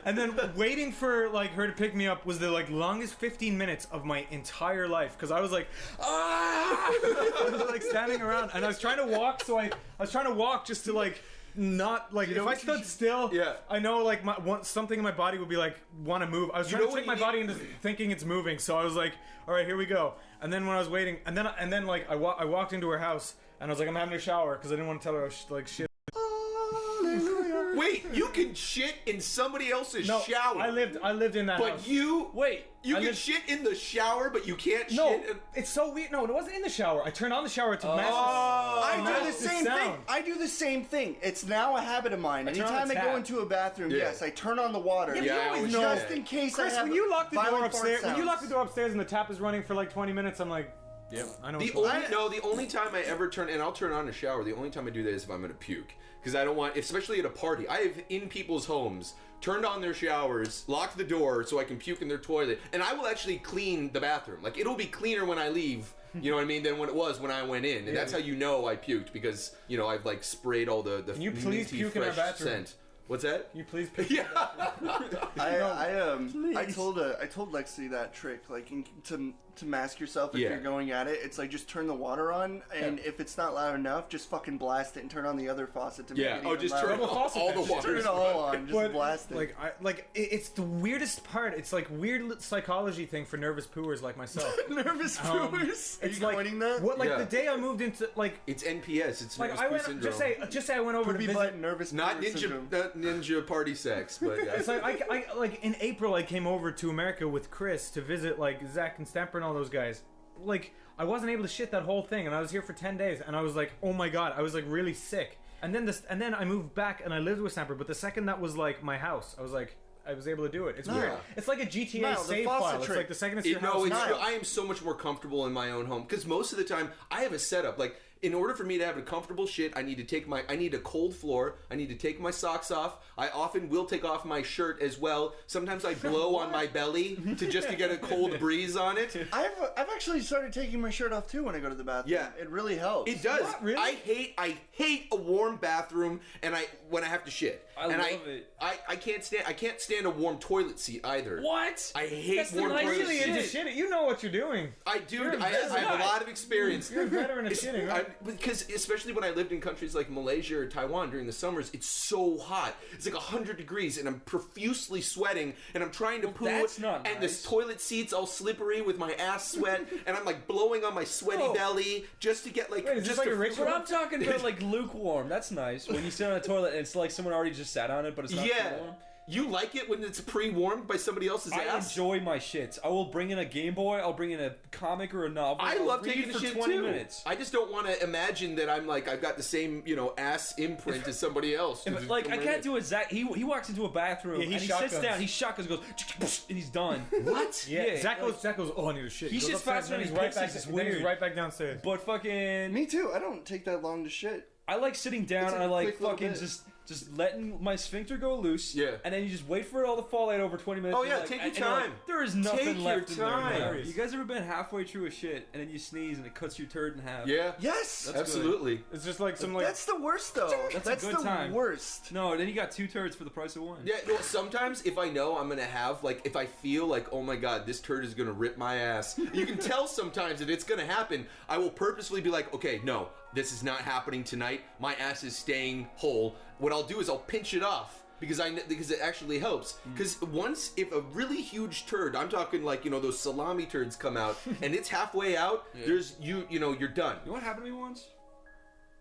and then waiting for like her to pick me up was the like longest 15 minutes of my entire life, because I was like, I was like standing around, and I was trying to walk, so I was trying to walk just to like not like, if I stood still, I know like something in my body would be like want to move. I was trying to trick my body into thinking it's moving, so I was like, all right, here we go. And then when I was waiting, and then like I walked into her house, and I was like, I'm having a shower, because I didn't want to tell her I was like shit. Wait, you can shit in somebody else's shower. I lived in that house. But you can shit in the shower, but you can't shit. No, it's so weird. No, it wasn't in the shower. I turned on the shower to mask. I do the same thing. I do the same thing. It's now a habit of mine. Anytime I go into a bathroom, I turn on the water. Yeah, I always know. Just in case Chris, I have when you lock the door upstairs and the tap is running for like 20 minutes, I'm like, yeah, I know. The only time I ever turn, and I'll turn on a shower, the only time I do that is if I'm gonna puke. Because I don't want, especially at a party, I have in people's homes turned on their showers, locked the door so I can puke in their toilet, and I will actually clean the bathroom. Like, it'll be cleaner when I leave, you know what I mean, than what it was when I went in. And that's how you know I puked, because, you know, I've like sprayed all the Can you please puke in our bathroom? Scent. What's that? You please pick I told Lexi that trick, like to mask yourself if you're going at it. It's like just turn the water on, and if it's not loud enough, just fucking blast it and turn on the other faucet to make it even just louder. turn all the water. Turn it all on, just blast it. It's the weirdest part. It's like weird psychology thing for nervous pooers like myself. Nervous pooers? Are you coining that? What, like the day I moved into like it's NPS. It's like nervous poo syndrome. Just say I went over to visit nervous not ninja party sex, but it's like I like in April I came over to America with Chris to visit like Zach and Stamper and all those guys. Like I wasn't able to shit that whole thing, and I was here for 10 days, and I was like, oh my god, I was like really sick. And then I moved back and I lived with Stamper, but the second that was like my house, I was like, I was able to do it. It's weird. It's like a GTA save file. It's like the second it's your house. I am so much more comfortable in my own home, because most of the time I have a setup. Like, in order for me to have a comfortable shit, I need a cold floor. I need to take my socks off. I often will take off my shirt as well. Sometimes I blow on my belly to get a cold breeze on it. I've actually started taking my shirt off too when I go to the bathroom. Yeah, it really helps. It does. What, really? I hate a warm bathroom, and when I have to shit. I love it. I can't stand a warm toilet seat either. What? I hate warm toilet really seats. into shitting. You know what you're doing. I do. I have a lot of experience. You're a veteran of shitting, right? Because especially when I lived in countries like Malaysia or Taiwan during the summers, it's so hot. It's like 100 degrees, and I'm profusely sweating, and I'm trying to poo. That's not nice. And this toilet seat's all slippery with my ass sweat, and I'm like blowing on my sweaty belly just to get like. Wait, is this like a ritual? But I'm talking about like lukewarm. That's nice when you sit on a toilet and it's like someone already just sat on it, but it's not too warm. You like it when it's pre-warmed by somebody else's I ass? enjoy my shits. I will bring in a Game Boy. I'll bring in a comic or a novel. I I'll love read taking a for shit 20 too. minutes. I just don't want to imagine that I'm like I've got the same ass imprint as somebody else. If, like I can't do exact. He walks into a bathroom Yeah, he and he shotguns. sits down. He shotguns, goes and he's done. What? Yeah, Zach goes. Oh, I need a shit. He goes shits upstairs, faster than then he he's right pisses. back. It's Then weird. he's right back downstairs. But fucking, Me too. I don't take that long to shit. I like sitting down It's and a I like quick little fucking bit. just letting my sphincter go loose. Yeah. And then you just wait for it all to fall out over 20 minutes. Oh, and yeah, you're take your and you're like, time. there is nothing Take your left in time. there. You guys ever been halfway through a shit and then you sneeze and it cuts your turd in half? Yeah. Yes. That's Absolutely. good. It's just like some like. That's the worst though. That's a good the time. worst. No, then you got 2 turds for the price of 1. Yeah, no, sometimes if I know I'm gonna have, like, if I feel like, oh my god, this turd is gonna rip my ass, you can tell sometimes that it's gonna happen, I will purposefully be like, okay, no, this is not happening tonight, my ass is staying whole. What I'll do is I'll pinch it off. Because it actually helps. Because once, if a really huge turd, I'm talking like, those salami turds come out, and it's halfway out, there's, you're done. You know what happened to me once?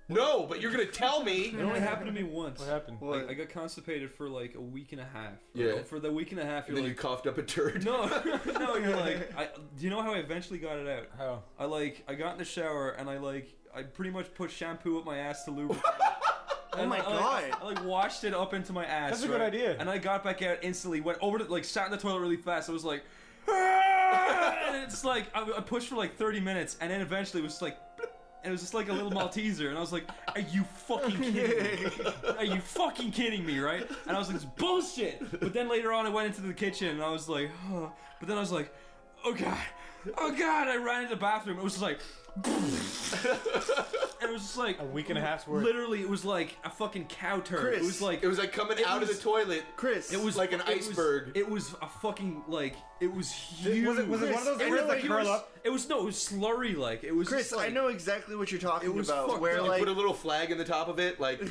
No, but you're gonna tell me. It only happened to me once. What happened? I got constipated for like a week and a half. Yeah. For the week and a half, And you're then like, you coughed up a turd. no, you're like, do you know how I eventually got it out? How? I got in the shower and I pretty much put shampoo up my ass to lubricate. Oh my God. I washed it up into my ass. That's a good idea. And I got back out instantly, went over to, sat in the toilet really fast. I was like, and it's like, I pushed for like 30 minutes, and then eventually it was like, bloop, and it was just like a little Malteser, and I was like, are you fucking kidding me? Are you fucking kidding me, right? And I was like, it's bullshit. But then later on I went into the kitchen, and I was like, oh. But then I was like, oh God. I ran into the bathroom. It was just like, and it was just like a week and a half's worth. Literally, it was like a fucking cow turd. Chris, it was like coming out of the toilet. Chris, it was like an iceberg. It was a fucking it was huge. Was it one of those Chris, that curl up? It was slurry like. It was Chris, just like, I know exactly what you're talking about. Where you put a little flag in the top of it, like.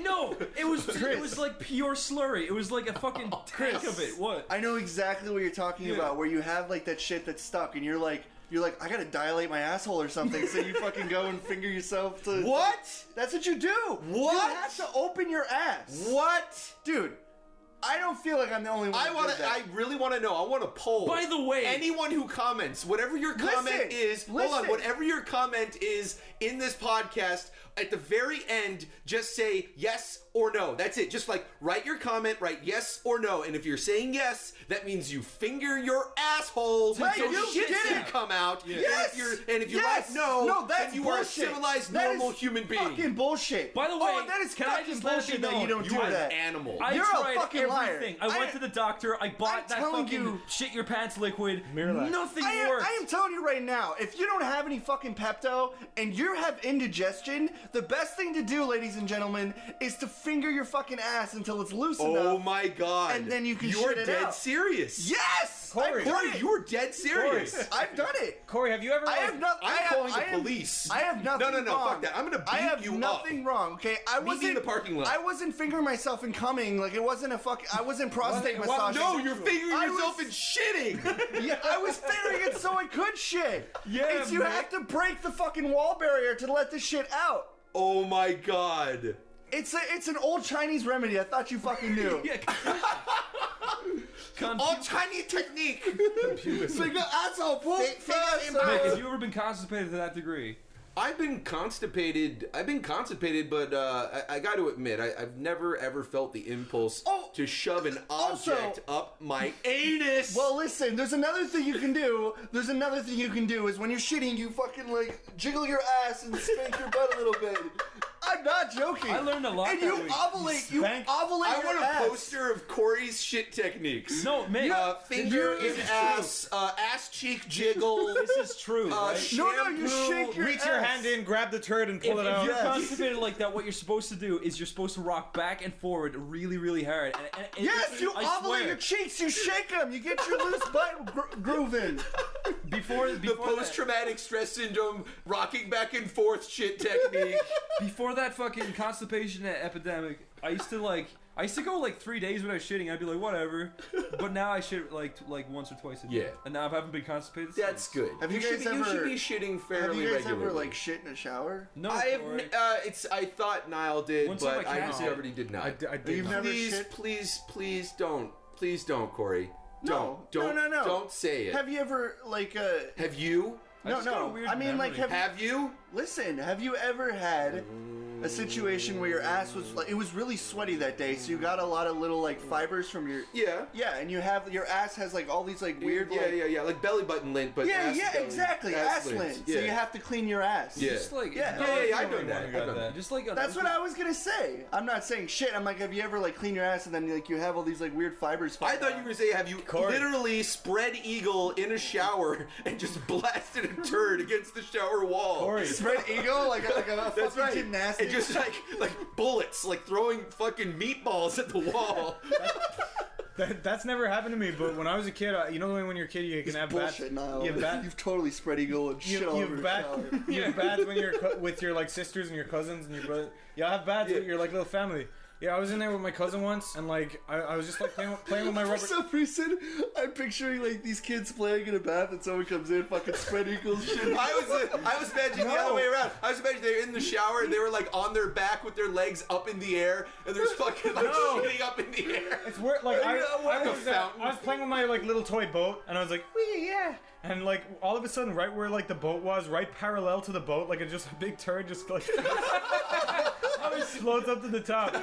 No, it was like pure slurry. It was like a fucking tank of it. What? I know exactly what you're talking about. Where you have like that shit that's stuck, and you're like, I gotta dilate my asshole or something, so you fucking go and finger yourself to. What? That's what you do. What? You have to open your ass. What? Dude, I don't feel like I'm the only one. I really want to know. I want to poll. By the way, anyone who comments, whatever your comment is, hold on, whatever your comment is in this podcast, at the very end, just say yes or no. That's it. Just like write your comment, write yes or no. And if you're saying yes, that means you finger your asshole until shit can come out. Yeah. Yes. And if you write no, that's then you bullshit. are a civilized, That normal is human being. Fucking bullshit. By the way, that is can I fucking just let bullshit you that know you don't do are that. an animal. I You're tried a fucking liar. everything. I went to the doctor. I bought that telling fucking you- shit your pants liquid. Miralax. Nothing I worked. am telling you right now, if you don't have any fucking Pepto and you have indigestion, the best thing to do, ladies and gentlemen, is to finger your fucking ass until it's loose enough. Oh my god. And then you can You're shit it dead out. serious. Yes! Corey. You were dead serious. I've done it. Corey, have you ever? I have not. I'm calling the police. I have nothing No, wrong. fuck that. I'm gonna I beat have you nothing wrong. Okay, I Meet me wasn't in the parking lot. I wasn't fingering myself and coming. Like it wasn't a fuck. I wasn't prostate massaging. No, you're fingering I yourself was- and shitting. Yeah, I was fingering it so I could shit. Yeah, you man. have to break the fucking wall barrier to let this shit out. Oh my god. It's an old Chinese remedy. I thought you fucking knew. All Chinese technique. Finger asshole, poop Nick, have you ever been constipated to that degree? I've been constipated, but I got to admit, I've never ever felt the impulse to shove an object up my anus. Well, listen, there's another thing you can do. There's another thing you can do is when you're shitting, you fucking like jiggle your ass and spank your butt a little bit. I'm not joking. I learned a lot And that you week. ovulate. You ovulate I your want a ass. poster of Corey's shit techniques. No, man. Finger This in is ass, ass cheek jiggle. This is true. Right? No, you shake your Reach ass. your hand in, grab the turd, and pull it out. If you're constipated like that, what you're supposed to do is you're supposed to rock back and forward really, really hard. And Yes, you I ovulate swear. your cheeks. You shake them. You get your loose butt grooving. Before The post-traumatic stress syndrome, rocking back and forth shit technique. Before that fucking constipation epidemic, I used to I used to go like 3 days without shitting. I'd be like, whatever. But now I shit like once or twice a day. Yeah. And now I haven't been constipated. That's good. Have you should guys ever? be shitting fairly Have you guys regularly. ever like shit in a shower? No. I thought Niall did, One time but I I can't. discovered he did not. I did You've not. never Please, shit? please don't, Corey. No. Don't No. Don't say it. Have you ever like Have you? No. I mean, like, have you? Listen, have you ever had a situation where your ass was like, it was really sweaty that day, so you got a lot of little like fibers from your yeah, and you have your ass has like all these like weird like belly button lint, but yeah, ass belly, exactly, ass lint. Yeah. So you have to clean your ass. Yeah. Just like I've done that. Just like That's what I was gonna say. I'm not saying shit. I'm like, have you ever like cleaned your ass and then like you have all these like weird fibers? I thought you were gonna say, have you literally spread eagle in a shower and just blasted a turd against the shower wall? Corey. Spread eagle like a That's fucking right. gymnastic. And just like bullets, like throwing fucking meatballs at the wall. That's never happened to me, but when I was a kid, you know when you're a kid you can have bullshit, Niall. bad. You've totally spread eagle and shit all over your shower. You have bads when you're with your like sisters and your cousins and your brother. Y'all have bads with your like little family. Yeah, I was in there with my cousin once, and like I was just like playing with my rubber. For some reason, I'm picturing like these kids playing in a bath, and someone comes in, fucking spread eagles shit. I was imagining the other way around. I was imagining they're in the shower and they were like on their back with their legs up in the air, and there's fucking like shitting up in the air. It's weird. Like I was playing with my like little toy boat, and I was like, yeah. And like all of a sudden, right where like the boat was, right parallel to the boat, like it's just a big turd, just like floats up to the top,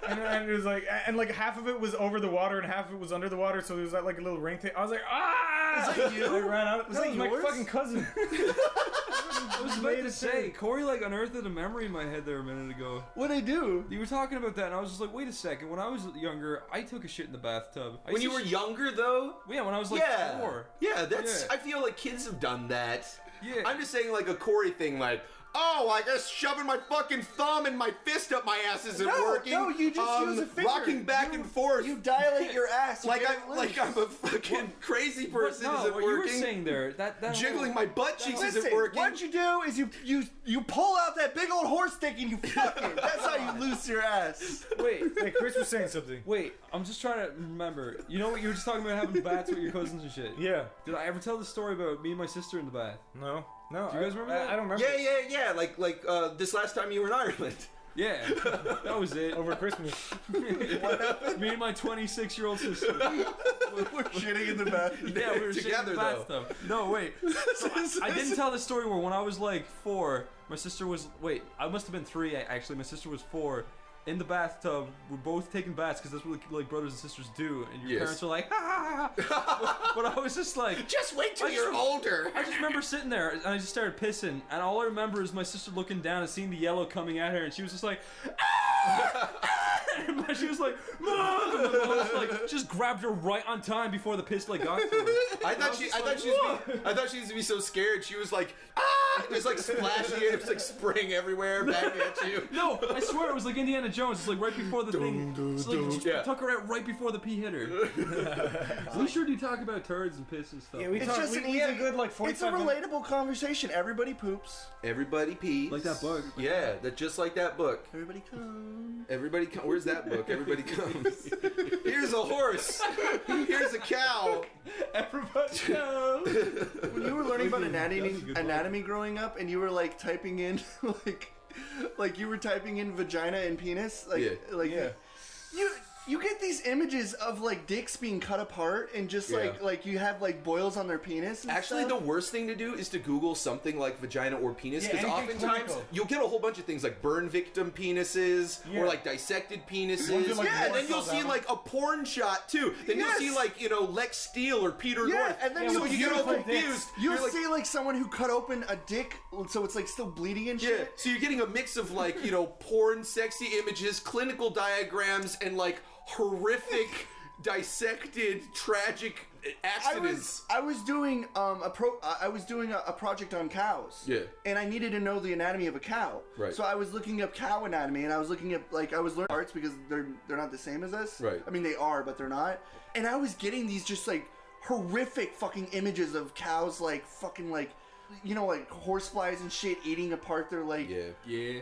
and it was like, and like half of it was over the water and half of it was under the water, so there was like a little ring thing. I was like, ah! Was that you? I ran out. Was that my yours? fucking cousin. I was about to say, Corey like unearthed a memory in my head there a minute ago. What'd I do? You were talking about that, and I was just like, wait a second. When I was younger, I took a shit in the bathtub. When you were younger, though? Yeah, when I was like 4. Yeah, that's. I feel like kids have done that. Yeah. I'm just saying like a Corey thing, like, oh, I guess shoving my fucking thumb and my fist up my ass isn't working. No, you just use a finger. Rocking back and forth. You dilate your ass. I'm a fucking crazy person isn't what working. You were saying there, that jiggling my butt cheeks isn't working. What you do is you pull out that big old horse stick and you fuck it. That's how you loose your ass. Wait, Chris was saying something. Wait, I'm just trying to remember. You know what you were just talking about having bats with your cousins and shit? Yeah. Did I ever tell the story about me and my sister in the bath? No. Do you guys remember that? I don't remember. Yeah. Like this last time you were in Ireland. Yeah, that was it. Over Christmas. What happened? Me and my 26-year-old sister. We're shitting in the bathtub. Yeah, we were together shitting in the bathtub. No, wait. So I didn't tell the story where when I was like 4, my sister was... Wait, I must have been 3, actually. My sister was 4. In the bathtub, we're both taking baths because that's what like brothers and sisters do, and your parents are like, ha ha ha. But I was just like, just wait till you're older. I just remember sitting there and I just started pissing, and all I remember is my sister looking down and seeing the yellow coming at her, and she was just like, ah! And she was like, Mom! And my mom was like, just grabbed her right on time before the piss like got to her. I thought she used to be so scared. She was like, ah! Just like splashing it, just like spraying everywhere back at you. No, I swear it was like Indiana Jones. It's like right before the thing. It's like took her out right before the pee hit her. We sure do talk about turds and piss and stuff. Yeah, we a good like 45 It's a relatable conversation. Everybody poops. Everybody pees. Like that book. Yeah, just like that book. Everybody comes. Everybody comes. Where's that book? Everybody comes. Here's a horse. Here's a cow. Everybody comes. When you were learning about anatomy growing up, and you were like typing in like you were typing in vagina and penis, you get these images of like dicks being cut apart and just like you have like boils on their penis. And Actually, stuff. the worst thing to do is to Google something like vagina or penis, because oftentimes clinical. you'll get a whole bunch of things like burn victim penises or like dissected penises. Like and then you'll see like a porn shot too. Then you'll see like Lex Steele or Peter North. And then so you get all confused. You'll see like someone who cut open a dick, so it's like still bleeding and shit. Yeah, so you're getting a mix of like porn, sexy images, clinical diagrams, and like horrific, dissected, tragic accidents. I was doing a project on cows. Yeah. And I needed to know the anatomy of a cow. Right. So I was looking up cow anatomy, and I was looking at I was learning parts because they're not the same as us. Right. I mean they are, but they're not. And I was getting these just like horrific fucking images of cows like fucking like you know, like horseflies and shit eating apart their like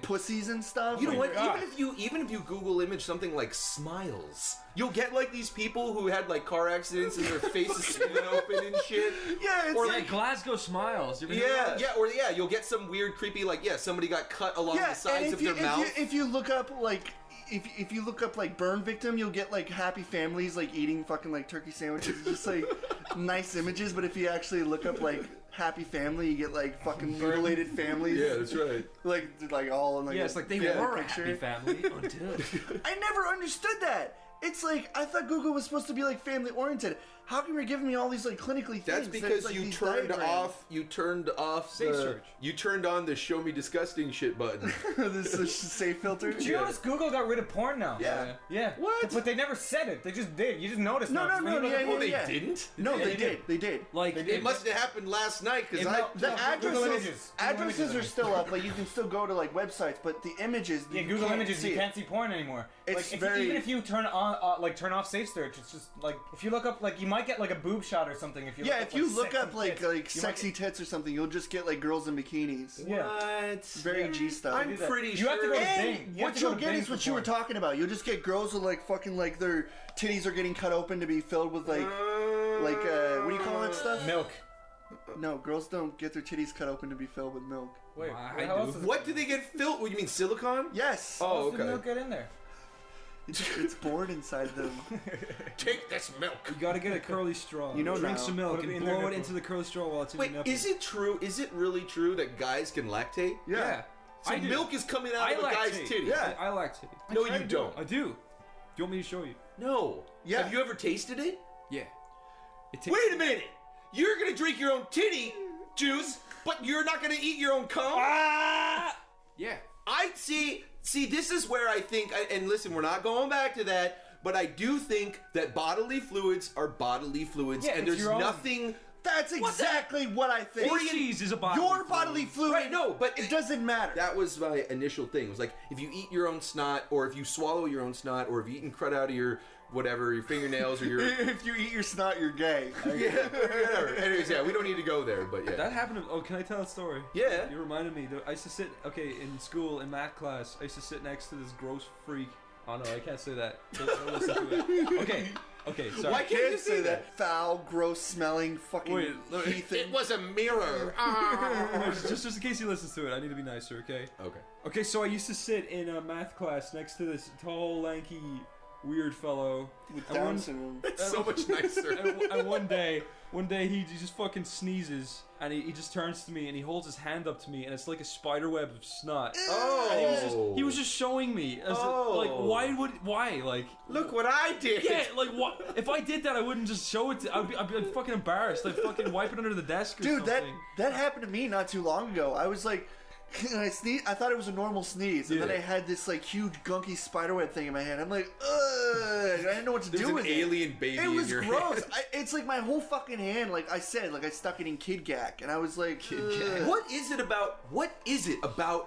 pussies and stuff. You know what? God. Even if you Google image something like smiles, you'll get like these people who had like car accidents and their faces split open and shit. Yeah, it's or like Glasgow Smiles. You ever or you'll get some weird, creepy somebody got cut along the sides of their mouth. If you look up like. If you look up like burn victim, you'll get like happy families like eating fucking like turkey sandwiches, just like nice images. But if you actually look up like happy family, you get like fucking mutilated families. Yeah, that's right. Like all in like it's like they were a happy family until I never understood that. It's like I thought Google was supposed to be like family oriented. How come you're giving me all these like clinically things? That's because like, you turned off safe search. You turned on the show me disgusting shit button. This is safe filter. Do you notice Google got rid of porn now? Yeah. What? But they never said it. They just did. You just noticed. No. They didn't. No, they did. They did. Like it must have happened last night because the addresses are still up. Like you can still go to like websites, but the images. Yeah, Google Images. You can't see porn anymore. It's like, even if you turn on turn off safe search, it's just like if you look up like you might get like a boob shot or something. If you look up like sexy tits or something, you'll just get like girls in bikinis. Yeah, what? Very G stuff. I'm pretty sure. You have to go to Bing. What you'll get is what you were talking about. You'll just get girls with like fucking like their titties are getting cut open to be filled with like what do you call that stuff? Milk. No, girls don't get their titties cut open to be filled with milk. Wait, what do they get filled? What, you mean silicone? Yes. Oh, How okay. does the milk get in there? It's bored inside them. Take this milk. You gotta get a curly straw. Drink now. Some milk and blow it into the curly straw while it's in your nipple. Is it true? Is it really true that guys can lactate? Yeah. So milk is coming out of a guy's titty. Yeah. I lactate. No, you don't. I do. Do you want me to show you? No. Yeah. Have you ever tasted it? Yeah. Wait a minute. You're gonna drink your own titty juice, but you're not gonna eat your own cum? Yeah. I see, this is where I think, and listen, we're not going back to that, but I do think that bodily fluids are bodily fluids, and there's nothing... That's exactly what I think. Feces is a bodily Your bodily fluid. Right, no, but it doesn't matter. That was my initial thing. It was like, if you eat your own snot, or if you swallow your own snot, or if you eat crud out of your... whatever, your fingernails or your... If you eat your snot, you're gay. Yeah, whatever. Anyways, we don't need to go there, but yeah. That happened to... Oh, can I tell a story? Yeah. You reminded me. I used to sit... Okay, in school, in math class, I used to sit next to this gross freak. Oh, no, I can't say that. Don't listen to it. Okay, sorry. Why can't you say that? Foul, gross-smelling fucking heathen. It was a mirror. just in case he listens to it, I need to be nicer, okay? Okay. Okay, so I used to sit in a math class next to this tall, lanky... weird fellow with Down syndrome. That's so much nicer. And one day he just fucking sneezes and he just turns to me and he holds his hand up to me and it's like a spider web of snot. Oh. And he was just showing me as like why like look what I did. Yeah, like what if I did that I wouldn't just show it to I'd be fucking embarrassed. I'd fucking wipe it under the desk or something. Dude, that happened to me not too long ago. I was like I sneezed. I thought it was a normal sneeze, and then I had this like huge gunky spiderweb thing in my hand. I'm like, ugh! I didn't know what to do with it. There's an alien baby. It was in your gross. hand. It's like my whole fucking hand. Like I said, like I stuck it in Kid Gak, and I was like, Kid Gak. What is it about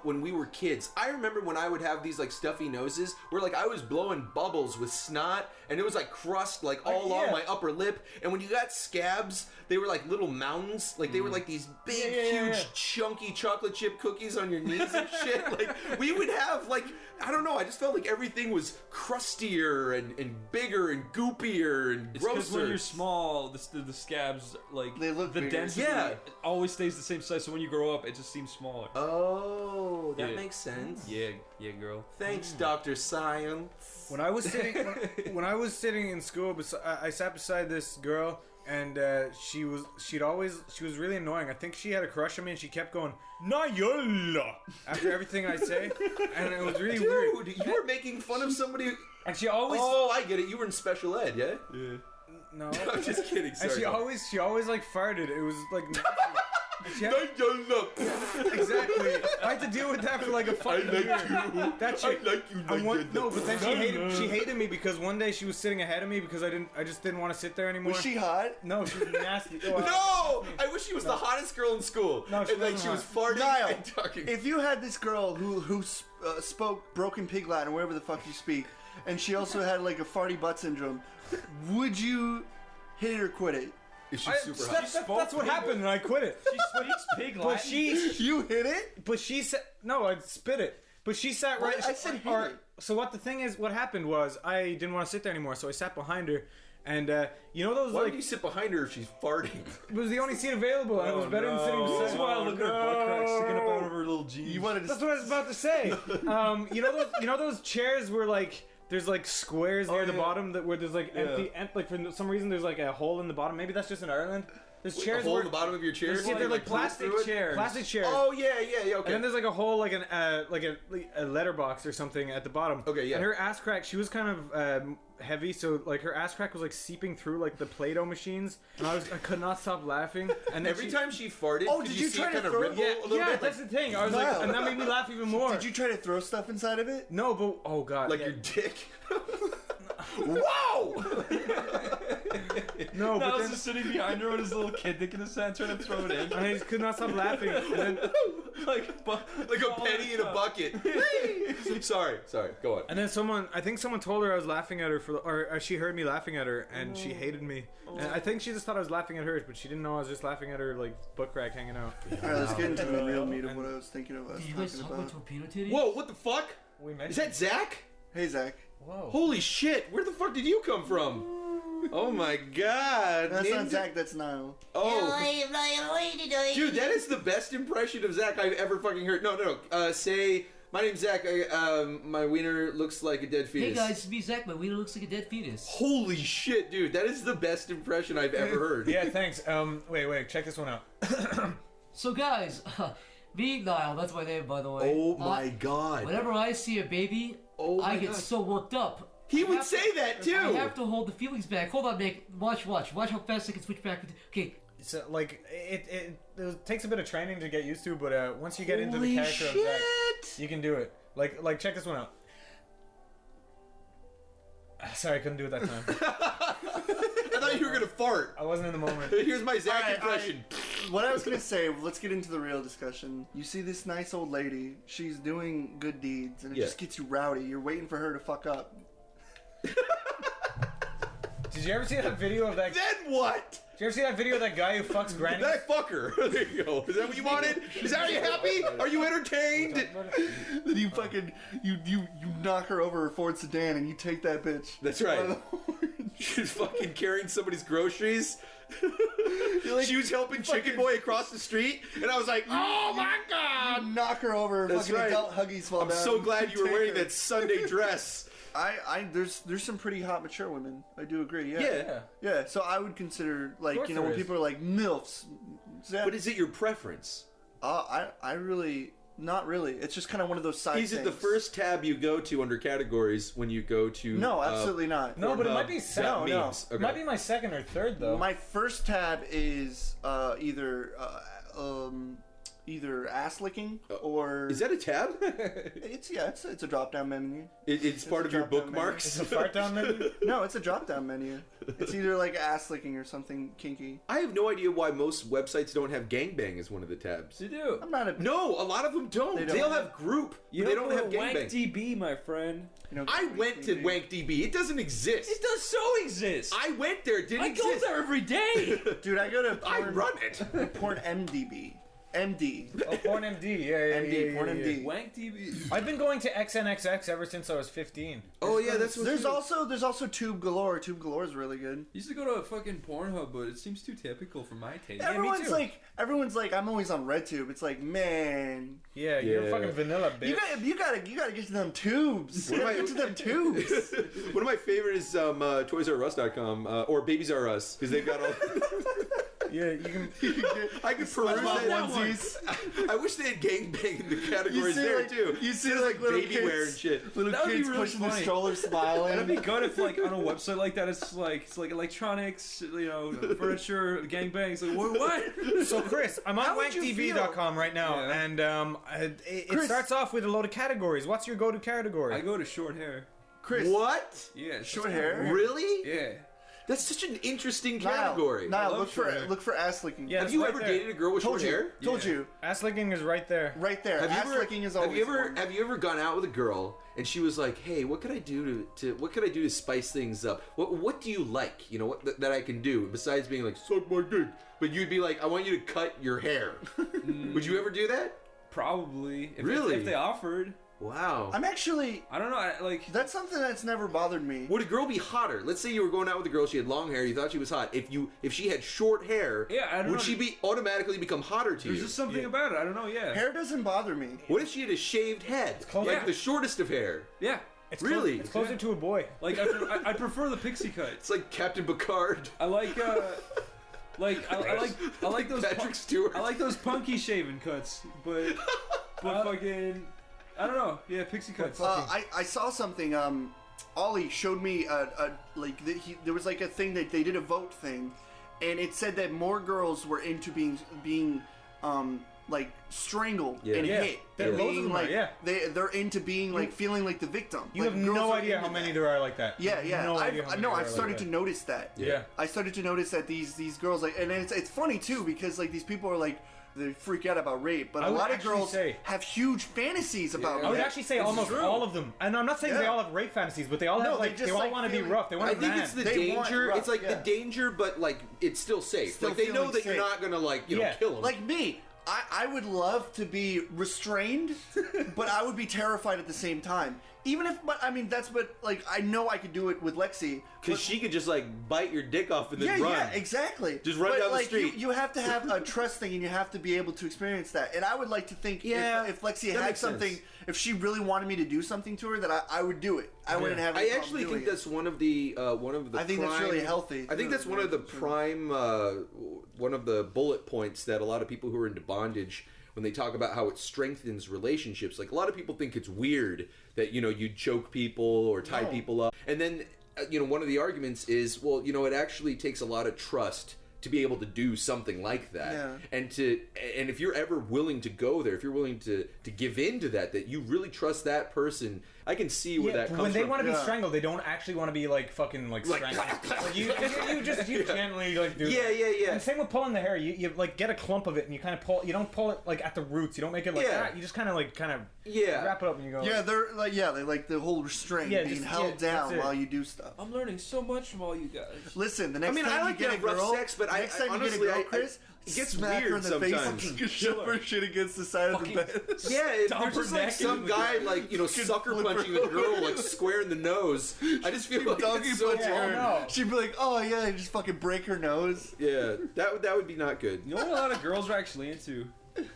when we were kids? I remember when I would have these like stuffy noses, where like I was blowing bubbles with snot, and it was like crust like all along my upper lip. And when you got scabs, they were like little mountains. Like they were like these big, huge, chunky chocolate chip cookies on your knees and shit. Like we would have like, I don't know, I just felt like everything was crustier and bigger and goopier and it's grosser. Because when you're small, the scabs, like, they look the bigger. density always stays the same size, so when you grow up, it just seems smaller. Oh, that makes sense. Yeah, girl. Thanks, Dr. Science. When I was sitting in school, I sat beside this girl, and she was really annoying. I think she had a crush on me, and she kept going "Nayola" after everything I say, and it was really weird. Dude, you were making fun of somebody, and she always. Oh, I get it. You were in special ed, yeah? Yeah. No, I'm just kidding. Sorry. And she always like farted. It was like. Exactly. I had to deal with that for like a fucking year. I like you. No, but then she hated me because one day she was sitting ahead of me because I just didn't want to sit there anymore. Was she hot? No, she was nasty. No, I wish she was the hottest girl in school. No, she wasn't she was hot. farting and talking. If you had this girl who spoke broken pig Latin or whatever the fuck you speak, and she also had like a farty butt syndrome, would you hit it or quit it? Is she super hot? That's what happened, and I quit it. She speaks pig Latin. But you hit it. But she said no. I spit it. But she sat right. I said hit it. So what the thing is, what happened was I didn't want to sit there anymore, so I sat behind her. And you know those Why like would you sit behind her if she's farting? It was the only seat available, and it was better than sitting beside. This is why I look at her butt crack sticking up out of her little jeans. You wanted to That's what I was about to say. You know those chairs where like there's like squares near the bottom where there's like empty, like for some reason there's like a hole in the bottom. Maybe that's just in Ireland. There's chairs a hole where in the bottom of your chair. they're like plastic chairs. Plastic chairs. Oh yeah, okay. And then there's like a hole, like a letterbox or something at the bottom. Okay, yeah. And her ass crack, she was kind of heavy, so like her ass crack was like seeping through like the Play-Doh machines, and I could not stop laughing. And then every time she farted, did you you see try it to kind of throw? ripple a little bit? That's the thing. I was like, and that made me laugh even more. Did you try to throw stuff inside of it? No, but oh god, like your dick. Whoa! No, but Niles then is sitting behind her with his little kid dick in his hand, trying to throw it in. and I just could not stop laughing. And then like a penny in a bucket. Sorry, go on. And then I think someone told her I was laughing at her or she heard me laughing at her, and she hated me. And I think she just thought I was laughing at hers, but she didn't know I was just laughing at her like butt crack hanging out. All right, let's get into the real meat of what I was thinking of. Did you guys talk about torpedo titties? Whoa, what the fuck? Is that Zach? Hey, Zach. Whoa. Holy shit, where the fuck did you come from? Oh my god. That's not Zach, that's Niall. Oh. Dude, that is the best impression of Zach I've ever fucking heard. No. Say, my name's Zach. My wiener looks like a dead fetus. Hey guys, it's me, Zach. My wiener looks like a dead fetus. Holy shit, dude. That is the best impression I've ever heard. Yeah, thanks. Wait, check this one out. So guys, me, Niall, that's my name, by the way. Oh my god. Whenever I see a baby, I get so worked up. He would say that too. I have to hold the feelings back. Hold on, Nick. Watch how fast I can switch back. Okay. So like it takes a bit of training to get used to, but once you get into the character of Zach, you can do it. Like check this one out. Sorry, I couldn't do it that time. I thought you were gonna fart. I wasn't in the moment. Here's my Zach impression. What I was gonna say, let's get into the real discussion. You see this nice old lady, she's doing good deeds, and it just gets you rowdy. You're waiting for her to fuck up. Did you ever see that video of that? Then what? Did you ever see that video of that guy who fucks granny? That fucker. There you go. Is that what you wanted? Is that, are you happy? Are you entertained? Then you fucking you knock her over her Ford sedan and you take that bitch. That's right. She's fucking carrying somebody's groceries. She was helping Chicken Boy across the street, and I was like, "Oh my god!" You knock her over. That's fucking right. Adult huggies fall I'm down. so glad you were take wearing her. that Sunday dress. There's some pretty hot mature women. I do agree. Yeah. Yeah. So I would consider course when there is. people are like MILFs. But is it your preference? I really not really. It's just kind of one of those side. Is it things. the first tab you go to under categories when you go to? No, absolutely not. No, but it might be second. No. Okay. It might be my second or third though. My first tab is either ass licking or Is that a tab? it's a drop down menu. It's part of your bookmarks. It's a fart down menu. No, it's a drop down menu. It's either like ass licking or something kinky. I have no idea why most websites don't have gangbang as one of the tabs. They do. I'm not a No, a lot of them don't. They They'll don't. have group, You but they don't go have to gangbang. WankDB, my friend. I went to WankDB. It doesn't exist. It does so exist. I went there. It didn't I exist. go there every day. Dude, I go to I run it. porn MDB. MD. Oh, Porn MD. Yeah. MD. Porn MD. WankDB. I've been going to XNXX ever since I was 15. Oh yeah, that's what There's also Tube Galore. Tube Galore is really good. Used to go to a fucking Pornhub, but it seems too typical for my taste. Everyone's like, I'm always on RedTube. It's like, man. Yeah, you're fucking vanilla, bitch. You gotta get to them tubes. You gotta get to them tubes. One of my favorite is ToysRUs.com or Babies R Us because they've got all. Yeah, you can. I can peruse that onesies. I wish they had gangbang in the categories there too. You see There's like little baby kids, wear and shit. little That would be kids really pushing the funny. stroller, smiling. That'd be good if, like, on a website like that, it's like electronics, furniture, gangbangs. Like, what? So, Chris, I'm on How would you wanktv.com right now, Yeah. and it Chris- starts off with a load of categories. What's your go-to category? I go to short hair. Chris, What? Yeah, short hair? Really? Yeah. That's such an interesting category. Niall, look for ass licking. Yeah, have you ever dated a girl with short hair? Told you. Ass licking is right there. Right there. Ass licking is always. Have you ever gone out with a girl and she was like, "Hey, what could I do to spice things up? What do you like? You know what that I can do besides being like suck my dick?" But you'd be like, "I want you to cut your hair." Would you ever do that? Probably. Really? If they offered. Wow. I'm actually. I don't know. That's something that's never bothered me. Would a girl be hotter? Let's say you were going out with a girl. She had long hair. You thought she was hot. If she had short hair, would she be automatically become hotter to you? There's just something about it. I don't know. Yeah. Hair doesn't bother me. What if she had a shaved head, like the shortest of hair? Yeah. It's really? It's closer to a boy. Like I prefer the pixie cut. It's like Captain Picard. I like. I like those Patrick Stewart. I like those punky shaven cuts, but fucking I don't know. Yeah, pixie cuts. I saw something. Ollie showed me there was like a thing that they did a vote thing, and it said that more girls were into being like strangled and hit. Being, like, they're into being like feeling like the victim. You like, have no idea how many there are like that. Yeah. I've started like to notice that. Yeah. I started to notice that these girls like, and it's funny too because like these people are like. They freak out about rape, but a lot of girls have huge fantasies about rape. I would actually say almost all of them. And I'm not saying they all have rape fantasies, but they all have they all want to be rough. They want to I think it's the danger. It's like the danger, but like it's still safe. Still like they know that safe. you're not gonna like kill them. Like me. I would love to be restrained, but I would be terrified at the same time. Even if, but I mean, that's what, like, I know I could do it with Lexi. Because she could just, like, bite your dick off and then run. Yeah, exactly. Just run down the street. You have to have a trust thing, and you have to be able to experience that. And I would like to think if Lexi had something, if she really wanted me to do something to her, that I would do it. I wouldn't have any problem doing think that's one of the I think that's really healthy. I think that's one of the prime, one of the bullet points that a lot of people who are into bondage, when they talk about how it strengthens relationships, like a lot of people think it's weird that, you know, you choke people or tie people up. And then, you know, one of the arguments is, well, you know, it actually takes a lot of trust to be able to do something like that. Yeah. And if you're ever willing to go there, if you're willing to give in to that you really trust that person, I can see where that comes from. When they want to be strangled, they don't actually want to be like fucking like strangled. Like, you gently like do Yeah. And same with pulling the hair. You like get a clump of it and you kind of pull. You don't pull it like at the roots. You don't make it like that. You just kind of wrap it up and you go. Yeah, they're like they like the whole restraint being held down while you do stuff. I'm learning so much from all you guys. Listen, the next I time like you get a girl, sex, but next time you get a girl, Chris. It gets smack weird her in the sometimes. face, shove her shit against the side of the bed. Yeah, if there's just like some guy like, you know, sucker punching a girl like square in the nose. I just feel like doggy it's so punching her. She'd be like, "Oh yeah," just fucking break her nose. Yeah, that would be not good. You know what a lot of girls are actually into?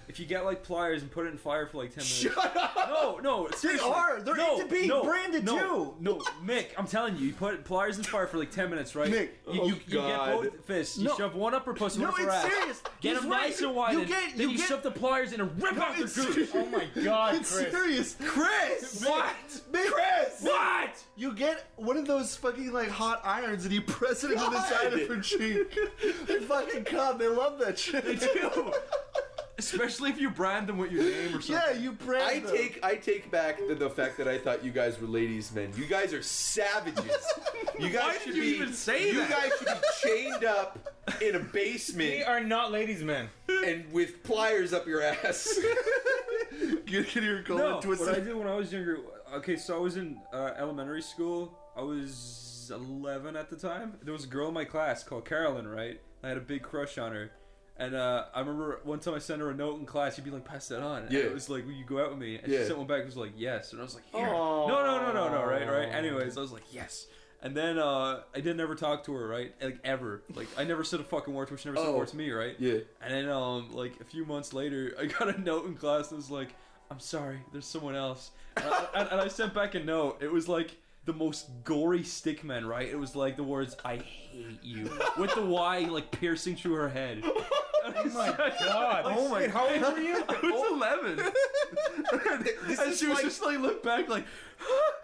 If you get like pliers and put it in fire for like 10 minutes. Shut up! No, seriously. They are. They're into being branded too. No, Mick, I'm telling you, you put pliers in fire for like 10 minutes, right? Mick, you get both fists. You shove one up her pussy, one up her ass. No, it's serious. Get them nice and wide. Then you shove the pliers in and rip out the goose. Oh my God, it's Chris. serious. Chris! What? Chris! What? You get one of those fucking like hot irons and you press it into the side of her cheek. They fucking come. They love that shit. They do. Especially if you brand them with your name or something. Yeah, you brand them. I take back the fact that I thought you guys were ladies' men. You guys are savages. You guys Why should did you even say you that? guys should be chained up in a basement. We are not ladies' men. And with pliers up your ass. Get your colon twisted. What I did when I was younger. Okay, so I was in elementary school. I was 11 at the time. There was a girl in my class called Carolyn, right? I had a big crush on her. And I remember one time I sent her a note in class. She'd be like, "Pass that on." And it was like, "Will you go out with me?" And she sent one back. It was like, "Yes." And I was like, "Here." No. Right. Anyways, I was like, "Yes." And then I didn't ever talk to her, right? Like ever. Like I never said a fucking word to her. She never said a word to me, right? Yeah. And then like a few months later, I got a note in class that was like, "I'm sorry, there's someone else." And I sent back a note. It was like the most gory stickman, right? It was like the words "I hate you" with the Y like piercing through her head. Oh my God! Oh my! How old were you? I was 11. And she was just like, look back like,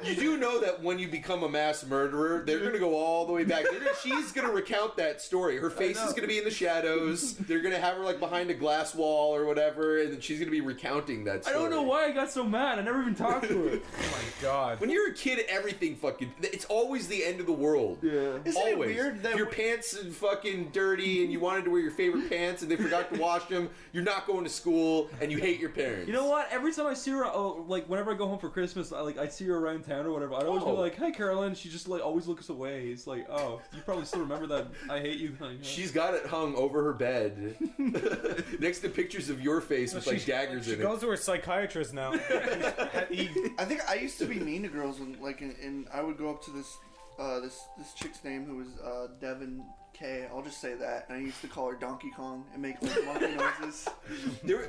You do know that when you become a mass murderer, they're going to go all the way back. She's going to recount that story. Her face is going to be in the shadows. They're going to have her like behind a glass wall or whatever, and then she's going to be recounting that story. I don't know why I got so mad. I never even talked to her. Oh my god. When you're a kid, everything fucking... It's always the end of the world. Yeah. Isn't always. it weird that if your pants are fucking dirty and you wanted to wear your favorite pants and they forgot to wash them, you're not going to school and you hate your parents. You know what? Every time I see her, like whenever I go home for Christmas, I see her around town or whatever. I'd always be like, "Hey, Carolyn." She just like always looks away. It's like, "Oh, you probably still remember that I hate you." She's got it hung over her bed, next to pictures of your face with like daggers in it. She goes to her psychiatrist now. I think I used to be mean to girls when, like, I would go up to this chick's name who was Devin K. I'll just say that. And I used to call her Donkey Kong and make like monkey noises.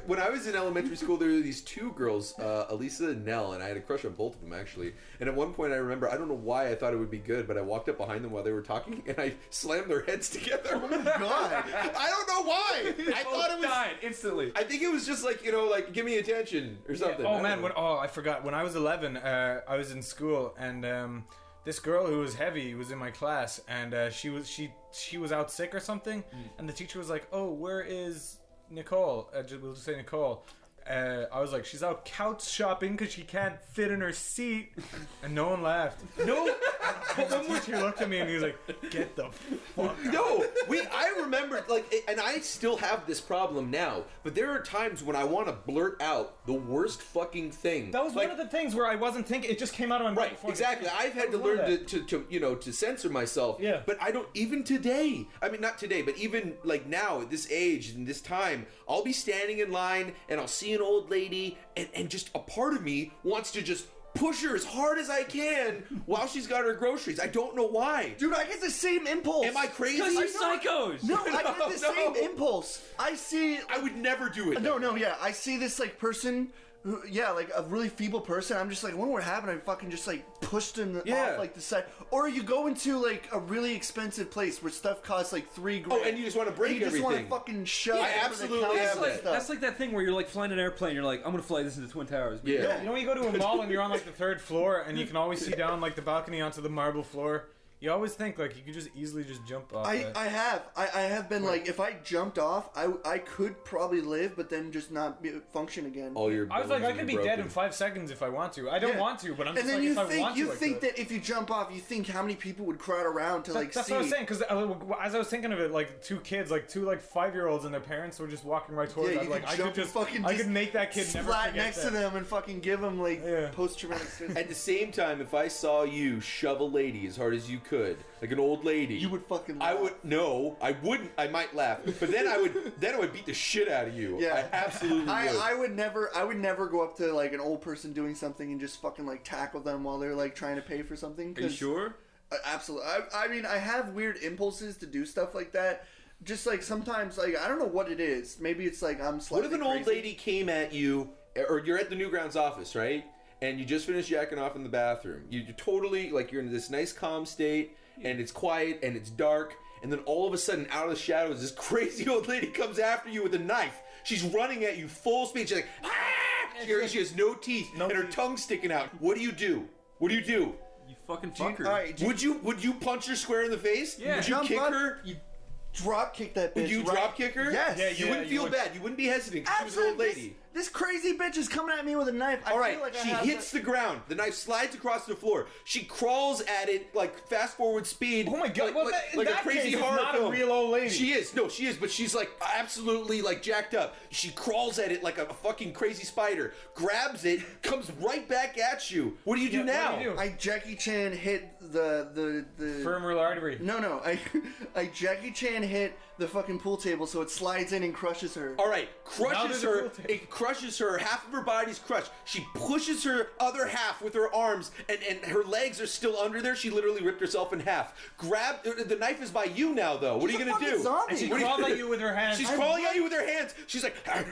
When I was in elementary school, there were these two girls, Elisa and Nell, and I had a crush on both of them actually. And at one point, I remember, I don't know why I thought it would be good, but I walked up behind them while they were talking, and I slammed their heads together. Oh my god! I don't know why. I thought it was died instantly. I think it was just like, like give me attention or something. Yeah. Oh man! I forgot. When I was 11, I was in school and. This girl who was heavy was in my class, and she was out sick or something, and the teacher was like, "Oh, where is Nicole?" We'll just say Nicole. I was like, "She's out couch shopping because she can't fit in her seat," and no one laughed. No, but the teacher looked at me and he was like, "Get the fuck out." No, I remember and I still have this problem now. But there are times when I want to blurt out the worst fucking thing. That was one of the things where I wasn't thinking. It just came out of my mouth. Right, exactly. I've had to learn to censor myself. Yeah. But I don't even today. I mean, not today, but even like now at this age and this time, I'll be standing in line and I'll see an old lady and just a part of me wants to just push her as hard as I can while she's got her groceries. I don't know why. Dude, I get the same impulse. Am I crazy? Because you're psychos. No, I get the same impulse. I would never do it. No, yeah. I see this like person who, like a really feeble person. I'm just like, I wonder what happened. I fucking just like pushed him off like the side. Or you go into like a really expensive place where stuff costs like $3,000. Oh, and you just want to break everything. You just want to fucking shove it. I absolutely have that. That's like that thing where you're like flying an airplane. You're like, I'm gonna fly this into Twin Towers. Yeah. You know when you go to a mall and you're on like the 3rd floor and you can always see down like the balcony onto the marble floor. You always think like you could just easily just jump off. I have been like, if I jumped off, I could probably live, but then just not function again. All your I was like, I could be dead in 5 seconds if I want to. I don't want to, but I'm just like, if I want to. You think that if you jump off, you think how many people would crowd around to like see. That's what I was saying, because as I was thinking of it, like two kids, like two like 5-year-olds and their parents were just walking right towards us. Like I could make that kid never forget next to them and fucking give them like post-traumatic stress. At the same time, if I saw you shove a lady as hard as you could, like an old lady, you would fucking laugh. I wouldn't. I might laugh, but then I would beat the shit out of you. Yeah, I absolutely would. I would never go up to like an old person doing something and just fucking like tackle them while they're like trying to pay for something. Are you sure? Absolutely. I mean, I have weird impulses to do stuff like that. Just like sometimes, like I don't know what it is. Maybe it's like I'm slightly What if an old lady came at you, or you're at the Newgrounds office, right? And you just finished jacking off in the bathroom. You're totally like you're in this nice calm state. And it's quiet and it's dark, and then all of a sudden, out of the shadows, this crazy old lady comes after you with a knife. She's running at you full speed. She's like, ah! She has no teeth and her tongue's sticking out. What do you do? What do you do? You fucking fuck her. Right, would you punch her square in the face? Yeah. Would you kick her? You drop kick that bitch. Would you drop kick her? Yes. Yeah, you wouldn't feel bad. You wouldn't be hesitant because she was an old lady. This crazy bitch is coming at me with a knife. All right, she hits the ground. The knife slides across the floor. She crawls at it like fast forward speed. Oh my god! Like a crazy horror not film. A real old lady. She is. No, she is. But she's like absolutely like jacked up. She crawls at it like a fucking crazy spider. Grabs it, comes right back at you. What do you do now? What do you do? I Jackie Chan hit the femoral artery. No. I Jackie Chan hit the fucking pool table so it slides in and crushes her. All right, crushes her. It crushes her. Half of her body's crushed. She pushes her other half with her arms, and her legs are still under there. She literally ripped herself in half. The knife is by you now, though. What are you gonna do? Zombie. And she crawled at you with her hands. She's crawling at you with her hands. She's like, I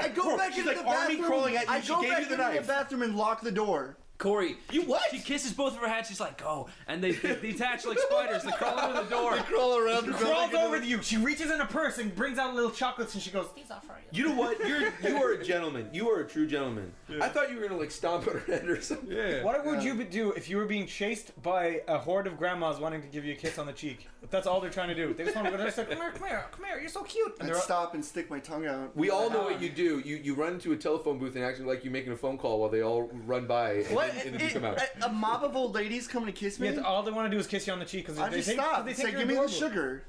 go back into the bathroom. Crawling at you. I go back into the bathroom and lock the door. Corey, you what? She kisses both of her hands. She's like, "Go," and they attach like spiders. They crawl under the door. They crawl around. She crawls over to you. She reaches in her purse and brings out little chocolates, and she goes, "These are for you." You know what? You are a gentleman. You are a true gentleman. Yeah. I thought you were gonna like stomp on her head or something. Yeah. What would you do if you were being chased by a horde of grandmas wanting to give you a kiss on the cheek? But that's all they're trying to do. They just want to go. They're like, come here, you're so cute. And I'd stop and stick my tongue out. We all know what you do. You run into a telephone booth and act like you're making a phone call while they all run by and then you come out. A mob of old ladies coming to kiss me? Yeah, all they want to do is kiss you on the cheek because they think give me the sugar.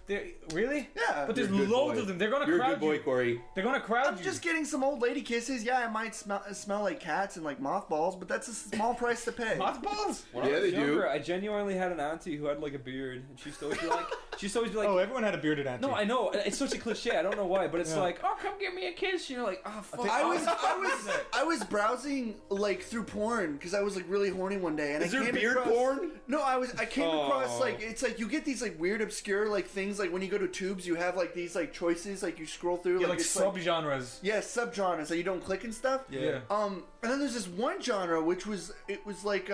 Really? Yeah. But there's loads of them. They're going to crowd you. You're a good boy, Corey. They're going to crowd you. I'm just getting some old lady kisses. Yeah, I might smell like cats and like mothballs, but that's a small price to pay. Mothballs? When I was younger, I genuinely had an auntie who had like a beard, and she used to always be like, oh, everyone had a bearded auntie. No, I know. It's such a cliche. I don't know why, but it's like, oh, come give me a kiss. You're like, oh, fuck. I was browsing like through porn because I was like really horny one day, and Is there beard porn? No, I came across like it's like you get these like weird obscure like things like when you go to tubes you have like these like choices like you scroll through like subgenres. Yeah, subgenres that you don't click and stuff. Yeah. And then there's this one genre which was like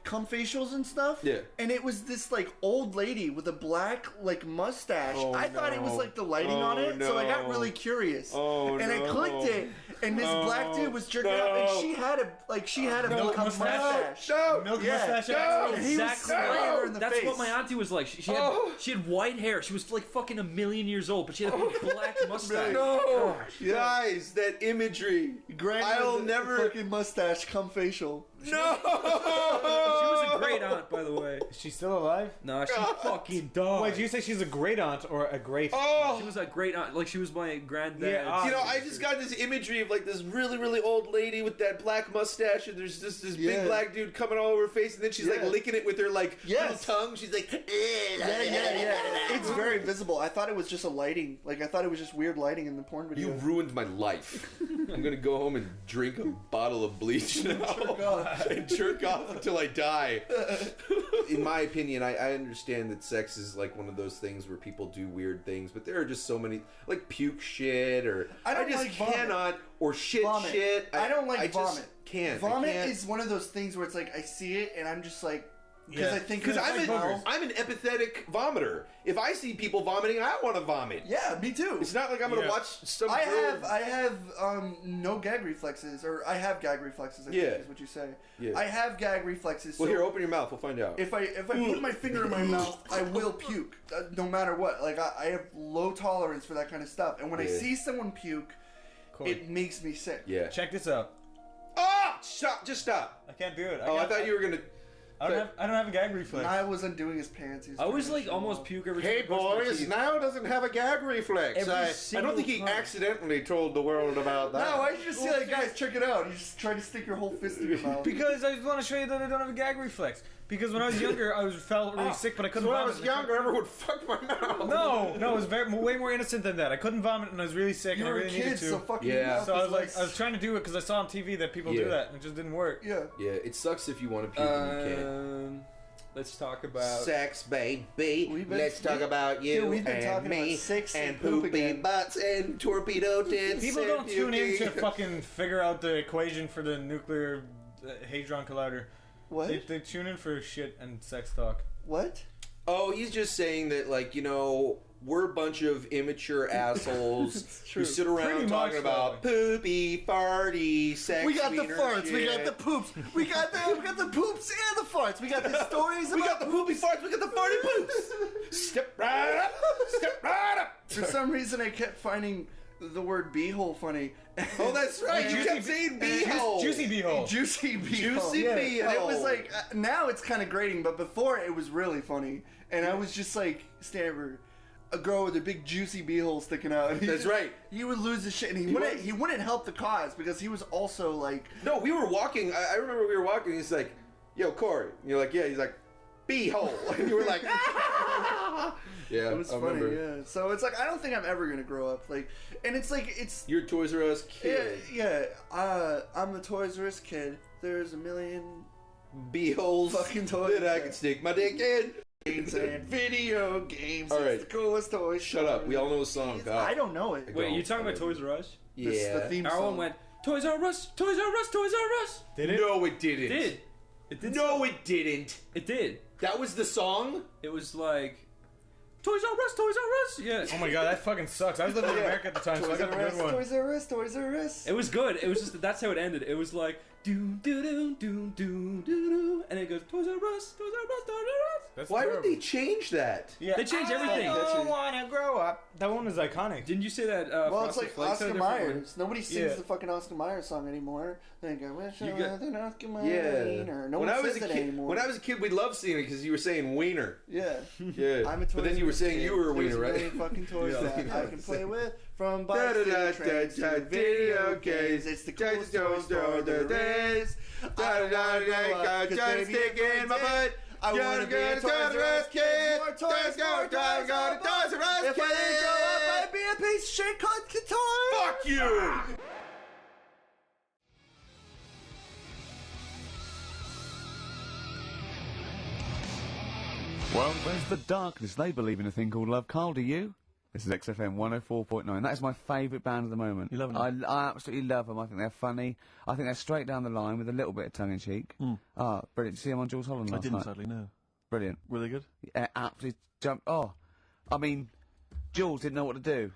cum facials and stuff. Yeah. And it was this like old lady with a black like mustache. I thought it was like the lighting on it, so I got really curious. And I clicked it, and this black dude was jerking out, and she had a milk mustache. Milk mustache. He was spraying her in the face. That's what my auntie was like. She had white hair. She was like fucking a million years old, but she had a black mustache. No, guys, that imagery. I'll never fucking mustache cum facial. No. She was a great aunt, by the way. Is she still alive? No, she fucking died. Wait, did you say she's a great aunt or a great? Oh, she was a great aunt. Like she was my granddad. Yeah, you know, I just got this imagery of like this really, really old lady with that black mustache, and there's this big black dude coming all over her face, and then she's like licking it with her like little tongue. She's like, yeah. It's very visible. I thought it was just a lighting. Like I thought it was just weird lighting in the porn video. You ruined my life. I'm gonna go home and drink a bottle of bleach now. And jerk off until I die. In my opinion, I understand that sex is like one of those things where people do weird things, but there are just so many like puke shit or I just cannot or shit. I don't like vomit. Just can't. Vomit is one of those things where it's like I see it and I'm just like because I'm an empathetic vomiter. If I see people vomiting, I want to vomit. Yeah, me too. It's not like I'm gonna watch some. I have no gag reflexes, or I have gag reflexes. I think is what you say. Yeah. I have gag reflexes. Well, so here, open your mouth. We'll find out. If I put my finger in my mouth, I will puke, no matter what. Like I have low tolerance for that kind of stuff, and when I see someone puke, it makes me sick. Yeah. Check this out. Oh, stop! Just stop. I can't do it. I thought you were gonna. I don't have a gag reflex. I wasn't doing his pants. I was like almost puke every time. Hey boys, Niall doesn't have a gag reflex. I don't think he accidentally told the world about that. No, I just see like, guys, check it out. You just try to stick your whole fist in your mouth. Because I want to show you that I don't have a gag reflex. Because when I was younger, I felt really sick, but I couldn't vomit. When I was younger, everyone would fuck my mouth. No, it was way more innocent than that. I couldn't vomit, and I was really sick, and I really needed to. So fucking So I was trying to do it because I saw on TV that people do that, and it just didn't work. Yeah. Yeah, it sucks if you want to puke and you can't. Let's talk about sex, baby. Let's talk about you we've been and talking me about sex and poop poopy again. butts and torpedo tits. People and don't tune in to puking. fucking figure out the equation for the nuclear hadron collider. What? They tune in for shit and sex talk. What? Oh, he's just saying that, like, you know, we're a bunch of immature assholes who sit around talking about poopy, farty, sex. We got the wiener farts. shit. We got the poops. We got the poops and the farts. We got the stories. We got the poopy farts. We got the farty poops. Step right up. Step right up. For some reason, I kept finding the word beehole funny. Oh, that's right. You kept saying beehole. Juicy beehole. Juicy beehole. Juicy beehole. And it was like, now it's kind of grating, but before it was really funny. And I was just like, standing a girl with a big juicy beehole sticking out. That's right. He would lose his shit, and he wouldn't help the cause because he was also like. No, we were walking. I remember we were walking. He's like, "Yo, Corey." And you're like, "Yeah." He's like, "Beehole." And you were like, "Ah!" Yeah, it was funny. remember. Yeah. So it's like I don't think I'm ever gonna grow up. Like, and it's like it's. You're a Toys R Us kid. Yeah. I'm the Toys R Us kid. There's a million beeholes fucking toys that I can stick my dick in. Games and video games. All right. It's the coolest toy. Shut up. We all know the song. I don't know it. Wait, you talking about Toys R Us? Yeah. This is the theme Everyone song. went, Toys R Us, Toys R Us, Toys R Us. Did it? No, it didn't. Did. It did. No, it didn't. It did. That was the song? It was like... Toys R Us, Toys R Us. Yeah. Oh my god, that fucking sucks. I was living in America at the time, so I got the good one. Toys R Us, Toys R Us. It was good. It was just that's how it ended. It was like do do do do do do do, and it goes Toys R Us, Toys R Us, Toys R Us. Why would they change that? Yeah, they changed everything. I don't want to grow up. That one is iconic. Didn't you say that? Well, it's like Oscar Myers. Nobody sings Yeah. the fucking Oscar Myers song anymore. Like, I wish I You was got- an Oscar Myers. Yeah. No when one I was says a it kid, anymore. when I was a kid, we loved seeing it because you were saying wiener. Yeah. Yeah. I'm a Toys but then you R were Us saying kid. you were a There's wiener, a right? million fucking toys Yeah. that I can play with. From bikes to trains to video games. It's the coolest toy store there is. I don't wanna grow up, 'cause baby, stick in my butt. I wanna be a Toys R Us kid. More Toys, more Toys, more Toys R Us kid. If I didn't grow up, I'd be a piece of shit called Qatar. Fuck you! Well, where's the darkness? They believe in a thing called love. Carl, do you? This is XFM 104.9. That is my favourite band at the moment. You love them? I absolutely love them. I think they're funny. I think they're straight down the line with a little bit of tongue-in-cheek. Ah, brilliant. Did you see them on Jules Holland I last didn't, night? sadly, no. Brilliant. Were they good? Yeah, absolutely jumped. Oh, I mean, Jules didn't know what to do.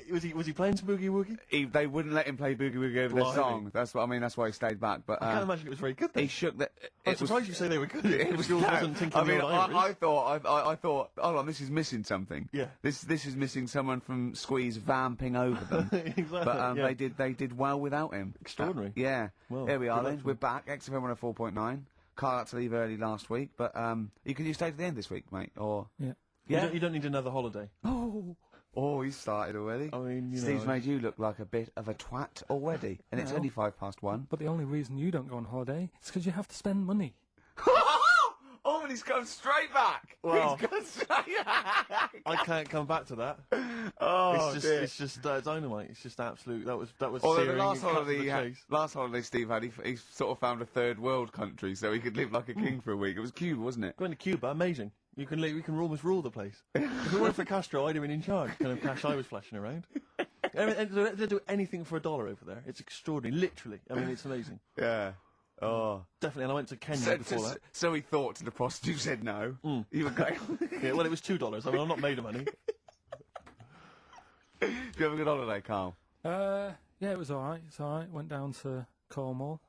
was he playing some Boogie Woogie? They wouldn't let him play Boogie Woogie over their Blimey. song. That's what I mean. That's why he stayed back. But I can't imagine it was very good then. he shook the. I'm surprised you say they were good. It was Jules no, wasn't thinking I mean, the old Irish. I thought, hold on, this is missing something. Yeah. This is missing someone from Squeeze vamping over them. Exactly. But yeah. they did well without him. Extraordinary. Yeah. Well, Here we are good then. luck to We're them. back. XFM 104.9. Carl had to leave early last week, but you stay to the end this week, mate. Or Yeah. yeah. You don't need another holiday. Oh, he's started already. I mean, you Steve's know. made you look like a bit of a twat already, and it's Well. only 1:05. But the only reason you don't go on holiday is because you have to spend money. Oh, and he's gone straight back. Well. He's gone straight back. I can't come back to that. Oh, it's just dynamite. It's just absolute. That was. Although searing. the last It cut to holiday, the chase. last holiday Steve had, he sort of found a third world country so he could live like a king for a week. It was Cuba, wasn't it? Going to Cuba, amazing. You can almost rule the place. If it weren't for Castro, I'd have been in charge. Kind of cash I was flashing around. They do anything for $1 over there. It's extraordinary, literally. I mean, it's amazing. Yeah. Oh. Definitely, and I went to Kenya before that. So he thought to the prostitute said no. You were going. Yeah, well, it was $2. I mean, I'm not made of money. Did you have a good holiday, Carl? Yeah, it was alright. It's alright. Went down to Cornwall.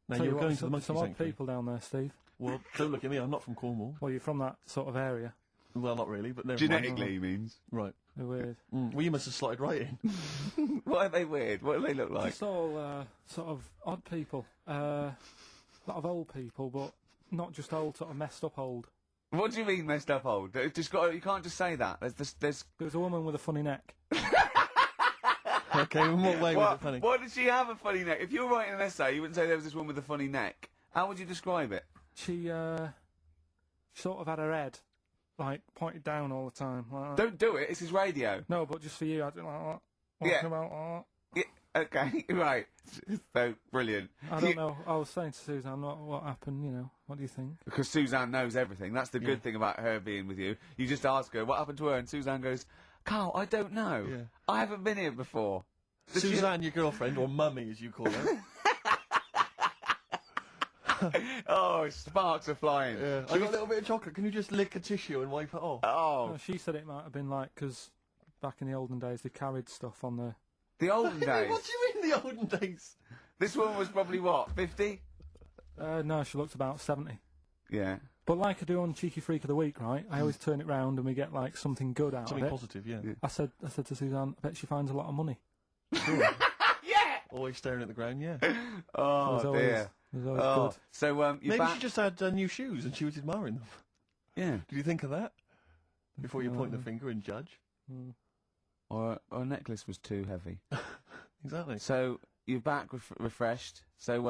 Now, Tell you you were what, going to the monkey some odd sanctuary. people down there, Steve. Well, don't look at me. I'm not from Cornwall. Well, you're from that sort of area. Well, not really, but never Genetically, mind. he means. Right. They're weird. Well, you must have slotted right in. Why are they weird? What do they look like? Just all sort of odd people. A lot of old people, but not just old, sort of messed up old. What do you mean messed up old? You can't just say that. There's. There was a woman with a funny neck. Okay, in what way was it funny? Why did she have a funny neck? If you were writing an essay, you wouldn't say there was this woman with a funny neck. How would you describe it? She sort of had her head like pointed down all the time. Like that. Don't do it. This is radio. No, but just for you, I did like that. Yeah. Walking about. Yeah. Okay. Right. So brilliant. I don't know. I was saying to Suzanne, what happened? You know, what do you think? Because Suzanne knows everything. That's the good thing about her being with you. You just ask her what happened to her, and Suzanne goes, "Carl, I don't know. Yeah. I haven't been here before." Suzanne, your girlfriend, or mummy as you call her. Oh, sparks are flying. Yeah. I got a little bit of chocolate. Can you just lick a tissue and wipe it off? Oh. No, she said it might have been like, because back in the olden days they carried stuff on the... The olden days? What do you mean the olden days? This woman was probably, what, 50? No, she looked about 70. Yeah. But like I do on Cheeky Freak of the Week, right, I always turn it round and we get, like, something good out Something of it. positive, yeah. I said to Suzanne, I bet she finds a lot of money. Yeah! Always staring at the ground, yeah. Oh, It was dear. always Oh. good. So, you're Maybe back... she just had new shoes and she was admiring them. Yeah. Did you think of that? Before you point the finger and judge? Or a necklace was too heavy. Exactly. So, you're back refreshed. So,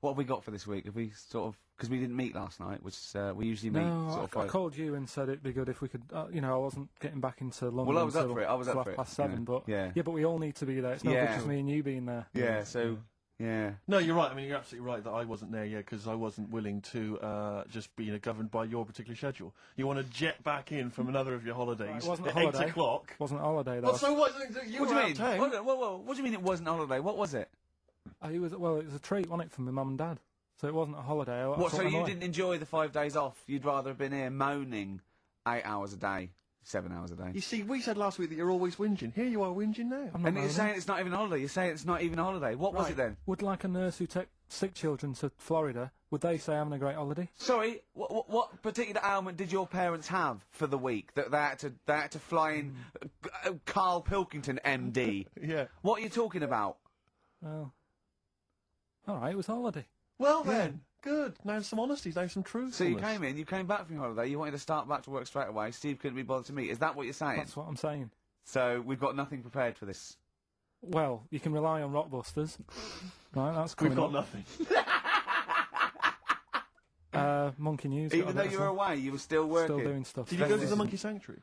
what have we got for this week? Have we sort of... Because we didn't meet last night, which we usually meet No, sort I called you and said it'd be good if we could, you know, I wasn't getting back into London Well, I was up until for it, I was up for it, 7:30, yeah. but... Yeah. Yeah, but we all need to be there. It's not Yeah. just me and you being there. Yeah, so... Yeah. No, you're right. I mean, you're absolutely right that I wasn't there yet because I wasn't willing to just be governed by your particular schedule. You want to jet back in from another of your holidays It wasn't a at holiday. 8 o'clock. Wasn't a holiday, though. Well, so what? You What do were you out mean? of town. What do you mean it wasn't a holiday? What was it? It was a treat, wasn't it, for my mum and dad? So it wasn't a holiday. What, so you didn't enjoy the 5 days off? You'd rather have been here moaning 8 hours a day, 7 hours a day? You see, we said last week that you're always whinging. Here you are whinging now. I'm not And you're saying it's not even a holiday. You're saying it's not even a holiday. What was it then? Would like a nurse who took sick children to Florida, would they say having a great holiday? Sorry, what particular ailment did your parents have for the week that they had to fly in Carl Pilkington, MD? Yeah. What are you talking about? Well, all right, it was a holiday. Well then, good. Now some honesty, now some truth. So you came back from your holiday, you wanted to start back to work straight away, Steve couldn't be bothered to meet. Is that what you're saying? That's what I'm saying. So we've got nothing prepared for this? Well, you can rely on Rockbusters. Right, that's coming We've got up. nothing. Monkey News. Even though you were away, you were still working? Still doing stuff. Did you go to the Monkey Sanctuary?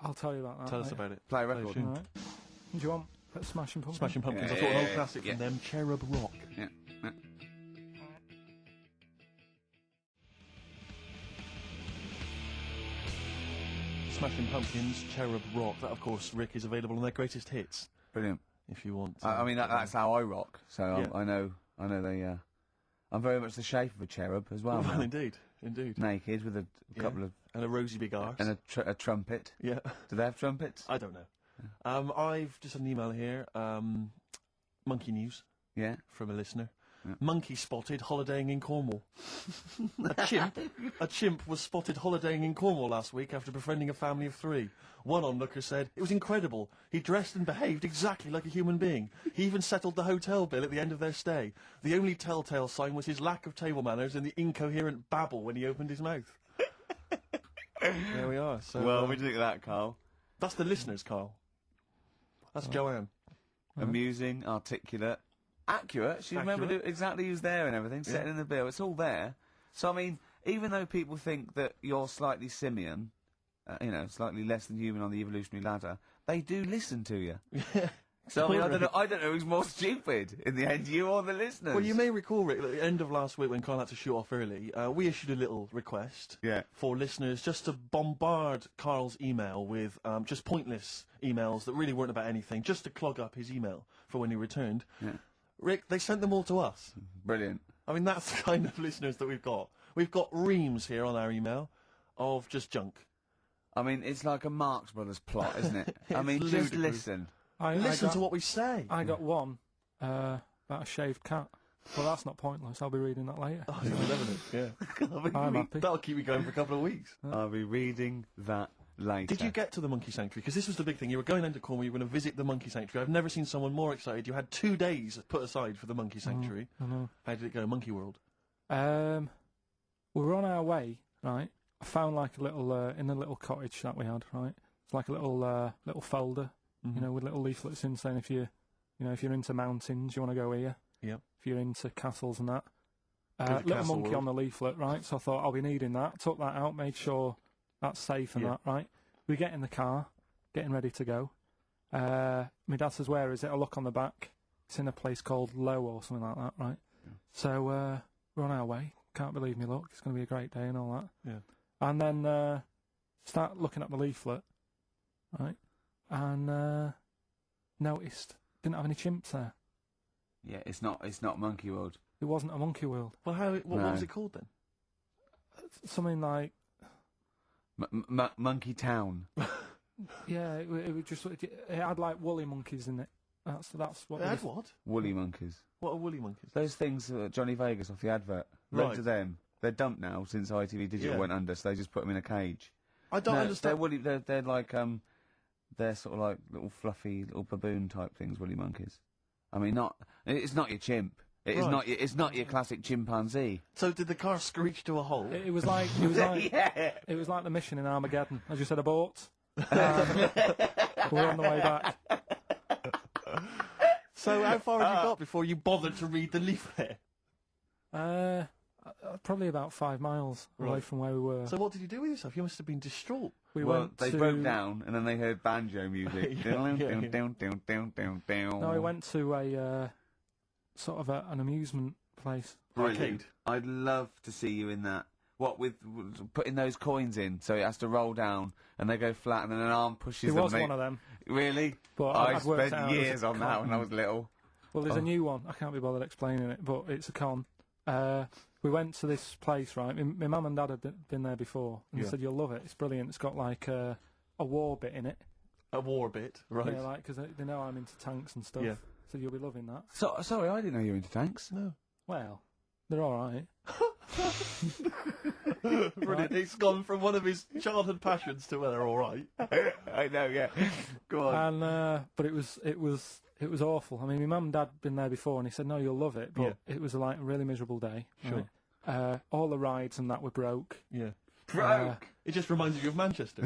I'll tell you about that. Tell us about it. Play a record. All right. Do you want Smashing Pumpkins? Smashing Pumpkins. I thought an old classic from them, Cherub Rock. Yeah. Smashing Pumpkins, Cherub Rock. That, of course, Rick, is available on their greatest hits. Brilliant. If you want. I mean, that's how I rock. So I know they. I'm very much the shape of a cherub as well. Well, indeed. Naked with a couple of and a rosy big arse and a trumpet. Yeah. Do they have trumpets? I don't know. I've just had an email here. Monkey News. Yeah. From a listener. Yeah. Monkey spotted holidaying in Cornwall. A chimp was spotted holidaying in Cornwall last week after befriending a family of 3. One onlooker said, "It was incredible. He dressed and behaved exactly like a human being. He even settled the hotel bill at the end of their stay. The only telltale sign was his lack of table manners and the incoherent babble when he opened his mouth." There we are. So, well, what do you think of that, Carl? That's the listeners, Carl. That's Joanne. Amusing, articulate, accurate. She remembered exactly who's there and everything, setting in the bill. It's all there. So, I mean, even though people think that you're slightly simian, slightly less than human on the evolutionary ladder, they do listen to you. So, I mean, I don't know who's more stupid in the end, you or the listeners. Well, you may recall, Rick, at the end of last week when Carl had to shoot off early, we issued a little request for listeners just to bombard Carl's email with just pointless emails that really weren't about anything, just to clog up his email for when he returned. Yeah. Rick, they sent them all to us. Brilliant. I mean, that's the kind of listeners that we've got. We've got reams here on our email of just junk. I mean, it's like a Marx Brothers plot, isn't it? I mean, just listen. Listen to what we say. I got one about a shaved cat. Well, that's not pointless. I'll be reading that later. Oh, you're loving it, yeah. I'm happy. That'll keep you going for a couple of weeks. I'll be reading that later. Did you get to the Monkey Sanctuary? Because this was the big thing. You were going down to Cornwall, you were going to visit the Monkey Sanctuary. I've never seen someone more excited. You had 2 days put aside for the Monkey Sanctuary. I know. How did it go, Monkey World? We were on our way, right? I found like a little, in a little cottage that we had, right? It's like a little folder, with little leaflets in saying if you're into mountains, you want to go here. Yep. If you're into castles and that. Little monkey on the leaflet, right? So I thought I'll be needing that. Took that out, made sure that's safe and that, right? We get in the car, getting ready to go. My dad says, "Where is it?" I look on the back. It's in a place called Low or something like that, right? Yeah. So we're on our way. Can't believe me luck. It's going to be a great day and all that. Yeah. And then start looking at the leaflet, right? And noticed didn't have any chimps there. Yeah, it's not Monkey World. It wasn't a Monkey World. Well, what was it called then? Something like Monkey Town. Yeah, it had like woolly monkeys in it. That's what it had. What? Woolly monkeys. What are woolly monkeys? Those things Johnny Vegas off the advert. Right. Look to them. They're dumped now since ITV Digital went under, so they just put them in a cage. I don't understand. They're woolly. They're like they're sort of like little fluffy little baboon type things. Woolly monkeys. I mean, it's not your chimp. It's not your classic chimpanzee. So did the car screech to a halt? It was like it was like the mission in Armageddon. As you said, abort. We're on the way back. So how far had you got before you bothered to read the leaflet? Probably about 5 miles away from where we were. So what did you do with yourself? You must have been distraught. They broke down and then they heard banjo music. No, we went to a sort of an amusement place. Arcade. I'd love to see you in that. What with putting those coins in, so it has to roll down and they go flat, and then an arm pushes them. It was one of them. Really? But I spent years on that when I was little. Well, there's a new one. I can't be bothered explaining it, but it's a con. We went to this place, right? My mum and dad had been there before, and they said, you'll love it. It's brilliant. It's got, like, a war bit in it. A war bit, right. Yeah, like, because they know I'm into tanks and stuff. Yeah. So you'll be loving that. So, sorry, I didn't know you were into tanks. No. Well, they're alright. Brilliant. He's gone from one of his childhood passions to, well, they're alright. I know, yeah. Go on. And, but it was awful. I mean, my mum and dad had been there before, and he said, no, you'll love it, but it was, like, a really miserable day. Sure. Right? All the rides and that were broke. Yeah. Broke? It just reminds you of Manchester.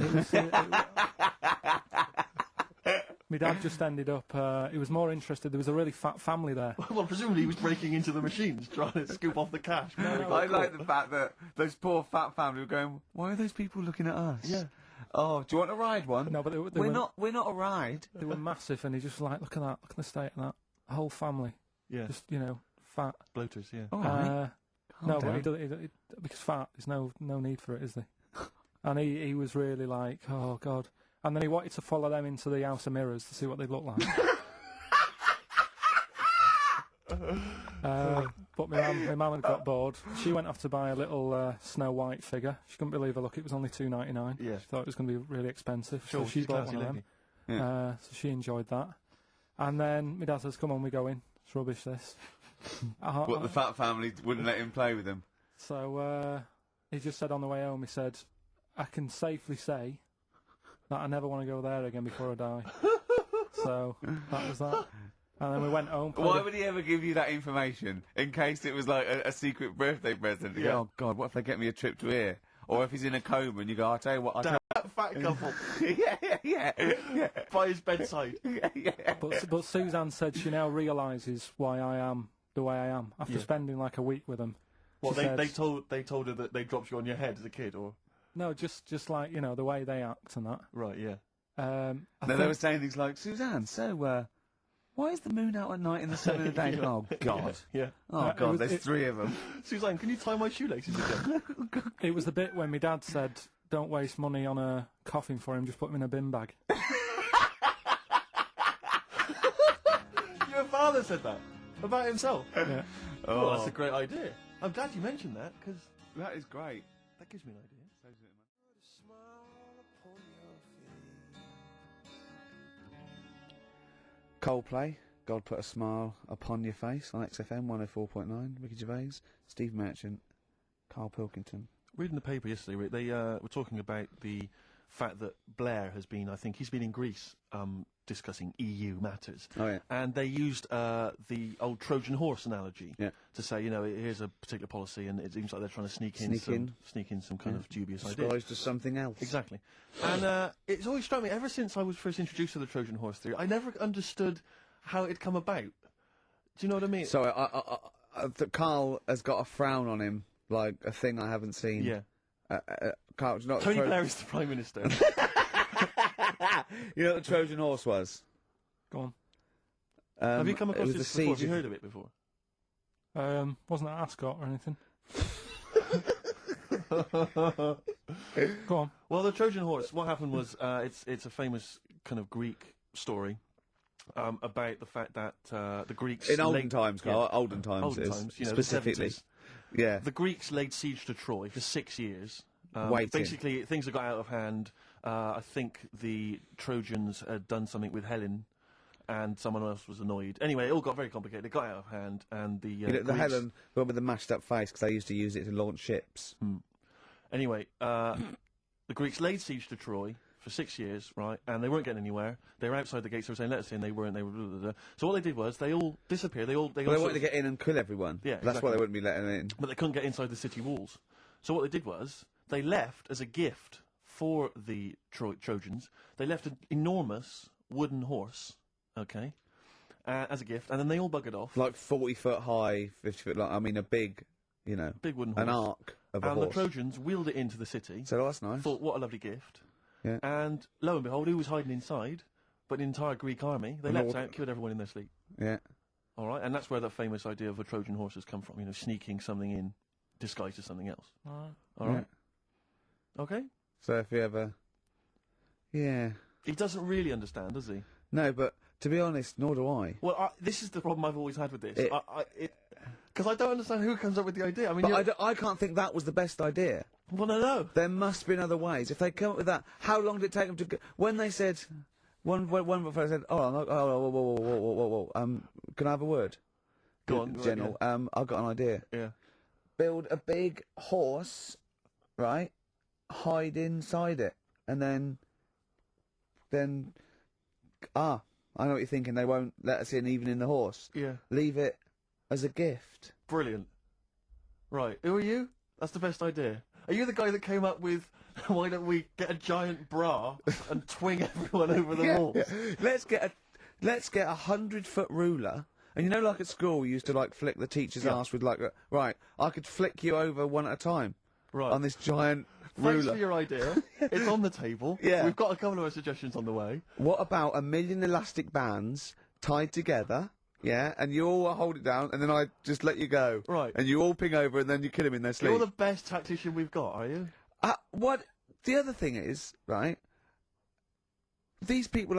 My dad just ended up, he was more interested, there was a really fat family there. Well, presumably he was breaking into the machines, trying to scoop off the cash. I like the fact that those poor fat family were going, why are those people looking at us? Yeah. Oh, do you want to ride one? No, but we're not a ride. They were massive, and he just like, look at that, look at the state of that. A whole family. Yeah. Just, fat. Bloaters, yeah. All right. No, but because fat, there's no need for it, is there? And he was really like, oh, God. And then he wanted to follow them into the House of Mirrors to see what they look like. But my mum had got bored. She went off to buy a little Snow White figure. She couldn't believe her luck. It was only $2.99. Yeah. She thought it was going to be really expensive. Sure, so she bought one of them. Yeah. So she enjoyed that. And then my dad says, come on, we go in. It's rubbish, this. What, the fat family wouldn't let him play with them? So he just said on the way home, he said, I can safely say that I never want to go there again before I die. So that was that. And then we went home. Why would he ever give you that information? In case it was like a secret birthday present. You go, oh, God, what if they get me a trip to here? Or if he's in a coma and you go, I'll tell you what, that fat couple. yeah. By his bedside. But Suzanne said she now realises why I am the way I am after spending like a week with them. What, they told her that they dropped you on your head as a kid, or? No, just like, the way they act and that. Right, yeah. They were saying things like, Suzanne, so, why is the moon out at night and the sun in the day? Oh, God. Yeah. Oh, God, there's three of them. Suzanne, can you tie my shoelaces again? It was the bit when my dad said, don't waste money on a coffin for him, just put him in a bin bag. Your father said that? About himself? Yeah. Oh, that's a great idea. I'm glad you mentioned that, because that is great. That gives me an idea. Coldplay, God Put a Smile Upon Your Face on XFM 104.9. Ricky Gervais, Steve Merchant, Carl Pilkington. Reading the paper yesterday, they were talking about the fact that Blair has been, I think he's been in Greece discussing EU matters. Oh, yeah. And they used the old Trojan horse analogy to say, here's a particular policy and it seems like they're trying to sneak in some kind of dubious idea. Disguised as something else. Exactly. And it's always struck me, ever since I was first introduced to the Trojan horse theory, I never understood how it had come about. Do you know what I mean? So, Carl has got a frown on him, like a thing I haven't seen. Yeah. Carl, not Tony Blair is the Prime Minister. You know what the Trojan horse was? Go on. Have you come across this before? Have you heard of it before? Wasn't that Ascot or anything? Go on. Well, the Trojan horse, what happened was, it's a famous kind of Greek story about the fact that the Greeks... In olden times, Carl, olden times, specifically. Yeah. The Greeks laid siege to Troy for 6 years. Basically, things had got out of hand. I think the Trojans had done something with Helen, and someone else was annoyed. Anyway, it all got very complicated. It got out of hand, and the the Helen, the one with the mashed up face, because they used to use it to launch ships. Anyway, the Greeks laid siege to Troy for 6 years, right? And they weren't getting anywhere. They were outside the gates. They were saying, "Let us in." They weren't. They were. Blah, blah, blah. So what they did was they all disappeared. They wanted to get in and kill everyone. Yeah, that's why they wouldn't be letting in. But they couldn't get inside the city walls. So what they did was they left as a gift for the Trojans. They left an enormous wooden horse, okay, as a gift, and then they all buggered off. Like 40 foot high, 50 foot long. I mean, a big, big wooden horse. An arc of a horse. And the Trojans wheeled it into the city. So that's nice. Thought, what a lovely gift. Yeah. And lo and behold, who was hiding inside? But the entire Greek army. They leapt out, killed everyone in their sleep. Yeah. All right, and that's where that famous idea of a Trojan horse has come from. Sneaking something in, disguised as something else. All right. Okay. So if you ever... Yeah. He doesn't really understand, does he? No, but to be honest, nor do I. Well, this is the problem I've always had with this. Because I don't understand who comes up with the idea. I mean, But I can't think that was the best idea. Well, no. There must be other ways. If they come up with that, how long did it take them to go? When they said, one fellow said, whoa, can I have a word? Go on, General. yeah. I've got an idea. Yeah. Build a big horse, right? Hide inside it, and then, I know what you're thinking. They won't let us in even in the horse. Yeah. Leave it as a gift. Brilliant. Right. Who are you? That's the best idea. Are you the guy that came up with, why don't we get a giant bra and twing everyone over the walls? Yeah. Let's get a 100-foot ruler. And you know, like at school, we used to like flick the teacher's ass with like, right, I could flick you over one at a time. Right. On this giant ruler. Thanks for your idea. It's on the table. Yeah. We've got a couple of our suggestions on the way. What about 1 million elastic bands tied together? Yeah, and you all hold it down, and then I just let you go. Right. And you all ping over, and then you kill him in their sleep. You're the best tactician we've got, are you? What? The other thing is, right, these people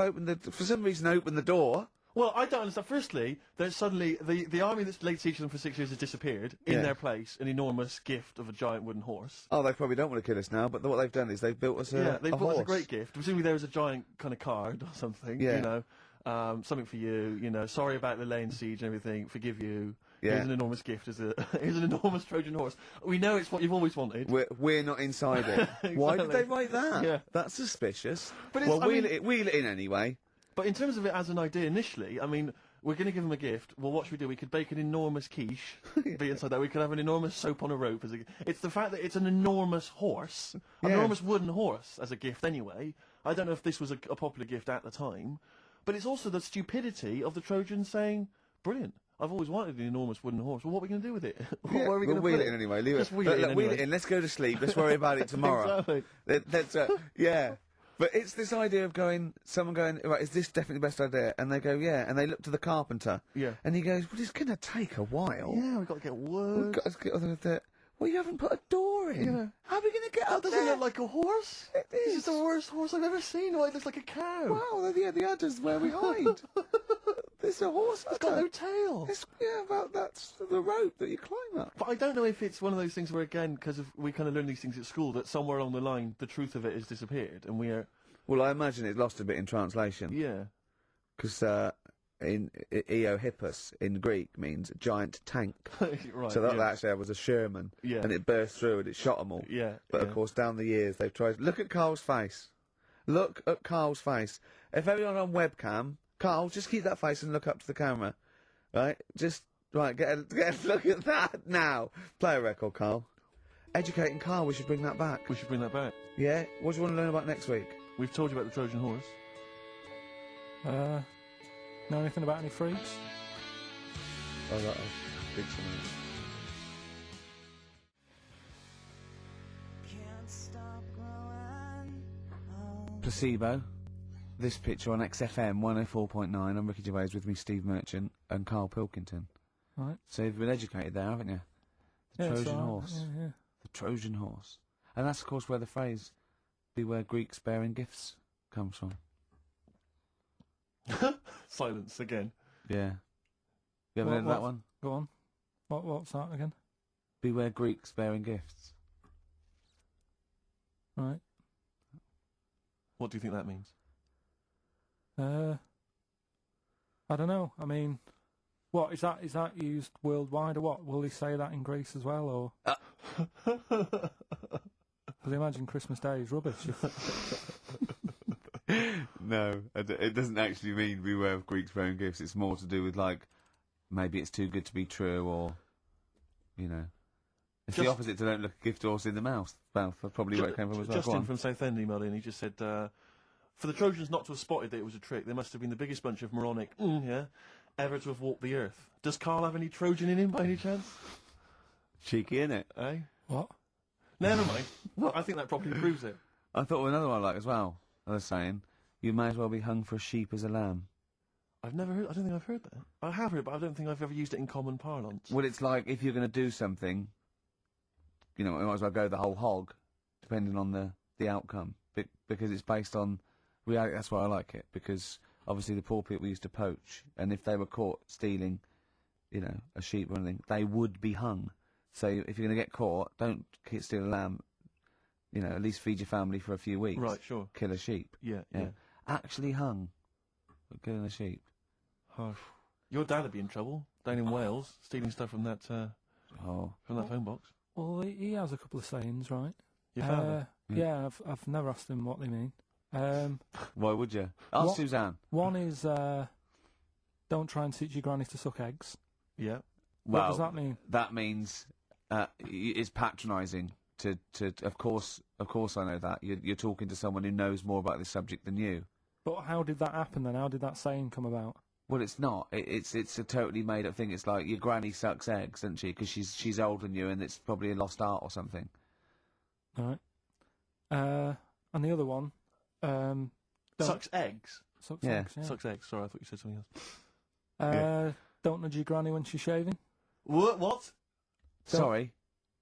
for some reason open the door. Well, I don't understand. Firstly, there's suddenly the army that's laid siege to them for 6 years has disappeared. In their place, an enormous gift of a giant wooden horse. Oh, they probably don't want to kill us now, but what they've done is they've built us a they've built horse. us a great gift. Presumably there was a giant kind of card or something. Yeah. You know, something for you. You know, sorry about the laying siege and everything. Forgive you. Yeah. Here's an enormous gift. Here's an enormous Trojan horse. We know it's what you've always wanted. We're not inside it. Exactly. Why did they write that? Yeah. That's suspicious. But well, wheel it in anyway. But in terms of it as an idea initially, I mean, we're going to give them a gift. Well, what should we do? We could bake an enormous quiche, be inside that. We could have an enormous soap on a rope as a gift. It's the fact that it's an enormous horse, an enormous wooden horse as a gift anyway. I don't know if this was a popular gift at the time, but it's also the stupidity of the Trojans saying, brilliant. I've always wanted an enormous wooden horse. Well, what are we going to do with it? Yeah, Where are we going to wheel put it in anyway. Leave Just it. wheel it in Wheel anyway. it in. Let's go to sleep. Let's worry about it tomorrow. Exactly. Yeah. But it's this idea of someone going, right, is this definitely the best idea? And they go, yeah. And they look to the carpenter. Yeah. And he goes, well, it's going to take a while. Yeah, we've got to get wood. We've got to get other than well, you haven't put a door in. Yeah. How are we going to get up Does there? it look like a horse? It is. This is the worst horse I've ever seen. Why, it looks like a cow. Wow, yeah, the udder's where we hide. There's a horse It's got no tail. Well, that's the rope that you climb up. But I don't know if it's one of those things where, again, because we kind of learn these things at school, that somewhere along the line, the truth of it has disappeared, and we are... Well, I imagine it's lost a bit in translation. Yeah. Because in Eohippus in Greek means giant tank. Right, so that actually was a Sherman. Yeah. And it burst through and it shot them all. Yeah. But of course, down the years, they've tried... Look at Carl's face. Look at Carl's face. If everyone on webcam... Carl, just keep that face and look up to the camera. Right? Just... Right, get a look at that now. Play a record, Carl. Educating Carl, we should bring that back. We should bring that back. Yeah? What do you want to learn about next week? We've told you about the Trojan horse. Know anything about any freaks? Oh, right, I'll dig some out. Placebo. This picture on XFM 104.9. I'm Ricky Gervais, with me Steve Merchant and Carl Pilkington. Right. So you've been educated there, haven't you? The Trojan horse. Yeah. The Trojan horse. And that's, of course, where the phrase, beware Greeks bearing gifts, comes from. Silence again. Yeah. You ever heard of that one? Go on. What's that again? Beware Greeks bearing gifts. Right. What do you think that means? I don't know. I mean, what is that? Is that used worldwide or what? Will they say that in Greece as well, or? Because I imagine Christmas Day is rubbish. No, it doesn't actually mean beware of Greeks bearing gifts. It's more to do with, like, maybe it's too good to be true, or, you know. It's the opposite to don't look a gift horse in the mouth. Probably where it came from as well. Justin from Southend emailed in. He just said, for the Trojans not to have spotted that it was a trick, they must have been the biggest bunch of moronic, ever to have walked the earth. Does Carl have any Trojan in him by any chance? Cheeky, innit? Eh? What? Never mind. I think that probably proves it. I thought of another one I like as well. I was saying, you may as well be hung for a sheep as a lamb. I've never heard. I don't think I've heard that. I have heard, but I don't think I've ever used it in common parlance. Well, it's like if you're going to do something, you know, you might as well go the whole hog, depending on the outcome, because it's based on reality. That's why I like it, because obviously the poor people used to poach, and if they were caught stealing you know, a sheep or anything, they would be hung. So if you're going to get caught, don't steal a lamb. You know, at least feed your family for a few weeks. Right, sure. Kill a sheep. Yeah. Actually hung for killing a sheep. Harsh. Your dad would be in trouble down in Wales, stealing stuff from that from that phone box. Well, he has a couple of sayings, right? Your father? Yeah, I've never asked him what they mean. Why would you? Ask Suzanne. One is, don't try and teach your granny to suck eggs. Yeah. What does that mean? That means it's patronising. Of course I know that. You're talking to someone who knows more about this subject than you. But how did that happen then? How did that saying come about? Well, it's not. It's a totally made up thing. It's like your granny sucks eggs, doesn't she? Because she's older than you, and it's probably a lost art or something. Right. And the other one, sucks eggs. Sucks eggs. Yeah. Sucks eggs. Sorry, I thought you said something else. Don't nudge your granny when she's shaving. What? Sorry.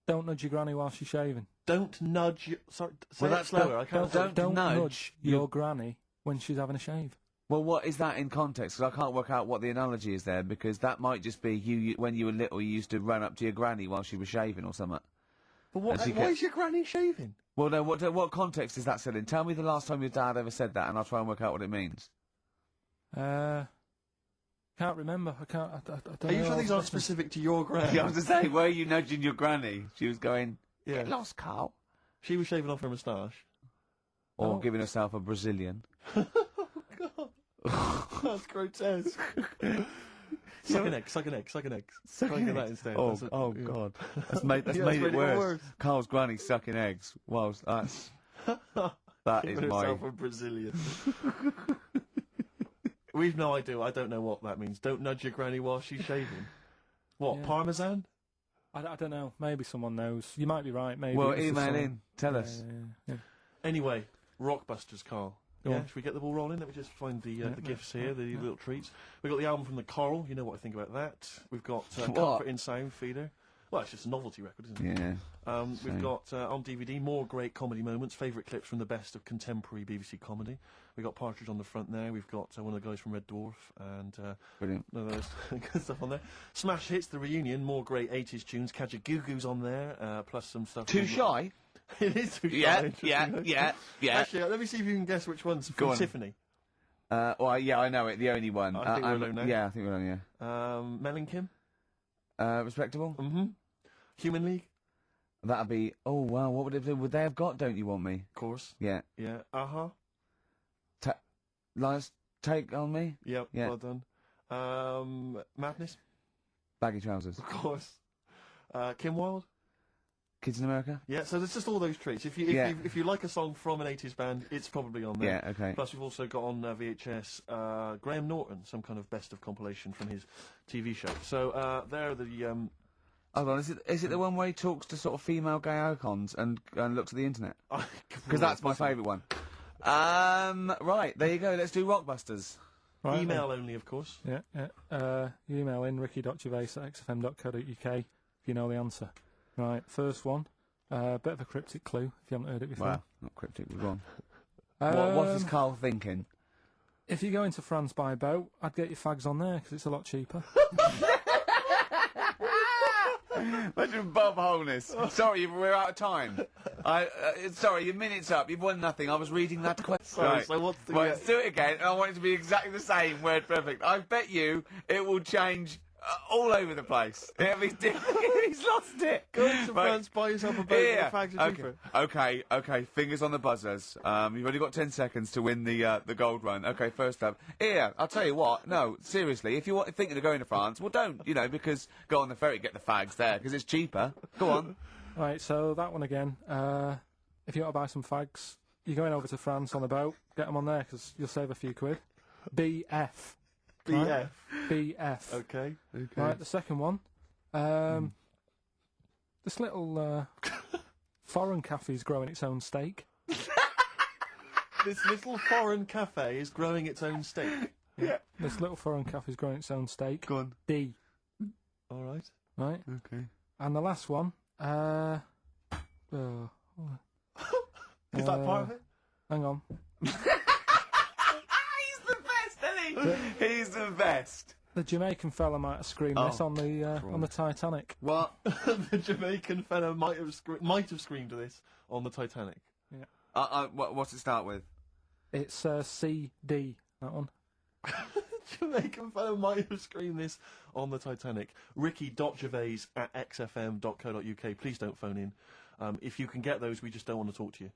Don't nudge your granny while she's shaving. Don't nudge. Sorry. Say that slower. I can't. Don't nudge your granny when she's having a shave. Well, what is that in context? Because I can't work out what the analogy is there, because that might just be you when you were little, you used to run up to your granny while she was shaving or something. But why is your granny shaving? Well, no, what context is that said in? Tell me the last time your dad ever said that, and I'll try and work out what it means. Can't remember. I can't. I don't know. Are you sure these aren't specific to your granny? Yeah, I was to say, were you nudging your granny? She was going, yeah. Get lost, Carl. She was shaving off her moustache. Or giving herself a Brazilian. That's grotesque. Suck an egg. Try and get that instead. Oh God. That's made it worse. Carl's granny sucking eggs. Well, that is my... herself a Brazilian. We've no idea. I don't know what that means. Don't nudge your granny while she's shaving. What, Parmesan? I don't know. Maybe someone knows. You might be right. Maybe. Well, email in. Tell us. Yeah. Anyway, Rockbusters, Carl. Yeah, should we get the ball rolling? Let me just find the gifts here, the little treats. We've got the album from The Coral, you know what I think about that. We've got Comfort in Sound Feeder. Well, it's just a novelty record, isn't it? Yeah. We've got, on DVD, more great comedy moments, favourite clips from the best of contemporary BBC comedy. We've got Partridge on the front there. We've got one of the guys from Red Dwarf, and brilliant. Those good stuff on there. Smash Hits, The Reunion, more great 80s tunes. Kajagoogoo's on there, plus some stuff. Too Shy? It is Too Shy. Yeah. Actually, let me see if you can guess which one's from Tiffany. Well, yeah, I know it. The only one. I think we're alone now. Yeah, I think we're alone, yeah. Mel and Kim? Respectable? Mm-hmm. Human League? That'd be... Oh, wow, what would they have got, Don't You Want Me? Of course. Yeah. Yeah. Uh-huh. Last Take On Me? Yep, yeah. Well done. Madness? Baggy Trousers. Of course. Kim Wilde? Kids in America? Yeah, so there's just all those treats. If you like a song from an 80s band, it's probably on there. Yeah, okay. Plus we've also got on VHS Graham Norton, some kind of best of compilation from his TV show. So there are the... Hold on, is it the one where he talks to sort of female gay icons and looks at the internet? Because that's my favourite one. Right, there you go, let's do Rockbusters. Right, email only, of course. Yeah. You email in ricky.gervais@xfm.co.uk if you know the answer. Right, first one. Bit of a cryptic clue, if you haven't heard it before. Well, not cryptic, we've gone. What is Carl thinking? If you go into France by boat, I'd get your fags on there, because it's a lot cheaper. Imagine Bob Holness. Sorry, we're out of time. Sorry, your minute's up. You've won nothing. I was reading that question. Sorry, so what's the... Let's do it again, and I want it to be exactly the same, word perfect. I bet you it will change... all over the place. He's lost it. Go to France, buy yourself a boat with the fags are cheaper. Okay, fingers on the buzzers. You've only got 10 seconds to win the gold run. Okay, first up. Here, I'll tell you what. No, seriously, if you're thinking of going to France, well, don't, because go on the ferry, get the fags there, because it's cheaper. Go on. Right, so that one again. If you want to buy some fags, you're going over to France on a boat, get them on there, because you'll save a few quid. BF. BF. Right? BF. Okay. Right, the second one. This little foreign cafe is growing its own steak. This little foreign cafe is growing its own steak. Yeah. This little foreign cafe is growing its own steak. Go on. D. All right. Right. Okay. And the last one. Is that part of it? Hang on. He's the best, isn't he? He's the best. The Jamaican fella might have screamed this on the Titanic. What? The Jamaican fella might have screamed this on the Titanic. Yeah. What's it start with? It's CD, that one. Jamaican fellow might have screamed this on the Titanic. Ricky.gervais@xfm.co.uk. Please don't phone in. If you can get those, we just don't want to talk to you.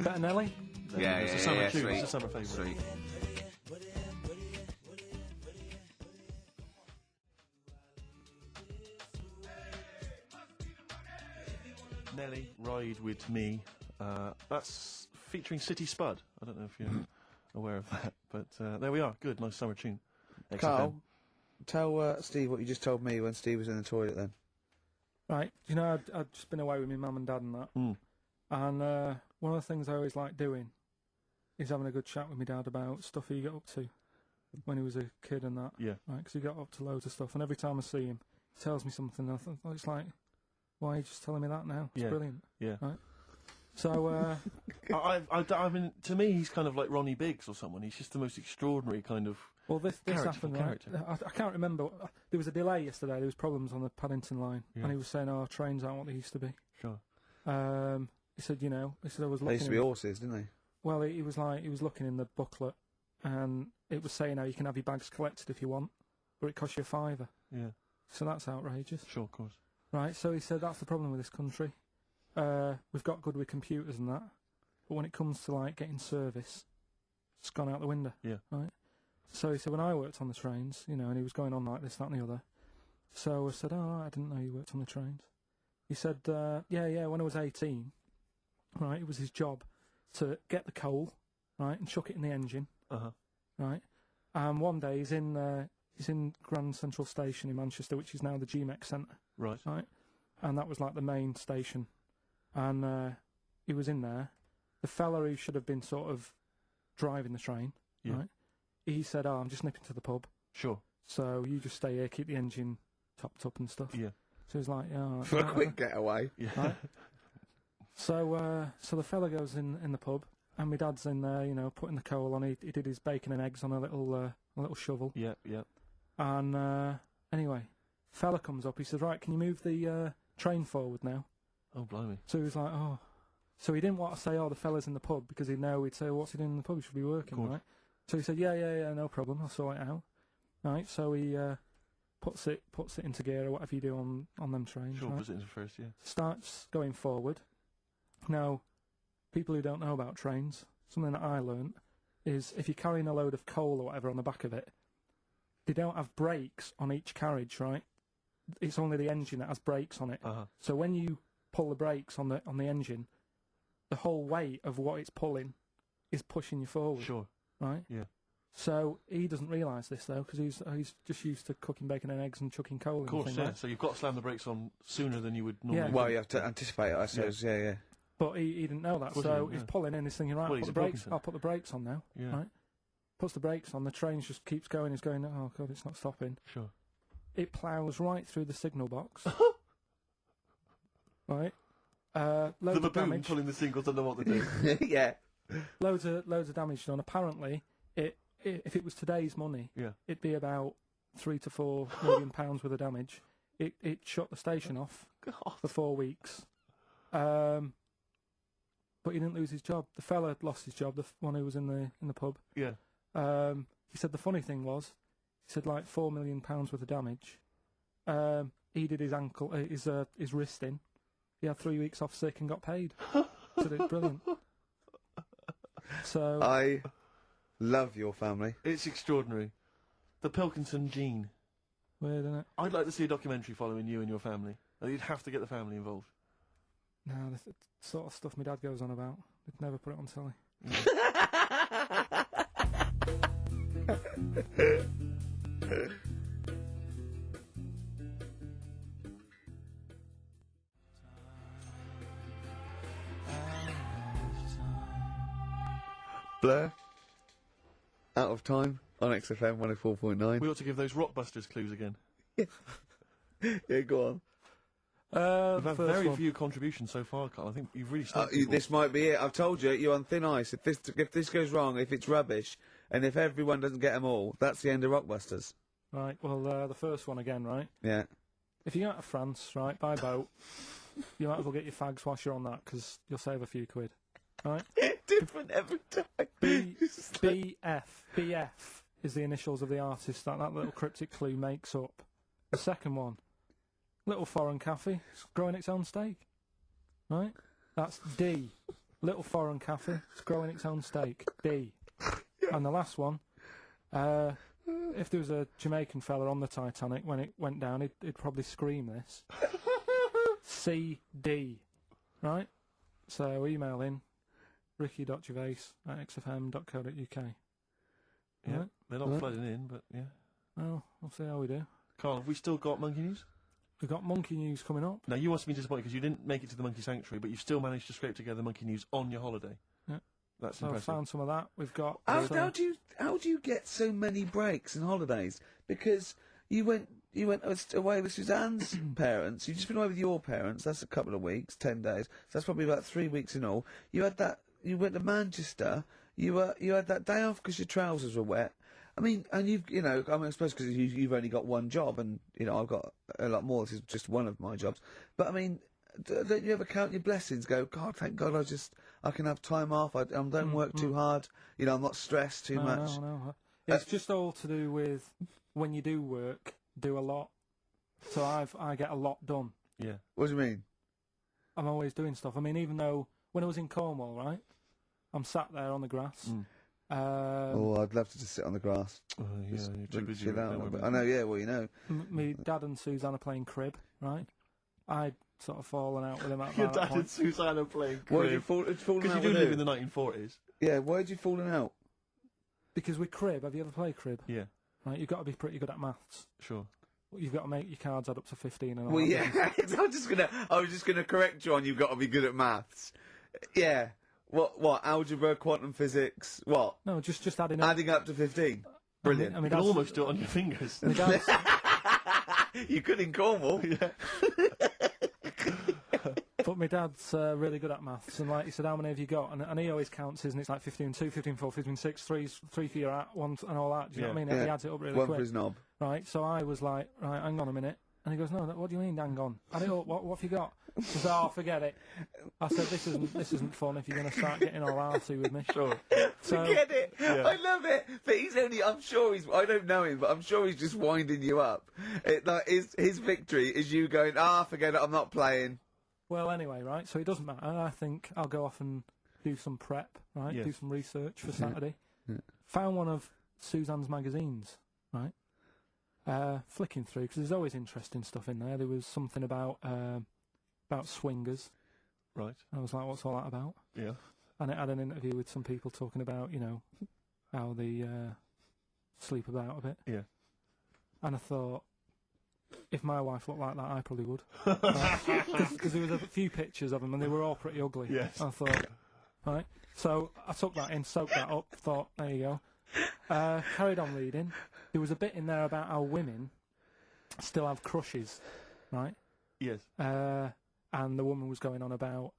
Better Nelly? Yeah, it's a summer tune. It's a summer favourite. Sweet. Nelly, Ride With Me. That's featuring City Spud. I don't know if you're aware of that, but there we are. Good, nice summer tune. Carl, tell Steve what you just told me when Steve was in the toilet then. Right, you know, I'd just been away with my mum and dad and that. And one of the things I always like doing is having a good chat with my dad about stuff he got up to when he was a kid and that. Yeah. Right, because he got up to loads of stuff, and every time I see him, he tells me something, and I think, it's like, why are you just telling me that now? It's brilliant. Yeah. Right? So, I mean, to me, he's kind of like Ronnie Biggs or someone. He's just the most extraordinary kind of. Well, this happened, right? I can't remember. There was a delay yesterday. There was problems on the Paddington line, and he was saying, "Oh, trains aren't what they used to be." Sure. He said, I was looking. They used to be horses, didn't they? Well, he was looking in the booklet, and it was saying, "Oh, you can have your bags collected if you want, but it costs you £5." Yeah. So that's outrageous. Sure, of course. Right. So he said that's the problem with this country. We've got good with computers and that, but when it comes to like getting service, it's gone out the window. Yeah. Right. So he said, when I worked on the trains, and he was going on like this, that and the other. So I said, I didn't know you worked on the trains. He said, yeah, when I was 18, right, it was his job to get the coal, right, and chuck it in the engine. Right. And one day he's in Grand Central Station in Manchester, which is now the GMEX Centre. Right. Right. And that was like the main station. And he was in there. The fella who should have been sort of driving the train, right, he said, I'm just nipping to the pub. Sure. So you just stay here, keep the engine topped up and stuff. Yeah. So he's like, yeah. For a quick getaway. Yeah. Right? So the fella goes in the pub, and my dad's in there, putting the coal on. He did his bacon and eggs on a little shovel. Yeah, yeah. And anyway, fella comes up. He says, right, can you move the train forward now? Oh, blimey. So he was like, oh. So he didn't want to say, the fella's in the pub, because he'd know he'd say, what's he doing in the pub? He should be working, right? So he said, yeah, no problem, I'll sort it out. Right, so he puts it into gear, or whatever you do on them trains. Sure, right? puts it into first, yeah. Starts going forward. Now, people who don't know about trains, something that I learnt, is if you're carrying a load of coal or whatever on the back of it, they don't have brakes on each carriage, right? It's only the engine that has brakes on it. So when you pull the brakes on the engine, the whole weight of what it's pulling is pushing you forward. Sure. Right? Yeah. So he doesn't realise this, though, because he's just used to cooking bacon and eggs and chucking coal in. Of course, yeah. Right? So you've got to slam the brakes on sooner than you would normally. Well, you have to anticipate it, I suppose, yeah. But he didn't know that, so he's pulling in, he's thinking, right, I'll put the brakes on now. Yeah. Right? Puts the brakes on, the train just keeps going, he's going, oh, God, it's not stopping. Sure. It ploughs right through the signal box. Right? The baboon pulling the signals don't know what to do. Yeah. Loads of damage done. Apparently, if it was today's money, it'd be about £3 to £4 million worth of damage. It shut the station off for 4 weeks. But he didn't lose his job. The fella had lost his job, the one who was in the pub. Yeah. He said the funny thing was, he said like £4 million worth of damage. He did his ankle, his wrist in. He had 3 weeks off sick and got paid. So it's brilliant. So I love your family. It's extraordinary. The Pilkington gene. Weird, isn't it? I'd like to see a documentary following you and your family. You'd have to get the family involved. No, the sort of stuff my dad goes on about. They'd never put it on telly. Blur. Out of Time on XFM 104.9. We ought to give those Rockbusters clues again. Yeah, go on. We've had very few contributions so far, Carl. I think you've really started. This might be it. I've told you, you're on thin ice. If this goes wrong, if it's rubbish, and if everyone doesn't get them all, that's the end of Rockbusters. Right, well, the first one again, right? Yeah. If you go out to France, right, by boat, you might as well get your fags whilst you're on that, because you'll save a few quid. Right? Different every time. BF is the initials of the artist that little cryptic clue makes up. The second one, Little Foreign Cafe, it's growing its own steak. Right? That's D. Little Foreign Cafe, it's growing its own steak. D. And the last one, if there was a Jamaican fella on the Titanic when it went down, he'd probably scream this. CD. Right? So email in ricky.gervais@xfm.co.uk. Yeah, right? they're not flooding in, but yeah. Well, we'll see how we do. Carl, have we still got monkey news? We've got monkey news coming up. Now, you must be disappointed because you didn't make it to the monkey sanctuary, but you've still managed to scrape together monkey news on your holiday. Yeah. That's so impressive. I've found some of that. We've got... How do you get so many breaks and holidays? Because you went away with Suzanne's parents. You've just been away with your parents. That's a couple of weeks, 10 days. So that's probably about 3 weeks in all. You had that. You went to Manchester. You had that day off because your trousers were wet. I mean, and I suppose because you've only got one job, and I've got a lot more. This is just one of my jobs. But I mean, don't you ever count your blessings? Go, God, thank God, I can have time off. I don't work too hard. I'm not stressed too much. No. It's just all to do with when you do work, do a lot. So I get a lot done. Yeah. What do you mean? I'm always doing stuff. I mean, even though when I was in Cornwall, right, I'm sat there on the grass. I'd love to just sit on the grass. Yeah, you're too busy. I know, yeah, well, My dad and Suzanne are playing crib, right? I'd sort of fallen out with him at Your that dad point. and Suzanne are playing crib. Why did you fallen out Because you do with live who? in the 1940s. Yeah, why did you fallen out? Because with crib, have you ever played crib? Yeah. Right, you've got to be pretty good at maths. Sure. You've got to make your cards add up to 15 and all Well, that. yeah, I was just gonna correct you on you've got to be good at maths. Yeah. What? Algebra, quantum physics, what? No, just adding up. Adding up to 15. Brilliant. I mean, you can almost do it on your fingers. You could in Cornwall. Yeah. But my dad's really good at maths, and like he said, how many have you got? And he always counts his, and it's like 15, 2, 15, 4, 15, 6, 3 for your at, 1, and all that. Do you know what I mean? Yeah. He adds it up really One quick. for his knob. Right, so I was like, right, hang on a minute. And he goes, no, what do you mean, hang on? Add it up, what have you got? He said, oh, forget it. I said, this isn't fun if you're going to start getting all arsey with me. Sure. So, Forget it. Yeah. I love it. But I don't know him, but I'm sure he's just winding you up. His victory is you going, forget it, I'm not playing. Well, anyway, right, so it doesn't matter. I think I'll go off and do some prep, right? Yes. Do some research for Saturday. Found one of Suzanne's magazines, right? Flicking through, because there's always interesting stuff in there. There was something about swingers. Right. I was like, what's all that about? Yeah. And it had an interview with some people talking about, how they sleep about a bit. Yeah. And I thought, if my wife looked like that, I probably would. Because there was a few pictures of them, and they were all pretty ugly. Yes. I thought, right. So I took that in, soaked that up, thought, there you go. Carried on reading. There was a bit in there about how women still have crushes, right? Yes. And the woman was going on about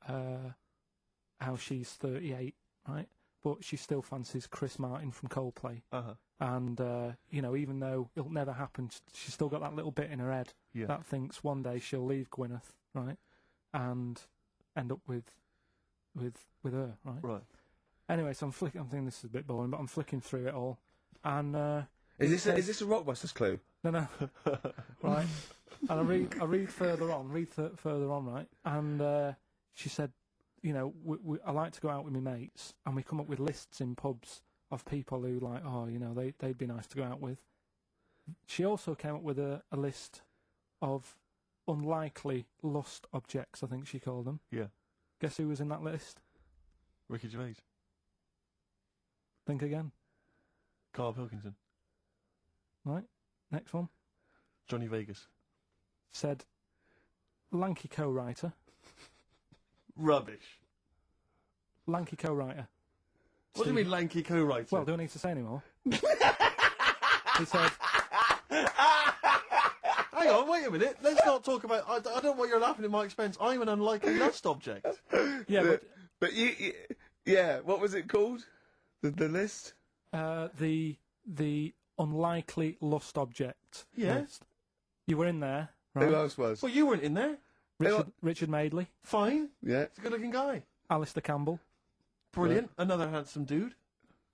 how she's 38, right? But she still fancies Chris Martin from Coldplay. Uh-huh. And, even though it'll never happen, she's still got that little bit in her head that thinks one day she'll leave Gwyneth, right? And end up with her, right? Right. Anyway, so I'm thinking this is a bit boring, but I'm flicking through it all. And, Is this a Rockbusters clue? No. Right. And I read further on, right? And she said, I like to go out with my mates, and we come up with lists in pubs of people who they'd be nice to go out with. She also came up with a list of unlikely lust objects, I think she called them. Yeah. Guess who was in that list? Ricky Gervais. Think again. Carl Pilkington. Right. Next one. Johnny Vegas. Said lanky co-writer. Rubbish. Lanky co-writer. What do you mean lanky co-writer? Well, do I need to say any more? He said... Hang on, wait a minute. Let's not talk about... I don't know why you're laughing at my expense. I'm an unlikely lust object. Yeah, but you... Yeah, what was it called? The list? The unlikely lost object Yeah. list. You were in there, right? Who else was? Well, you weren't in there. Richard Madeley. Fine. Yeah. He's a good-looking guy. Alistair Campbell. Brilliant. Another handsome dude.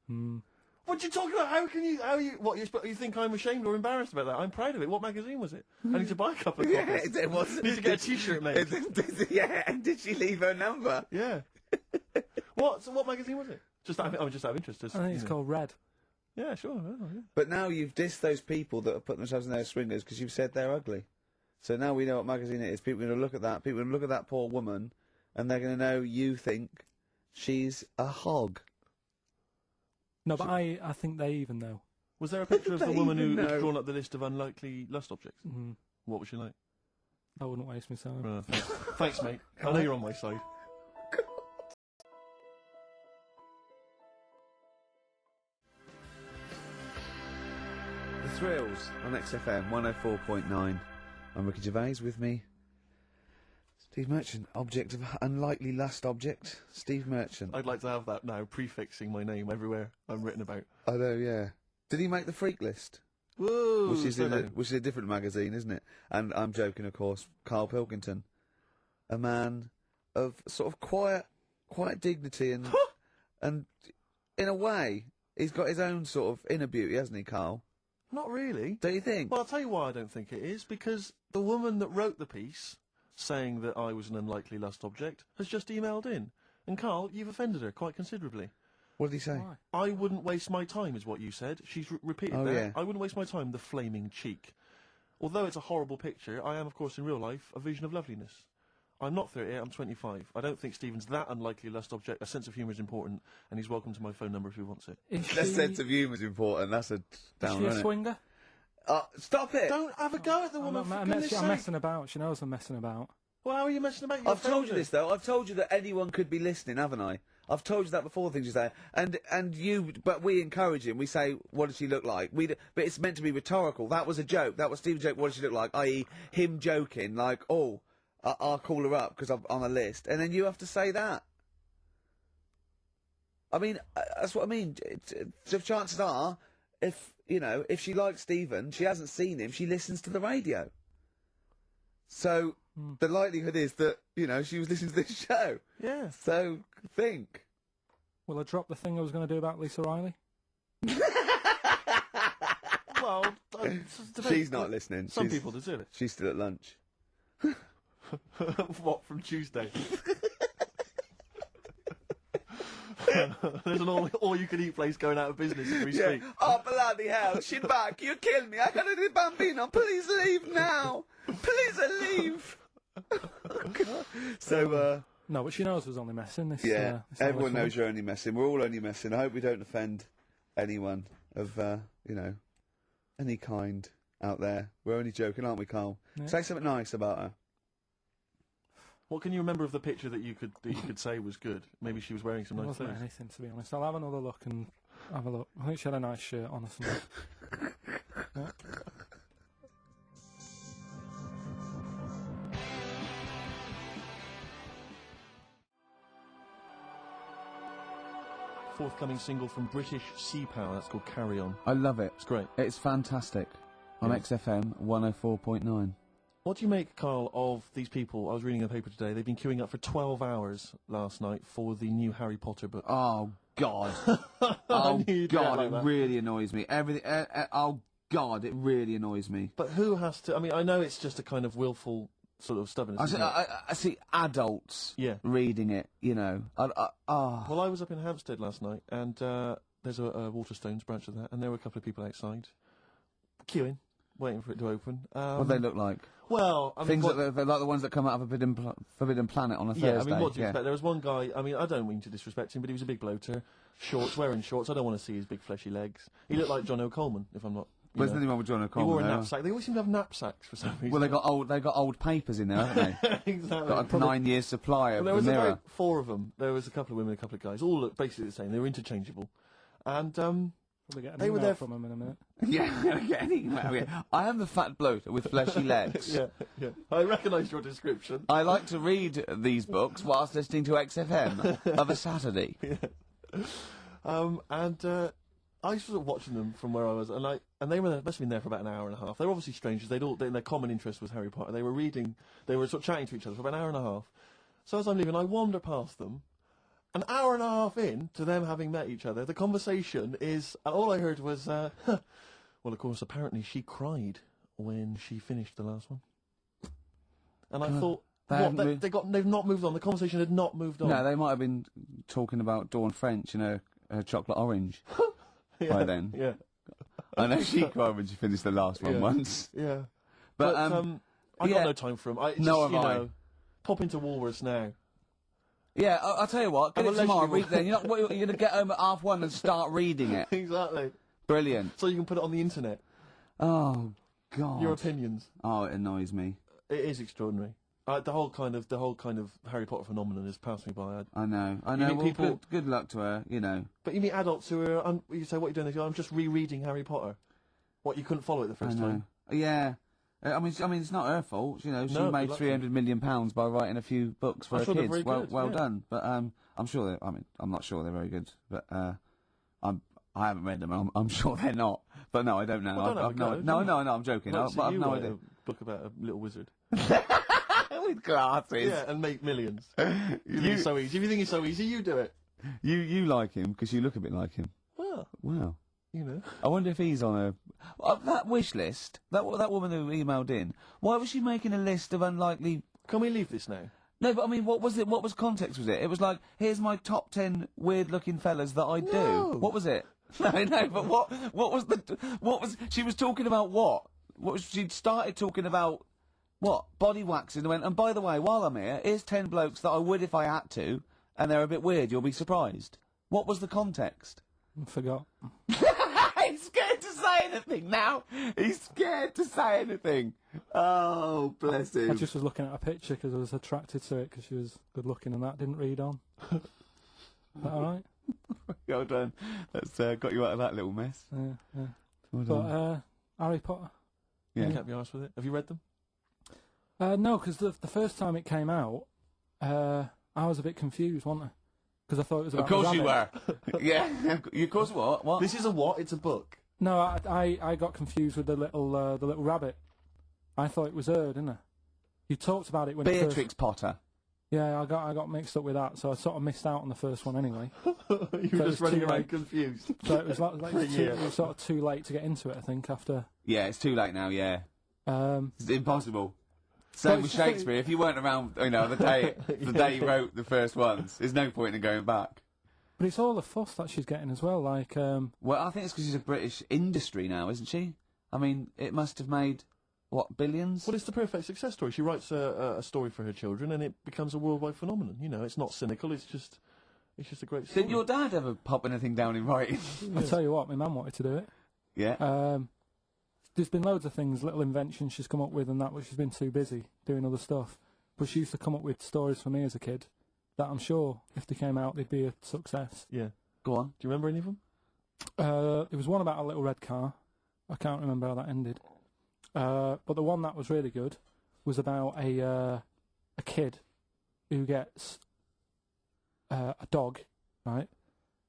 Hmm. What you talking about? You think I'm ashamed or embarrassed about that? I'm proud of it. What magazine was it? I need to buy a couple of copies. Yeah, it was. Need to get a T-shirt made. Yeah, and did she leave her number? Yeah. What magazine was it? Just out of interest. I think it's called Red. Yeah, sure. Yeah. But now you've dissed those people that have put themselves in their swingers because you've said they're ugly. So now we know what magazine it is. People are going to look at that. People are going to look at that poor woman, and they're going to know you think she's a hog. No, but I think they even know. Was there a picture of the woman who's drawn up the list of unlikely lust objects? Mm-hmm. What was she like? I wouldn't waste my time. Thanks, mate. I know you're on my side. The Thrills on XFM 104.9. I'm Ricky Gervais. With me, Steve Merchant. Object of unlikely lust object. Steve Merchant. I'd like to have that now, prefixing my name everywhere I'm written about. I know, yeah. Did he make the freak list? Whoa! Which is a different magazine, isn't it? And I'm joking, of course. Carl Pilkington, a man of sort of quiet dignity and and in a way, he's got his own sort of inner beauty, hasn't he, Carl? Not really. Do you think? Well, I'll tell you why I don't think it is. Because the woman that wrote the piece, saying that I was an unlikely lust object, has just emailed in. And Carl, you've offended her quite considerably. What did he say? Why? I wouldn't waste my time, is what you said. She's repeated that. Yeah. I wouldn't waste my time, the flaming cheek. Although it's a horrible picture, I am, of course, in real life, a vision of loveliness. I'm not 38, I'm 25. I don't think Stephen's that unlikely lust object. A sense of humour is important, and he's welcome to my phone number if he wants it. That sense of humour is important. That's a down. Is she a swinger? Stop it! Don't have a go at the woman, for goodness I'm sake. messing about. She knows I'm messing about. Well, how are you messing about? I've told you this, though. I've told you that anyone could be listening, haven't I? I've told you that before, things you say. But we encourage him. We say, what does she look like? But it's meant to be rhetorical. That was a joke. That was Stephen's joke, what does she look like? I.e., him joking, like, I'll call her up because I'm on a list. And then you have to say that. I mean, that's what I mean. The chances are, if she likes Stephen, she hasn't seen him, she listens to the radio. So, the likelihood is that, she was listening to this show. Yeah. So, think. Will I drop the thing I was going to do about Lisa Riley? Well, she's not listening. Some people deserve it. She's still at lunch. What, from Tuesday? There's an all-you-can-eat place going out of business as we speak. Oh, bloody hell, she's back. You killed me. I gotta do Bambino. Please leave now. Please leave. So, no, but she knows I was only messing. This, everyone knows you're only messing. We're all only messing. I hope we don't offend anyone of, any kind out there. We're only joking, aren't we, Carl? Yeah. Say something nice about her. What can you remember of the picture that you could say was good? Maybe she was wearing some nice clothes. It wasn't anything, to be honest. I'll have another look and have a look. I think she had a nice shirt on or something. Yeah. Forthcoming single from British Sea Power, that's called Carry On. I love it. It's great. It's fantastic. On XFM 104.9. What do you make, Carl, of these people? I was reading a paper today. They've been queuing up for 12 hours last night for the new Harry Potter book. Oh, God. Oh, God, it really annoys me. Everything. Oh, God, it really annoys me. But who has to... I mean, I know it's just a kind of willful sort of stubbornness. I see adults reading it, Well, I was up in Hampstead last night, and there's a Waterstones branch of that, and there were a couple of people outside queuing, waiting for it to open. What do they look like? Well, I mean... Things they're like the ones that come out of Forbidden Planet on a Thursday. Yeah, I mean, what do you expect? There was one guy, I mean, I don't mean to disrespect him, but he was a big bloater, wearing shorts. I don't want to see his big fleshy legs. He looked like John O'Coleman, if I'm not... There's nothing wrong with John O'Coleman. He wore a knapsack. They always seem to have knapsacks for some reason. Well, they got old papers in there, haven't they? Exactly. Got a 9 years supply of there was Mirror. about 4 of them. There was a couple of women, a couple of guys, all looked basically the same. They were interchangeable. And, they were there from him in a minute. Yeah, I am the fat bloater with fleshy legs. Yeah. I recognise your description. I like to read these books whilst listening to XFM of a Saturday. Yeah. I was sort of watching them from where I was, and they must have been there for about an hour and a half. They were obviously strangers. Their common interest was Harry Potter. They were sort of chatting to each other for about an hour and a half. So as I'm leaving, I wander past them. An hour and a half in to them having met each other, the conversation is, all I heard was, well, of course, apparently she cried when she finished the last one. And I thought, they've not moved on. The conversation had not moved on. No, they might have been talking about Dawn French, chocolate orange by then. Yeah. I know she cried when she finished the last one once. Yeah. But I got no time for them. Pop into Woolworths now. Yeah, I'll tell you what, get it tomorrow, read it then. You're going to get home at 1:30 and start reading it. Exactly. Brilliant. So you can put it on the internet. Oh, God. Your opinions. Oh, it annoys me. It is extraordinary. The whole kind of Harry Potter phenomenon has passed me by. I know. Well, good luck to her, But you meet adults who are, you say, what are you doing? They go, I'm just rereading Harry Potter. What, you couldn't follow it the first time? Yeah. I mean, it's not her fault. She made £300 million by writing a few books for her kids. Well done. But I'm sure. I'm not sure they're very good. But I haven't read them. I'm sure they're not. But no, I don't know. No, I'm joking. I've no idea. A book about a little wizard. With glasses. Yeah, and make millions. It's so easy. If you think it's so easy, you do it. You like him because you look a bit like him. Well. I wonder if he's on that wish list. That woman who emailed in. Why was she making a list of unlikely? Can we leave this now? No, but I mean, what was it? What was context? Was it? It was like, here's my top 10 weird-looking fellas that I do. What was it? No, but what was? She was talking about what? She'd started talking about what? Body waxing. And went. And by the way, while I'm here, here's 10 blokes that I would if I had to, and they're a bit weird. You'll be surprised. What was the context? I forgot. He's scared to say anything now. He's scared to say anything. Oh, bless him. I just was looking at a picture because I was attracted to it because she was good looking and that didn't read on. Is that alright? Well done. That's got you out of that little mess. Yeah. Well done. Harry Potter. Yeah. You can't be honest with it. Have you read them? No, because the first time it came out, I was a bit confused, wasn't I? Because I thought it was about Of course you were. Yeah. Of course what? What? This is a what? It's a book. No, I got confused with the little rabbit. I thought it was her, didn't I? You talked about it when Beatrix Potter. Yeah, I got mixed up with that, so I sort of missed out on the first one anyway. You were just running around confused. So it was it was sort of too late to get into it, I think, after... Yeah, it's too late now, yeah. It's impossible. Same with Shakespeare. If you weren't around, the day he wrote the first ones, there's no point in going back. But it's all the fuss that she's getting as well, like... Well, I think it's because she's a British industry now, isn't she? I mean, it must have made... What, billions? Well, it's the perfect success story. She writes a story for her children, and it becomes a worldwide phenomenon. It's not cynical. It's just a great story. Didn't your dad ever pop anything down in writing? I'll tell you what, my mum wanted to do it. Yeah. There's been loads of things, little inventions she's come up with and that, but she's been too busy doing other stuff. But she used to come up with stories for me as a kid that I'm sure, if they came out, they'd be a success. Yeah. Go on. Do you remember any of them? There was one about a little red car. I can't remember how that ended. But the one that was really good was about a kid who gets a dog, right?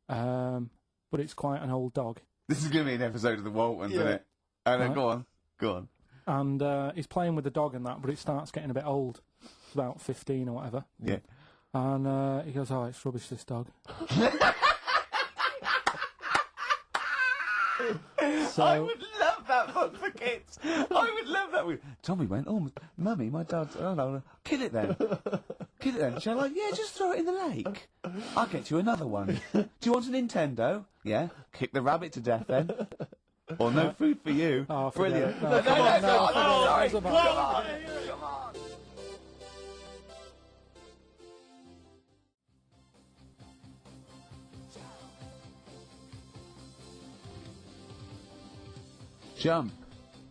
But it's quite an old dog. This is going to be an episode of the Waltons, isn't it? Right. Go on. And he's playing with the dog and that, but it starts getting a bit old. It's about 15 or whatever. Yeah. And he goes, "Oh, it's rubbish, this dog." So, I would love that book for kids. I would love that. Tommy went, "Oh, Mummy, my dad's... Oh, no, kill it then. Kill it then." She's like, "Yeah, just throw it in the lake. I'll get you another one. Do you want a Nintendo? Yeah. Kick the rabbit to death then. Or no food for you." Oh, brilliant. No, come on. Jump.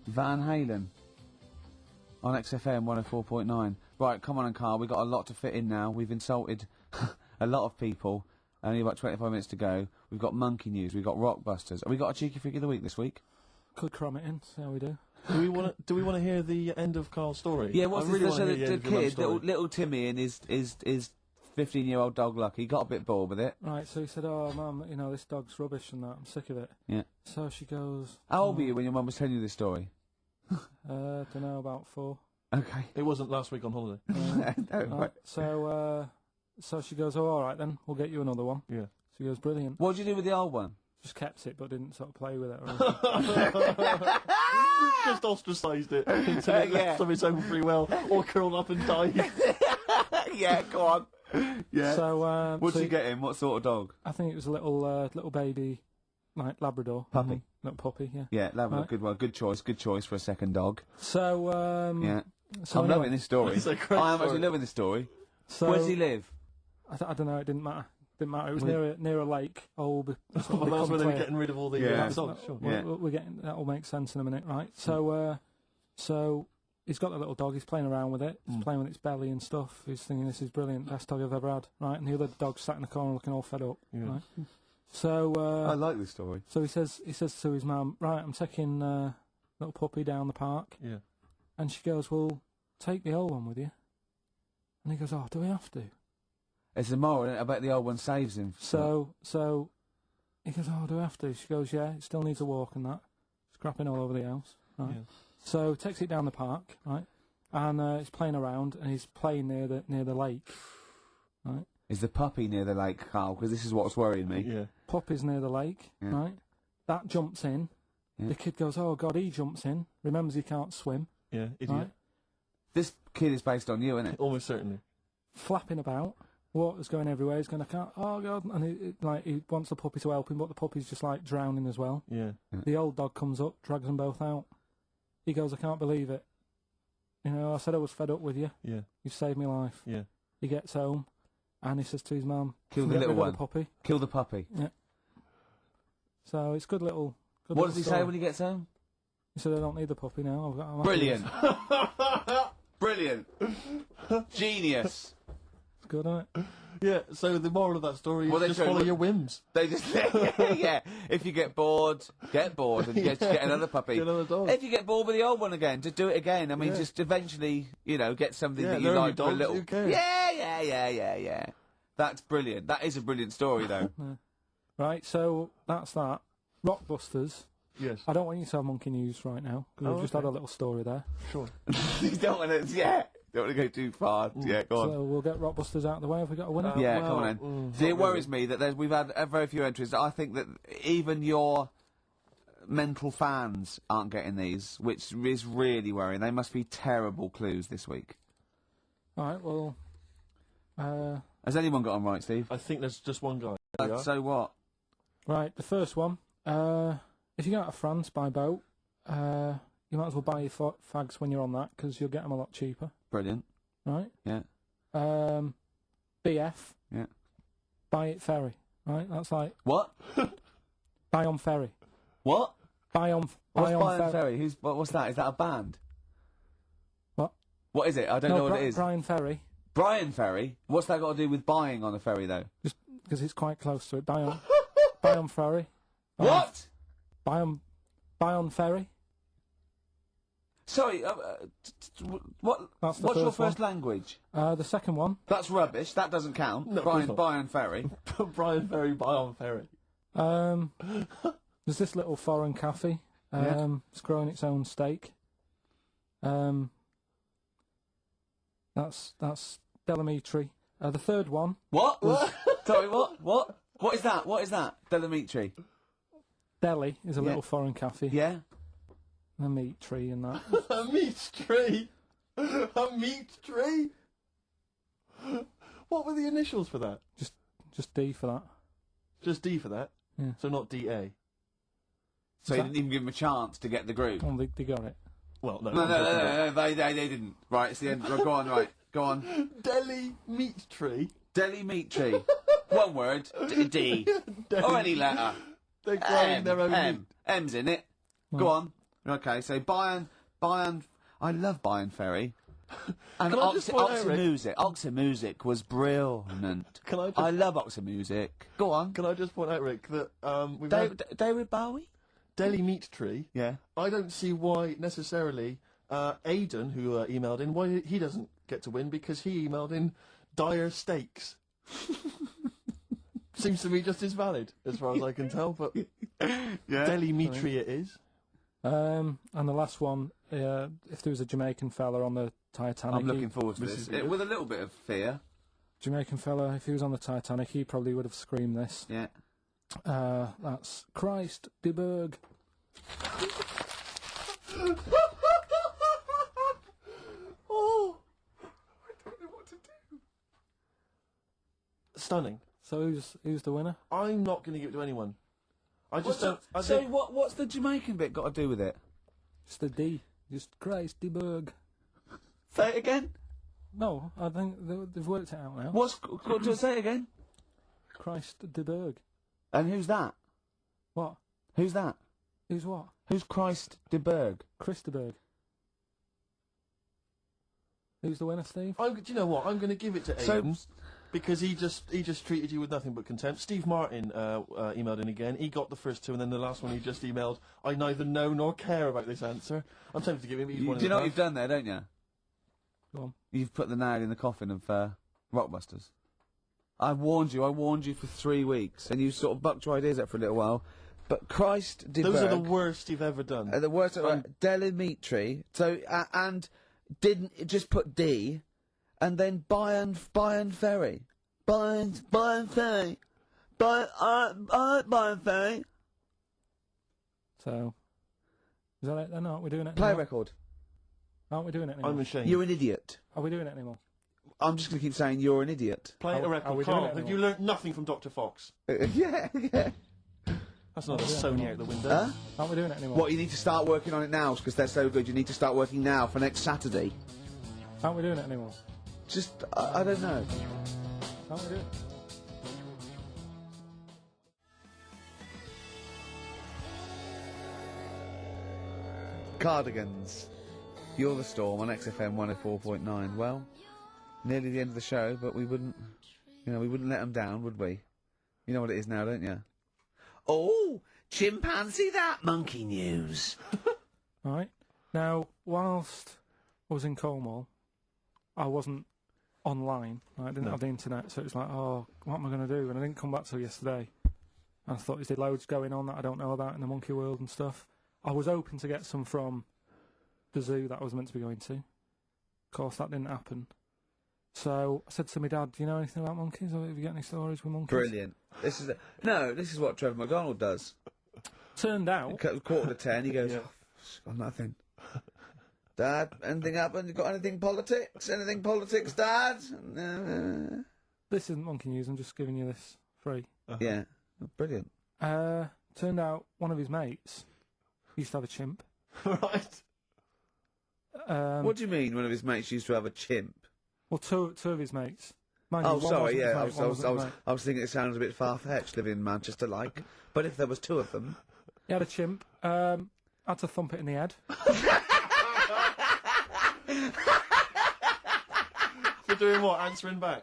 Van Halen. On XFM 104.9. Right, come on and Carl, we've got a lot to fit in now. We've insulted a lot of people. Only about 25 minutes to go. We've got Monkey News, we've got Rockbusters. Have we got a Cheeky Freak of the Week this week? Could cram it in, see how we do. Do we want to hear the end of Carl's story? Yeah, what's the kid, little Timmy, and his 15-year-old dog Lucky got a bit bored with it. Right, so he said, "Oh, Mum, you know, this dog's rubbish and that. I'm sick of it." Yeah. So she goes... How old were you when your mum was telling you this story? Don't know, about 4. Okay. It wasn't last week on holiday. Right, so she goes, "Oh, all right then, we'll get you another one." Yeah. She goes, "Brilliant." What did you do with the old one? Just kept it, but didn't sort of play with it. Or anything. Just ostracised it until it left of its own free will, or curled up and died. Yeah, go on. Yeah. So, what did you get him? What sort of dog? I think it was a little baby, like Labrador. Puppy. Little puppy, yeah. Yeah, Labrador, Right. good one. Good choice for a second dog. So, Yeah. so I'm anyway. loving this story. It's a great I am story. actually loving this story. So, Where does he live? I don't know, it didn't matter. Didn't matter. It was Well- near a lake. Well, that's where they were getting rid of all the dogs. Sure. We're getting, that'll make sense in a minute, right? So, so he's got the little dog. He's playing around with it. He's playing with its belly and stuff. He's thinking this is brilliant, best dog I've ever had, right? And the other dog sat in the corner looking all fed up, right? So I like this story. So he says to his mum, "Right, I'm taking little puppy down the park." Yeah. And she goes, "Well, take the old one with you." And he goes, "Oh, do we have to?" It's a moral, isn't it? I bet the old one saves him. So he goes, "Oh, do we have to?" She goes, "Yeah, it still needs a walk and that. Scrapping all over the house." Right. Yeah. So takes it down the park, right? And it's playing around, and he's playing near the lake, right? Is the puppy near the lake, Carl? Because this is what's worrying me. Yeah. Puppy's near the lake, right? That jumps in. Yeah. The kid goes, "Oh God!" He jumps in. Remembers he can't swim. Yeah, idiot. Right? This kid is based on you, isn't it? Almost certainly. Flapping about. Water's going everywhere. He's going, "I can't." Oh God! And he wants the puppy to help him, but the puppy's just like drowning as well. Yeah. The old dog comes up, drags them both out. He goes, "I can't believe it. You know, I said I was fed up with you. Yeah. You saved my life." Yeah. He gets home, and he says to his mum, Kill the "Get little rid of one. the puppy." Kill the puppy. Yeah. So it's good little. Good What little does he story. say when he gets home? He said, "I don't need the puppy now. I'm happy Brilliant. with Brilliant. Genius. It's good, isn't it?" Yeah, so the moral of that story is just follow your whims. They just, yeah. If you get bored and get another puppy. Get another dog. If you get bored with the old one again, just do it again. I mean, Yeah. just eventually, get something Yeah, that you they're only like for a dogs, little. who cares? Yeah. That's brilliant. That is a brilliant story, though. Right, so that's that. Rockbusters. Yes. I don't want you to have monkey news right now, because Oh, we've just okay. had a little story there. Sure. You don't want to, don't want to go too far. Yeah, go on. So we'll get Rockbusters out of the way. Have we got a winner? Yeah, come on then. See, it worries me that we've had very few entries. I think that even your mental fans aren't getting these, which is really worrying. They must be terrible clues this week. All right, well... Has anyone got them right, Steve? I think there's just one guy. So what? Right, the first one. If you go out of France by boat, you might as well buy your fags when you're on that, because you'll get them a lot cheaper. Brilliant. Right? Yeah. BF. Yeah. Buy it ferry. Right? That's like... What? Buy on ferry. What? Buy on What's Brian Ferry? What's that? Is that a band? What? What is it? I don't know what it is. Brian Ferry. Brian Ferry? What's that got to do with buying on a ferry, though? Just because it's quite close to it. Buy on ferry. What? Buy on ferry. Sorry, what's your first language? The second one. That's rubbish. That doesn't count. No, Brian Ferry. Brian Ferry, buy on ferry. There's this little foreign cafe. It's growing its own steak. That's Delamitri. The third one. What? Sorry, what? What is that? What is that? Delamitri. Delhi is a little foreign cafe. Yeah. A meat tree and that. A meat tree? A meat tree? What were the initials for that? Just D for that. Just D for that? Yeah. So not DA? So you didn't even give him a chance to get the group? Oh, they got it. Well, no. No, they didn't. Right, it's the end. Go on, right. Go on. Delhi meat tree? Delhi meat tree. One word. D. Or any letter. They're growing their own meat. M's in it. Go on. Okay, so Bayern, I love Bayern Ferry. And Oxymusic was brilliant. I love Oxymusic. Go on. Can I just point out, Rick, that we've David Bowie? Delhi meat tree. Yeah. I don't see why necessarily Aidan, who emailed in, why he doesn't get to win, because he emailed in dire steaks. Seems to me just as valid, as far as I can tell, but Delimitri it is. And the last one, if there was a Jamaican fella on the Titanic... I'm looking forward to this. With a little bit of fear. Jamaican fella, if he was on the Titanic, he probably would have screamed this. Yeah. That's Christ de Burgh. Oh! I don't know what to do. Stunning. So who's the winner? I'm not going to give it to anyone. I just don't... So what's the Jamaican bit got to do with it? It's the D. Just Christ de Burgh. Say it again? No, I think they've worked it out now. Got to say it again? Christ de Burgh. And who's that? What? Who's that? Who's what? Who's Christ de Burgh? Chris de Burgh. Who's the winner, Steve? Do you know what? I'm going to give it to Aidan. Because he just treated you with nothing but contempt. Steve Martin emailed in again. He got the first two, and then the last one he just emailed, I neither know nor care about this answer. I'm tempted to give him one. Do you know what you've done there, don't you? Go on. You've put the nail in the coffin of Rockbusters. I warned you for 3 weeks, and you sort of bucked your ideas up for a little while. But Christ de Burgh... Those are the worst you've ever done. The worst... Delimitri. So, and didn't just put D... And then Bayern Ferry. Bayern Ferry. Bayern Ferry. So, is that it then? Aren't we doing it Play anymore? record. Aren't we doing it anymore? I'm ashamed. You're an idiot. Are we doing it anymore? I'm just going to keep saying you're an idiot. Play a record. Carl, have you learnt nothing from Dr. Fox? Yeah. That's not a Sony out the window. Huh? Aren't we doing it anymore? What, you need to start working on it now, because they're so good. You need to start working now for next Saturday. Aren't we doing it anymore? Just, I don't know. Aren't we doing it? Cardigans. You're the Storm on XFM 104.9. Well, nearly the end of the show, but we wouldn't let them down, would we? You know what it is now, don't you? Oh, chimpanzee that monkey news. Right. Now, whilst I was in Cornwall, I wasn't online. I didn't have the internet, so it was like, oh, what am I going to do? And I didn't come back till yesterday. And I thought there's loads going on that I don't know about in the monkey world and stuff. I was hoping to get some from the zoo that I was meant to be going to. Of course, that didn't happen. So I said to my dad, do you know anything about monkeys? Or have you got any stories with monkeys? Brilliant. This is what Trevor McDonald does. Turned out... 9:45, he goes, got nothing. Dad, anything happened? You got anything politics? Anything politics, Dad? This isn't monkey news, I'm just giving you this free. Yeah, brilliant. Turned out one of his mates used to have a chimp. Right. What do you mean one of his mates used to have a chimp? Well, two of his mates. Mind Oh, you, one sorry, wasn't yeah, his mate, I was thinking it sounds a bit far-fetched living in Manchester, like. But if there was two of them... He had a chimp, had to thump it in the head. For doing what? Answering back?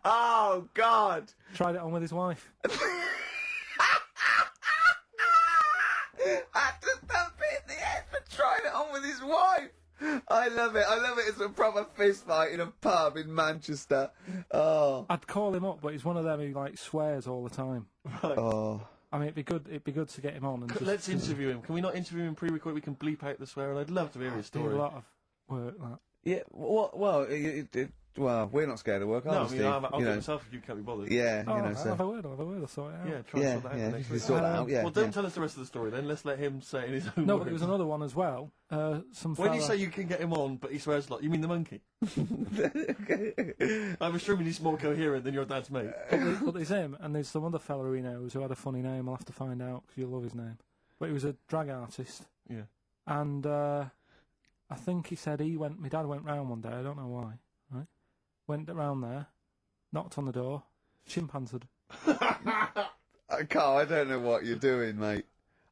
Oh, God! Tried it on with his wife. Had to thump it in the head for trying it on with his wife! I love it. It's a proper fist fight in a pub in Manchester. Oh. I'd call him up, but he's one of them who, like, swears all the time. Right. Oh. I mean, it'd be good to get him on. And Let's interview him. Can we not interview him pre-record? We can bleep out the swear, and I'd love to hear his story. Do a lot of work, that. Yeah, well, we're not scared of work, are we, Steve? I'll do it myself if you can't be bothered. Yeah, I'll have a word, I'll sort it out. Yeah, try and sort that out next week. Sort that out, Well, don't tell us the rest of the story then, let's let him say it in his own No, words. but there was another one as well. When you say you can get him on, but he swears a lot, you mean the monkey? I'm assuming he's more coherent than your dad's mate. But there's him, and there's some other fella he knows who had a funny name. I'll have to find out, because you'll love his name. But he was a drag artist. Yeah. And I think he said my dad went round one day, I don't know why, right? Went round there, knocked on the door, chimpanzeed. Carl, I don't know what you're doing, mate.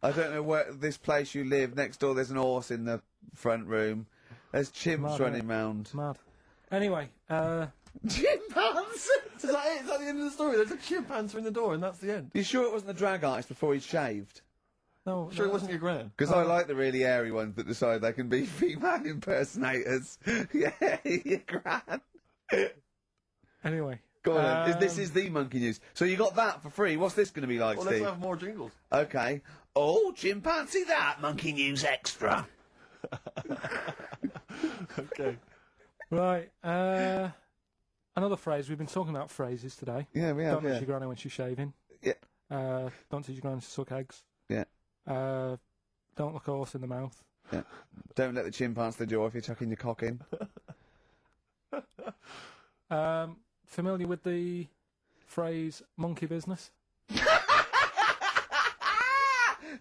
I don't know where this place you live. Next door, there's an horse in the front room. There's chimps running round. Mad. Anyway, chimpanzees. Is that it? Is that the end of the story? There's a chimp answering the door, and that's the end. You sure it wasn't the drag artist before he shaved? No, sure it wasn't your gran. Because I like the really airy ones that decide they can be female impersonators. Yeah, your gran. Anyway. Go on then. This is the monkey news. So you got that for free. What's this going to be like, Well, Steve? let's have more jingles. Okay. Oh, chimpanzee that, monkey news extra. Okay. Right. Another phrase. We've been talking about phrases today. Yeah, we have, Don't yeah. touch your granny when she's shaving. Yeah. Don't teach your granny to suck eggs. Yeah. Don't look a horse in the mouth. Yeah. Don't let the chimpanzee the jaw if you're chucking your cock in. Familiar with the phrase monkey business?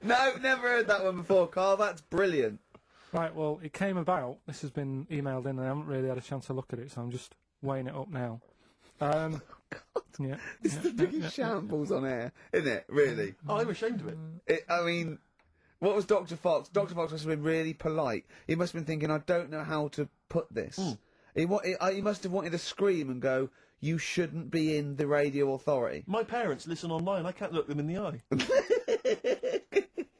No, never heard that one before, Carl. That's brilliant. Right, well, it came about. This has been emailed in, and I haven't really had a chance to look at it, so I'm just weighing it up now. Oh, God. Yeah. It's the biggest shambles on air, isn't it? Really? Oh, I'm ashamed of it. I mean, what was Dr. Fox? Dr. Fox must have been really polite. He must have been thinking, I don't know how to put this. He must have wanted to scream and go, you shouldn't be in the radio authority. My parents listen online. I can't look them in the eye.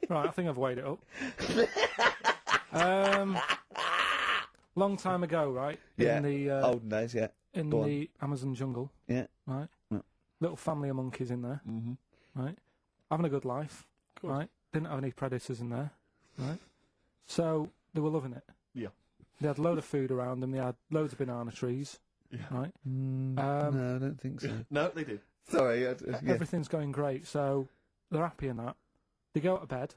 Right, I think I've weighed it up. Long time ago, right? Yeah. In the olden days, yeah. In Go the Amazon jungle. Yeah. Right. Yeah. Little family of monkeys in there. Mm-hmm. Right. Having a good life. Right. Didn't have any predators in there. Right. So they were loving it. Yeah. They had a load of food around them. They had loads of banana trees. Yeah. Right. No, I don't think so. No, they did. Sorry. Yeah. Everything's going great. So they're happy in that. They go to bed.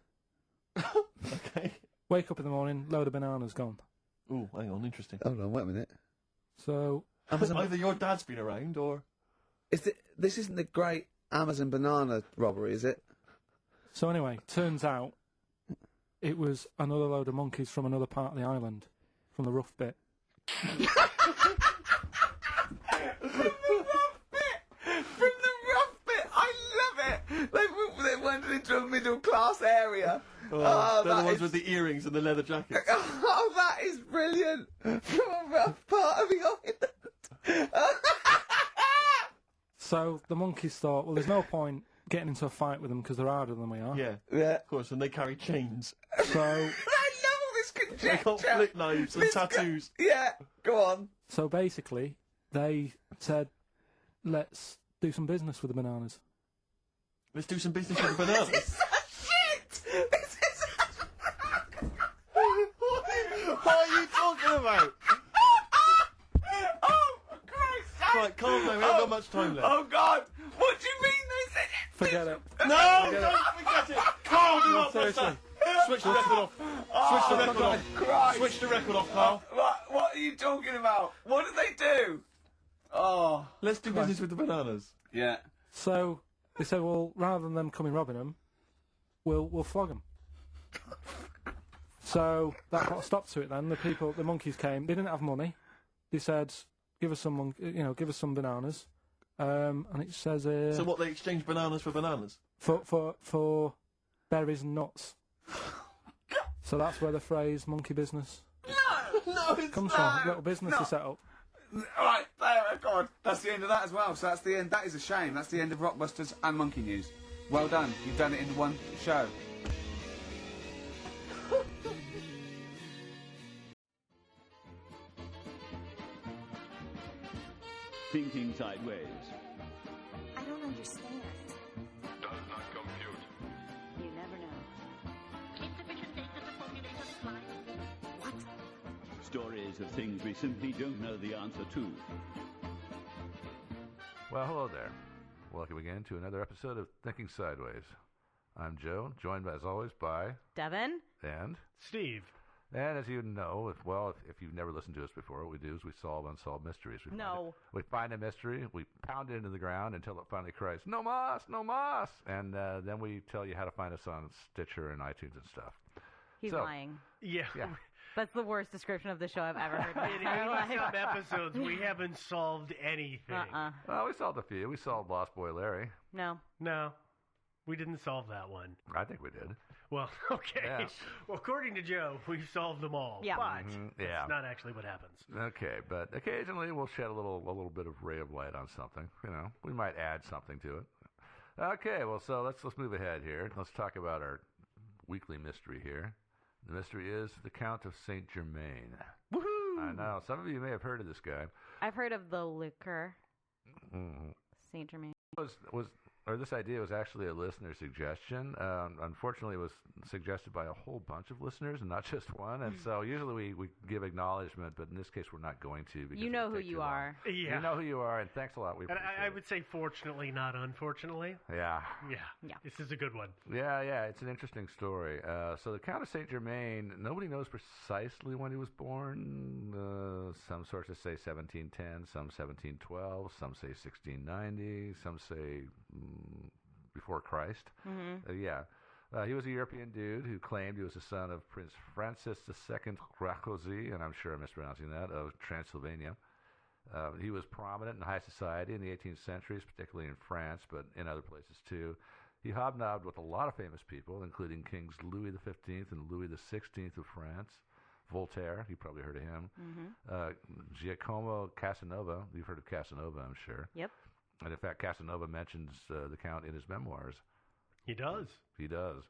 Okay. Wake up in the morning. Load of bananas gone. Ooh, hang on. Interesting. Hold on, wait a minute. So either your dad's been around or this isn't the great Amazon banana robbery, is it? So anyway, turns out it was another load of monkeys from another part of the island, from the rough bit. From the rough bit! I love it! They went into a middle class area. they're the ones with the earrings and the leather jackets. Oh, that is brilliant! From a rough part of the island. So the monkeys thought, well, there's no point getting into a fight with them because they're harder than we are. Yeah. Yeah. Of course, and they carry chains. So I love all this conjecture. They got flip knives and tattoos. Yeah, go on. So basically, they said, let's do some business with the bananas. Let's do some business with the bananas. This is shit! This is... What are you talking about? Oh, for Christ's sake! Right, calm down. We haven't got much time left. Oh, God! What do you mean this is... Forget it. No! Don't forget it! Carl, do not press that! Switch the record off. Switch the record off. Christ. Switch the record off, Carl. What are you talking about? What did they do? Oh. Let's do business with the bananas. Yeah. So they said, well, rather than them coming robbing them, we'll flog them. So that put a stop to it then. The monkeys came. They didn't have money. They said, give us some bananas. And it says so what, they exchange bananas for bananas? For berries and nuts. So that's where the phrase monkey business comes from. Little business to set up. Alright, God, that's the end of that as well. So that's the end. That is a shame. That's the end of Rockbusters and Monkey News. Well done. You've done it in one show. Thinking sideways. I don't understand. Does not compute. You never know. Insufficient data to formulate a reply. What? Stories of things we simply don't know the answer to. Well, hello there. Welcome again to another episode of Thinking Sideways. I'm Joe, joined as always by Devin and Steve. And as you know, if you've never listened to us before, what we do is we solve unsolved mysteries. We find a mystery, we pound it into the ground until it finally cries, "No mas, no mas!" And then we tell you how to find us on Stitcher and iTunes and stuff. He's lying. Yeah. That's the worst description of the show I've ever heard. In 87 episodes, we haven't solved anything. Well, we solved a few. We solved Lost Boy Larry. No. We didn't solve that one. I think we did. Well, okay. Yeah. Well, according to Joe, we've solved them all. Yeah. But yeah. that's not actually what happens. Okay, but occasionally we'll shed a little bit of ray of light on something. You know, we might add something to it. Okay, well, so let's move ahead here. Let's talk about our weekly mystery here. The mystery is the Count of Saint Germain. Woohoo! know. Some of you may have heard of this guy. I've heard of the liquor. Saint Germain. This idea was actually a listener suggestion. Unfortunately, it was suggested by a whole bunch of listeners and not just one. And so usually we give acknowledgement, but in this case we're not going to. Because you know who you are. Yeah. You know who you are, and thanks a lot. We appreciate I would say fortunately, not unfortunately. Yeah. Yeah. This is a good one. Yeah, it's an interesting story. So the Count of Saint Germain, nobody knows precisely when he was born. Some sources say 1710, some 1712, some say 1690, some say before Christ. He was a European dude who claimed he was the son of Prince Francis II Rákóczi, and I'm sure I'm mispronouncing that, of Transylvania. He was prominent in high society in the 18th centuries, particularly in France, but in other places too. He hobnobbed with a lot of famous people, including Kings Louis XV and Louis XVI of France. Voltaire, you probably heard of him. Giacomo Casanova, you've heard of Casanova, I'm sure. Yep. And in fact, Casanova mentions the Count in his memoirs. He does. He does.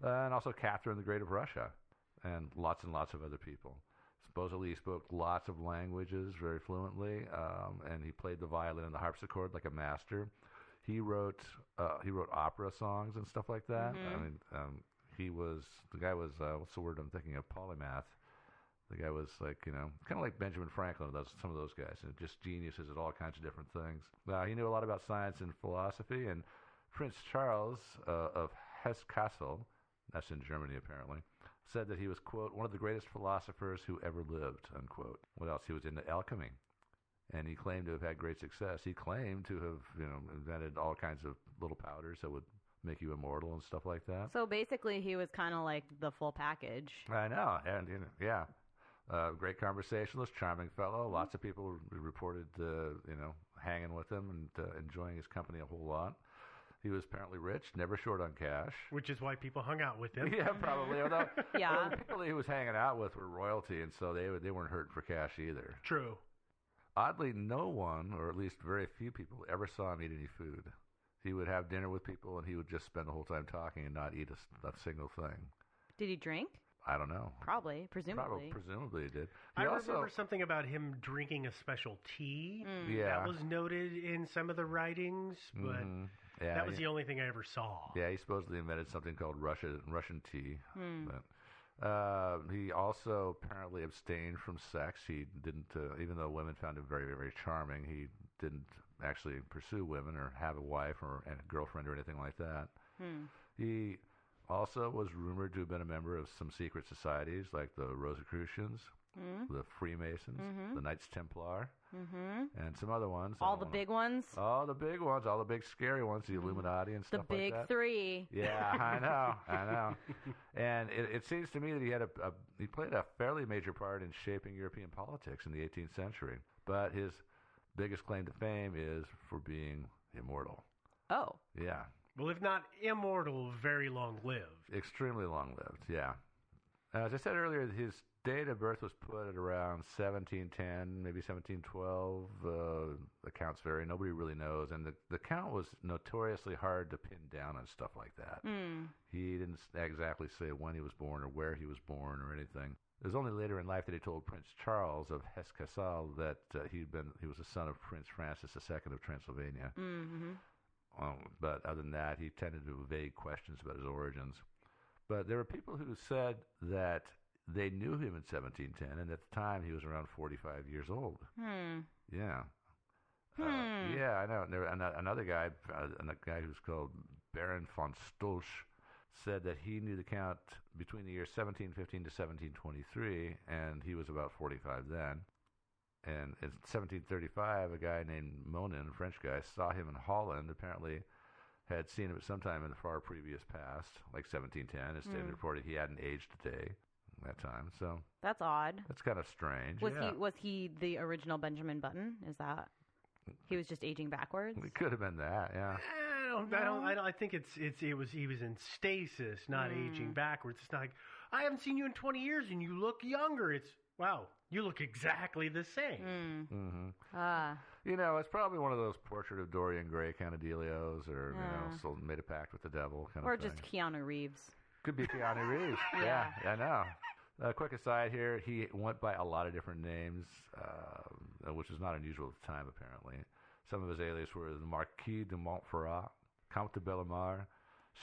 And also Catherine the Great of Russia, and lots of other people. Supposedly he spoke lots of languages very fluently, and he played the violin and the harpsichord like a master. He wrote opera songs and stuff like that. I mean, the guy was what's the word I'm thinking of? Polymath. The guy was like, kind of like Benjamin Franklin, some of those guys, and just geniuses at all kinds of different things. He knew a lot about science and philosophy, and Prince Charles of Hesse-Kassel, that's in Germany apparently, said that he was, quote, one of the greatest philosophers who ever lived, unquote. What else? He was into alchemy, and he claimed to have had great success. He claimed to have, invented all kinds of little powders that would make you immortal and stuff like that. So basically he was kind of like the full package. I know, and yeah. Great conversationalist, charming fellow. Lots of people reported, hanging with him and enjoying his company a whole lot. He was apparently rich, never short on cash. Which is why people hung out with him. Yeah, probably. Although the people he was hanging out with were royalty, and so they weren't hurting for cash either. True. Oddly, no one, or at least very few people, ever saw him eat any food. He would have dinner with people, and he would just spend the whole time talking and not eat a single thing. Did he drink? I don't know. Presumably he did. I remember something about him drinking a special tea. Yeah. That was noted in some of the writings, but that was the only thing I ever saw. Yeah, he supposedly invented something called Russian tea. But he also apparently abstained from sex. He didn't, even though women found him very, very charming, he didn't actually pursue women or have a wife or a girlfriend or anything like that. He also was rumored to have been a member of some secret societies like the Rosicrucians, the Freemasons, the Knights Templar, and some other ones. All the big ones? All the big ones, all the big scary ones, the Illuminati and stuff like that. The big three. Yeah, I know. And it seems to me that he played a fairly major part in shaping European politics in the 18th century. But his biggest claim to fame is for being immortal. Oh. Yeah. Well, if not immortal, very long-lived. Extremely long-lived, yeah. As I said earlier, his date of birth was put at around 1710, maybe 1712. The counts vary. Nobody really knows. And the count was notoriously hard to pin down on stuff like that. He didn't exactly say when he was born or where he was born or anything. It was only later in life that he told Prince Charles of Hesse-Kassel that he was the son of Prince Francis II of Transylvania. But other than that, he tended to evade questions about his origins. But there were people who said that they knew him in 1710, and at the time he was around 45 years old. Yeah. Yeah, I know. And there, another guy who's called Baron von Stolch, said that he knew the Count between the years 1715 to 1723, and he was about 45 then. And in 1735, a guy named Monin, a French guy, saw him in Holland, apparently had seen him at some time in the far previous past, like 1710. Instead, reported he hadn't aged a day at that time. So that's odd. That's kind of strange. Was he the original Benjamin Button? Is that he was just aging backwards? It could have been that, yeah. I think he was in stasis, not aging backwards. It's not like, I haven't seen you in 20 years and you look younger. It's, wow, you look exactly the same. It's probably one of those Portrait of Dorian Gray kind of dealios, or so made a pact with the devil kind of thing. Or just Keanu Reeves. Could be Keanu Reeves. Yeah, I know. Quick aside here, he went by a lot of different names, which is not unusual at the time, apparently. Some of his aliases were the Marquis de Montferrat, Count de Bellemare,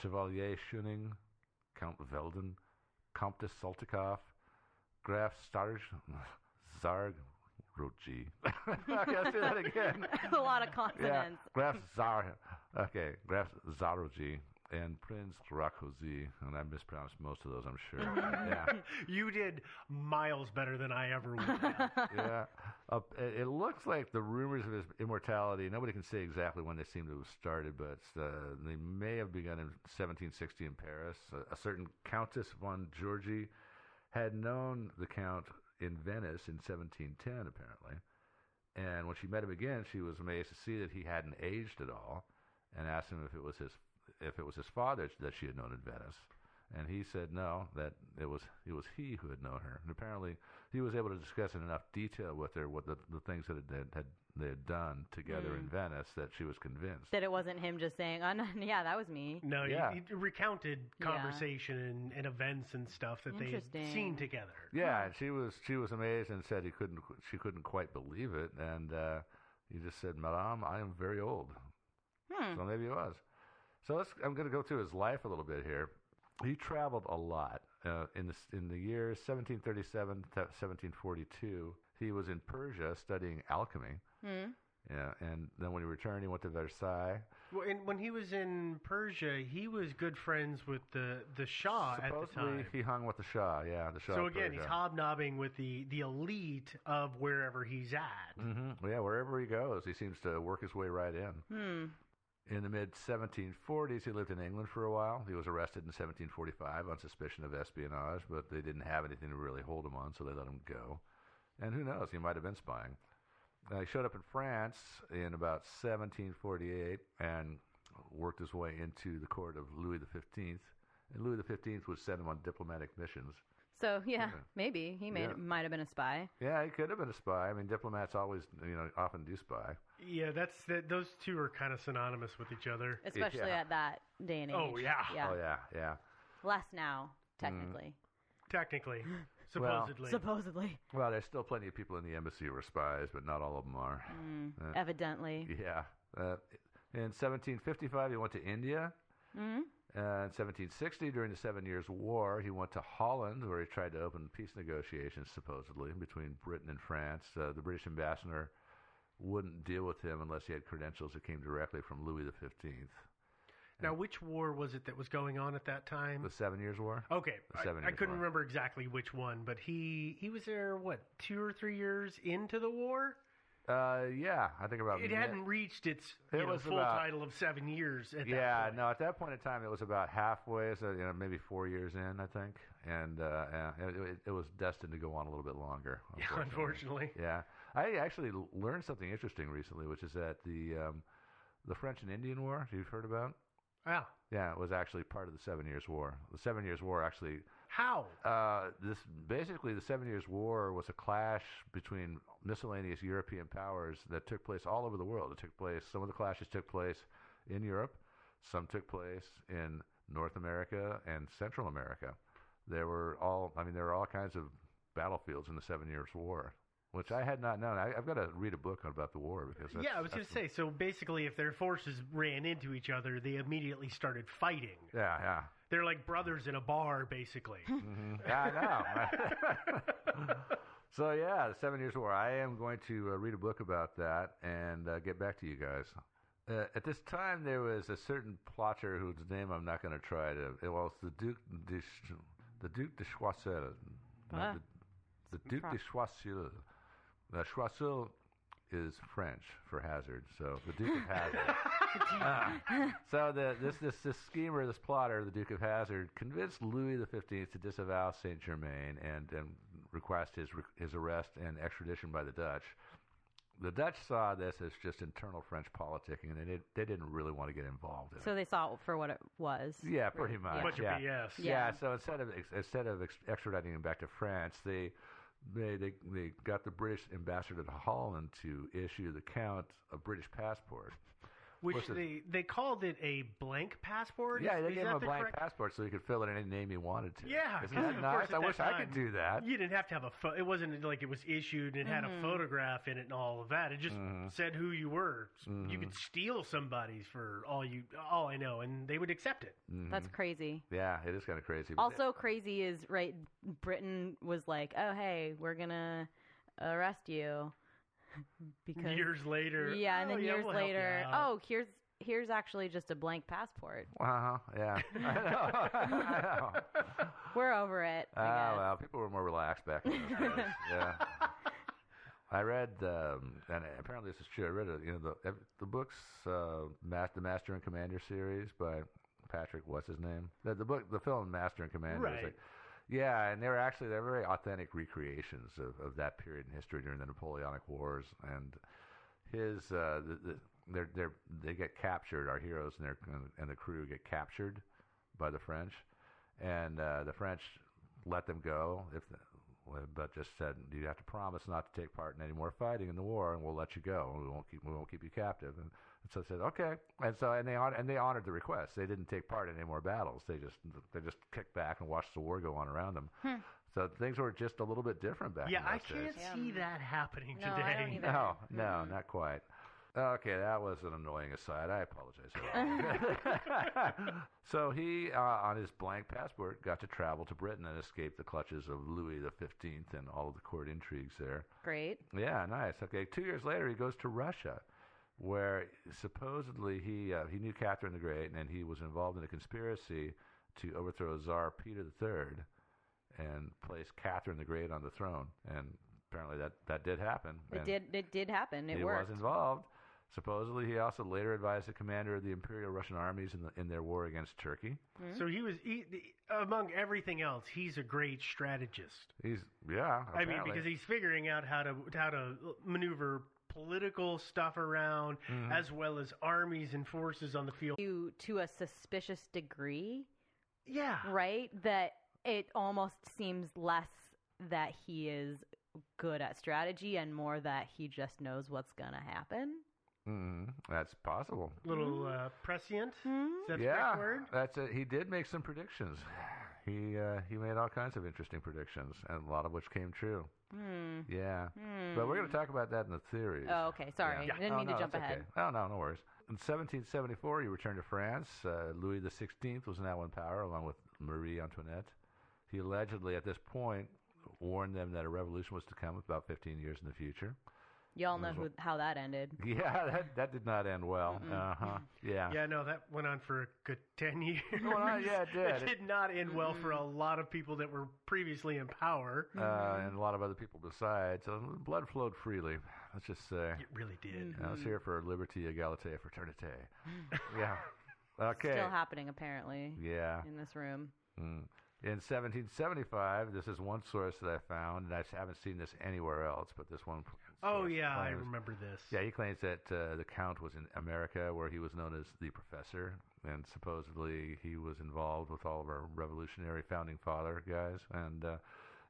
Chevalier Schöning, Count Velden, Count de Saltikoff, Graf Zarg... Roji. Okay, let's do that again. A lot of consonants. Yeah, Graf Zaroji and Prince Rakoczy, and I mispronounced most of those, I'm sure. Yeah. You did miles better than I ever would have. Yeah. It looks like the rumors of his immortality, nobody can say exactly when they seem to have started, but they may have begun in 1760 in Paris. A certain Countess von Georgi had known the Count in Venice in 1710, apparently. And when she met him again, she was amazed to see that he hadn't aged at all, and asked him if it was his father that she had known in Venice. And he said no, that it was he who had known her. And apparently he was able to discuss in enough detail with her what the things that they had done together in Venice that she was convinced. That it wasn't him just saying, oh, no, yeah, that was me. No, he recounted conversation and events and stuff that they had seen together. Yeah, and she was amazed and said she couldn't quite believe it. And he just said, Madame, I am very old. So maybe it was. So I'm going to go through his life a little bit here. He traveled a lot. In the years 1737 to 1742, he was in Persia studying alchemy. Yeah, and then when he returned, he went to Versailles. Well, and when he was in Persia, he was good friends with the Shah at the time. He hung with the Shah, the Shah. So again, he's hobnobbing with the elite of wherever he's at. Mm-hmm. Yeah, wherever he goes, he seems to work his way right in. In the mid-1740s, he lived in England for a while. He was arrested in 1745 on suspicion of espionage, but they didn't have anything to really hold him on, so they let him go. And who knows, he might have been spying. He showed up in France in about 1748 and worked his way into the court of Louis XV. And Louis XV would send him on diplomatic missions. So, maybe. He might have been a spy. Yeah, he could have been a spy. I mean, diplomats always, often do spy. Yeah, those two are kind of synonymous with each other. Especially at that day and age. Oh, yeah. Oh, yeah. Less now, technically. Technically. Supposedly. Well, there's still plenty of people in the embassy who are spies, but not all of them are. Evidently. Yeah. In 1755, he went to India. In 1760, during the 7 Years' War, he went to Holland, where he tried to open peace negotiations, supposedly, between Britain and France. The British ambassador wouldn't deal with him unless he had credentials that came directly from Louis XV. Now, which war was it that was going on at that time? The 7 Years' War. Okay, I couldn't remember exactly which one, but he was there, 2 or 3 years into the war? Yeah, I think about... It hadn't reached its full title of 7 years at that point. Yeah, no, at that point in time, it was about halfway, so maybe 4 years in, I think. And it was destined to go on a little bit longer, unfortunately. Yeah. I actually learned something interesting recently, which is that the French and Indian War, you've heard about? Yeah. Yeah, it was actually part of the 7 Years' War. The 7 Years' War actually... How? Basically, the 7 Years' War was a clash between miscellaneous European powers that took place all over the world. Some of the clashes took place in Europe. Some took place in North America and Central America. There were all kinds of battlefields in the 7 Years' War, which I had not known. I've got to read a book about the war because I was going to say. So basically, if their forces ran into each other, they immediately started fighting. Yeah. They're like brothers in a bar, basically. I know. So yeah, the 7 Years' War. I am going to read a book about that and get back to you guys. At this time, there was a certain plotter whose name I'm not going to try to. Well, it's the Duc de Choiseul. The Duc de Choiseul. Choiseul is French for hazard, so the Duke of Hazard. So this schemer, this plotter, the Duke of Hazard, convinced Louis XV to disavow Saint Germain and request his arrest and extradition by the Dutch. The Dutch saw this as just internal French politicking, and they didn't really want to get involved in it. So they saw it for what it was. Yeah, pretty much. A bunch of BS. Yeah. So instead of extraditing him back to France, they got the British ambassador to Holland to issue the Count a British passport. Which they called it a blank passport. Yeah, they Is gave that him a the blank correct- passport so he could fill it in any name he wanted to. Yeah, Isn't that of nice? course, at I that wish I could time, do that. You didn't have to have it wasn't like it was issued and it had a photograph in it and all of that. It just said who you were. You could steal somebody's for all I know, and they would accept it. That's crazy. Yeah, it is kind of crazy. But Also crazy is, right, Britain was like, oh, hey, we're going to arrest you. Because Years later. Yeah, and then yeah, years we'll help you later, out. here's actually just a blank passport. yeah. I know. We're over it. I guess. Well, people were more relaxed back in those days. Yeah. I read, and apparently this is true. I read the books, the Master and Commander series by Patrick. What's his name? The film Master and Commander. Right. Was like, yeah, and they're very authentic recreations of that period in history during the Napoleonic Wars. And his they get captured. Our heroes and the crew get captured by the French, and the French let them go but just said, you have to promise not to take part in any more fighting in the war, and we'll let you go. We won't keep you captive. And so they said, okay. And they honored the request. They didn't take part in any more battles. They just kicked back and watched the war go on around them. So things were just a little bit different back in those days. I can't see that happening No, today. I don't either. No, not quite. Okay, that was an annoying aside. I apologize. So he, on his blank passport, got to travel to Britain and escape the clutches of Louis XV and all of the court intrigues there. Great. Yeah, nice. Okay, 2 years later, he goes to Russia, where supposedly he knew Catherine the Great, and he was involved in a conspiracy to overthrow Tsar Peter III and place Catherine the Great on the throne. And apparently that did happen. It did happen. It he worked. was involved. Supposedly, he also later advised the commander of the Imperial Russian armies in their war against Turkey. So among everything else, he's a great strategist. Apparently. I mean, because he's figuring out how to maneuver political stuff around, as well as armies and forces on the field. To a suspicious degree. Yeah. Right? That it almost seems less that he is good at strategy and more that he just knows what's going to happen. That's possible. Little prescient. Is that the correct word? That's it. He did make some predictions. He made all kinds of interesting predictions, and a lot of which came true. Yeah. But we're going to talk about that in the theories. Oh, okay. Sorry. I didn't mean to jump ahead. Okay. No worries. In 1774, he returned to France. Louis XVI was now in power, along with Marie Antoinette. He allegedly, at this point, warned them that a revolution was to come about 15 years in the future. Y'all know how that ended. Yeah, that did not end well. Yeah. Yeah, no, that went on for a good 10 years. Yeah, it did. It did not end well for a lot of people that were previously in power. And a lot of other people besides. So blood flowed freely, let's just say. It really did. I was here for liberty, égalité, fraternité. Yeah. Okay. Still happening, apparently. Yeah. In this room. In 1775, this is one source that I found, and I haven't seen this anywhere else, but this one. Oh, yeah, I remember this. Yeah, he claims that the Count was in America, where he was known as the Professor, and supposedly he was involved with all of our revolutionary founding father guys. And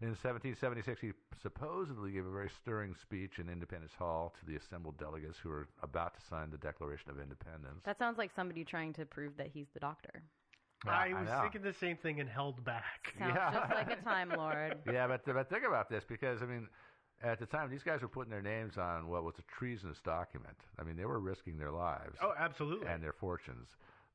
in 1776, he supposedly gave a very stirring speech in Independence Hall to the assembled delegates who were about to sign the Declaration of Independence. That sounds like somebody trying to prove that he's the doctor. I was thinking the same thing and held back. Sounds just like a Time Lord. Yeah, but think about this, because, I mean, at the time, these guys were putting their names on what was a treasonous document. I mean, they were risking their lives. Oh, absolutely. And their fortunes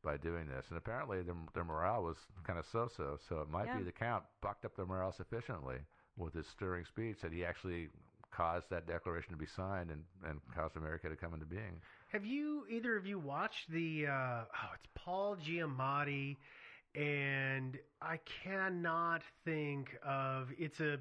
by doing this. And apparently their morale was kind of so-so. So it might be the Count bucked up their morale sufficiently with his stirring speech that he actually caused that declaration to be signed and caused America to come into being. Have either of you watched the, it's Paul Giamatti, and I cannot think of, it's a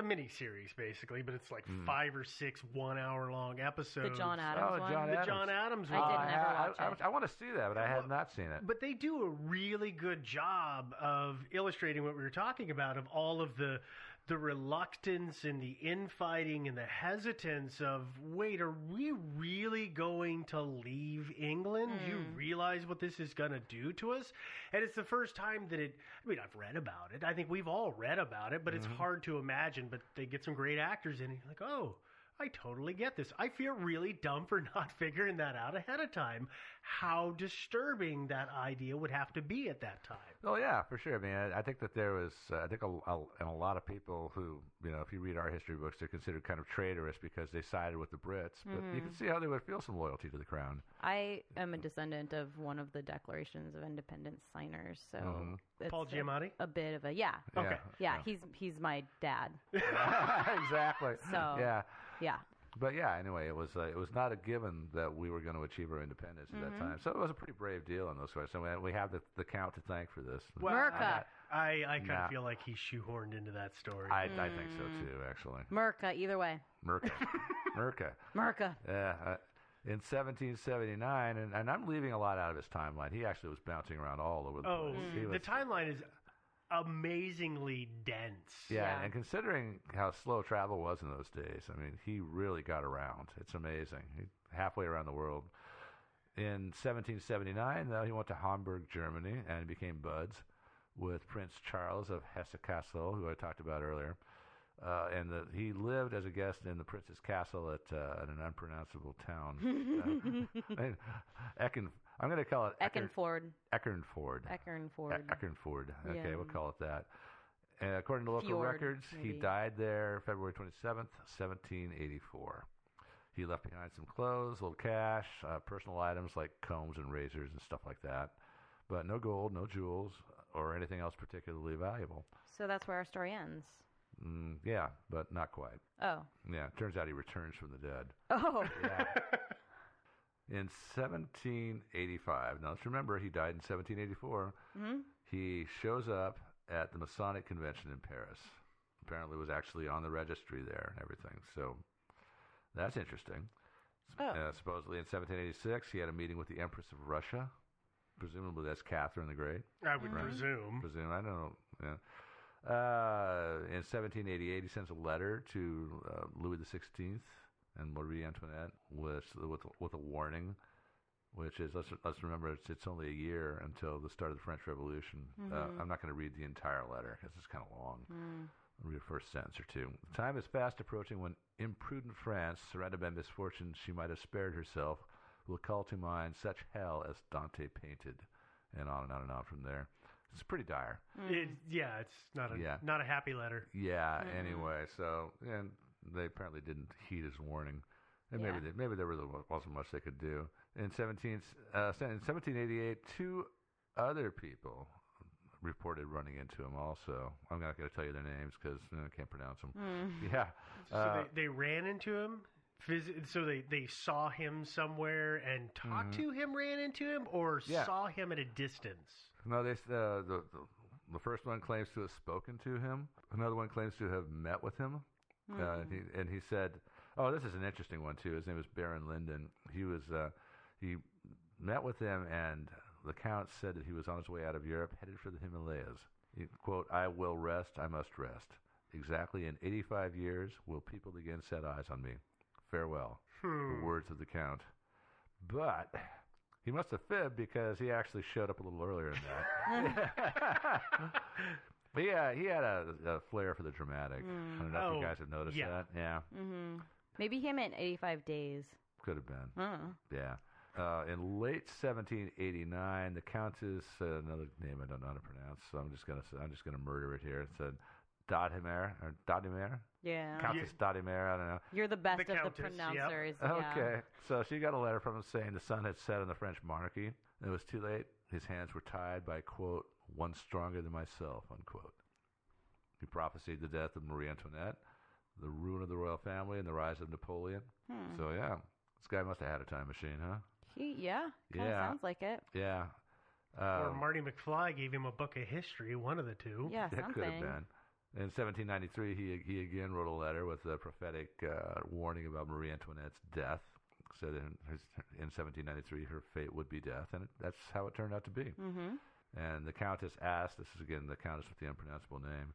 mini series basically, but it's like 5 or 6 1-hour-long episodes. The John Adams one? The John Adams one. I did never watch it. I want to see that, but I have not seen it. But they do a really good job of illustrating what we were talking about, of all of the reluctance and the infighting and the hesitance of, wait, are we really going to leave England? Do you realize what this is going to do to us? And it's the first time that I've read about it. I think we've all read about it, but it's hard to imagine. But they get some great actors in it. You're like, oh, I totally get this. I feel really dumb for not figuring that out ahead of time, how disturbing that idea would have to be at that time. Oh, yeah, for sure. I mean, I think that there was, I think and a lot of people who, if you read our history books, they're considered kind of traitorous because they sided with the Brits. But you can see how they would feel some loyalty to the crown. I am a descendant of one of the Declarations of Independence signers, so it's Paul Giamatti? A bit of a Okay. Yeah, he's my dad. Exactly. So yeah. But yeah, anyway, it was not a given that we were going to achieve our independence at that time. So it was a pretty brave deal in those ways. So we have the Count to thank for this. Well, Merca. I kind of feel like he's shoehorned into that story. I think so too, actually. Merca, either way. Merca. Merca. Yeah. In 1779, and I'm leaving a lot out of his timeline. He actually was bouncing around all over the place. The timeline is amazingly dense. Yeah, and considering how slow travel was in those days, I mean, he really got around. It's amazing. Halfway around the world. In 1779, though, he went to Hamburg, Germany, and became buds with Prince Charles of Hesse-Kassel, who I talked about earlier. And he lived as a guest in the prince's castle at an unpronounceable town. I'm going to call it Eckernford. Okay, we'll call it that. And according to local records, he died there February 27th, 1784. He left behind some clothes, a little cash, personal items like combs and razors and stuff like that. But no gold, no jewels, or anything else particularly valuable. So that's where our story ends. Yeah, but not quite. Oh. Yeah, turns out he returns from the dead. Oh. Yeah. In 1785, now let's remember he died in 1784, he shows up at the Masonic Convention in Paris. Apparently was actually on the registry there and everything, so that's interesting. Supposedly in 1786, he had a meeting with the Empress of Russia. Presumably that's Catherine the Great. I would presume. I don't know. Yeah. In 1788, he sends a letter to Louis XVI and Marie Antoinette with a warning, which is let's remember it's only a year until the start of the French Revolution. I'm not going to read the entire letter because it's kind of long. I'll read the first sentence or two. The time is fast approaching when imprudent France, surrounded by misfortunes she might have spared herself, will call to mind such hell as Dante painted, and on and on and on from there. It's pretty dire. It's not a happy letter. Yeah. Anyway, so and they apparently didn't heed his warning, and maybe there wasn't much they could do. In 1788, two other people reported running into him. Also, I'm not going to tell you their names because I can't pronounce them. Yeah. So they ran into him. So they saw him somewhere and talked to him, ran into him, or saw him at a distance. No, the first one claims to have spoken to him. Another one claims to have met with him. And he said, "Oh, this is an interesting one too." His name was Baron Linden. He met with him, and the Count said that he was on his way out of Europe, headed for the Himalayas. He, quote, "I will rest. I must rest. Exactly in 85 years will people again set eyes on me. Farewell." The words of the Count. But he must have fibbed because he actually showed up a little earlier than that. But yeah, he had a flair for the dramatic. I don't know if you guys have noticed that. Yeah. Maybe he meant 85 days. Could have been. Yeah. In late 1789, the Countess, another name I don't know how to pronounce, so I'm just gonna murder it here. It said Dodimer. Yeah. Countess Dodimer, I don't know. You're the best of the pronouncers. Yep. Okay. So she got a letter from him saying the sun had set in the French monarchy. It was too late. His hands were tied by, quote, one stronger than myself, unquote. He prophesied the death of Marie Antoinette, the ruin of the royal family, and the rise of Napoleon. So, yeah, this guy must have had a time machine, huh? Kind of sounds like it. Yeah. Or Marty McFly gave him a book of history, one of the two. Yeah, that could have been. In 1793, he again wrote a letter with a prophetic warning about Marie Antoinette's death. Said in 1793 her fate would be death, and that's how it turned out to be. And the Countess asked, this is again the Countess with the unpronounceable name,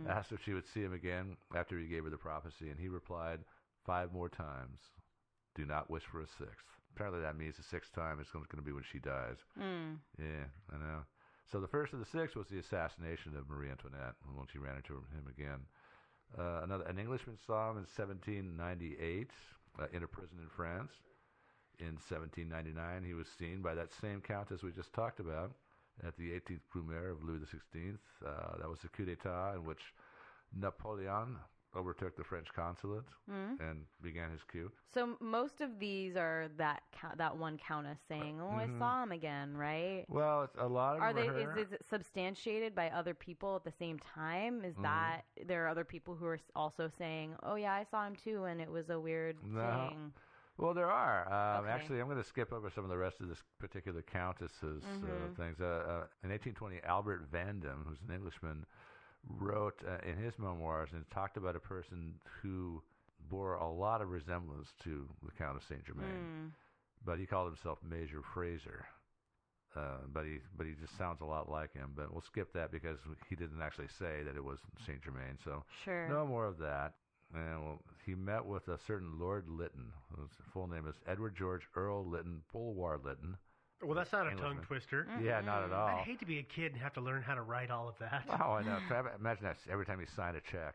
asked if she would see him again after he gave her the prophecy, and he replied 5 more times, do not wish for a 6th. Apparently that means the 6th time is going to be when she dies. Yeah, I know. So the first of the 6 was the assassination of Marie Antoinette when she ran into him again. An Englishman saw him in 1798 in a prison in France. In 1799, he was seen by that same countess we just talked about at the 18th Brumaire of Louis XVI. That was a coup d'etat in which Napoleon overtook the French consulate and began his coup. So most of these are that one countess saying, "Oh, I saw him again," right? Well, it's a lot of them are her. Is it substantiated by other people at the same time? Is that there are other people who are also saying, "Oh yeah, I saw him too, and it was a weird thing"? Well, there are. Actually, I'm going to skip over some of the rest of this particular countess's things. In 1820, Albert Van Dam, who's an Englishman, wrote in his memoirs and talked about a person who bore a lot of resemblance to the Count of Saint Germain, but he called himself Major Fraser. But he just sounds a lot like him. But we'll skip that because he didn't actually say that it was Saint Germain. So no more of that. And he met with a certain Lord Lytton, whose full name is Edward George Earl Lytton Bulwer Lytton. Well, that's not a tongue twister. Yeah, not at all. I'd hate to be a kid and have to learn how to write all of that. Oh, I know. Imagine that every time you sign a check.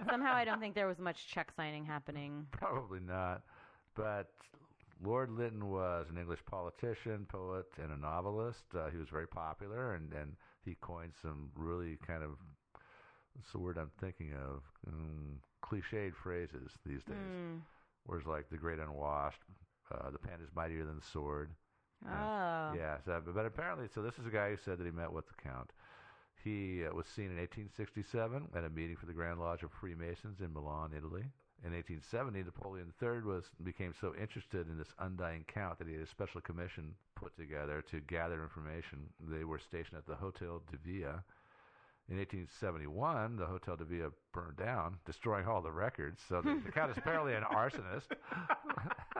Somehow I don't think there was much check signing happening. Probably not. But Lord Lytton was an English politician, poet, and a novelist. He was very popular, and he coined some really kind of, what's the word I'm thinking of, cliched phrases these days. Words like the great unwashed, the pen is mightier than the sword. Yeah, but apparently, so this is a guy who said that he met with the Count. He was seen in 1867 at a meeting for the Grand Lodge of Freemasons in Milan, Italy. In 1870, Napoleon III became so interested in this undying Count that he had a special commission put together to gather information. They were stationed at the Hotel de Ville. In 1871, the Hotel de Ville burned down, destroying all the records. So the Count is apparently an arsonist.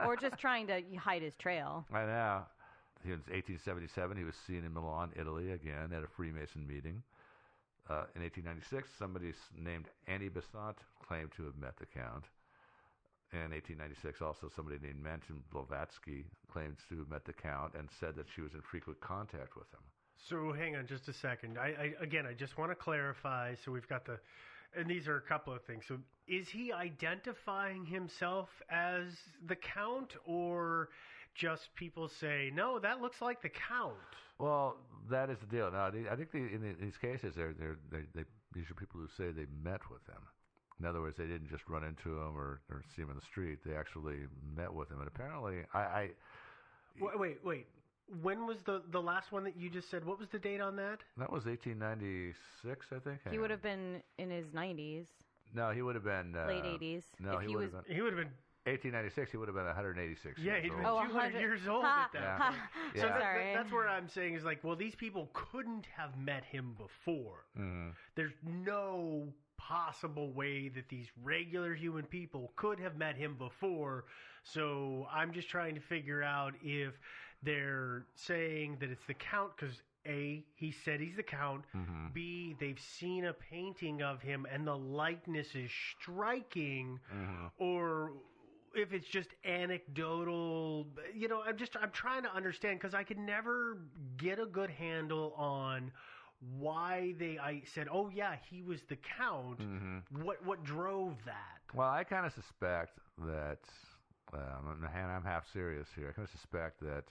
Or just trying to hide his trail. I know. In 1877, he was seen in Milan, Italy, again at a Freemason meeting. In 1896, somebody named Annie Besant claimed to have met the Count. In 1896, also somebody named Manton Blavatsky claimed to have met the Count and said that she was in frequent contact with him. So hang on just a second. I just want to clarify. So we've got and these are a couple of things. So is he identifying himself as the Count, or just people say, no, that looks like the Count? Well, that is the deal. Now, I think in these cases, these are people who say they met with him. In other words, they didn't just run into him or see him in the street. They actually met with him. And apparently, Wait. When was the last one that you just said? What was the date on that? That was 1896, I think. He would have been in his 90s. No, he would have been... late 80s. No, he would have been... 1896, he would have been 186 Yeah, he'd been 200 years old at that point. So that's where I'm saying is like, well, these people couldn't have met him before. There's no possible way that these regular human people could have met him before. So I'm just trying to figure out if they're saying that it's the Count because A, he said he's the Count. B, they've seen a painting of him and the likeness is striking. Or if it's just anecdotal, I'm trying to understand because I could never get a good handle on why I said, oh yeah, he was the Count. What drove that? Well, I kind of suspect that, and I'm half serious here, I kind of suspect that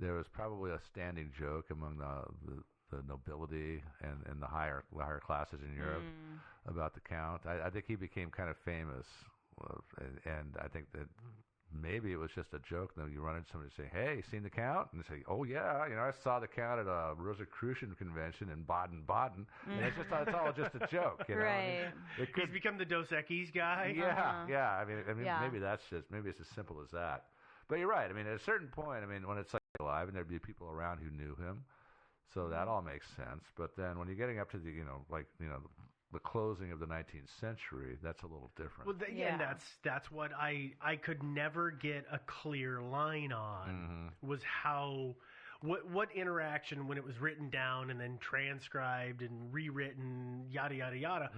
there was probably a standing joke among the nobility and the higher classes in Europe about the Count. I think he became kind of famous, and I think that maybe it was just a joke. Then you run into somebody and say, hey, you seen the Count? And they say, oh yeah, I saw the Count at a Rosicrucian convention in Baden-Baden. And it's all just a joke, Right. He's become the Dos Equis guy. Yeah. I mean, maybe maybe it's as simple as that. But you're right. I mean, at a certain point, when it's like alive and there'd be people around who knew him, so that all makes sense. But then when you're getting up to the closing of the 19th century, that's a little different. Well, and that's what I could never get a clear line on was how what interaction when it was written down and then transcribed and rewritten, yada yada yada.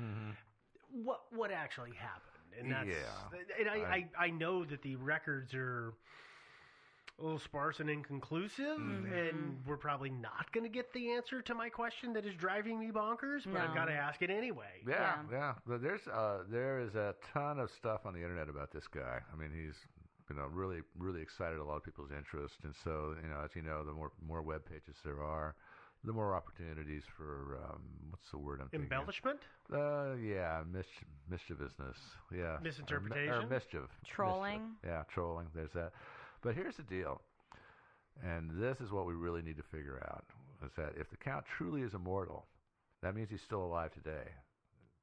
What actually happened? And that's and I know that the records are a little sparse and inconclusive, and we're probably not going to get the answer to my question that is driving me bonkers, but I've got to ask it anyway. Yeah. But there is a ton of stuff on the internet about this guy. I mean, he's really, really excited a lot of people's interest, and so as you know, the more web pages there are, the more opportunities for what's the word I'm thinking? Embellishment? Yeah, mischievousness. Yeah, misinterpretation or mischief. Trolling. Mischief. Yeah, trolling. There's that. But here's the deal, and this is what we really need to figure out: is that if the Count truly is immortal, that means he's still alive today,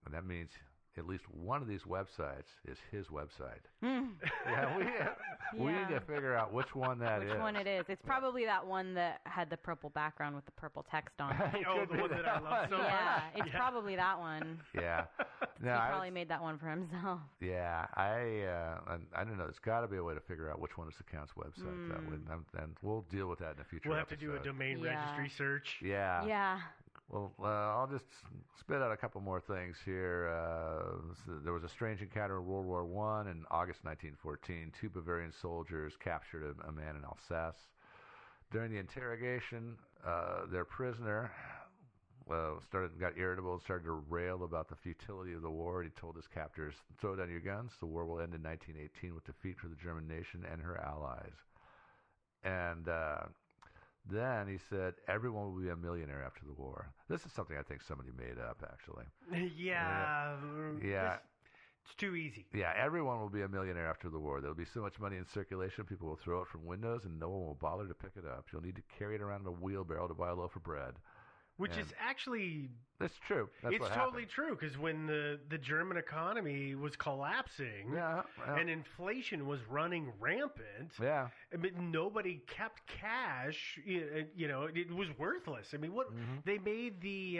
and that means at least one of these websites is his website. Yeah, we need to figure out which one that is. Which one it is. It's probably that one that had the purple background with the purple text on it. The one that I love so much. Yeah, it's probably that one. Yeah. He probably made that one for himself. Yeah, I don't know. There's got to be a way to figure out which one is the Count's website. That would, and we'll deal with that in a future We'll have episode. to do a domain registry search. Yeah. Yeah. Well, I'll just spit out a couple more things here. There was a strange encounter in World War I in August 1914. 2 Bavarian soldiers captured a man in Alsace. During the interrogation, their prisoner got irritable and started to rail about the futility of the war. He told his captors, "Throw down your guns. The war will end in 1918 with defeat for the German nation and her allies." And then he said, "Everyone will be a millionaire after the war." This is something I think somebody made up, actually. Yeah. It's too easy. Yeah, everyone will be a millionaire after the war. There'll be so much money in circulation, people will throw it from windows, and no one will bother to pick it up. You'll need to carry it around in a wheelbarrow to buy a loaf of bread. Which is actually... That's true. It's totally true, because when the German economy was collapsing and inflation was running rampant, I mean, nobody kept cash. It was worthless. I mean, they made the...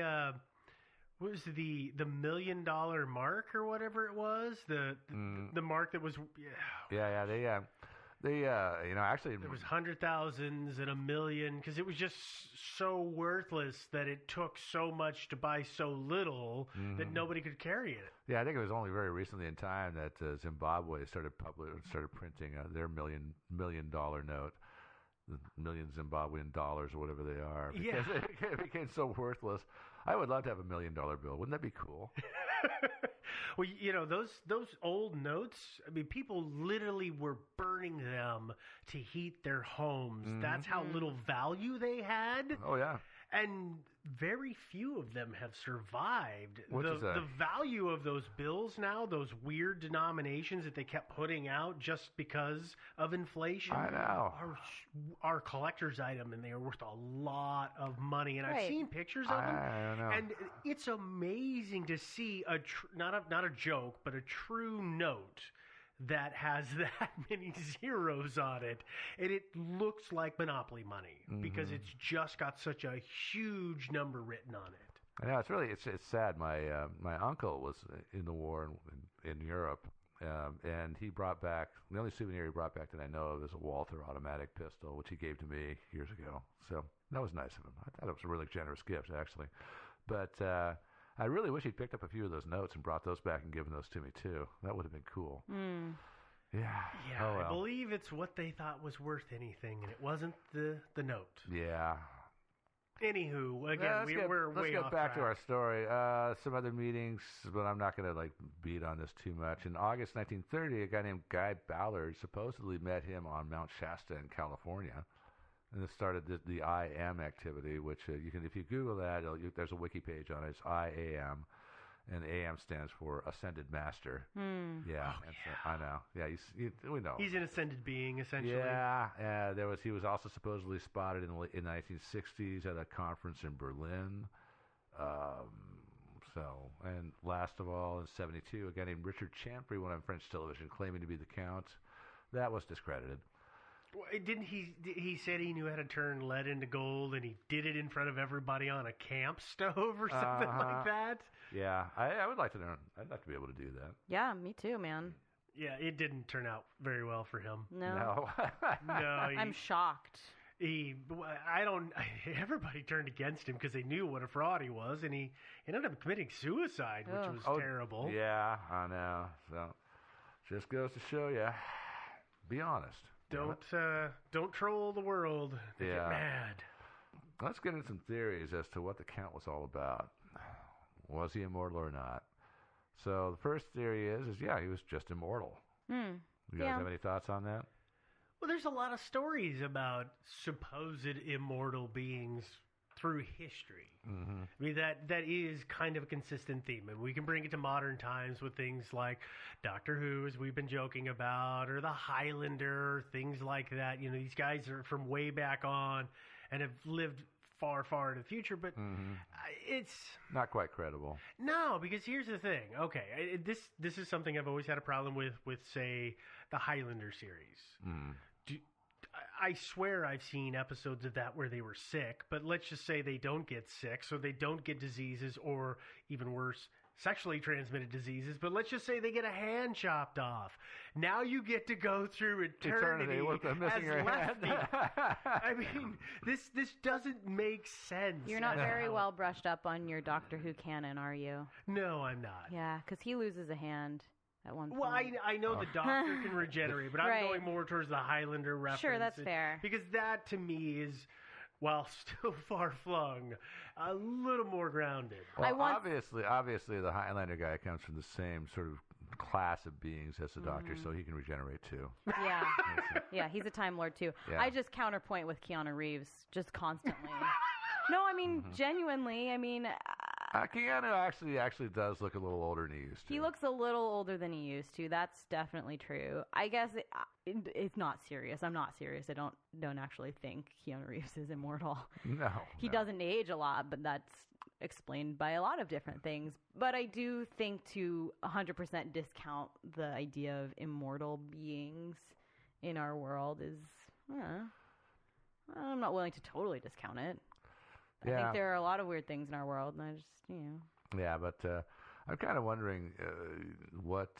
what was the $1 million mark or whatever it was? The mark that was... Actually... There was 100,000s and $1 million, because it was just so worthless that it took so much to buy so little that nobody could carry it. Yeah, I think it was only very recently in time that Zimbabwe started printing their $1 million note. $1 million Zimbabwean dollars or whatever they are. Because it became so worthless. I would love to have $1 million bill. Wouldn't that be cool? Well, those old notes, I mean, people literally were burning them to heat their homes. That's how little value they had. Oh, yeah. And very few of them have survived. The value of those bills now, those weird denominations that they kept putting out just because of inflation, I know, are collector's item, and they are worth a lot of money. And I've seen pictures of them, and it's amazing to see not a joke, but a true note that has that many zeros on it, and it looks like Monopoly money because it's just got such a huge number written on it. I know, it's sad. My uncle was in the war in Europe, and he brought back, the only souvenir he brought back that I know of is a Walther automatic pistol, which he gave to me years ago. So that was nice of him. I thought it was a really generous gift, actually. But I really wish he'd picked up a few of those notes and brought those back and given those to me, too. That would have been cool. Yeah. Yeah, oh, well. I believe it's what they thought was worth anything, and it wasn't the note. Yeah. Anywho, again, we're way off Let's get back track. to our story. Some other meetings, but I'm not going to beat on this too much. In August 1930, a guy named Guy Ballard supposedly met him on Mount Shasta in California. And this started the IAM activity, which if you Google that, there's a wiki page on it. It's IAM, and AM stands for Ascended Master. Yeah, I know. Yeah, we know. He's an ascended being, essentially. Yeah, he was also supposedly spotted in the 1960s at a conference in Berlin. And last of all, in 1972, a guy named Richard Chantry went on French television claiming to be the Count. That was discredited. Didn't he said he knew how to turn lead into gold, and he did it in front of everybody on a camp stove or something like that? Yeah, I would like to learn. I'd like to be able to do that. Yeah, me too, man. Yeah, it didn't turn out very well for him. No. No. I'm shocked. Everybody turned against him because they knew what a fraud he was, and he ended up committing suicide, which was terrible. Yeah, I know. So, just goes to show you, be honest. Don't troll the world. They get mad. Let's get into some theories as to what the Count was all about. Was he immortal or not? So the first theory is he was just immortal. You guys have any thoughts on that? Well, there's a lot of stories about supposed immortal beings through history. Mm-hmm. I mean, that is kind of a consistent theme. And we can bring it to modern times with things like Doctor Who, as we've been joking about, or the Highlander, things like that. You know, these guys are from way back on and have lived far, far in the future, but it's not quite credible. No, because here's the thing. Okay, this is something I've always had a problem with say, the Highlander series. I swear I've seen episodes of that where they were sick, but let's just say they don't get sick, so they don't get diseases, or even worse, sexually transmitted diseases, but let's just say they get a hand chopped off. Now you get to go through eternity with them missing your hand. I mean, this doesn't make sense. You're not very well brushed up on your Doctor Who canon, are you? No, I'm not. Yeah, because he loses a hand at one point. Well, I know the Doctor can regenerate, but I'm going more towards the Highlander reference. Sure, that's fair. Because that, to me, is, while still far-flung, a little more grounded. Well, obviously, the Highlander guy comes from the same sort of class of beings as the Doctor, so he can regenerate too. Yeah, yeah, he's a Time Lord too. Yeah. I just counterpoint with Keanu Reeves just constantly. No, I mean, genuinely, I mean... Keanu actually does look a little older than he used to. He looks a little older than he used to. That's definitely true. I guess it's not serious. I'm not serious. I don't actually think Keanu Reeves is immortal. No. He doesn't age a lot, but that's explained by a lot of different things. But I do think to 100% discount the idea of immortal beings in our world is... I'm not willing to totally discount it. I think there are a lot of weird things in our world, and I just, Yeah, but I'm kind of wondering what,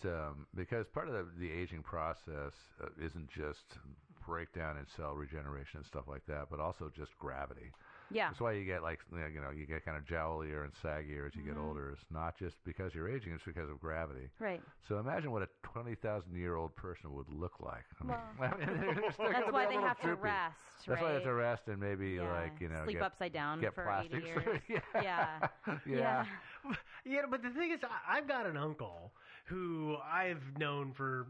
because part of the aging process isn't just breakdown and cell regeneration and stuff like that, but also just gravity. Yeah. That's why you get you get kind of jowlier and saggier as you get older. It's not just because you're aging; it's because of gravity. Right. So imagine what a 20,000-year-old person would look like. That's why they have to rest. That's why they have to rest and maybe sleep upside down get for plastic 80 years. Yeah. Yeah, but the thing is, I've got an uncle who I've known for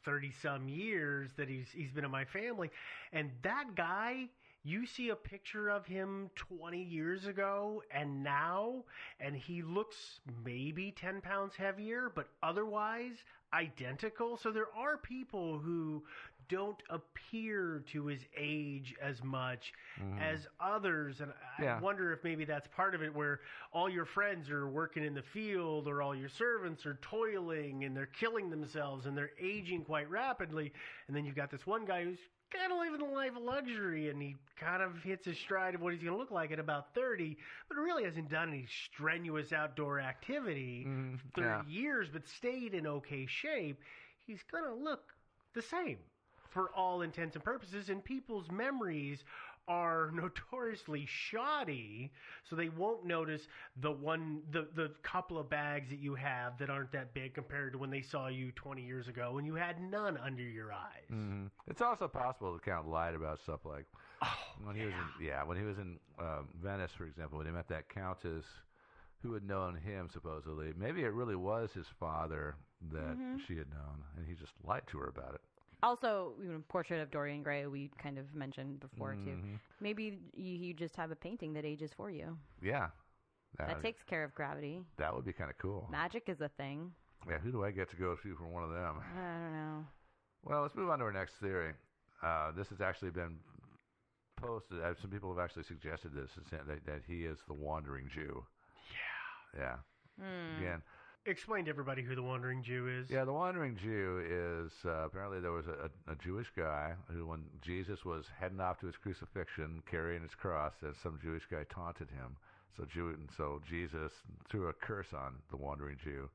30-some years that he's been in my family, and that guy. You see a picture of him 20 years ago and now, and he looks maybe 10 pounds heavier, but otherwise identical. So there are people who don't appear to his age as much as others. And I wonder if maybe that's part of it, where all your friends are working in the field, or all your servants are toiling and they're killing themselves and they're aging quite rapidly. And then you've got this one guy who's kind of living the life of luxury, and he kind of hits his stride of what he's going to look like at about 30, but really hasn't done any strenuous outdoor activity for 30 years, but stayed in okay shape. He's going to look the same for all intents and purposes, and people's memories are notoriously shoddy, so they won't notice the couple of bags that you have that aren't that big compared to when they saw you 20 years ago when you had none under your eyes. It's also possible the Count lied about stuff like when he was in Venice, for example, when he met that countess who had known him supposedly. Maybe it really was his father that she had known, and he just lied to her about it. Also, Portrait of Dorian Gray, we kind of mentioned before, too. Maybe you just have a painting that ages for you. Yeah. That takes care of gravity. That would be kind of cool. Magic is a thing. Yeah, who do I get to go to for one of them? I don't know. Well, let's move on to our next theory. This has actually been posted. Some people have actually suggested this, that he is the Wandering Jew. Yeah. Again, explain to everybody who the Wandering Jew is. Yeah, the Wandering Jew is apparently there was a Jewish guy who, when Jesus was heading off to his crucifixion, carrying his cross, and some Jewish guy taunted him. So Jesus threw a curse on the Wandering Jew,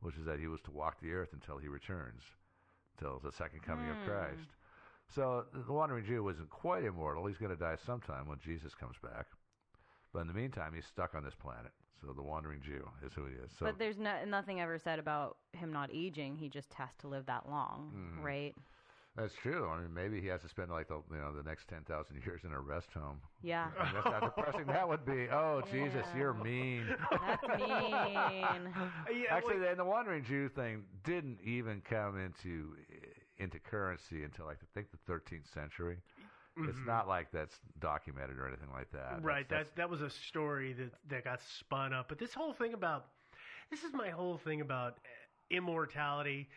which is that he was to walk the earth until he returns, until the second coming of Christ. So the Wandering Jew wasn't quite immortal. He's going to die sometime when Jesus comes back. But in the meantime, he's stuck on this planet. So the Wandering Jew is who he is. So, but there's nothing ever said about him not aging. He just has to live that long, right? That's true. I mean, maybe he has to spend like the next 10,000 years in a rest home. Yeah. And that's how depressing that would be. Oh, Jesus, you're mean. That's mean. Actually, the Wandering Jew thing didn't even come into currency until I think the 13th century. Mm-hmm. It's not like that's documented or anything like that. Right. That was a story that got spun up. But this is my whole thing about immortality,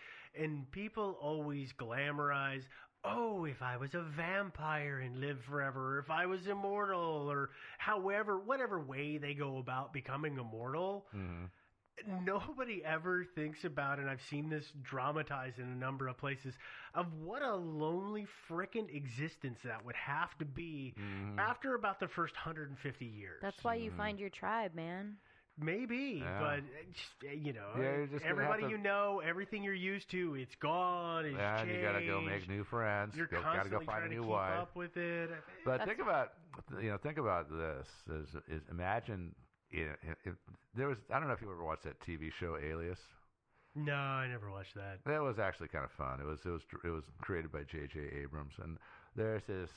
and people always glamorize, oh, if I was a vampire and lived forever, or if I was immortal, or whatever way they go about becoming immortal. Mm-hmm. Nobody ever thinks about, and I've seen this dramatized in a number of places, of what a lonely frickin' existence that would have to be after about the first 150 years. That's why you find your tribe, man. Maybe, Yeah. but you're just gonna everybody have to- you know, everything you're used to, it's gone. It's Yeah, changed. you got to go make new friends. You're gotta constantly go find trying a new to keep wife. up with it. But think about this: is imagine if there was. I don't know if you ever watched that TV show Alias. No, I never watched that. That was actually kind of fun. It was created by J.J. Abrams, and there's this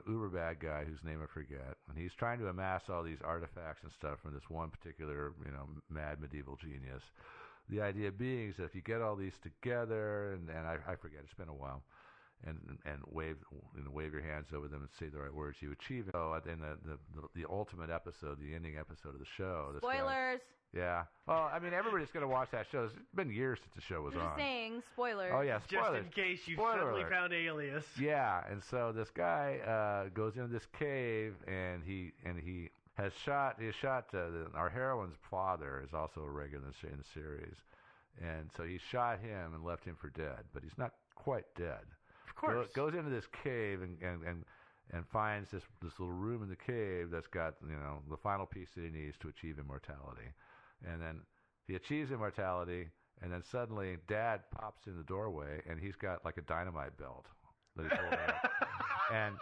uber bad guy whose name I forget, and he's trying to amass all these artifacts and stuff from this one particular mad medieval genius. The idea being is that if you get all these together, and I forget, it's been a while, and wave your hands over them and say the right words, you achieve it. So in the ultimate episode, the ending episode of the show. This guy- Spoilers. Yeah. Well, I mean, everybody's going to watch that show. It's been years since the show was I'm on. just saying, spoilers. Oh, yeah, spoilers. Just in case you Spoiler suddenly alert. found Alias. Yeah, and so this guy goes into this cave, and he has shot. Our heroine's father is also a regular in the series, and so he shot him and left him for dead, but he's not quite dead. Of course. Goes into this cave and finds this little room in the cave that's got the final piece that he needs to achieve immortality. And then he achieves immortality, and then suddenly Dad pops in the doorway, and he's got like a dynamite belt that he's holding up, and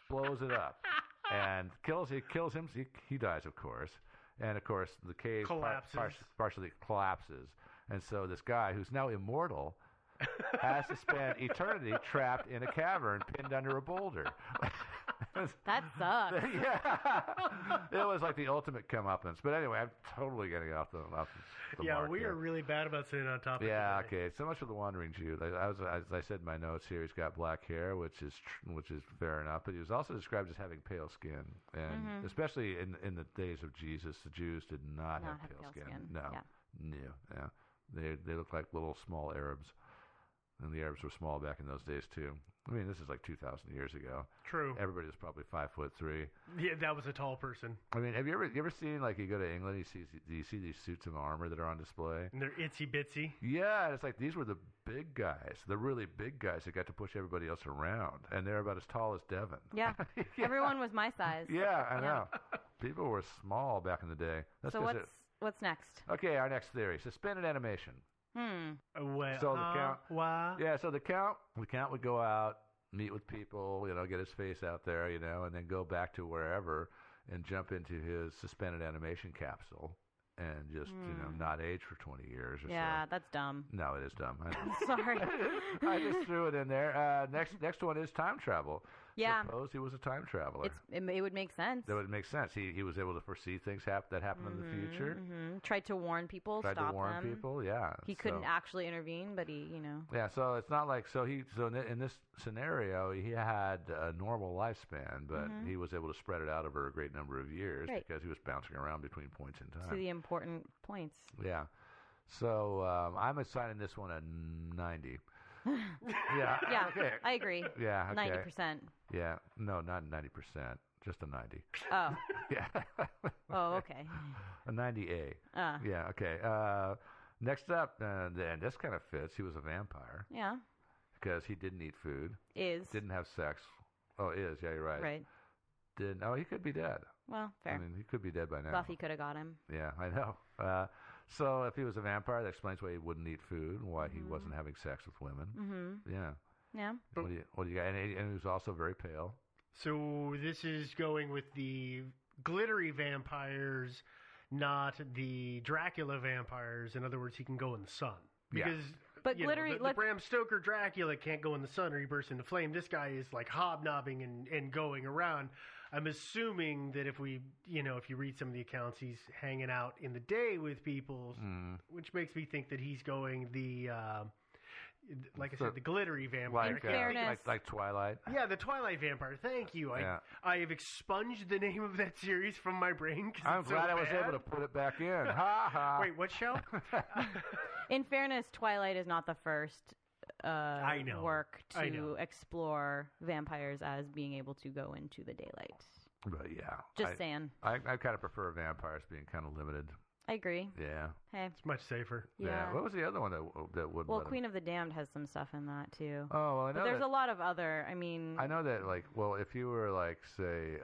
blows it up, and kills him. He dies, of course, and of course the cave partially collapses, and so this guy who's now immortal has to spend eternity trapped in a cavern, pinned under a boulder. That sucks. Yeah, it was like the ultimate comeuppance. But anyway, I'm totally getting off the mark we here. are really bad about staying on topic. Yeah, today. okay. So much for the Wandering Jew. As I said in my notes here, he's got black hair, which is fair enough. But he was also described as having pale skin, and especially in the days of Jesus, the Jews did not have pale skin. No, yeah. They looked like little small Arabs. And the Arabs were small back in those days too. I mean, this is like 2,000 years ago. True. Everybody was probably 5'3". Yeah, that was a tall person. I mean, have you ever seen, like, you go to England, you see these suits of armor that are on display? And they're itsy bitsy. Yeah, it's like these were the big guys, the really big guys that got to push everybody else around, and they're about as tall as Devin. Yeah, everyone was my size. Yeah, I know. People were small back in the day. So what's next? Okay, our next theory: suspended animation. Well, So the count. Wow. Yeah, so the count would go out, meet with people, get his face out there, and then go back to wherever and jump into his suspended animation capsule and just not age for 20 years or so. Yeah, that's dumb. No, it is dumb. Sorry. I just threw it in there. Next one is time travel. Yeah. Suppose he was a time traveler. It would make sense. That would make sense. He was able to foresee things that happen in the future. Mm-hmm. Tried to warn people, Tried stop to warn them. people, yeah. He couldn't actually intervene, but he, Yeah, so it's not like in this scenario he had a normal lifespan, but he was able to spread it out over a great number of years because he was bouncing around between points in time. To the important points. Yeah. So I'm assigning this one a 90. Yeah. Yeah, okay. I agree. Yeah, okay. 90%. Yeah, no, not 90%, just a 90. Oh. Yeah. Oh, okay. A 90A. Yeah, okay. Next up, and this kind of fits, he was a vampire. Yeah. Because he didn't eat food. Didn't have sex. Oh, yeah, you're right. Right. He could be dead. Well, fair. I mean, he could be dead by now. Buffy could have got him. Yeah, I know. So if he was a vampire, that explains why he wouldn't eat food and why he wasn't having sex with women. Mm-hmm. Yeah. Yeah. What do you got? And he was also very pale. So this is going with the glittery vampires, not the Dracula vampires. In other words, he can go in the sun. Because But glittery, the Bram Stoker Dracula can't go in the sun or he bursts into flame. This guy is like hobnobbing and going around. I'm assuming that if you read some of the accounts, he's hanging out in the day with people, which makes me think that he's going the, like I said, the glittery vampire. Like Twilight. Yeah, the Twilight vampire. Thank you. I have expunged the name of that series from my brain. I'm glad I was able to put it back in. Ha ha. Wait, what show? In fairness, Twilight is not the first work I to know. explore vampires as being able to go into the daylight. But yeah. Just saying. I kind of prefer vampires being kind of limited. I agree. Yeah. Hey. It's much safer. Yeah. What was the other one that would? Well, Queen of the Damned has some stuff in that too. Oh, well, I know. But there's a lot of other. I mean. I know that, if you were say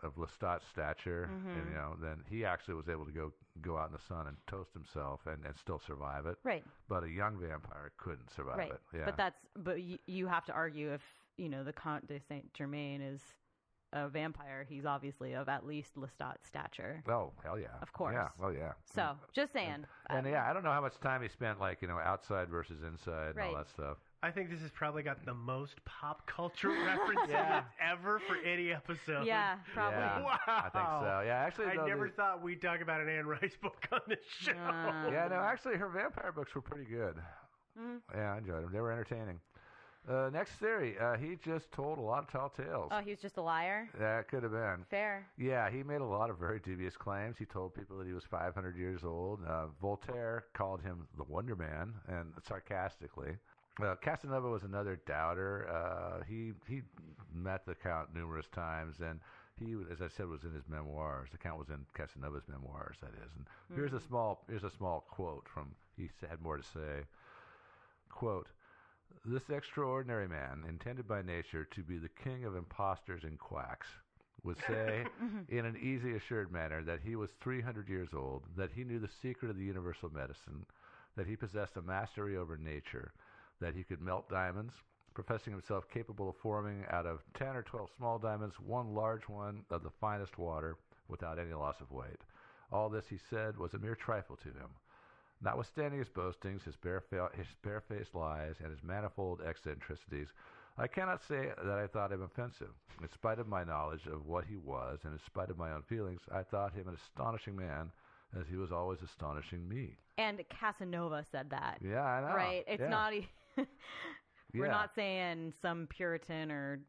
of Lestat's stature, and, then he actually was able to go out in the sun and toast himself and still survive it. Right. But a young vampire couldn't survive right. it. Yeah. But you have to argue if the Comte de Saint Germain is a vampire, he's obviously of at least Lestat's stature. Oh, hell yeah. Of course. Yeah, oh yeah. So, just saying. And I don't know how much time he spent, outside versus inside and all that stuff. I think this has probably got the most pop culture references ever for any episode. Yeah, probably. Yeah, wow. I think so. Yeah, actually, I never thought we'd talk about an Anne Rice book on this show. Yeah, no, actually, her vampire books were pretty good. Yeah, I enjoyed them. They were entertaining. Next theory, he just told a lot of tall tales. Oh, he was just a liar? That could have been. Fair. Yeah, he made a lot of very dubious claims. He told people that he was 500 years old. Voltaire called him the Wonder Man, and sarcastically. Casanova was another doubter. He met the Count numerous times, and he, as I said, was in his memoirs. The Count was in Casanova's memoirs, that is. And here's a small quote from. He had more to say. Quote. This extraordinary man, intended by nature to be the king of impostors and quacks, would say in an easy, assured manner that he was 300 years old, that he knew the secret of the universal medicine, that he possessed a mastery over nature, that he could melt diamonds, professing himself capable of forming out of 10 or 12 small diamonds one large one of the finest water without any loss of weight. All this, he said, was a mere trifle to him. Notwithstanding his boastings, his barefaced lies, and his manifold eccentricities, I cannot say that I thought him offensive. In spite of my knowledge of what he was, and in spite of my own feelings, I thought him an astonishing man, as he was always astonishing me. And Casanova said that. Yeah, I know. Right? It's not... We're not saying some Puritan or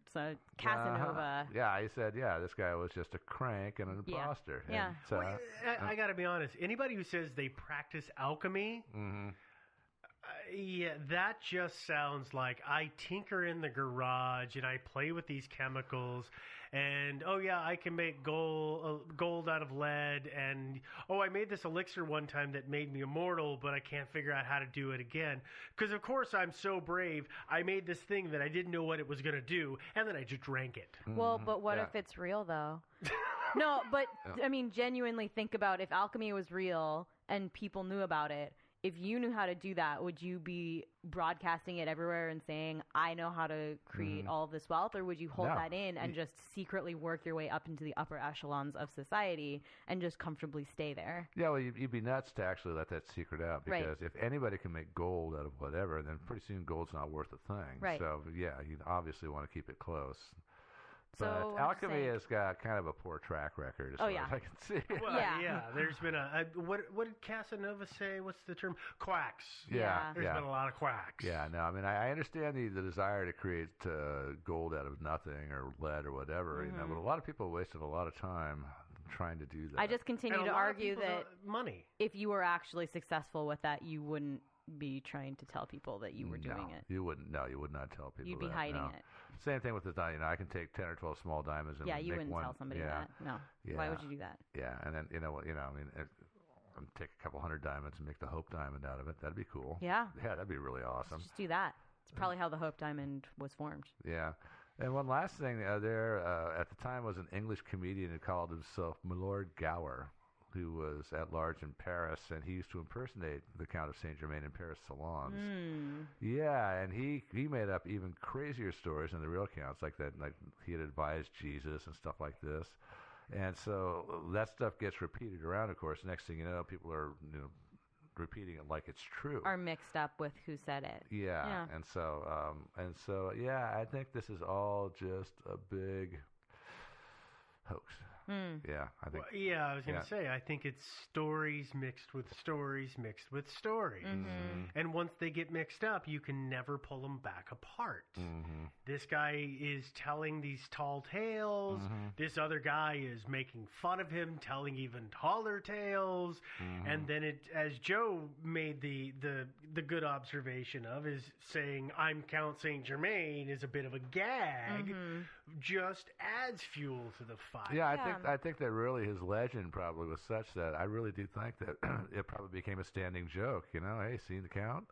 Casanova. Yeah, he said, this guy was just a crank and an imposter. Yeah. And, I got to be honest. Anybody who says they practice alchemy, that just sounds like I tinker in the garage and I play with these chemicals. And, I can make gold out of lead. And, I made this elixir one time that made me immortal, but I can't figure out how to do it again. Because, of course, I'm so brave. I made this thing that I didn't know what it was going to do, and then I just drank it. Well, but what if it's real, though? No, but, I mean, genuinely think about if alchemy was real and people knew about it. If you knew how to do that, would you be broadcasting it everywhere and saying, I know how to create all of this wealth? Or would you hold that in and just secretly work your way up into the upper echelons of society and just comfortably stay there? Yeah, well, you'd be nuts to actually let that secret out, because if anybody can make gold out of whatever, then pretty soon gold's not worth a thing. Right. So, you'd obviously want to keep it close. But So, alchemy has got kind of a poor track record, as far as I can see. Well, there's been what did Casanova say? What's the term? Quacks. There's been a lot of quacks. Yeah, no, I mean, I understand the desire to create gold out of nothing or lead or whatever, but a lot of people wasted a lot of time trying to do that. I just continue to argue that money. If you were actually successful with that, you wouldn't be trying to tell people that you were doing it. You wouldn't. No, you would not tell people. You'd be hiding it. Same thing with the diamond. I can take 10 or 12 small diamonds and you make wouldn't one. tell somebody that. No. Yeah. Why would you do that? Yeah, and then take a couple hundred diamonds and make the Hope Diamond out of it. That'd be cool. Yeah. Yeah, that'd be really awesome. Just do that. It's probably how the Hope Diamond was formed. Yeah. And one last thing, there at the time was an English comedian who called himself Milord Gower, who was at large in Paris, and he used to impersonate the Count of Saint Germain in Paris salons. Yeah, and he made up even crazier stories than the real counts, like he had advised Jesus and stuff like this. And so that stuff gets repeated around, of course. Next thing you know, people are repeating it like it's true. Are mixed up with who said it. Yeah. And so, I think this is all just a big hoax. Yeah, I think. Well, I was going to say, I think it's stories mixed with stories mixed with stories. And once they get mixed up, you can never pull them back apart. This guy is telling these tall tales. This other guy is making fun of him, telling even taller tales. And then it, as Joe made the good observation of, is saying, I'm Count Saint Germain is a bit of a gag, just adds fuel to the fire. Yeah, I think that really his legend probably was such that I really do think that it probably became a standing joke. You know, hey, seen the Count?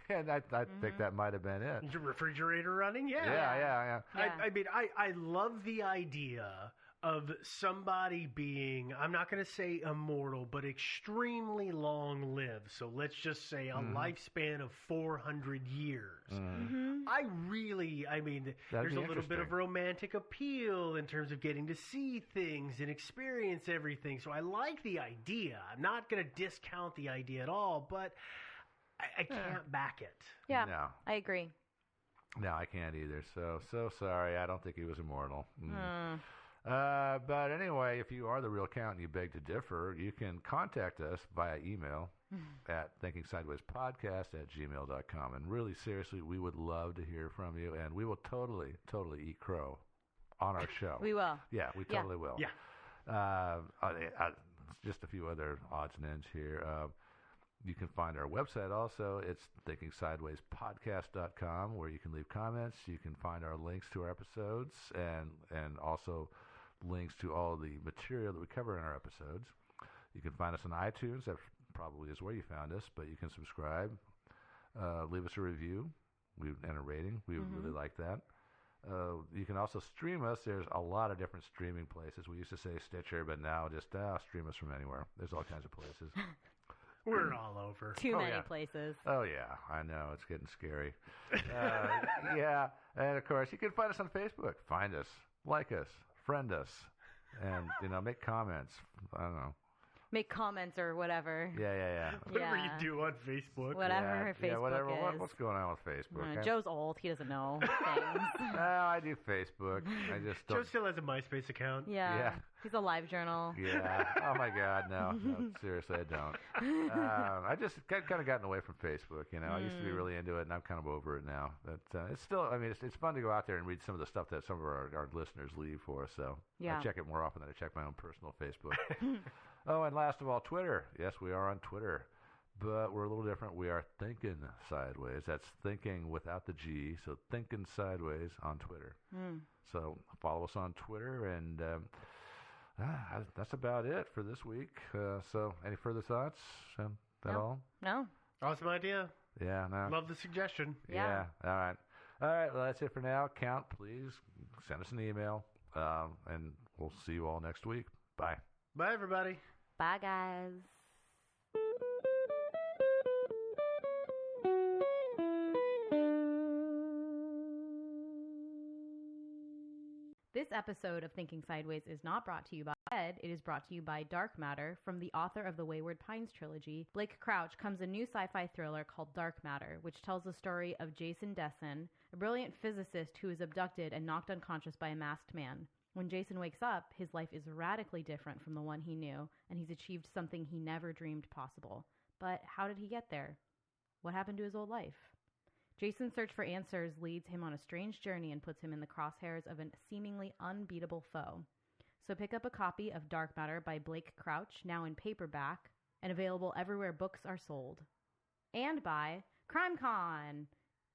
And I think that might have been it. Your refrigerator running? Yeah. I mean, I love the idea of somebody being, I'm not going to say immortal, but extremely long-lived. So let's just say a lifespan of 400 years. There's a little bit of romantic appeal in terms of getting to see things and experience everything. So I like the idea. I'm not going to discount the idea at all, but I can't back it. Yeah, No. I agree. No, I can't either. So sorry. I don't think he was immortal. But anyway, if you are the real Count and you beg to differ, you can contact us via email at thinkingsidewayspodcast@gmail.com. And really, seriously, we would love to hear from you, and we will totally eat crow on our show. We will. Yeah, we totally will. Yeah. Just a few other odds and ends here. You can find our website also. It's thinkingsidewayspodcast.com, where you can leave comments. You can find our links to our episodes and also links to all the material that we cover in our episodes. You can find us on iTunes. That probably is where you found us, but you can subscribe, leave us a review, and a rating. We would really like that. You can also stream us. There's a lot of different streaming places. We used to say Stitcher, but now just stream us from anywhere. There's all kinds of places. We're all over. Too many places. Oh, yeah. I know. It's getting scary. And, of course, you can find us on Facebook. Find us. Like us. Friend us. And, make comments. I don't know. Make comments or whatever. Yeah. Whatever you do on Facebook. Whatever Facebook whatever. is. What's going on with Facebook? Joe's old. He doesn't know things. No, I do Facebook. I just don't. Joe still has a MySpace account. Yeah. He's a live journal. Yeah. Oh, my God. No, seriously, I don't. I just kind of gotten away from Facebook, I used to be really into it, and I'm kind of over it now. But it's still, it's fun to go out there and read some of the stuff that some of our listeners leave for us, so I check it more often than I check my own personal Facebook. Oh, and last of all, Twitter. Yes, we are on Twitter, but we're a little different. We are Thinking Sideways. That's thinking without the G, so Thinking Sideways on Twitter. So follow us on Twitter, and that's about it for this week. So any further thoughts? That all? No. Awesome idea. Yeah, no. Love the suggestion. Yeah. All right. Well, that's it for now. Count, please send us an email, and we'll see you all next week. Bye. Bye, everybody. Bye, guys. This episode of Thinking Sideways is not brought to you by Ed. It is brought to you by Dark Matter. From the author of the Wayward Pines trilogy, Blake Crouch, comes a new sci-fi thriller called Dark Matter, which tells the story of Jason Desson, a brilliant physicist who is abducted and knocked unconscious by a masked man. When Jason wakes up, his life is radically different from the one he knew, and he's achieved something he never dreamed possible. But how did he get there? What happened to his old life? Jason's search for answers leads him on a strange journey and puts him in the crosshairs of a seemingly unbeatable foe. So pick up a copy of Dark Matter by Blake Crouch, now in paperback, and available everywhere books are sold. And by CrimeCon!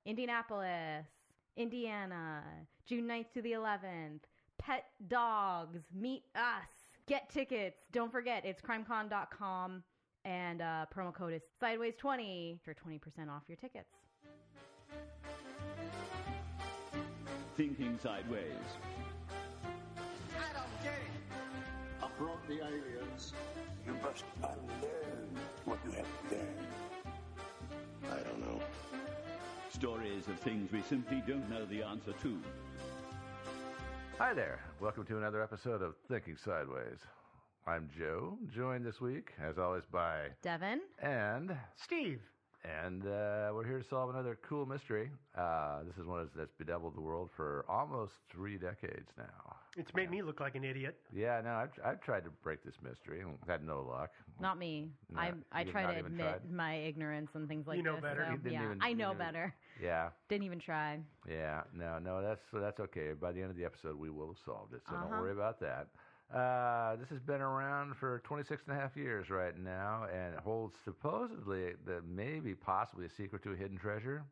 Indianapolis, Indiana, June 9th to the 11th. Pet dogs, meet us, get tickets. Don't forget, it's crimecon.com, and promo code is Sideways20 for 20% off your tickets. Thinking Sideways. I don't get it. Uproot the aliens. You must unlearn what you have learned. I don't know. Stories of things we simply don't know the answer to. Hi there. Welcome to another episode of Thinking Sideways. I'm Joe, joined this week, as always, by Devin and Steve. And we're here to solve another cool mystery. This is one that's bedeviled the world for almost 3 decades now. It's made me look like an idiot. Yeah, no, I've tried to break this mystery and had no luck. Not me. No, I you've try not to even admit tried? my ignorance and things like You know this. better. So, You didn't yeah, even- I you know didn't- better. Yeah. Didn't even try. Yeah, no, that's okay. By the end of the episode, we will have solved it, so don't Uh-huh. worry about that. This has been around for 26 and a half years right now, and it holds supposedly the maybe possibly a secret to a hidden treasure.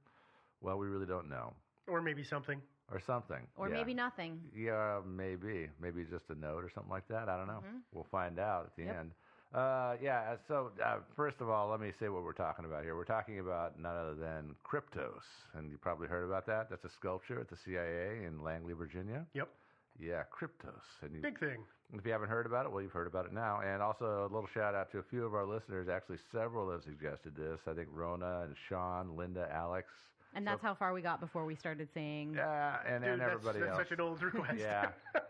Well, we really don't know. Or maybe something. Or something. Or yeah. maybe nothing. Yeah, maybe. Maybe just a note or something like that. I don't know. Mhm. We'll find out at the Yep. end. So first of all, let me say what we're talking about here. We're talking about none other than Kryptos. And you probably heard about that. That's a sculpture at the CIA in Langley, Virginia. Yep. Yeah, Kryptos. And Big thing. if you haven't heard about it, well, you've heard about it now. And also a little shout out to a few of our listeners. Actually, several have suggested this. I think Rona and Sean, Linda, Alex. And that's how far we got before we started saying. Yeah, and everybody that's else. such an old request.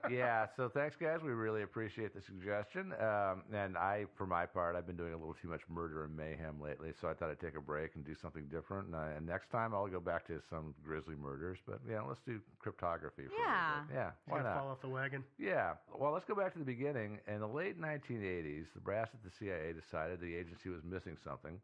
Yeah. So thanks, guys. We really appreciate the suggestion. And I, for my part, I've been doing a little too much murder and mayhem lately, so I thought I'd take a break and do something different. And next time I'll go back to some grisly murders. But yeah, let's do cryptography. For a little bit. Yeah. Why Can't not? fall off the wagon. Yeah. Well, let's go back to the beginning. In the late 1980s, the brass at the CIA decided the agency was missing something,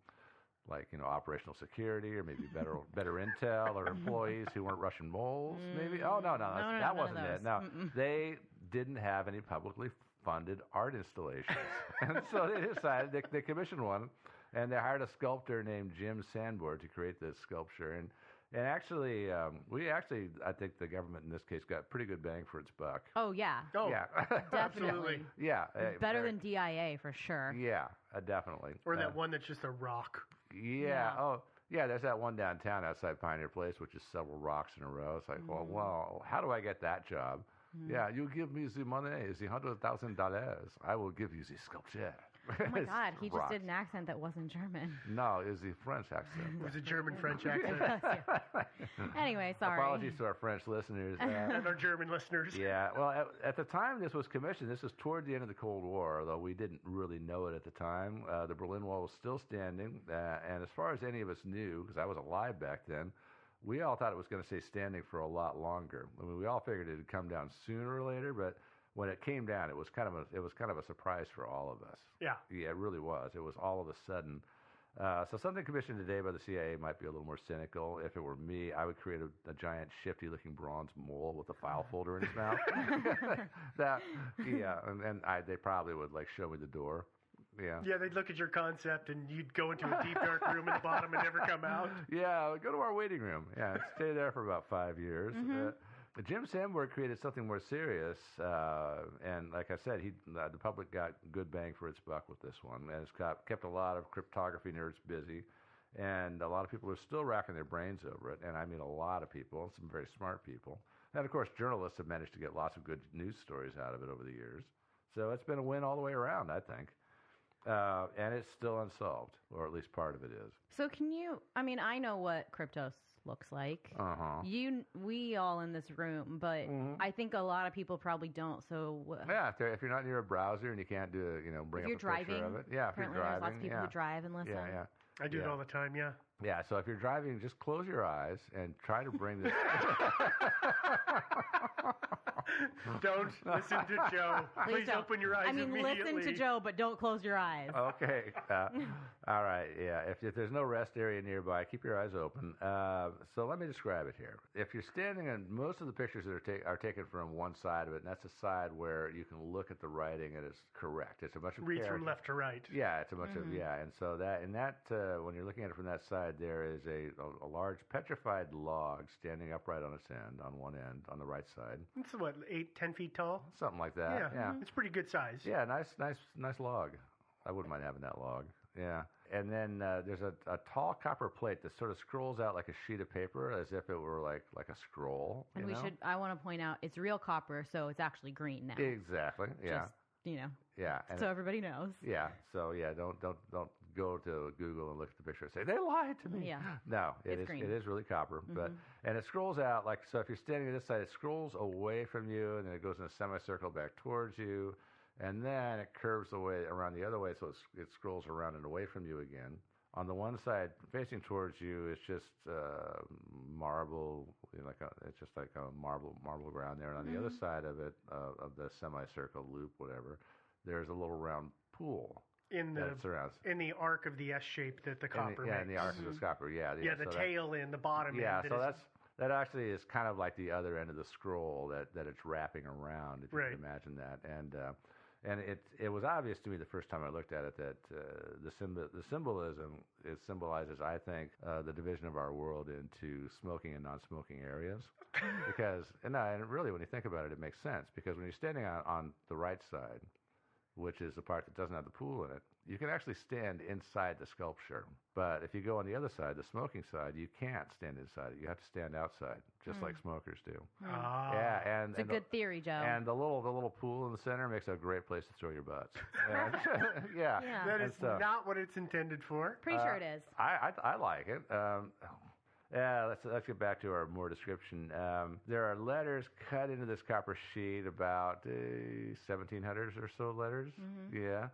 like, operational security, or maybe better intel, or employees who weren't Russian moles, maybe. Oh, no, that wasn't it. No, they didn't have any publicly funded art installations. And so they decided, they commissioned one, and they hired a sculptor named Jim Sanborn to create this sculpture. And actually, I think the government in this case got pretty good bang for its buck. Oh, yeah. Oh, yeah. Definitely. Yeah. Better than DIA, for sure. Yeah, definitely. Or that one that's just a rock. Yeah. Oh, yeah. There's that one downtown outside Pioneer Place, which is several rocks in a row. It's like, well, how do I get that job? Yeah, you give me the money, the $100,000. I will give you the sculpture. Oh my God, he just Rocks. did an accent that wasn't German. No, it's the French accent. It was a German-French accent. Anyway, sorry. Apologies to our French listeners. And our German listeners. Yeah, well, at the time this was commissioned, this was toward the end of the Cold War, although we didn't really know it at the time. The Berlin Wall was still standing, and as far as any of us knew, because I was alive back then, we all thought it was going to stay standing for a lot longer. I mean, we all figured it would come down sooner or later, but when it came down, it was kind of a surprise for all of us. Yeah. Yeah, it really was. It was all of a sudden. So something commissioned today by the CIA might be a little more cynical. If it were me, I would create a giant, shifty-looking bronze mole with a file folder in his mouth. They probably would show me the door. Yeah. Yeah, they'd look at your concept, and you'd go into a deep, dark room at the bottom and never come out. Yeah, go to our waiting room. Yeah, stay there for about 5 years. Jim Sanborn created something more serious, and like I said, the public got good bang for its buck with this one, and it's kept a lot of cryptography nerds busy, and a lot of people are still racking their brains over it, and I mean a lot of people, and some very smart people. And of course, journalists have managed to get lots of good news stories out of it over the years. So it's been a win all the way around, I think. And it's still unsolved, or at least part of it is. So I know what Kryptos looks like. Uh-huh. We all in this room, but I think a lot of people probably don't. So yeah, if you're not near a browser and you can't bring up a picture of it. Yeah, if you're driving. There's lots of people who drive and listen. Yeah. I do it all the time, yeah. Yeah, so if you're driving, just close your eyes and try to bring this... Don't listen to Joe. Please open your eyes immediately. Listen to Joe, but don't close your eyes. Okay. All right, yeah. If there's no rest area nearby, keep your eyes open. So let me describe it here. If you're standing, and most of the pictures that are taken from one side of it, and that's the side where you can look at the writing and it's correct. It's a bunch of Read characters. from left to right. Yeah, it's a bunch of, and so when you're looking at it from that side, there is a large petrified log standing upright on its end, on one end, on the right side. It's what, 8-10 feet tall? Something like that. Yeah. It's pretty good size. Yeah, nice log. I wouldn't mind having that log. Yeah. And then there's a tall copper plate that sort of scrolls out like a sheet of paper, as if it were like a scroll. And I want to point out, it's real copper, so it's actually green now. Exactly. Yeah. Yeah. So everybody knows. Yeah. So yeah, don't go to Google and look at the picture and say they lied to me. Yeah. No, it's green. It is really copper, and it scrolls out so if you're standing on this side, it scrolls away from you, and then it goes in a semicircle back towards you, And then it curves away around the other way, so it scrolls around and away from you again. On the one side, facing towards you, it's just marble, it's just like a marble ground there. And on the other side of it, of the semicircle loop, whatever, there's a little round pool. In the arc of the S shape that the copper makes. Yeah, in the arc of the copper, yeah. The tail end, the bottom end. Yeah, so that actually is kind of like the other end of the scroll that it's wrapping around, if you can imagine that. And it was obvious to me the first time I looked at it that the symbolism, it symbolizes, I think, the division of our world into smoking and non-smoking areas. Because, and really when you think about it, it makes sense. Because when you're standing on the right side, which is the part that doesn't have the pool in it, you can actually stand inside the sculpture. But if you go on the other side, the smoking side, you can't stand inside it. You have to stand outside, just like smokers do. Yeah, and it's a good theory, Joe. And the little pool in the center makes a great place to throw your butts. Yeah. That is not what it's intended for. Pretty sure it is. I like it. Yeah, let's get back to our more description. There are letters cut into this copper sheet, about 1,700 or so letters. Mm-hmm. Yeah,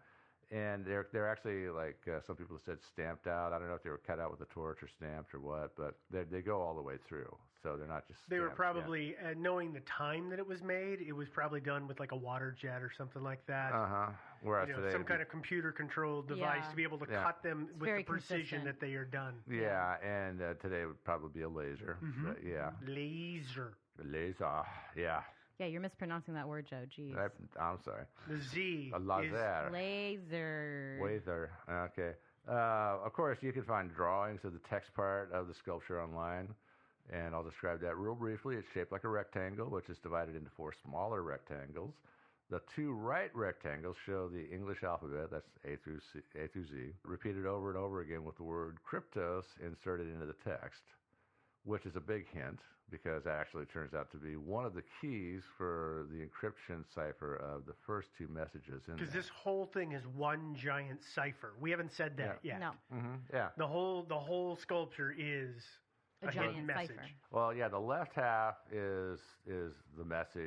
and they're actually, like some people said, stamped out. I don't know if they were cut out with a torch or stamped or what, but they go all the way through. So they're not just. They were probably knowing the time that it was made. It was probably done with like a water jet or something like that. Whereas today, some kind of computer-controlled device to be able to cut them with the precision that they are done. Yeah, and today it would probably be a laser. Mm-hmm. But, yeah. Laser. Yeah. Yeah, you're mispronouncing that word, Joe. Jeez. I'm sorry. The Z is laser. Laser. Okay. Of course, you can find drawings of the text part of the sculpture online, and I'll describe that real briefly. It's shaped like a rectangle, which is divided into 4 smaller rectangles. The 2 right rectangles show the English alphabet, that's A through Z, repeated over and over again with the word Kryptos inserted into the text, which is a big hint because that actually turns out to be one of the keys for the encryption cipher of the first 2 messages in there. Because this whole thing is one giant cipher. We haven't said that yet. No. Mm-hmm. Yeah. The whole sculpture is a giant message. Cipher. Well, yeah, the left half is the message.